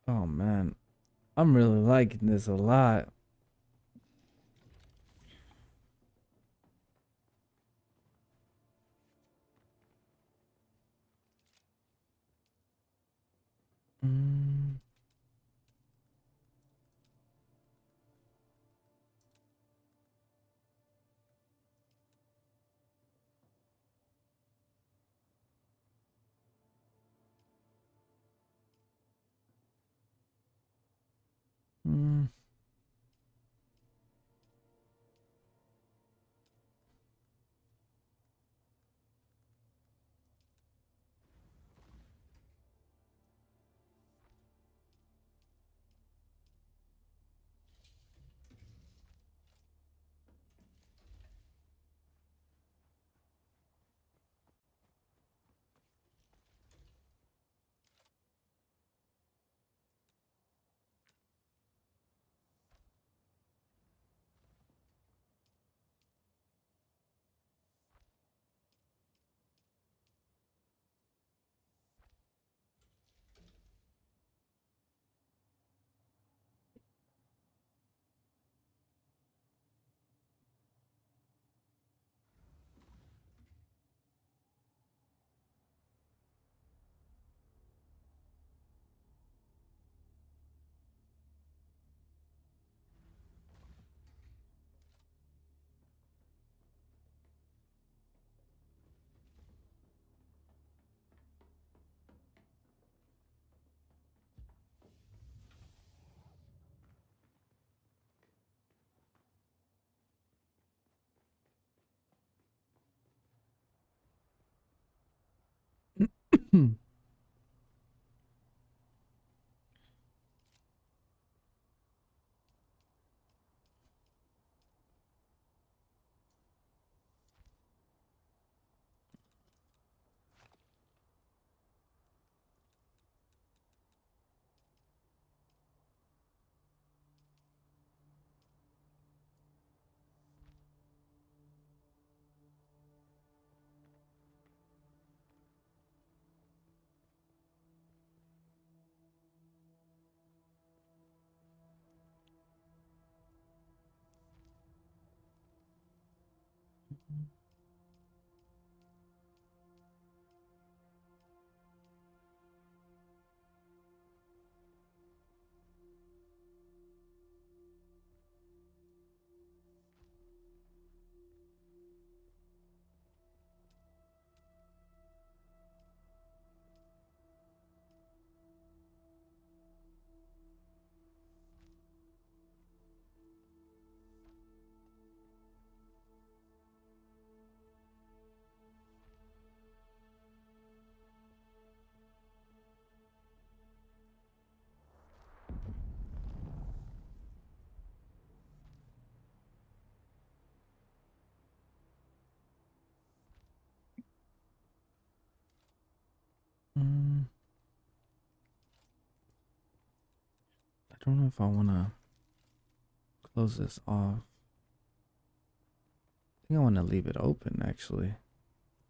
Oh man, I'm really liking this a lot. Mm. Mm. Mm, I don't know if I want to close this off. I think I want to leave it open, actually.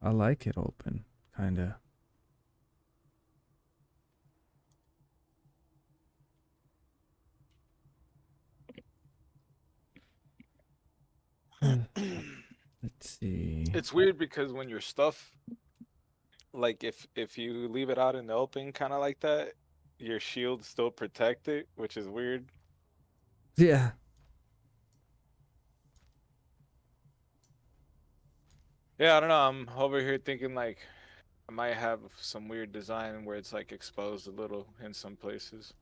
I like it open, kind of. Let's see. It's weird because when your stuff, like if you leave it out in the open, kind of like that, your shield still protect it, which is weird. Yeah. Yeah, I don't know. I'm over here thinking like I might have some weird design where it's like exposed a little in some places.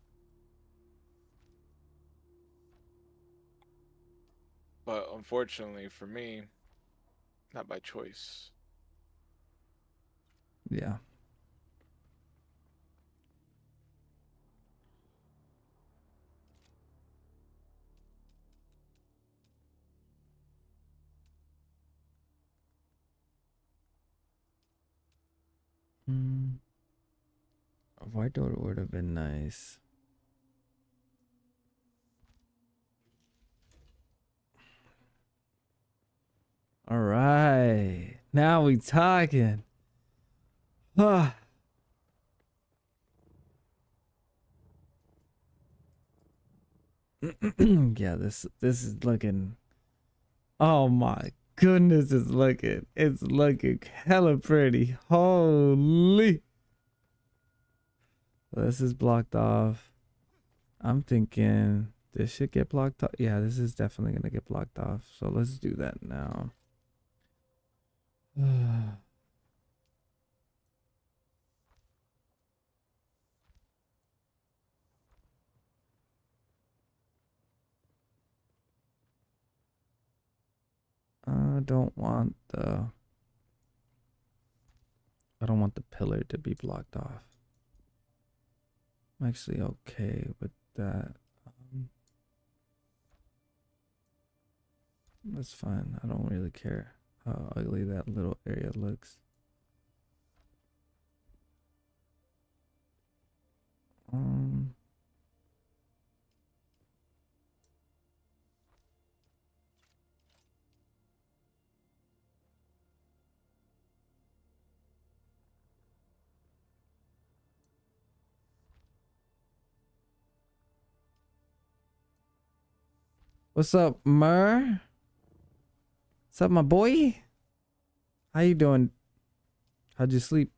But unfortunately for me, not by choice. Yeah. A white door would have been nice. All right. Now we talking. Ah. Yeah, this is looking. Oh my goodness, it's looking hella pretty. Holy. This is blocked off. I'm thinking this should get blocked off. Yeah, this is definitely gonna get blocked off. So let's do that now. I don't want the pillar to be blocked off. I'm actually okay with that. That's fine. I don't really care how ugly that little area looks. Um, what's up, Mer? What's up, my boy? How you doing? How'd you sleep?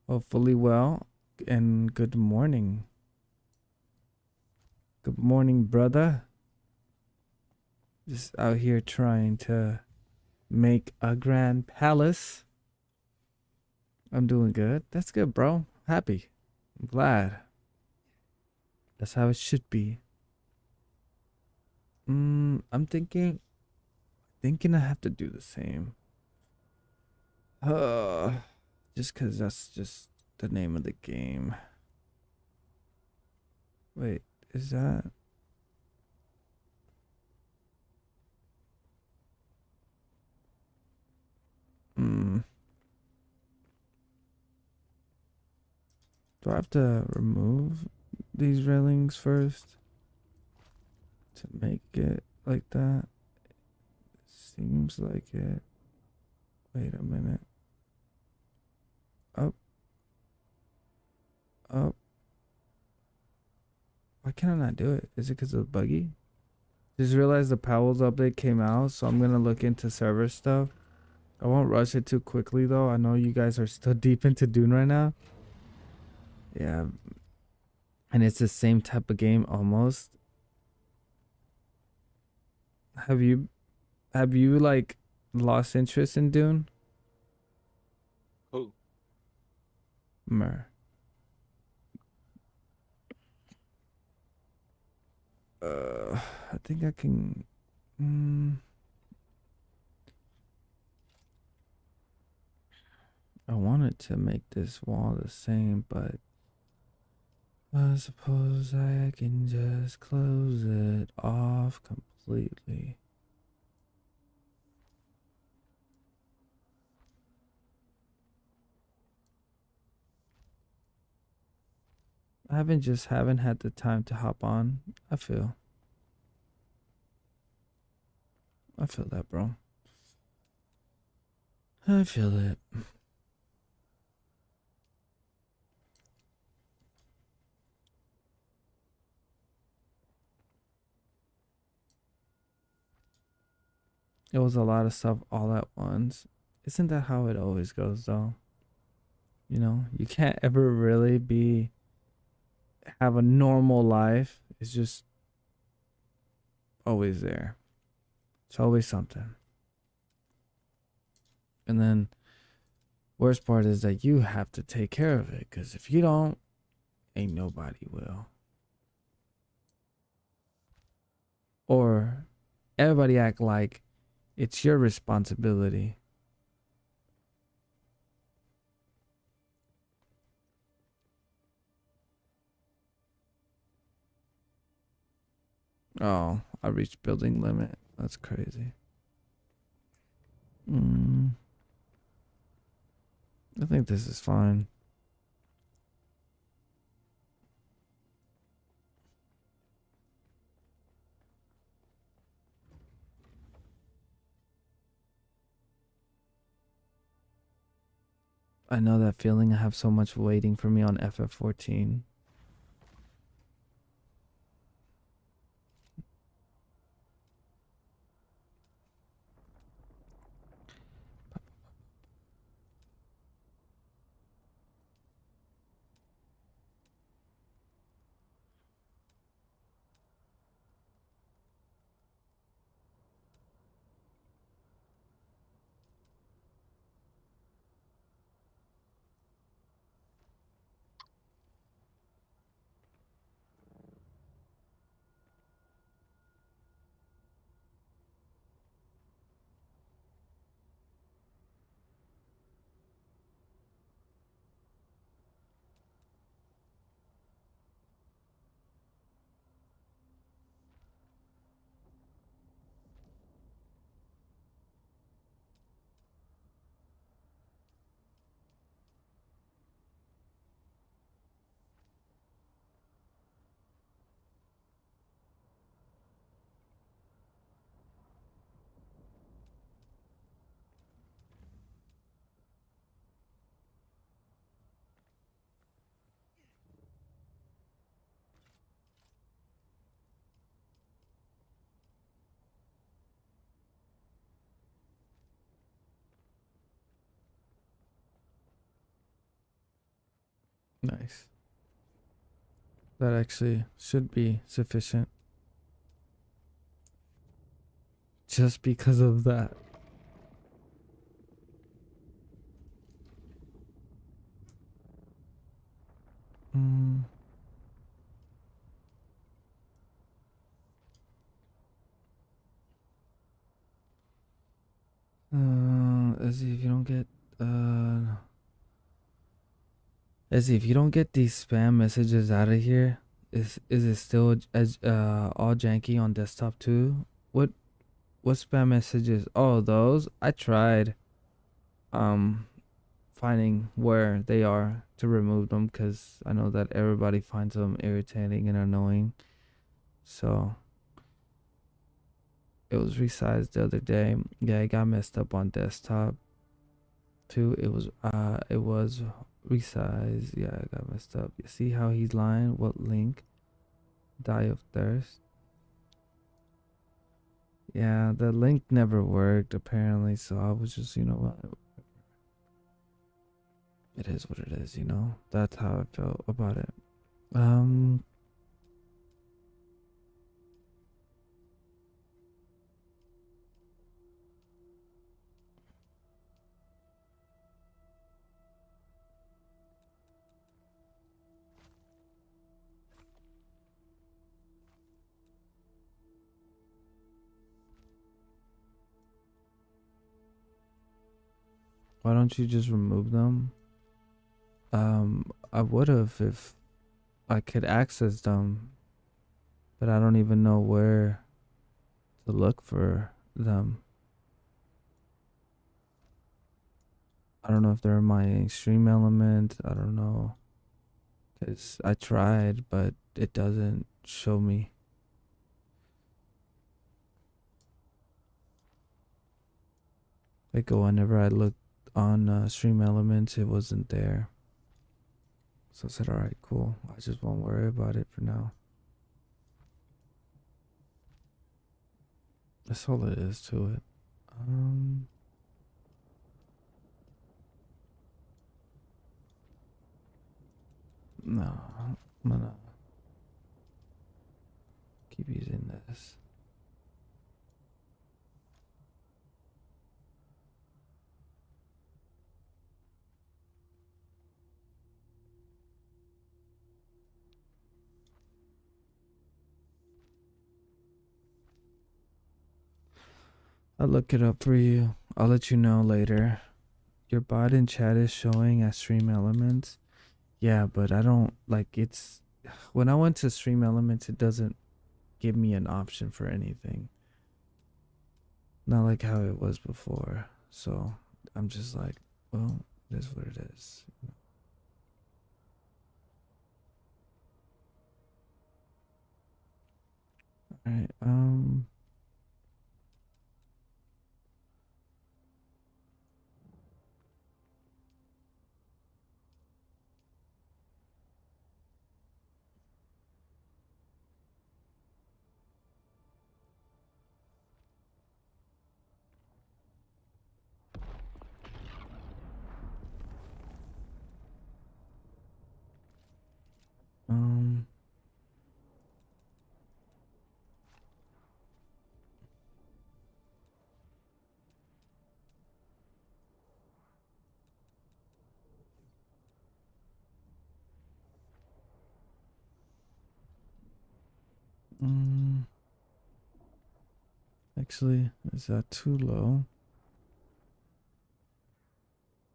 Hopefully well. And good morning. Good morning, brother. Just out here trying to make a grand palace. I'm doing good. That's good, bro. Happy. I'm glad. That's how it should be. I'm thinking I have to do the same. Just because that's just the name of the game. Wait, is that? Hmm. Do I have to remove these railings first to make it like that? Seems like it. Wait a minute. Up. Up. Why can I not do it? Is it because of the buggy? Just realized the Powell's update came out, so I'm gonna look into server stuff. I won't rush it too quickly though. I know you guys are still deep into Dune right now. Yeah. And it's the same type of game almost. Have you like lost interest in Dune? Who? Mer. I think I can. I wanted to make this wall the same, but I suppose I can just close it off completely. I haven't had the time to hop on. I feel that, bro. I feel it. It was a lot of stuff all at once. Isn't that how it always goes though? You know, you can't ever really have a normal life. It's just always there. It's always something. And then worst part is that you have to take care of it, because if you don't, ain't nobody will. Or everybody act like it's your responsibility. Oh, I reached building limit. That's crazy. I think this is fine. I know that feeling. I have so much waiting for me on FF14. Nice. That actually should be sufficient. Just because of that. Let's see if you don't get Ezzy, if you don't get these spam messages out of here, is it still as all janky on desktop too? What spam messages? Oh, those? I tried um finding where they are to remove them because I know that everybody finds them irritating and annoying. So it was resized the other day. Yeah, it got messed up on desktop too. It was resized. Yeah, it got messed up. You see how he's lying? What link? Die of thirst. Yeah, the link never worked apparently, so I was just, you know what? It is what it is, you know? That's how I felt about it. Um why don't you just remove them? I would have if I could access them, but I don't even know where to look for them. I don't know if they're in my stream element. I don't know. 'Cause I tried, but it doesn't show me. Like whenever I looked on stream elements, it wasn't there. So I said, all right, cool. I just won't worry about it for now. That's all it is to it. No, I'm gonna keep using this. I'll look it up for you. I'll let you know later. Your bot in chat is showing as stream elements. Yeah, but I don't like it's when I went to stream elements, it doesn't give me an option for anything. Not like how it was before. So I'm just like, well, it is what it is. All right. Um. Mm, actually, is that too low?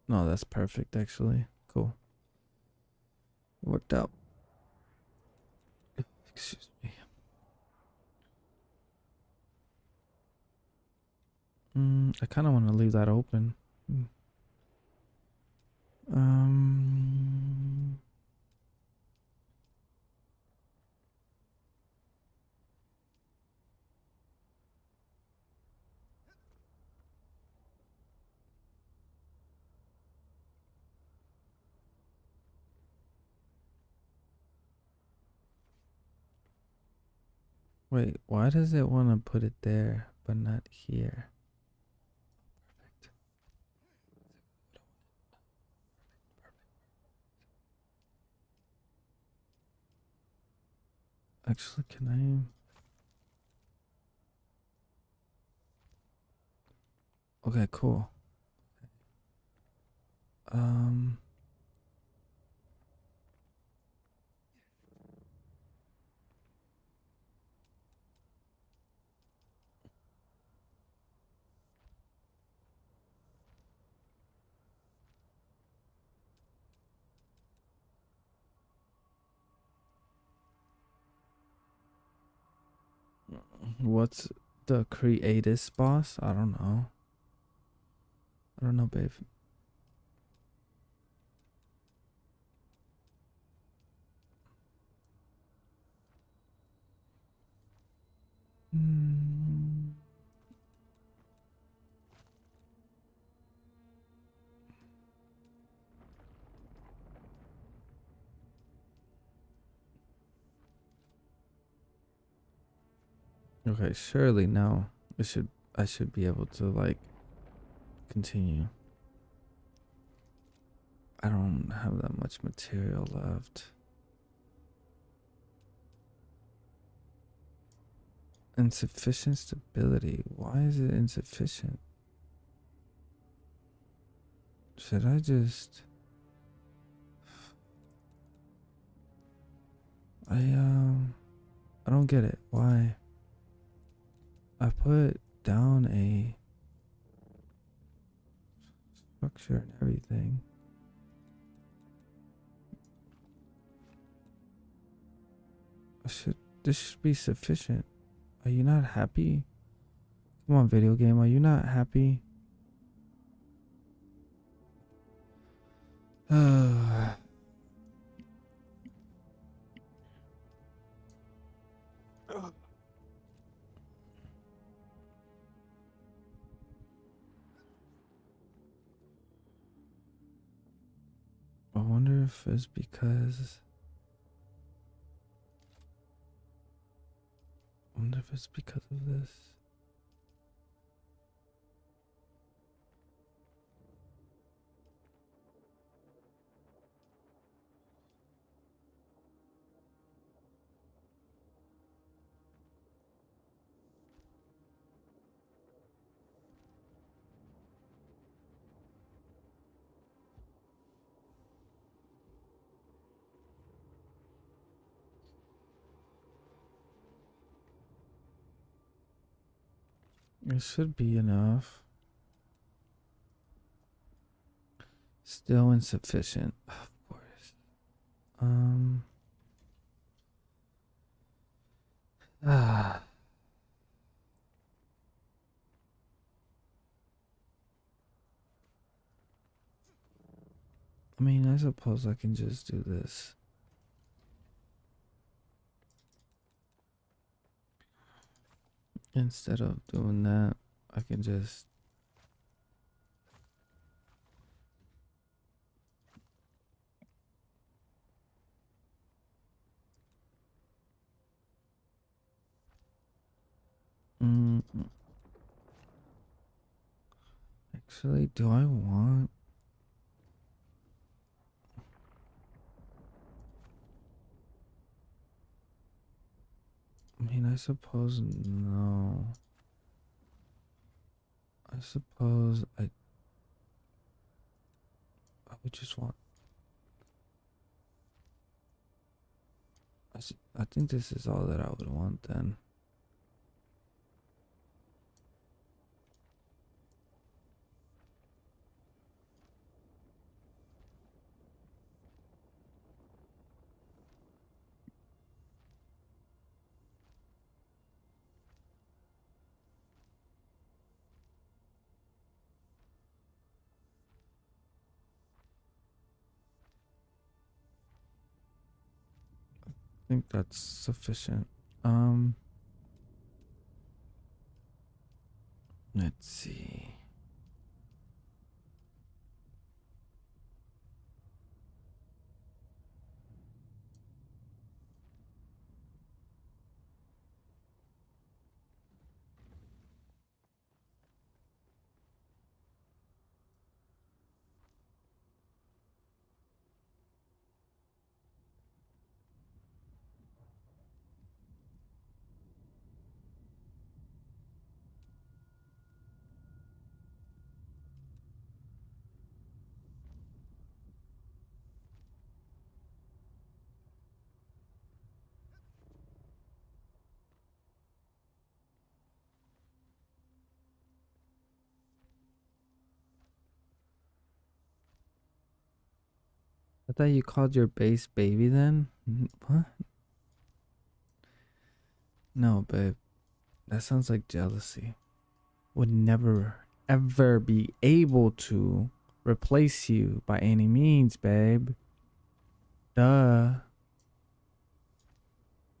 No, that's perfect. Actually, cool. Worked out. Excuse me. I kind of want to leave that open. Mm. Um. Wait, why does it want to put it there but not here? Perfect. Actually, can I? Okay, cool. Um. What's the creatus boss? I don't know. I don't know, babe. Hmm. Okay, surely now I should be able to like continue. I don't have that much material left. Insufficient stability. Why is it insufficient? Should I just I don't get it. Why? I put down a structure and everything. This should be sufficient. Are you not happy? Come on, video game. Are you not happy? I wonder if it's because. I wonder if it's because of this. It should be enough. Still insufficient, of course. Ah. I mean, I suppose I can just do this. Instead of doing that, I can just. Actually, do I want? I mean, I suppose no. I suppose I would just want. I think this is all that I would want then. I think that's sufficient. Let's see. I thought you called your base baby then? What? No, babe. That sounds like jealousy. Would never, ever be able to replace you by any means, babe. Duh.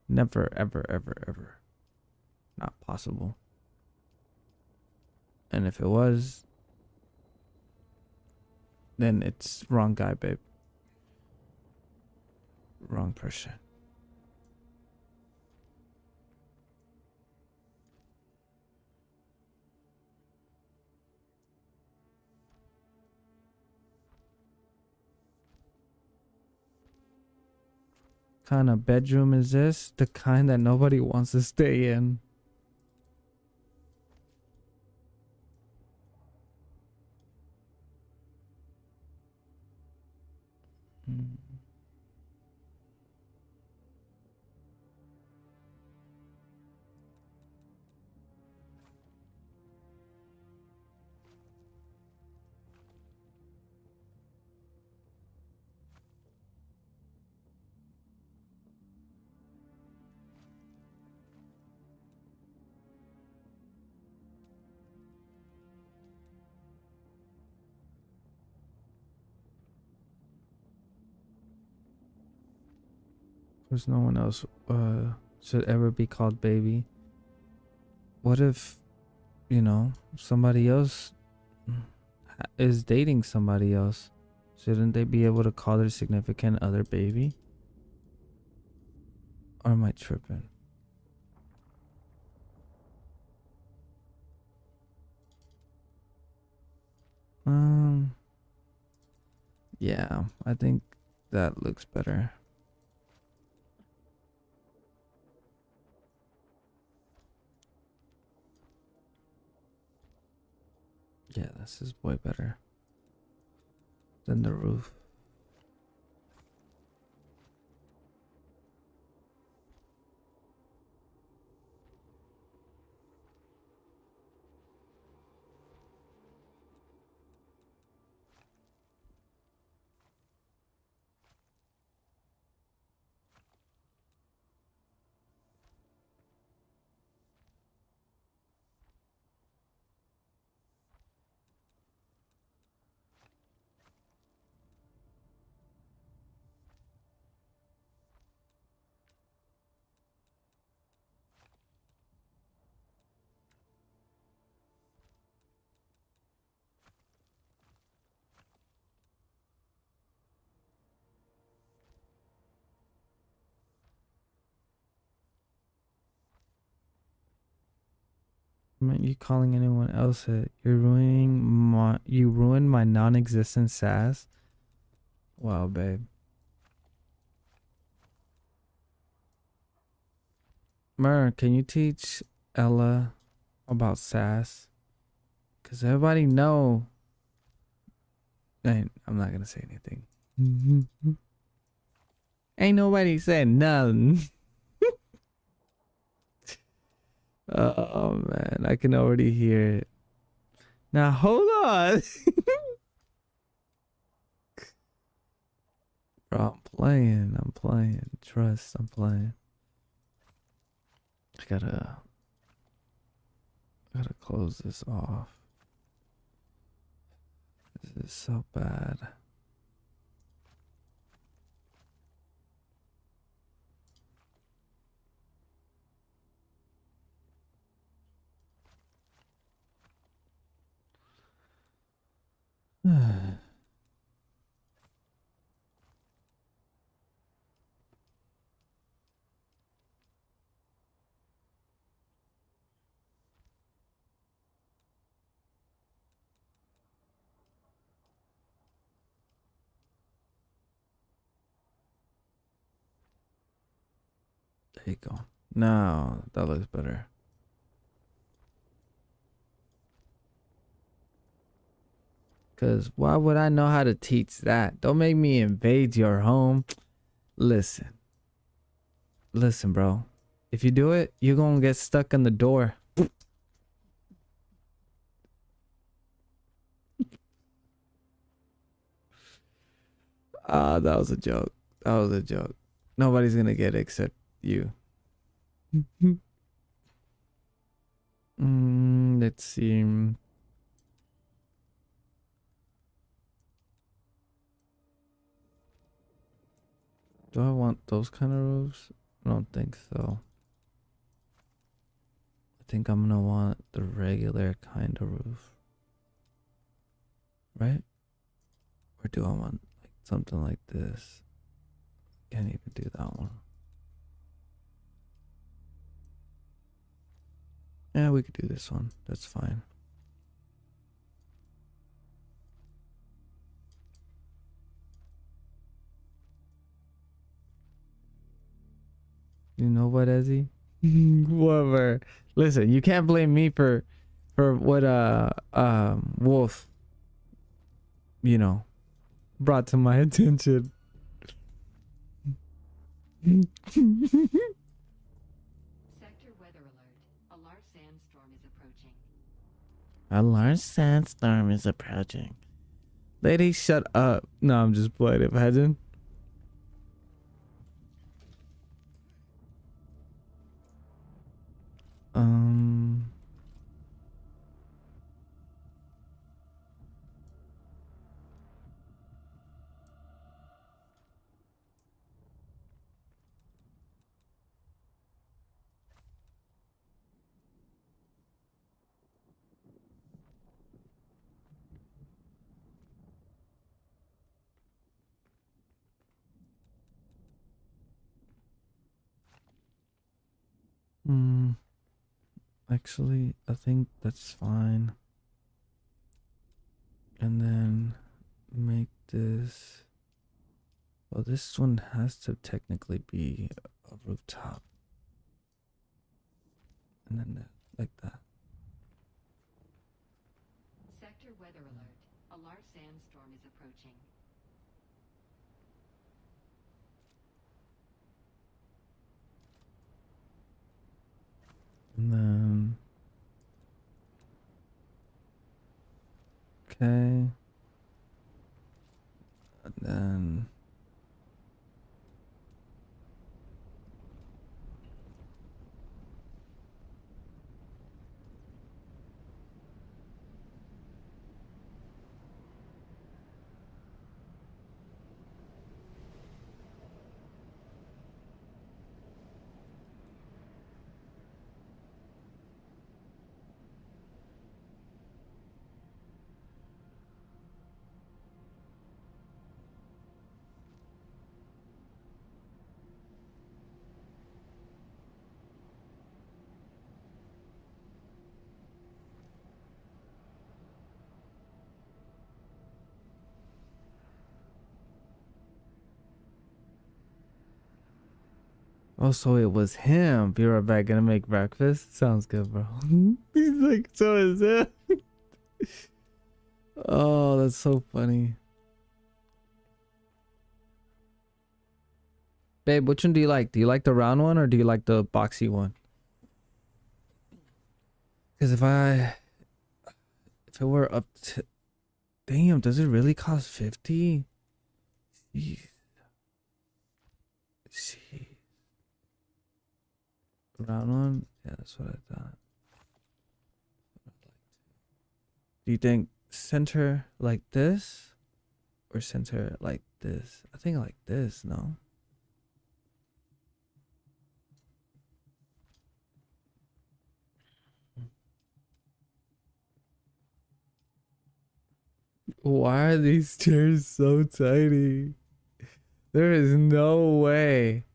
Never, ever, ever, ever. Not possible. And if it was, then it's wrong guy, babe. Wrong person. Kind of bedroom is this? The kind that nobody wants to stay in. Hmm. There's no one else should ever be called baby. What if, you know, somebody else is dating somebody else? Shouldn't they be able to call their significant other baby? Or am I tripping? Yeah, I think that looks better. Yeah, this is way better than the roof. You calling anyone else it? You ruined my non-existent sass. Wow, babe. Mer, can you teach Ella about sass? Cause everybody know. I'm not gonna say anything. Ain't nobody said nothing. Oh man, I can already hear it. Now hold on. Bro, I'm playing. Trust, I'm playing. I gotta close this off. This is so bad. There you go. Now that looks better. Cause why would I know how to teach that? Don't make me invade your home. Listen, bro. If you do it, you're gonna get stuck in the door. Ah, that was a joke. That was a joke. Nobody's gonna get it except you. Let's see. Do I want those kind of roofs? I don't think so. I think I'm gonna want the regular kind of roof. Right? Or do I want like something like this? Can't even do that one. Yeah, we could do this one. That's fine. You know what, Ezzy? Whatever. Listen, you can't blame me for what Wolf, you know, brought to my attention. Sector weather alert. A large sandstorm is approaching. A large sandstorm is approaching. Lady, shut up. No, I'm just playing. Imagine. Um. Hmm. Actually, I think that's fine. And then make this. Well, this one has to technically be a rooftop. And then like that. Sector weather alert. A large sandstorm is approaching. And then. Okay. And then. Oh, so it was him. Be right back. Gonna make breakfast. Sounds good, bro. He's like, so is it? Oh, that's so funny. Babe, which one do you like? Do you like the round one or do you like the boxy one? Because if it were up to, damn, does it really cost 50? Jeez. Jeez. Round one? Yeah, that's what I thought. Do you think center like this or center like this? I think like this, no? Why are these chairs so tiny? There is no way.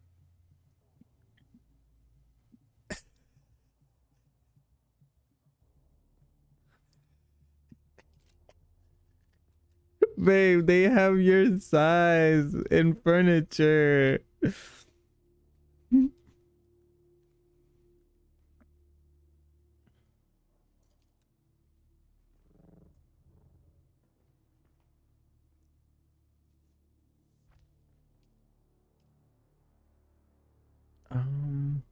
Babe, they have your size in furniture. Um,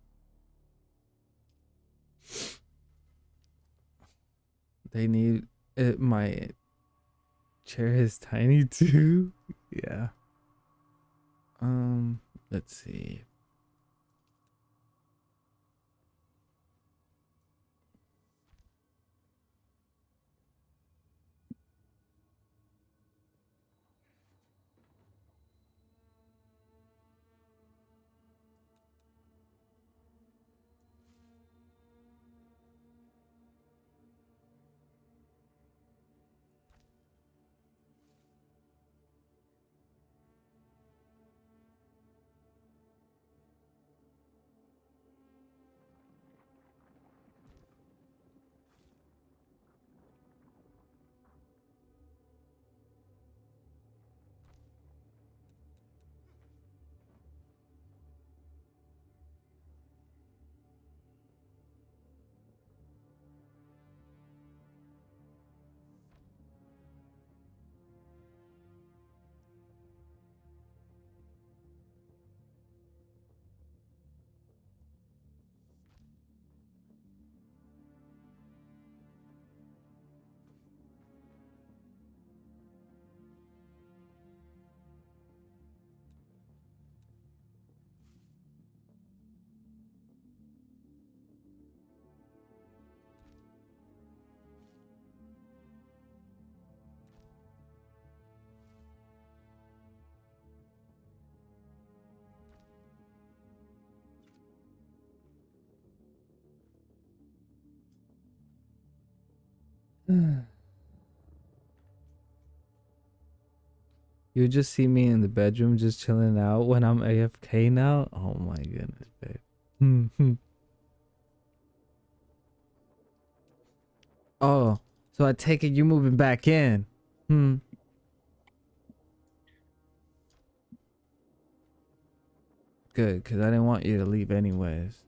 they need it. My chair is tiny too. Yeah. Let's see. You just see me in the bedroom just chilling out when I'm AFK now. Oh my goodness, babe. Oh, so I take it you moving back in. Good, because I didn't want you to leave anyways.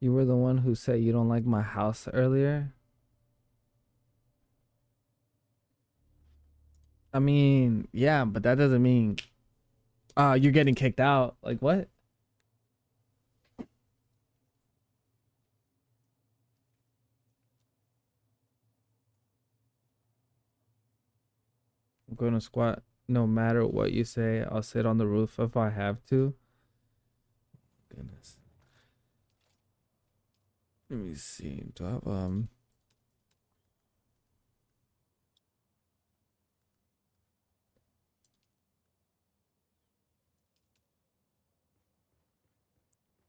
You were the one who said you don't like my house earlier. I mean, yeah, but that doesn't mean you're getting kicked out. Like what? I'm going to squat no matter what you say. I'll sit on the roof if I have to. Goodness. Let me see. Do I have oh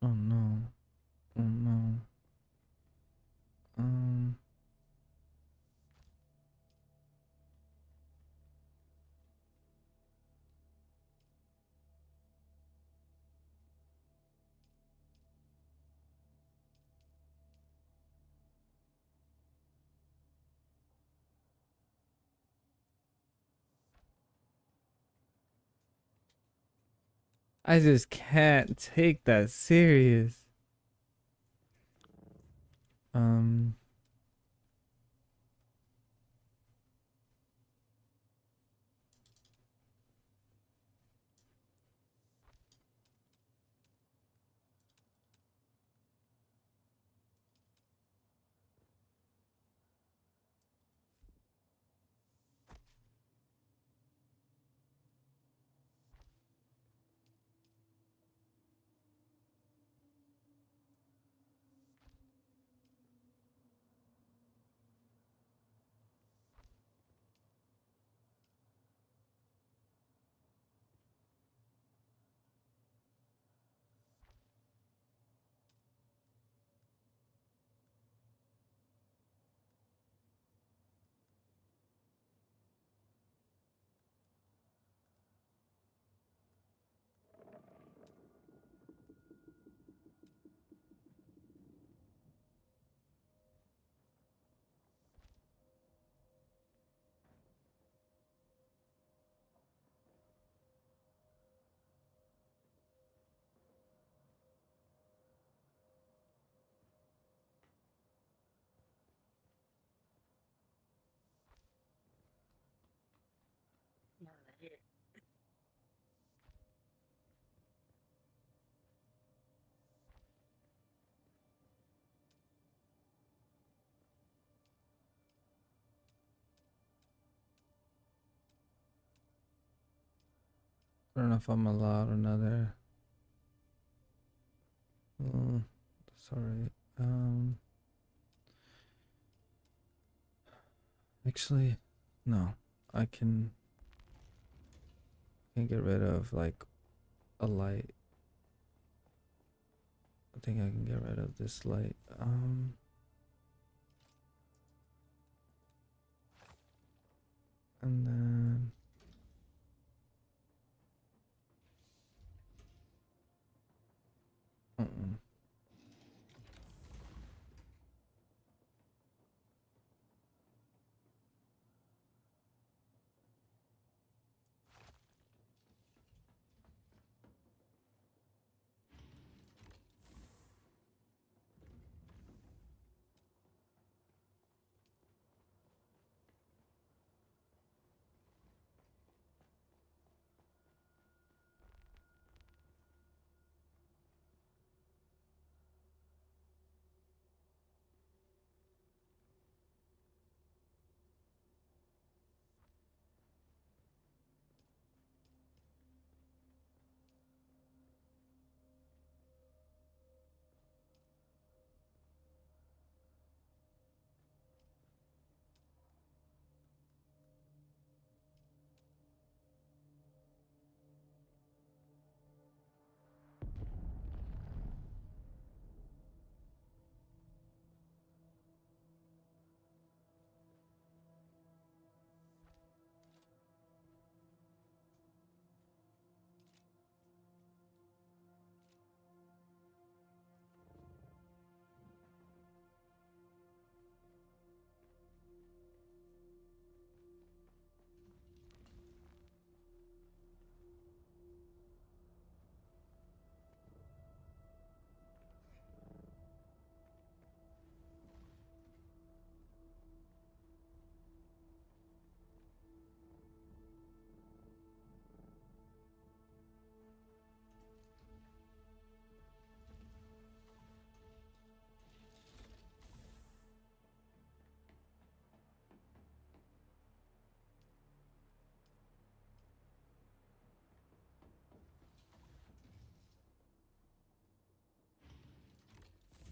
no. Oh no. Um I just can't take that serious. Um I don't know if I'm allowed another. Sorry. Actually, no. I can get rid of like a light. I think I can get rid of this light. And then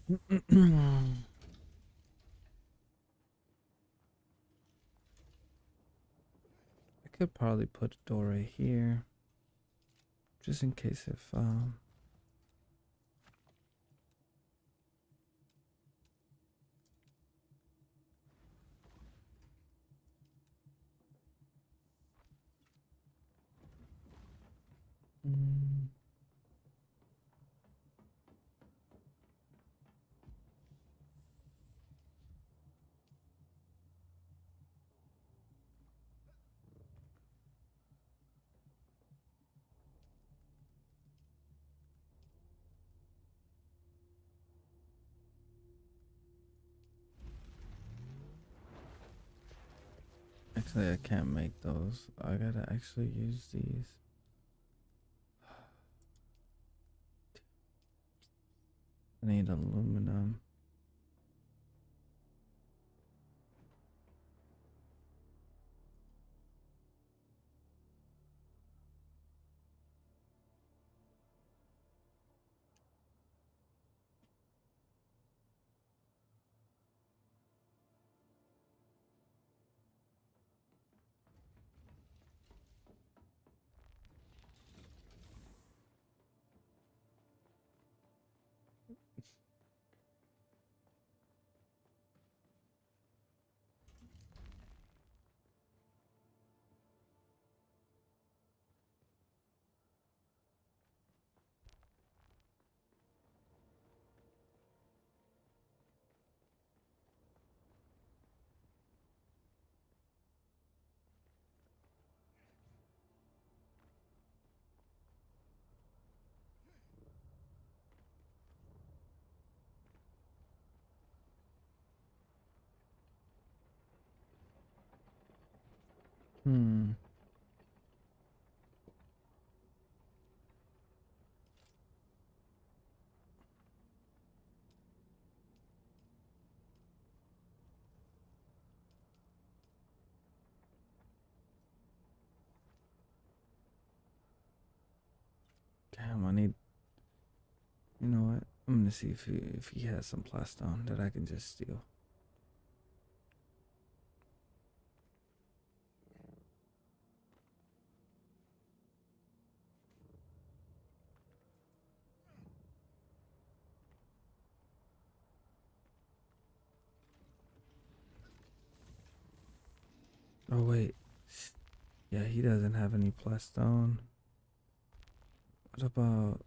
I could probably put a door right here, just in case if mm, actually I can't make those. I gotta actually use these. I need aluminum. Hmm. Damn, I need. You know what? I'm gonna see if he has some plastone that I can just steal. Oh wait, yeah, he doesn't have any plastone. What about?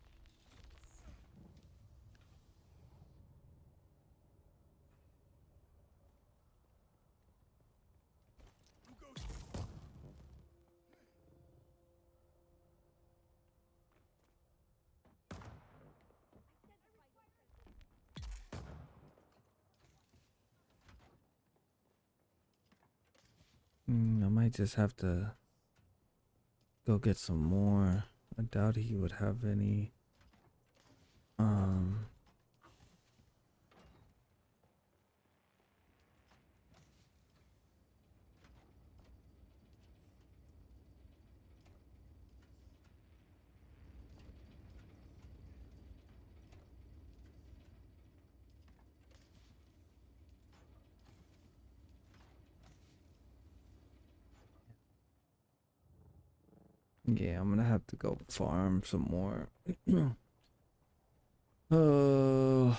I might just have to go get some more. I doubt he would have any. Um. Yeah, I'm gonna have to go farm some more. Oh.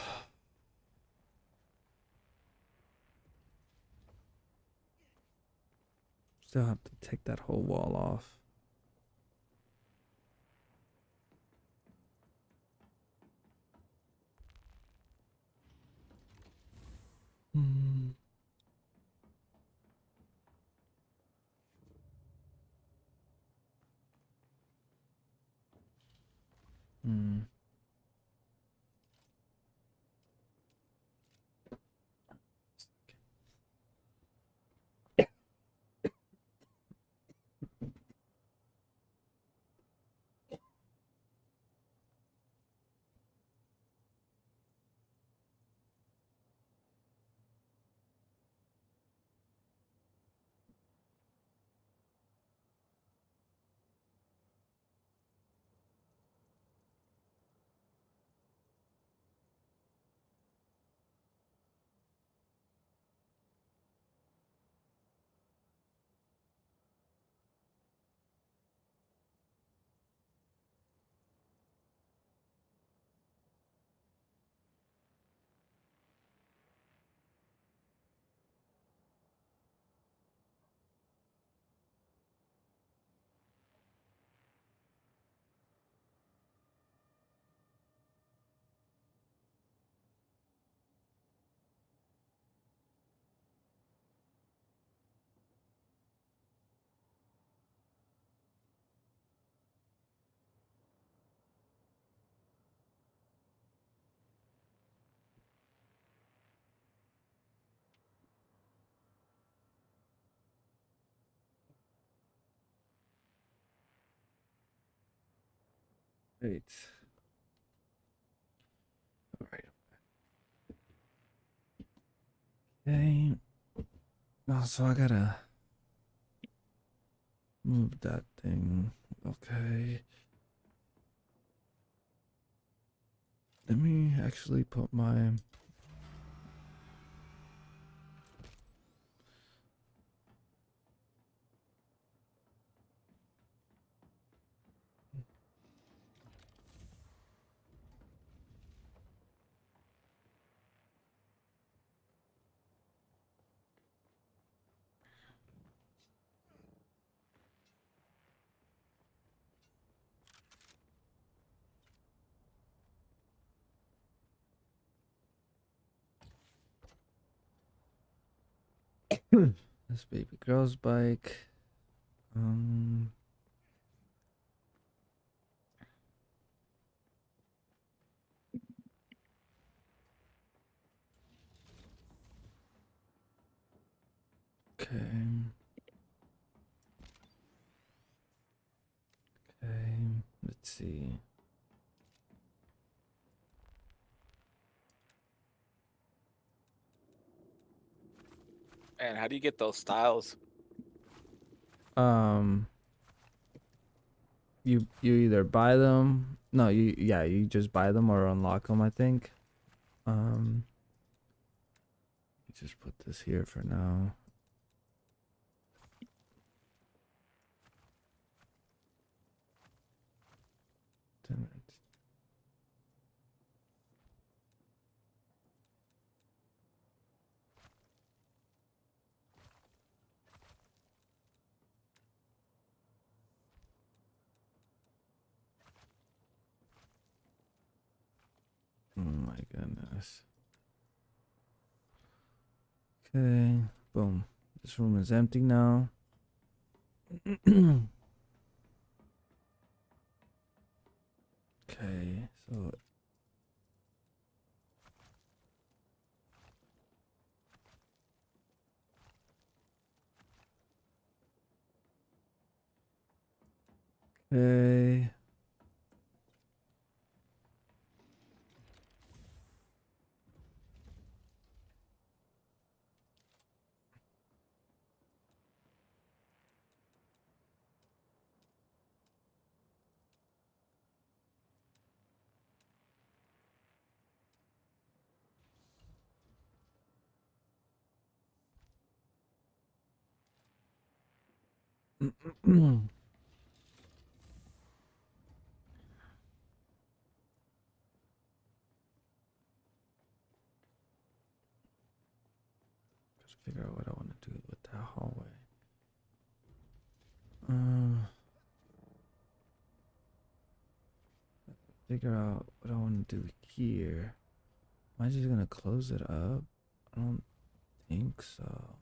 Still have to take that whole wall off. Hmm. Hmm. Great. All right. Okay. Oh, so I gotta move that thing. Okay. Let me actually put my this baby girl's bike. Um. Okay. Okay. Let's see. And how do you get those styles? You either buy them. No, you just buy them or unlock them, I think. You just put this here for now. Damn it. Oh my goodness. Okay, boom. This room is empty now. Okay, so okay. Just figure out what I want to do with that hallway. Figure out what I want to do here. Am I just gonna close it up? I don't think so.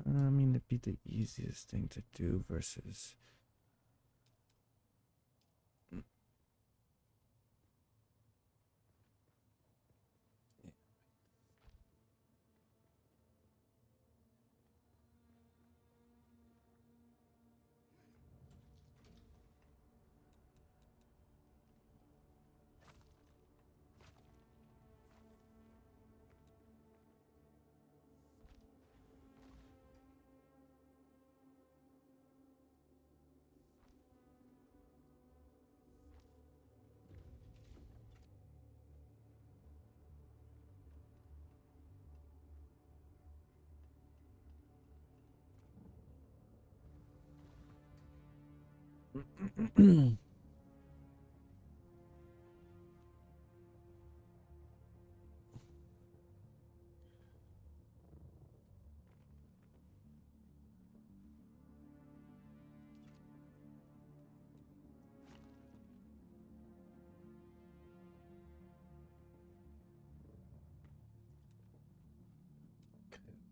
I mean, it'd be the easiest thing to do versus.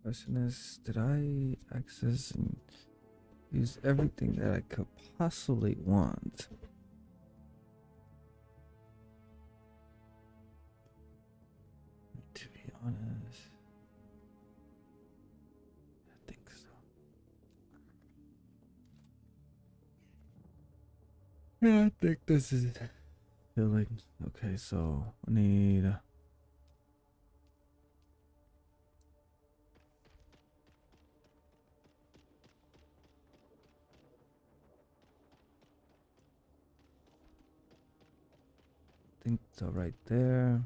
Question is, did I access and use everything that I could possibly want? To be honest, I think so. Yeah, I think this is filling. Okay, so I need. I think so right there.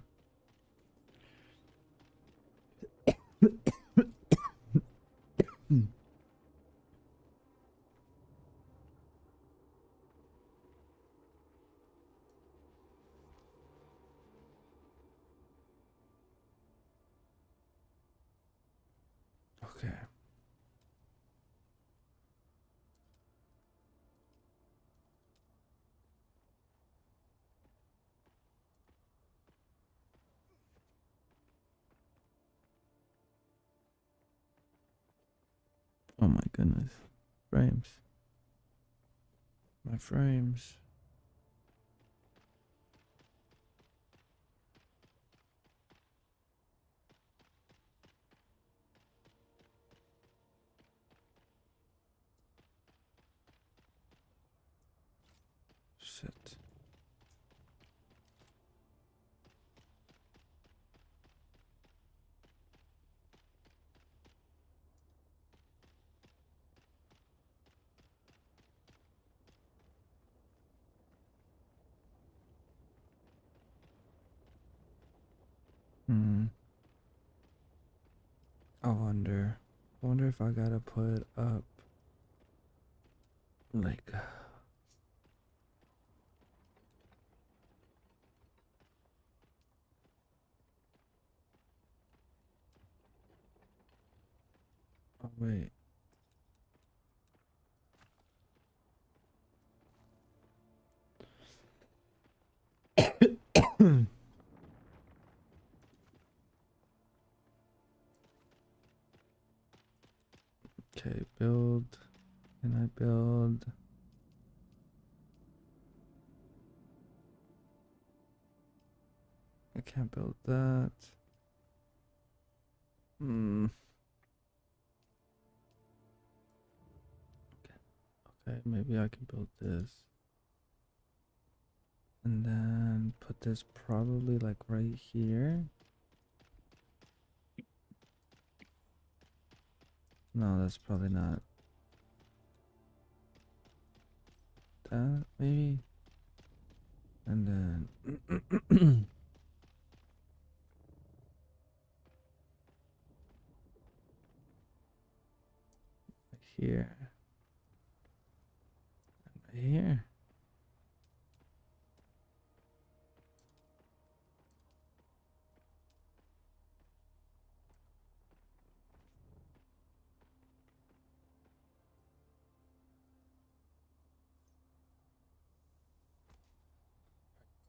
Okay. Oh my goodness. Frames. My frames. Shit. Hmm. I wonder. I wonder if I gotta put up like. Oh wait. Okay, build. Can I build? I can't build that. Hmm. Okay, maybe I can build this. And then put this probably like right here. No, that's probably not that, maybe. And then here. And right here.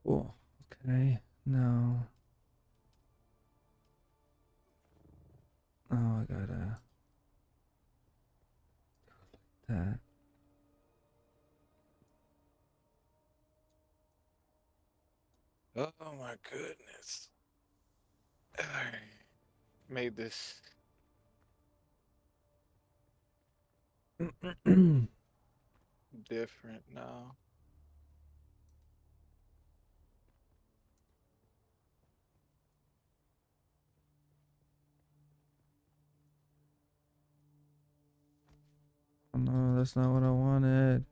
Cool. Okay. Now. Oh, I gotta that. Oh my goodness. I made this. Different now. Oh no, that's not what I wanted.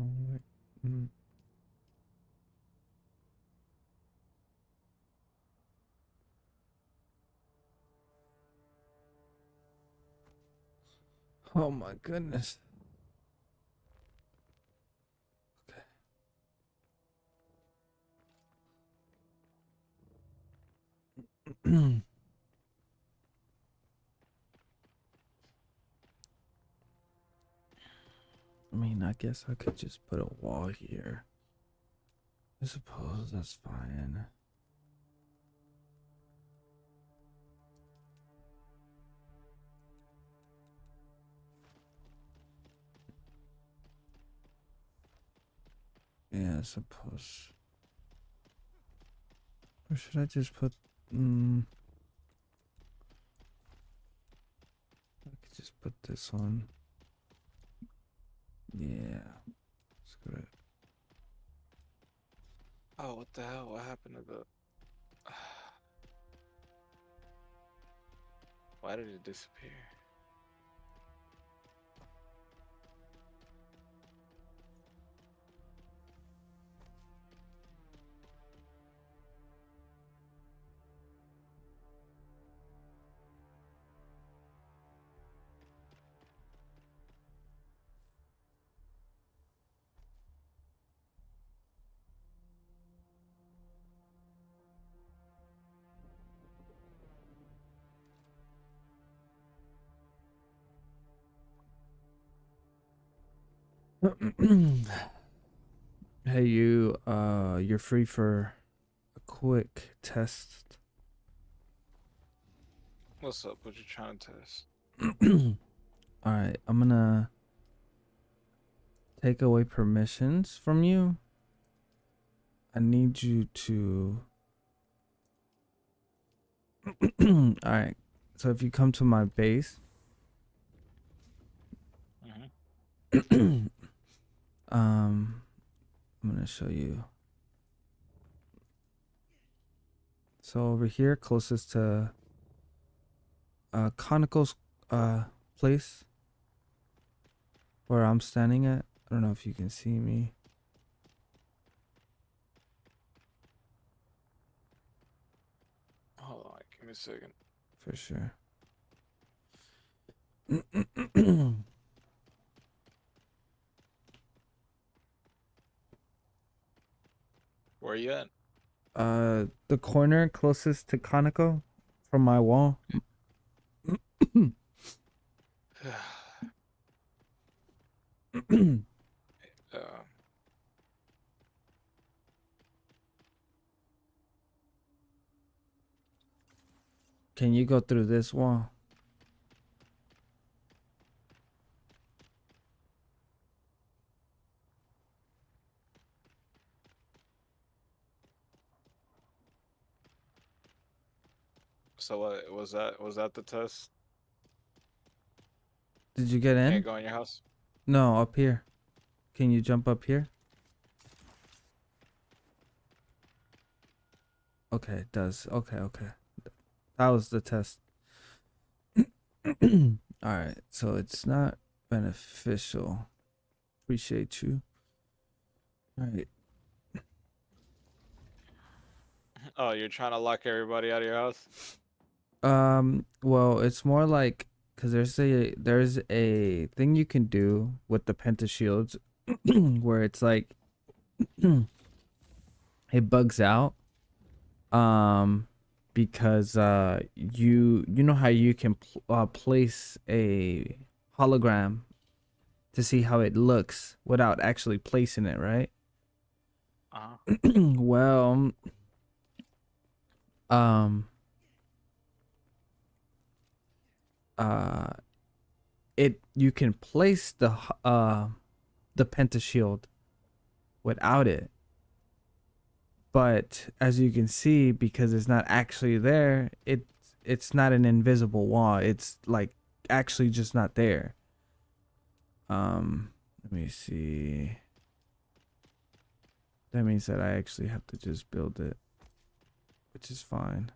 Oh, wait. Oh my goodness. Okay. I mean, I guess I could just put a wall here. I suppose that's fine. Yeah, I suppose. Or should I just put... I could just put this one. Yeah. Screw it. Oh, what the hell? What happened to the? Why did it disappear? Hey, you're free for a quick test. What's up? What you trying to test? All right, I'm gonna take away permissions from you. I need you to. All right, so if you come to my base, I'm gonna show you. So over here, closest to Conical's place, where I'm standing at. I don't know if you can see me. Hold on, give me a second. For sure. Where you at? The corner closest to Conoco from my wall. Uh, Can you go through this wall? so what was that? Was that the test? Did you get Can't in? go in your house. No, up here. Can you jump up here? Okay, it does. Okay, okay. That was the test. Alright, so it's not beneficial. Appreciate you. Alright. Oh, you're trying to lock everybody out of your house? Well, it's more like because there's a thing you can do with the pentashields where it's like it bugs out. Because you know how you can place a hologram to see how it looks without actually placing it, right? Well, um it you can place the pentashield without it, but as you can see, because it's not actually there, it's not an invisible wall. It's like actually just not there. Let me see. That means that I actually have to just build it, which is fine.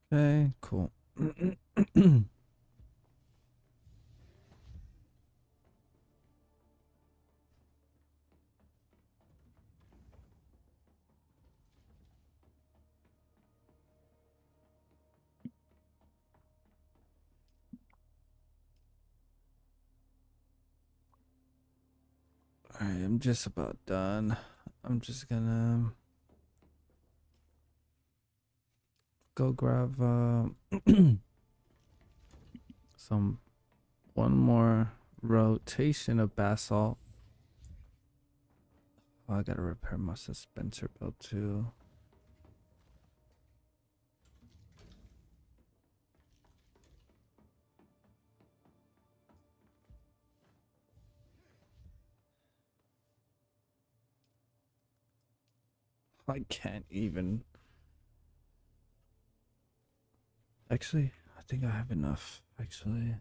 Okay, cool. Alright, I'm just about done. I'm just gonna go grab some one more rotation of basalt. Oh, I gotta repair my suspensor belt too. I can't even. Actually, I think I have enough. Actually.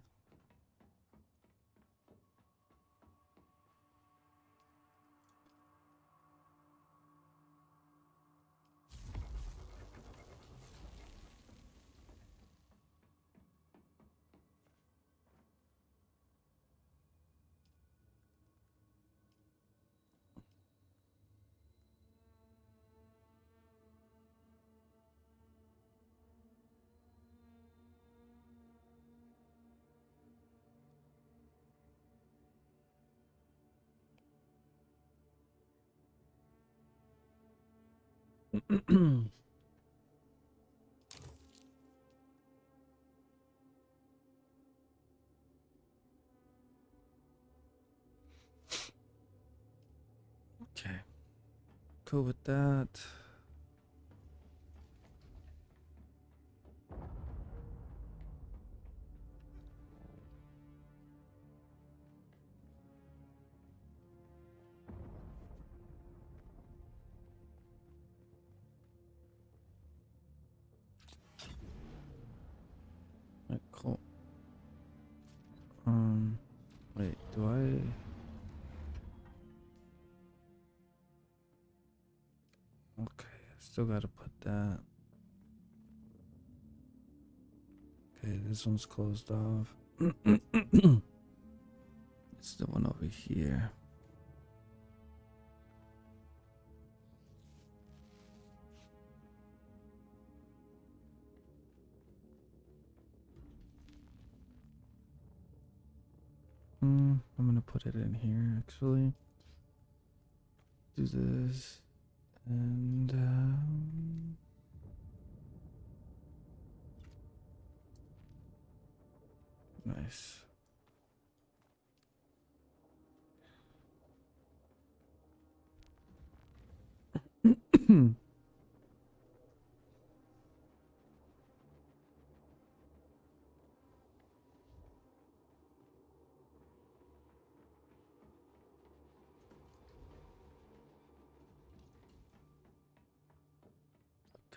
Okay. Cool with that. Alright, cool. Wait, do I? Okay, I still gotta put that. Okay, this one's closed off. It's the one over here. I'm gonna put it in here actually. Do this and nice.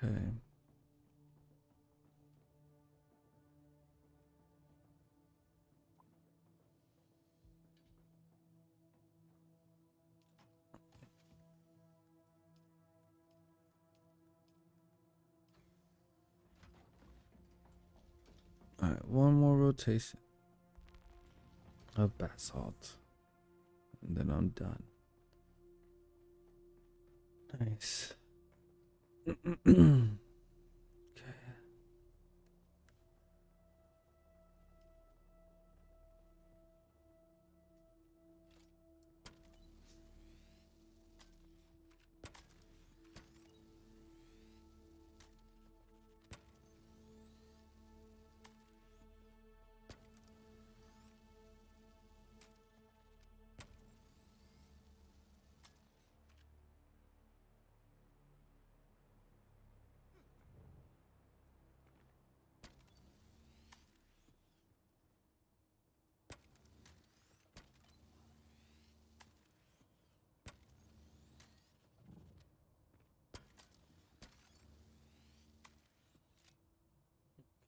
Okay. All right, one more rotation of basalt, and then I'm done. Nice. Okay.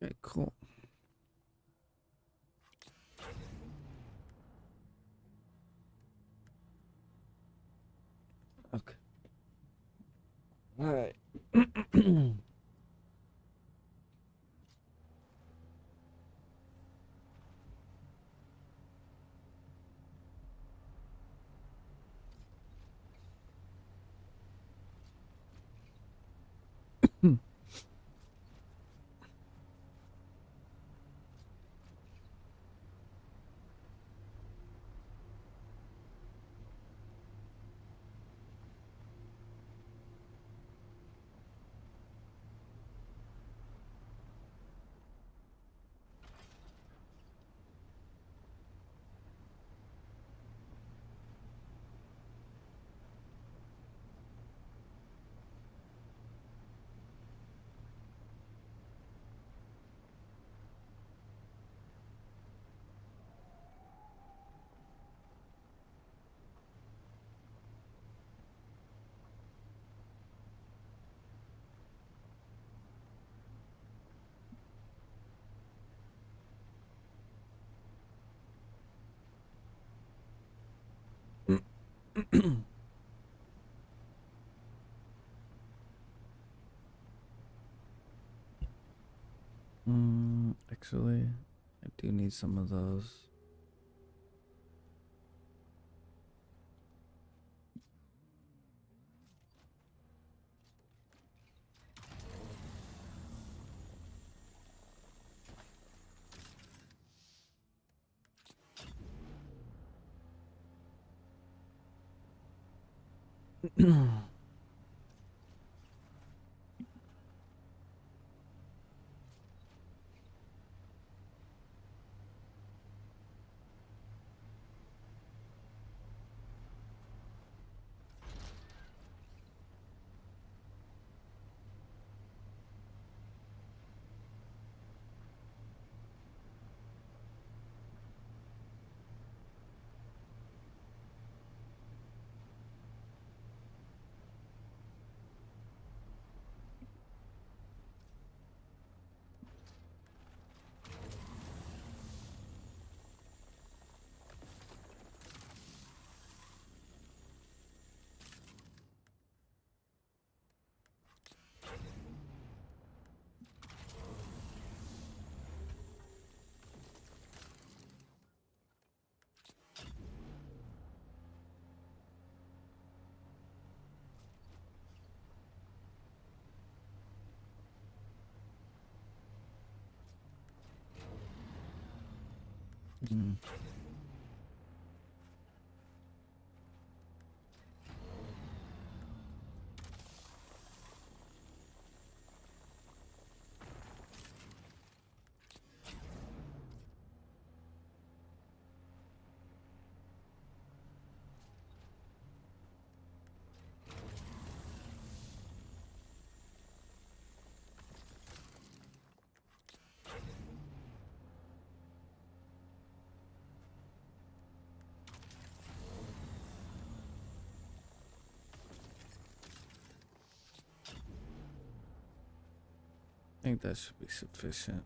Okay, cool. Okay. All right. Actually, I do need some of those. Mm. I think that should be sufficient.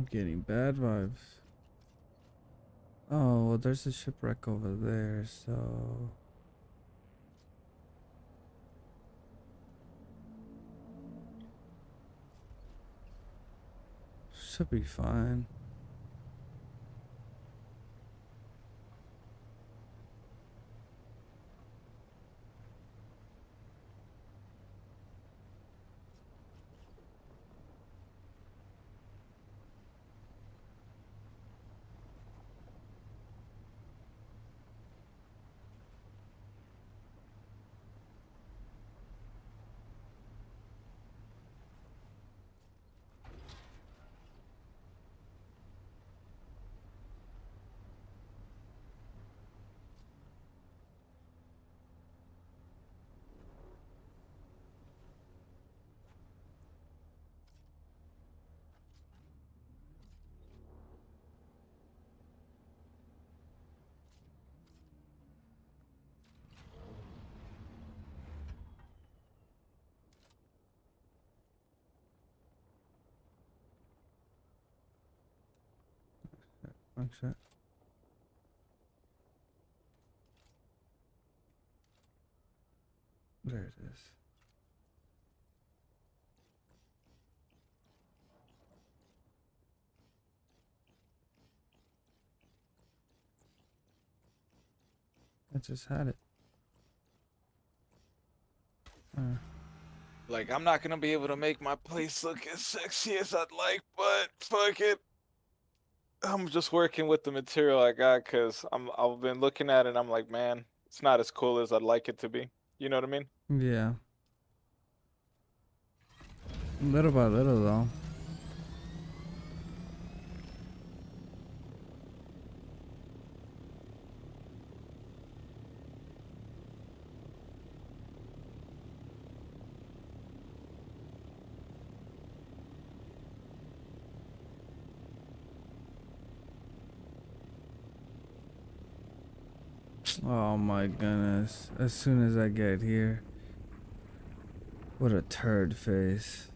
I'm getting bad vibes. Oh, well, there's a shipwreck over there, so... Should be fine. Oh, shit. There it is. I just had it. Like, I'm not gonna be able to make my place look as sexy as I'd like, but fuck it. I'm just working with the material I got because I've been looking at it and I'm like, man, it's not as cool as I'd like it to be. You know what I mean? Yeah. Little by little, though. Oh my goodness. As soon as I get here. What a turd face.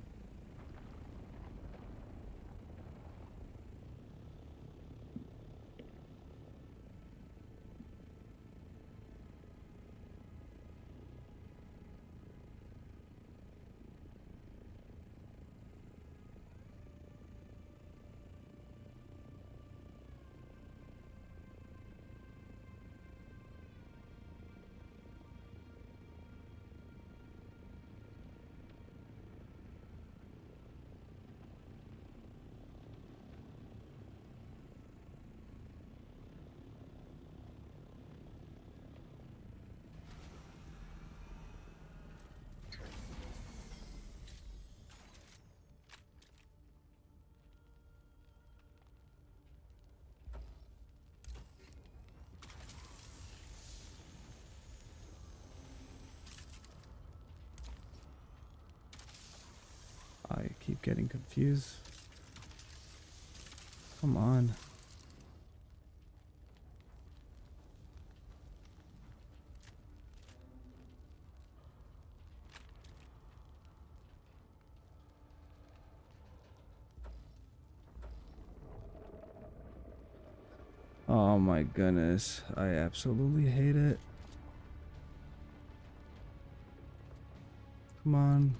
I keep getting confused. Come on. Oh my goodness. I absolutely hate it. Come on.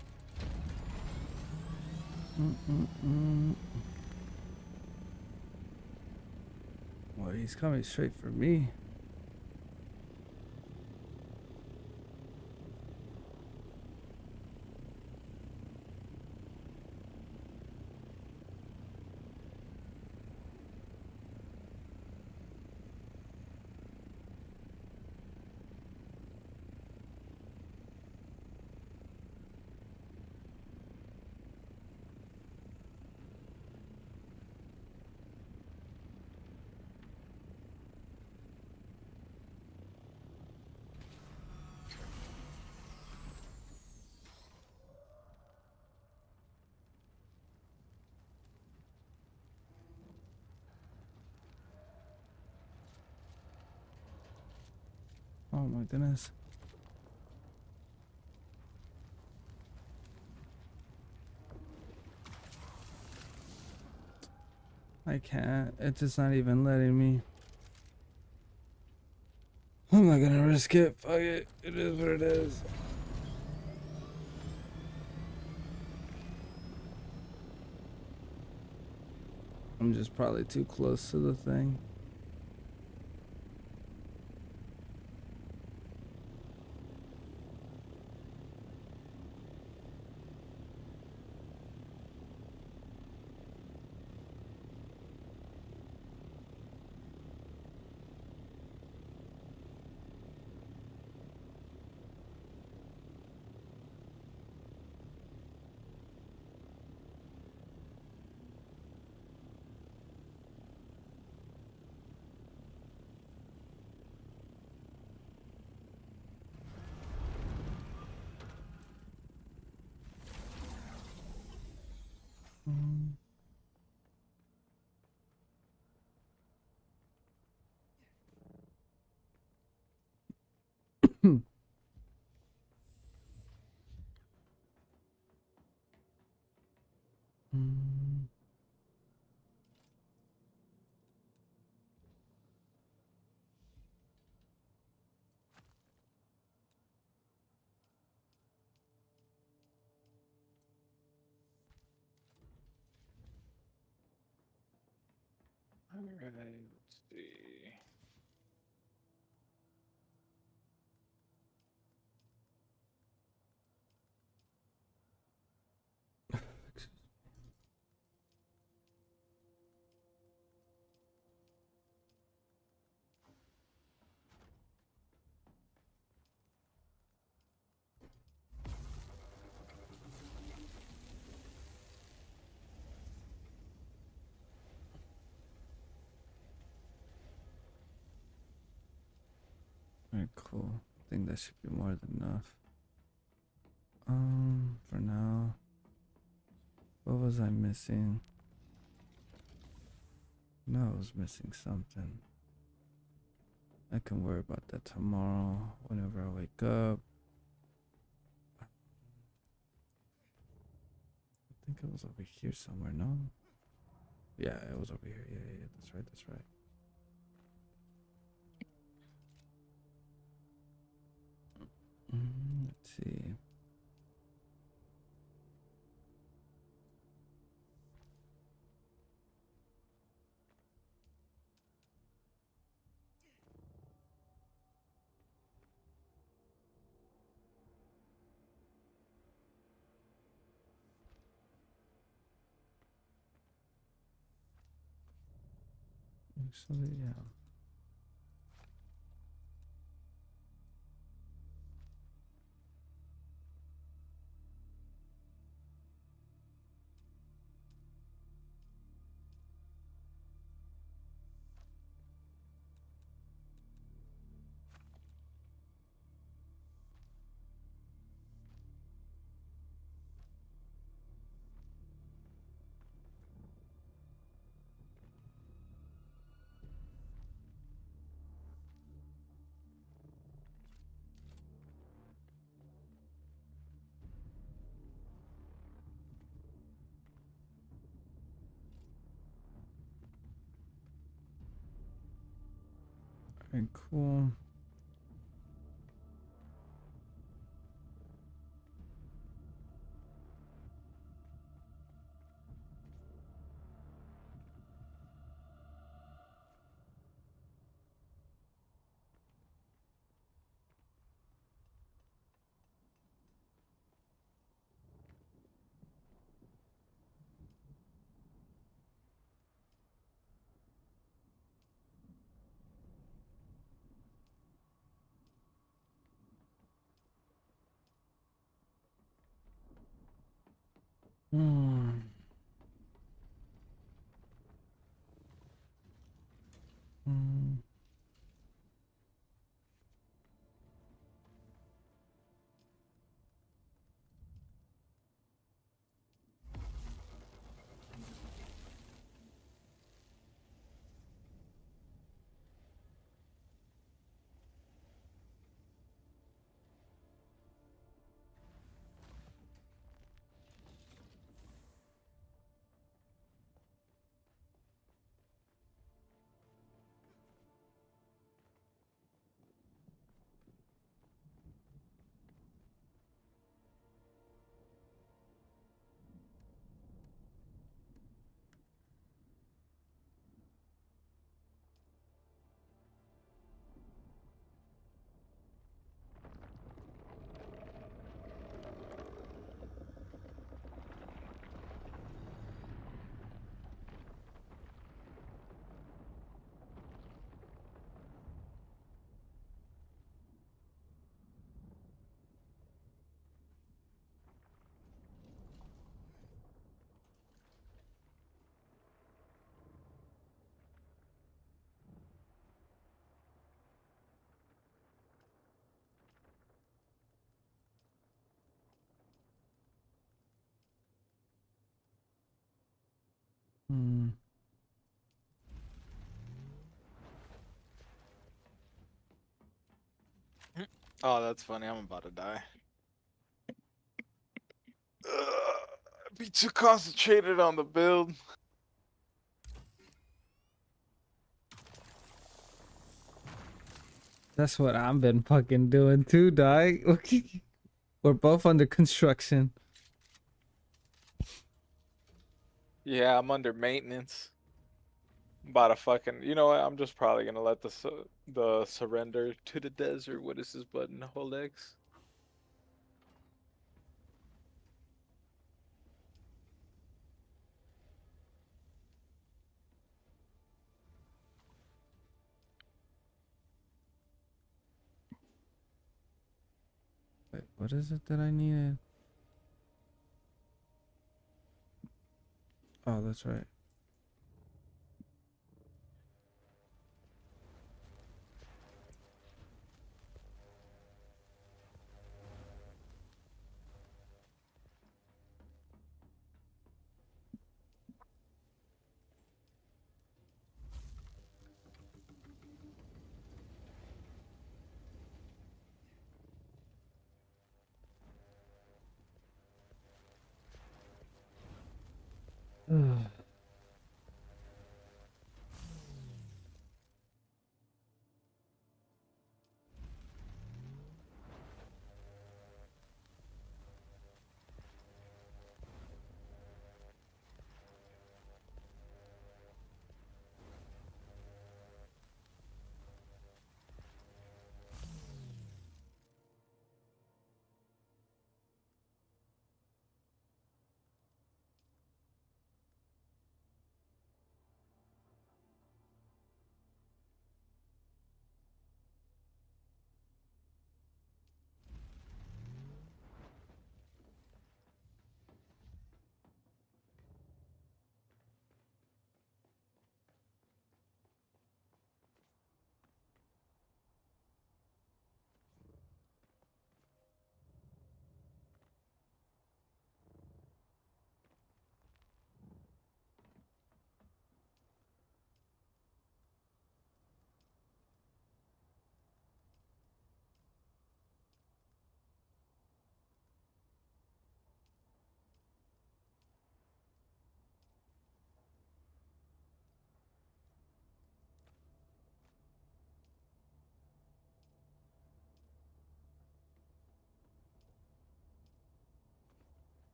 Well, he's coming straight for me. Oh my goodness. I can't. It's just not even letting me. I'm not gonna risk it. Fuck it. It is what it is. I'm just probably too close to the thing. All right, let's see. Alright, cool. I think that should be more than enough. For now. What was I missing? No, I was missing something. I can worry about that tomorrow whenever I wake up. I think it was over here somewhere, no? Yeah, it was over here. Yeah, that's right, that's right. Let's see. Actually, yeah. Alright, cool. Hmm. Hmm. Hmm. Oh, that's funny. I'm about to die. Be too concentrated on the build. That's what I've been fucking doing too, dog. We're both under construction. Yeah, I'm under maintenance. I'm about to fucking. You know what? I'm just probably gonna let the surrender to the desert. What is this button? Hold X. Wait, what is it that I needed? Oh, that's right.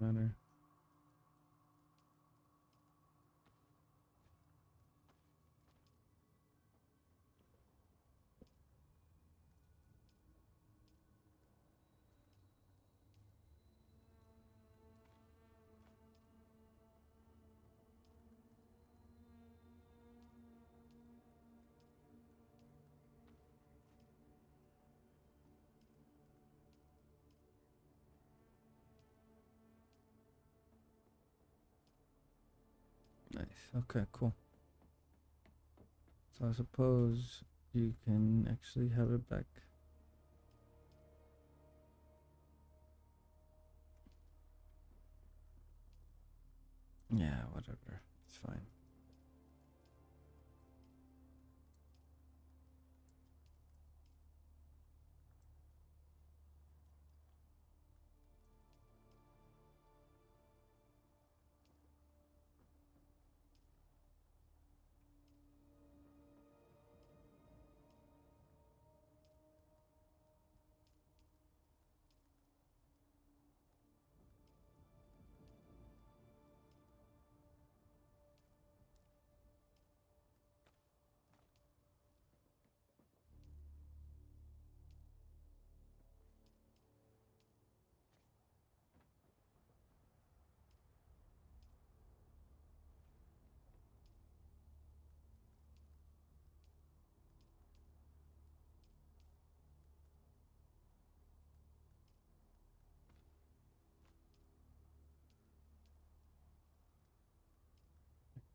Matter. Nice. Okay, cool. So I suppose you can actually have it back. Yeah, whatever. It's fine.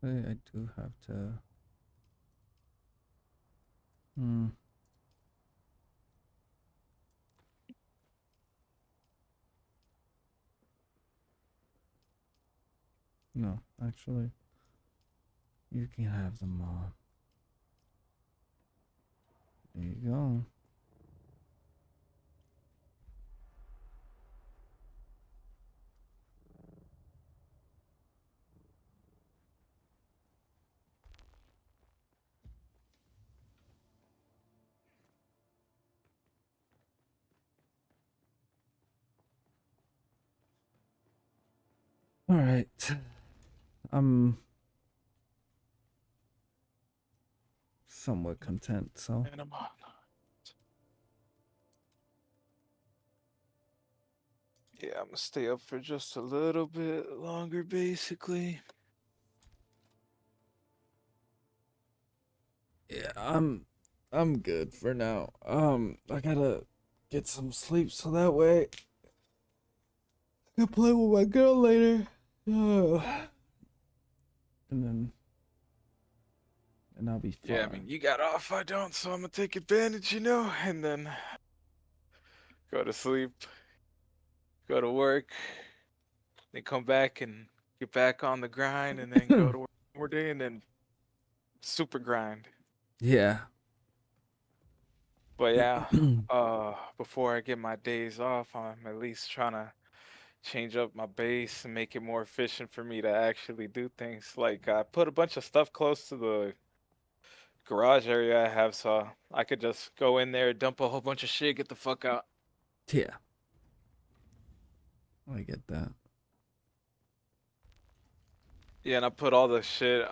Actually, I do have to. Hmm. No, actually, you can have them all. There you go. All right. I'm somewhat content, so. And I'm on. Yeah, I'm gonna stay up for just a little bit longer, basically. Yeah, I'm good for now. I gotta get some sleep so that way I can play with my girl later. And I'll be fine. Yeah, I mean, you got off, I don't, so I'm gonna take advantage, you know, and then go to sleep, go to work, then come back and get back on the grind, and then go to work one more day, and then super grind. Yeah. But yeah, before I get my days off, I'm at least trying to change up my base and make it more efficient for me to actually do things. Like I put a bunch of stuff close to the garage area I have, so I could just go in there, dump a whole bunch of shit, get the fuck out. Yeah. I get that. Yeah, and I put all the shit,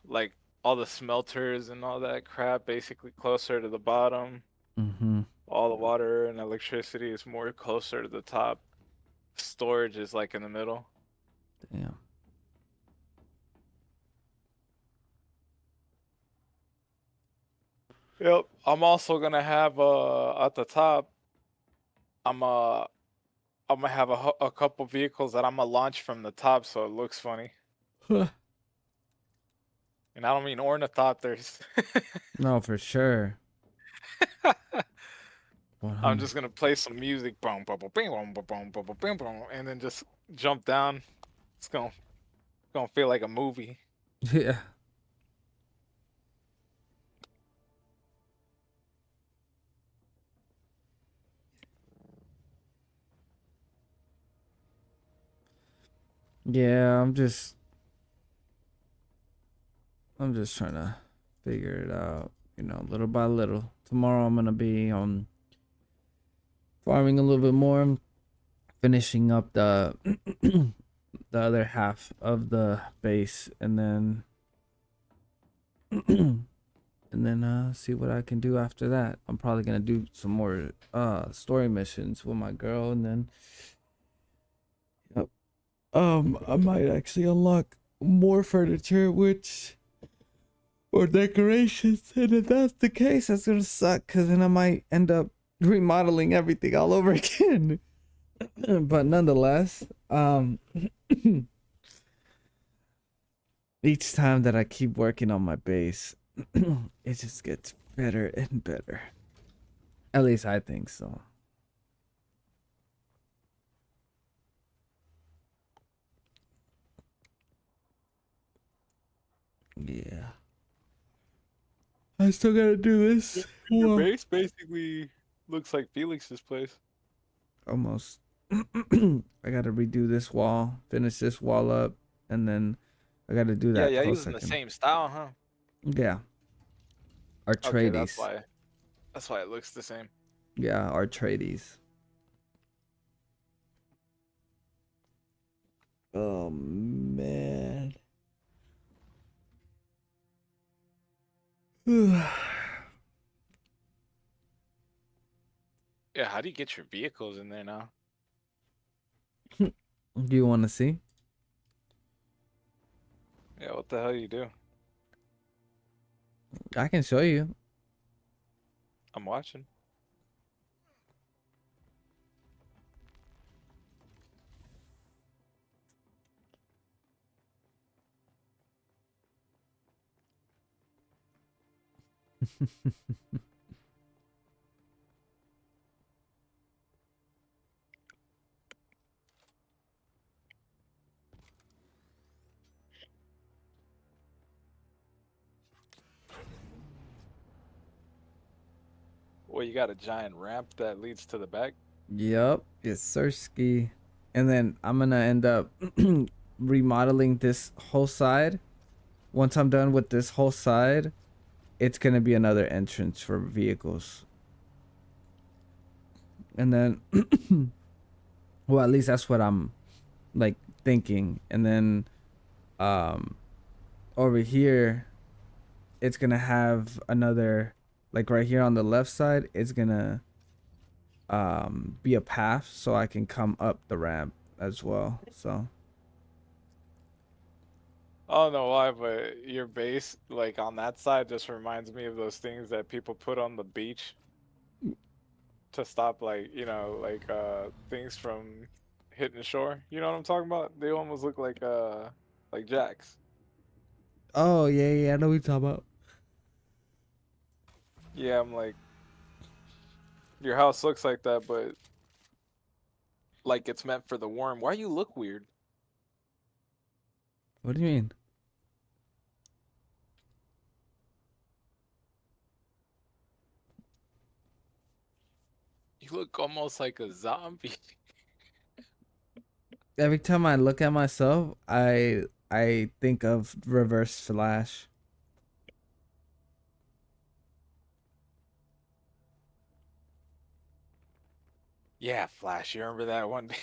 like all the smelters and all that crap basically closer to the bottom. Mm-hmm. All the water and electricity is more closer to the top. Storage is like in the middle. Damn. Yep. I'm also gonna have at the top. I'm I'm gonna have a couple vehicles that I'm gonna launch from the top, so it looks funny. And I don't mean ornithopters. No, for sure. I'm 100. just gonna play some music, boom, boom, boom, boom, boom, boom, boom, boom, boom, boom, and then just jump down. It's gonna feel like a movie. Yeah. Yeah, I'm just trying to figure it out, little by little. Tomorrow I'm gonna be farming a little bit more, finishing up the the other half of the base, and then see what I can do after that. I'm probably gonna do some more story missions with my girl, and then yep. I might actually unlock more furniture, or decorations, and if that's the case, that's gonna suck, because then I might end up remodeling everything all over again. But nonetheless, each time that I keep working on my base, it just gets better and better. At least I think so. Yeah. I still gotta do this. Your Whoa. base basically looks like Felix's place. Almost. I gotta redo this wall, finish this wall up, and then I gotta do that Yeah, close using the second. same style, huh? Yeah. Our Okay, tradies. that's why it looks the same. Yeah, our tradies. Oh man. Yeah, how do you get your vehicles in there now? Do you want to see? Yeah, what the hell you do? I can show you. I'm watching. Well, you got a giant ramp that leads to the back. Yep, it's Sirski. And then I'm gonna end up remodeling this whole side. Once I'm done with this whole side, it's gonna be another entrance for vehicles. And then well, at least that's what I'm like thinking. And then over here it's gonna have another, like right here on the left side, it's gonna be a path so I can come up the ramp as well. So I don't know why, but your base, like on that side, just reminds me of those things that people put on the beach to stop, like, you know, things from hitting the shore. You know what I'm talking about? They almost look like jacks. oh yeah, I know what you're talking about. Yeah, I'm like, your house looks like that, but like it's meant for the worm. Why you look weird? What do you mean? You look almost like a zombie. Every time I look at myself, I think of Reverse Flash. Yeah, Flash. You remember that one day?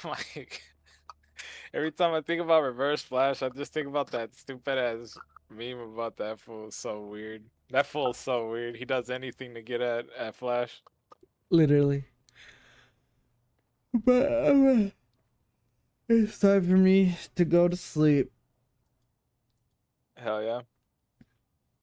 Like, every time I think about Reverse Flash, I just think about that stupid ass meme about that fool. So weird. That fool's so weird. He does anything to get at Flash. Literally. But it's time for me to go to sleep. Hell yeah.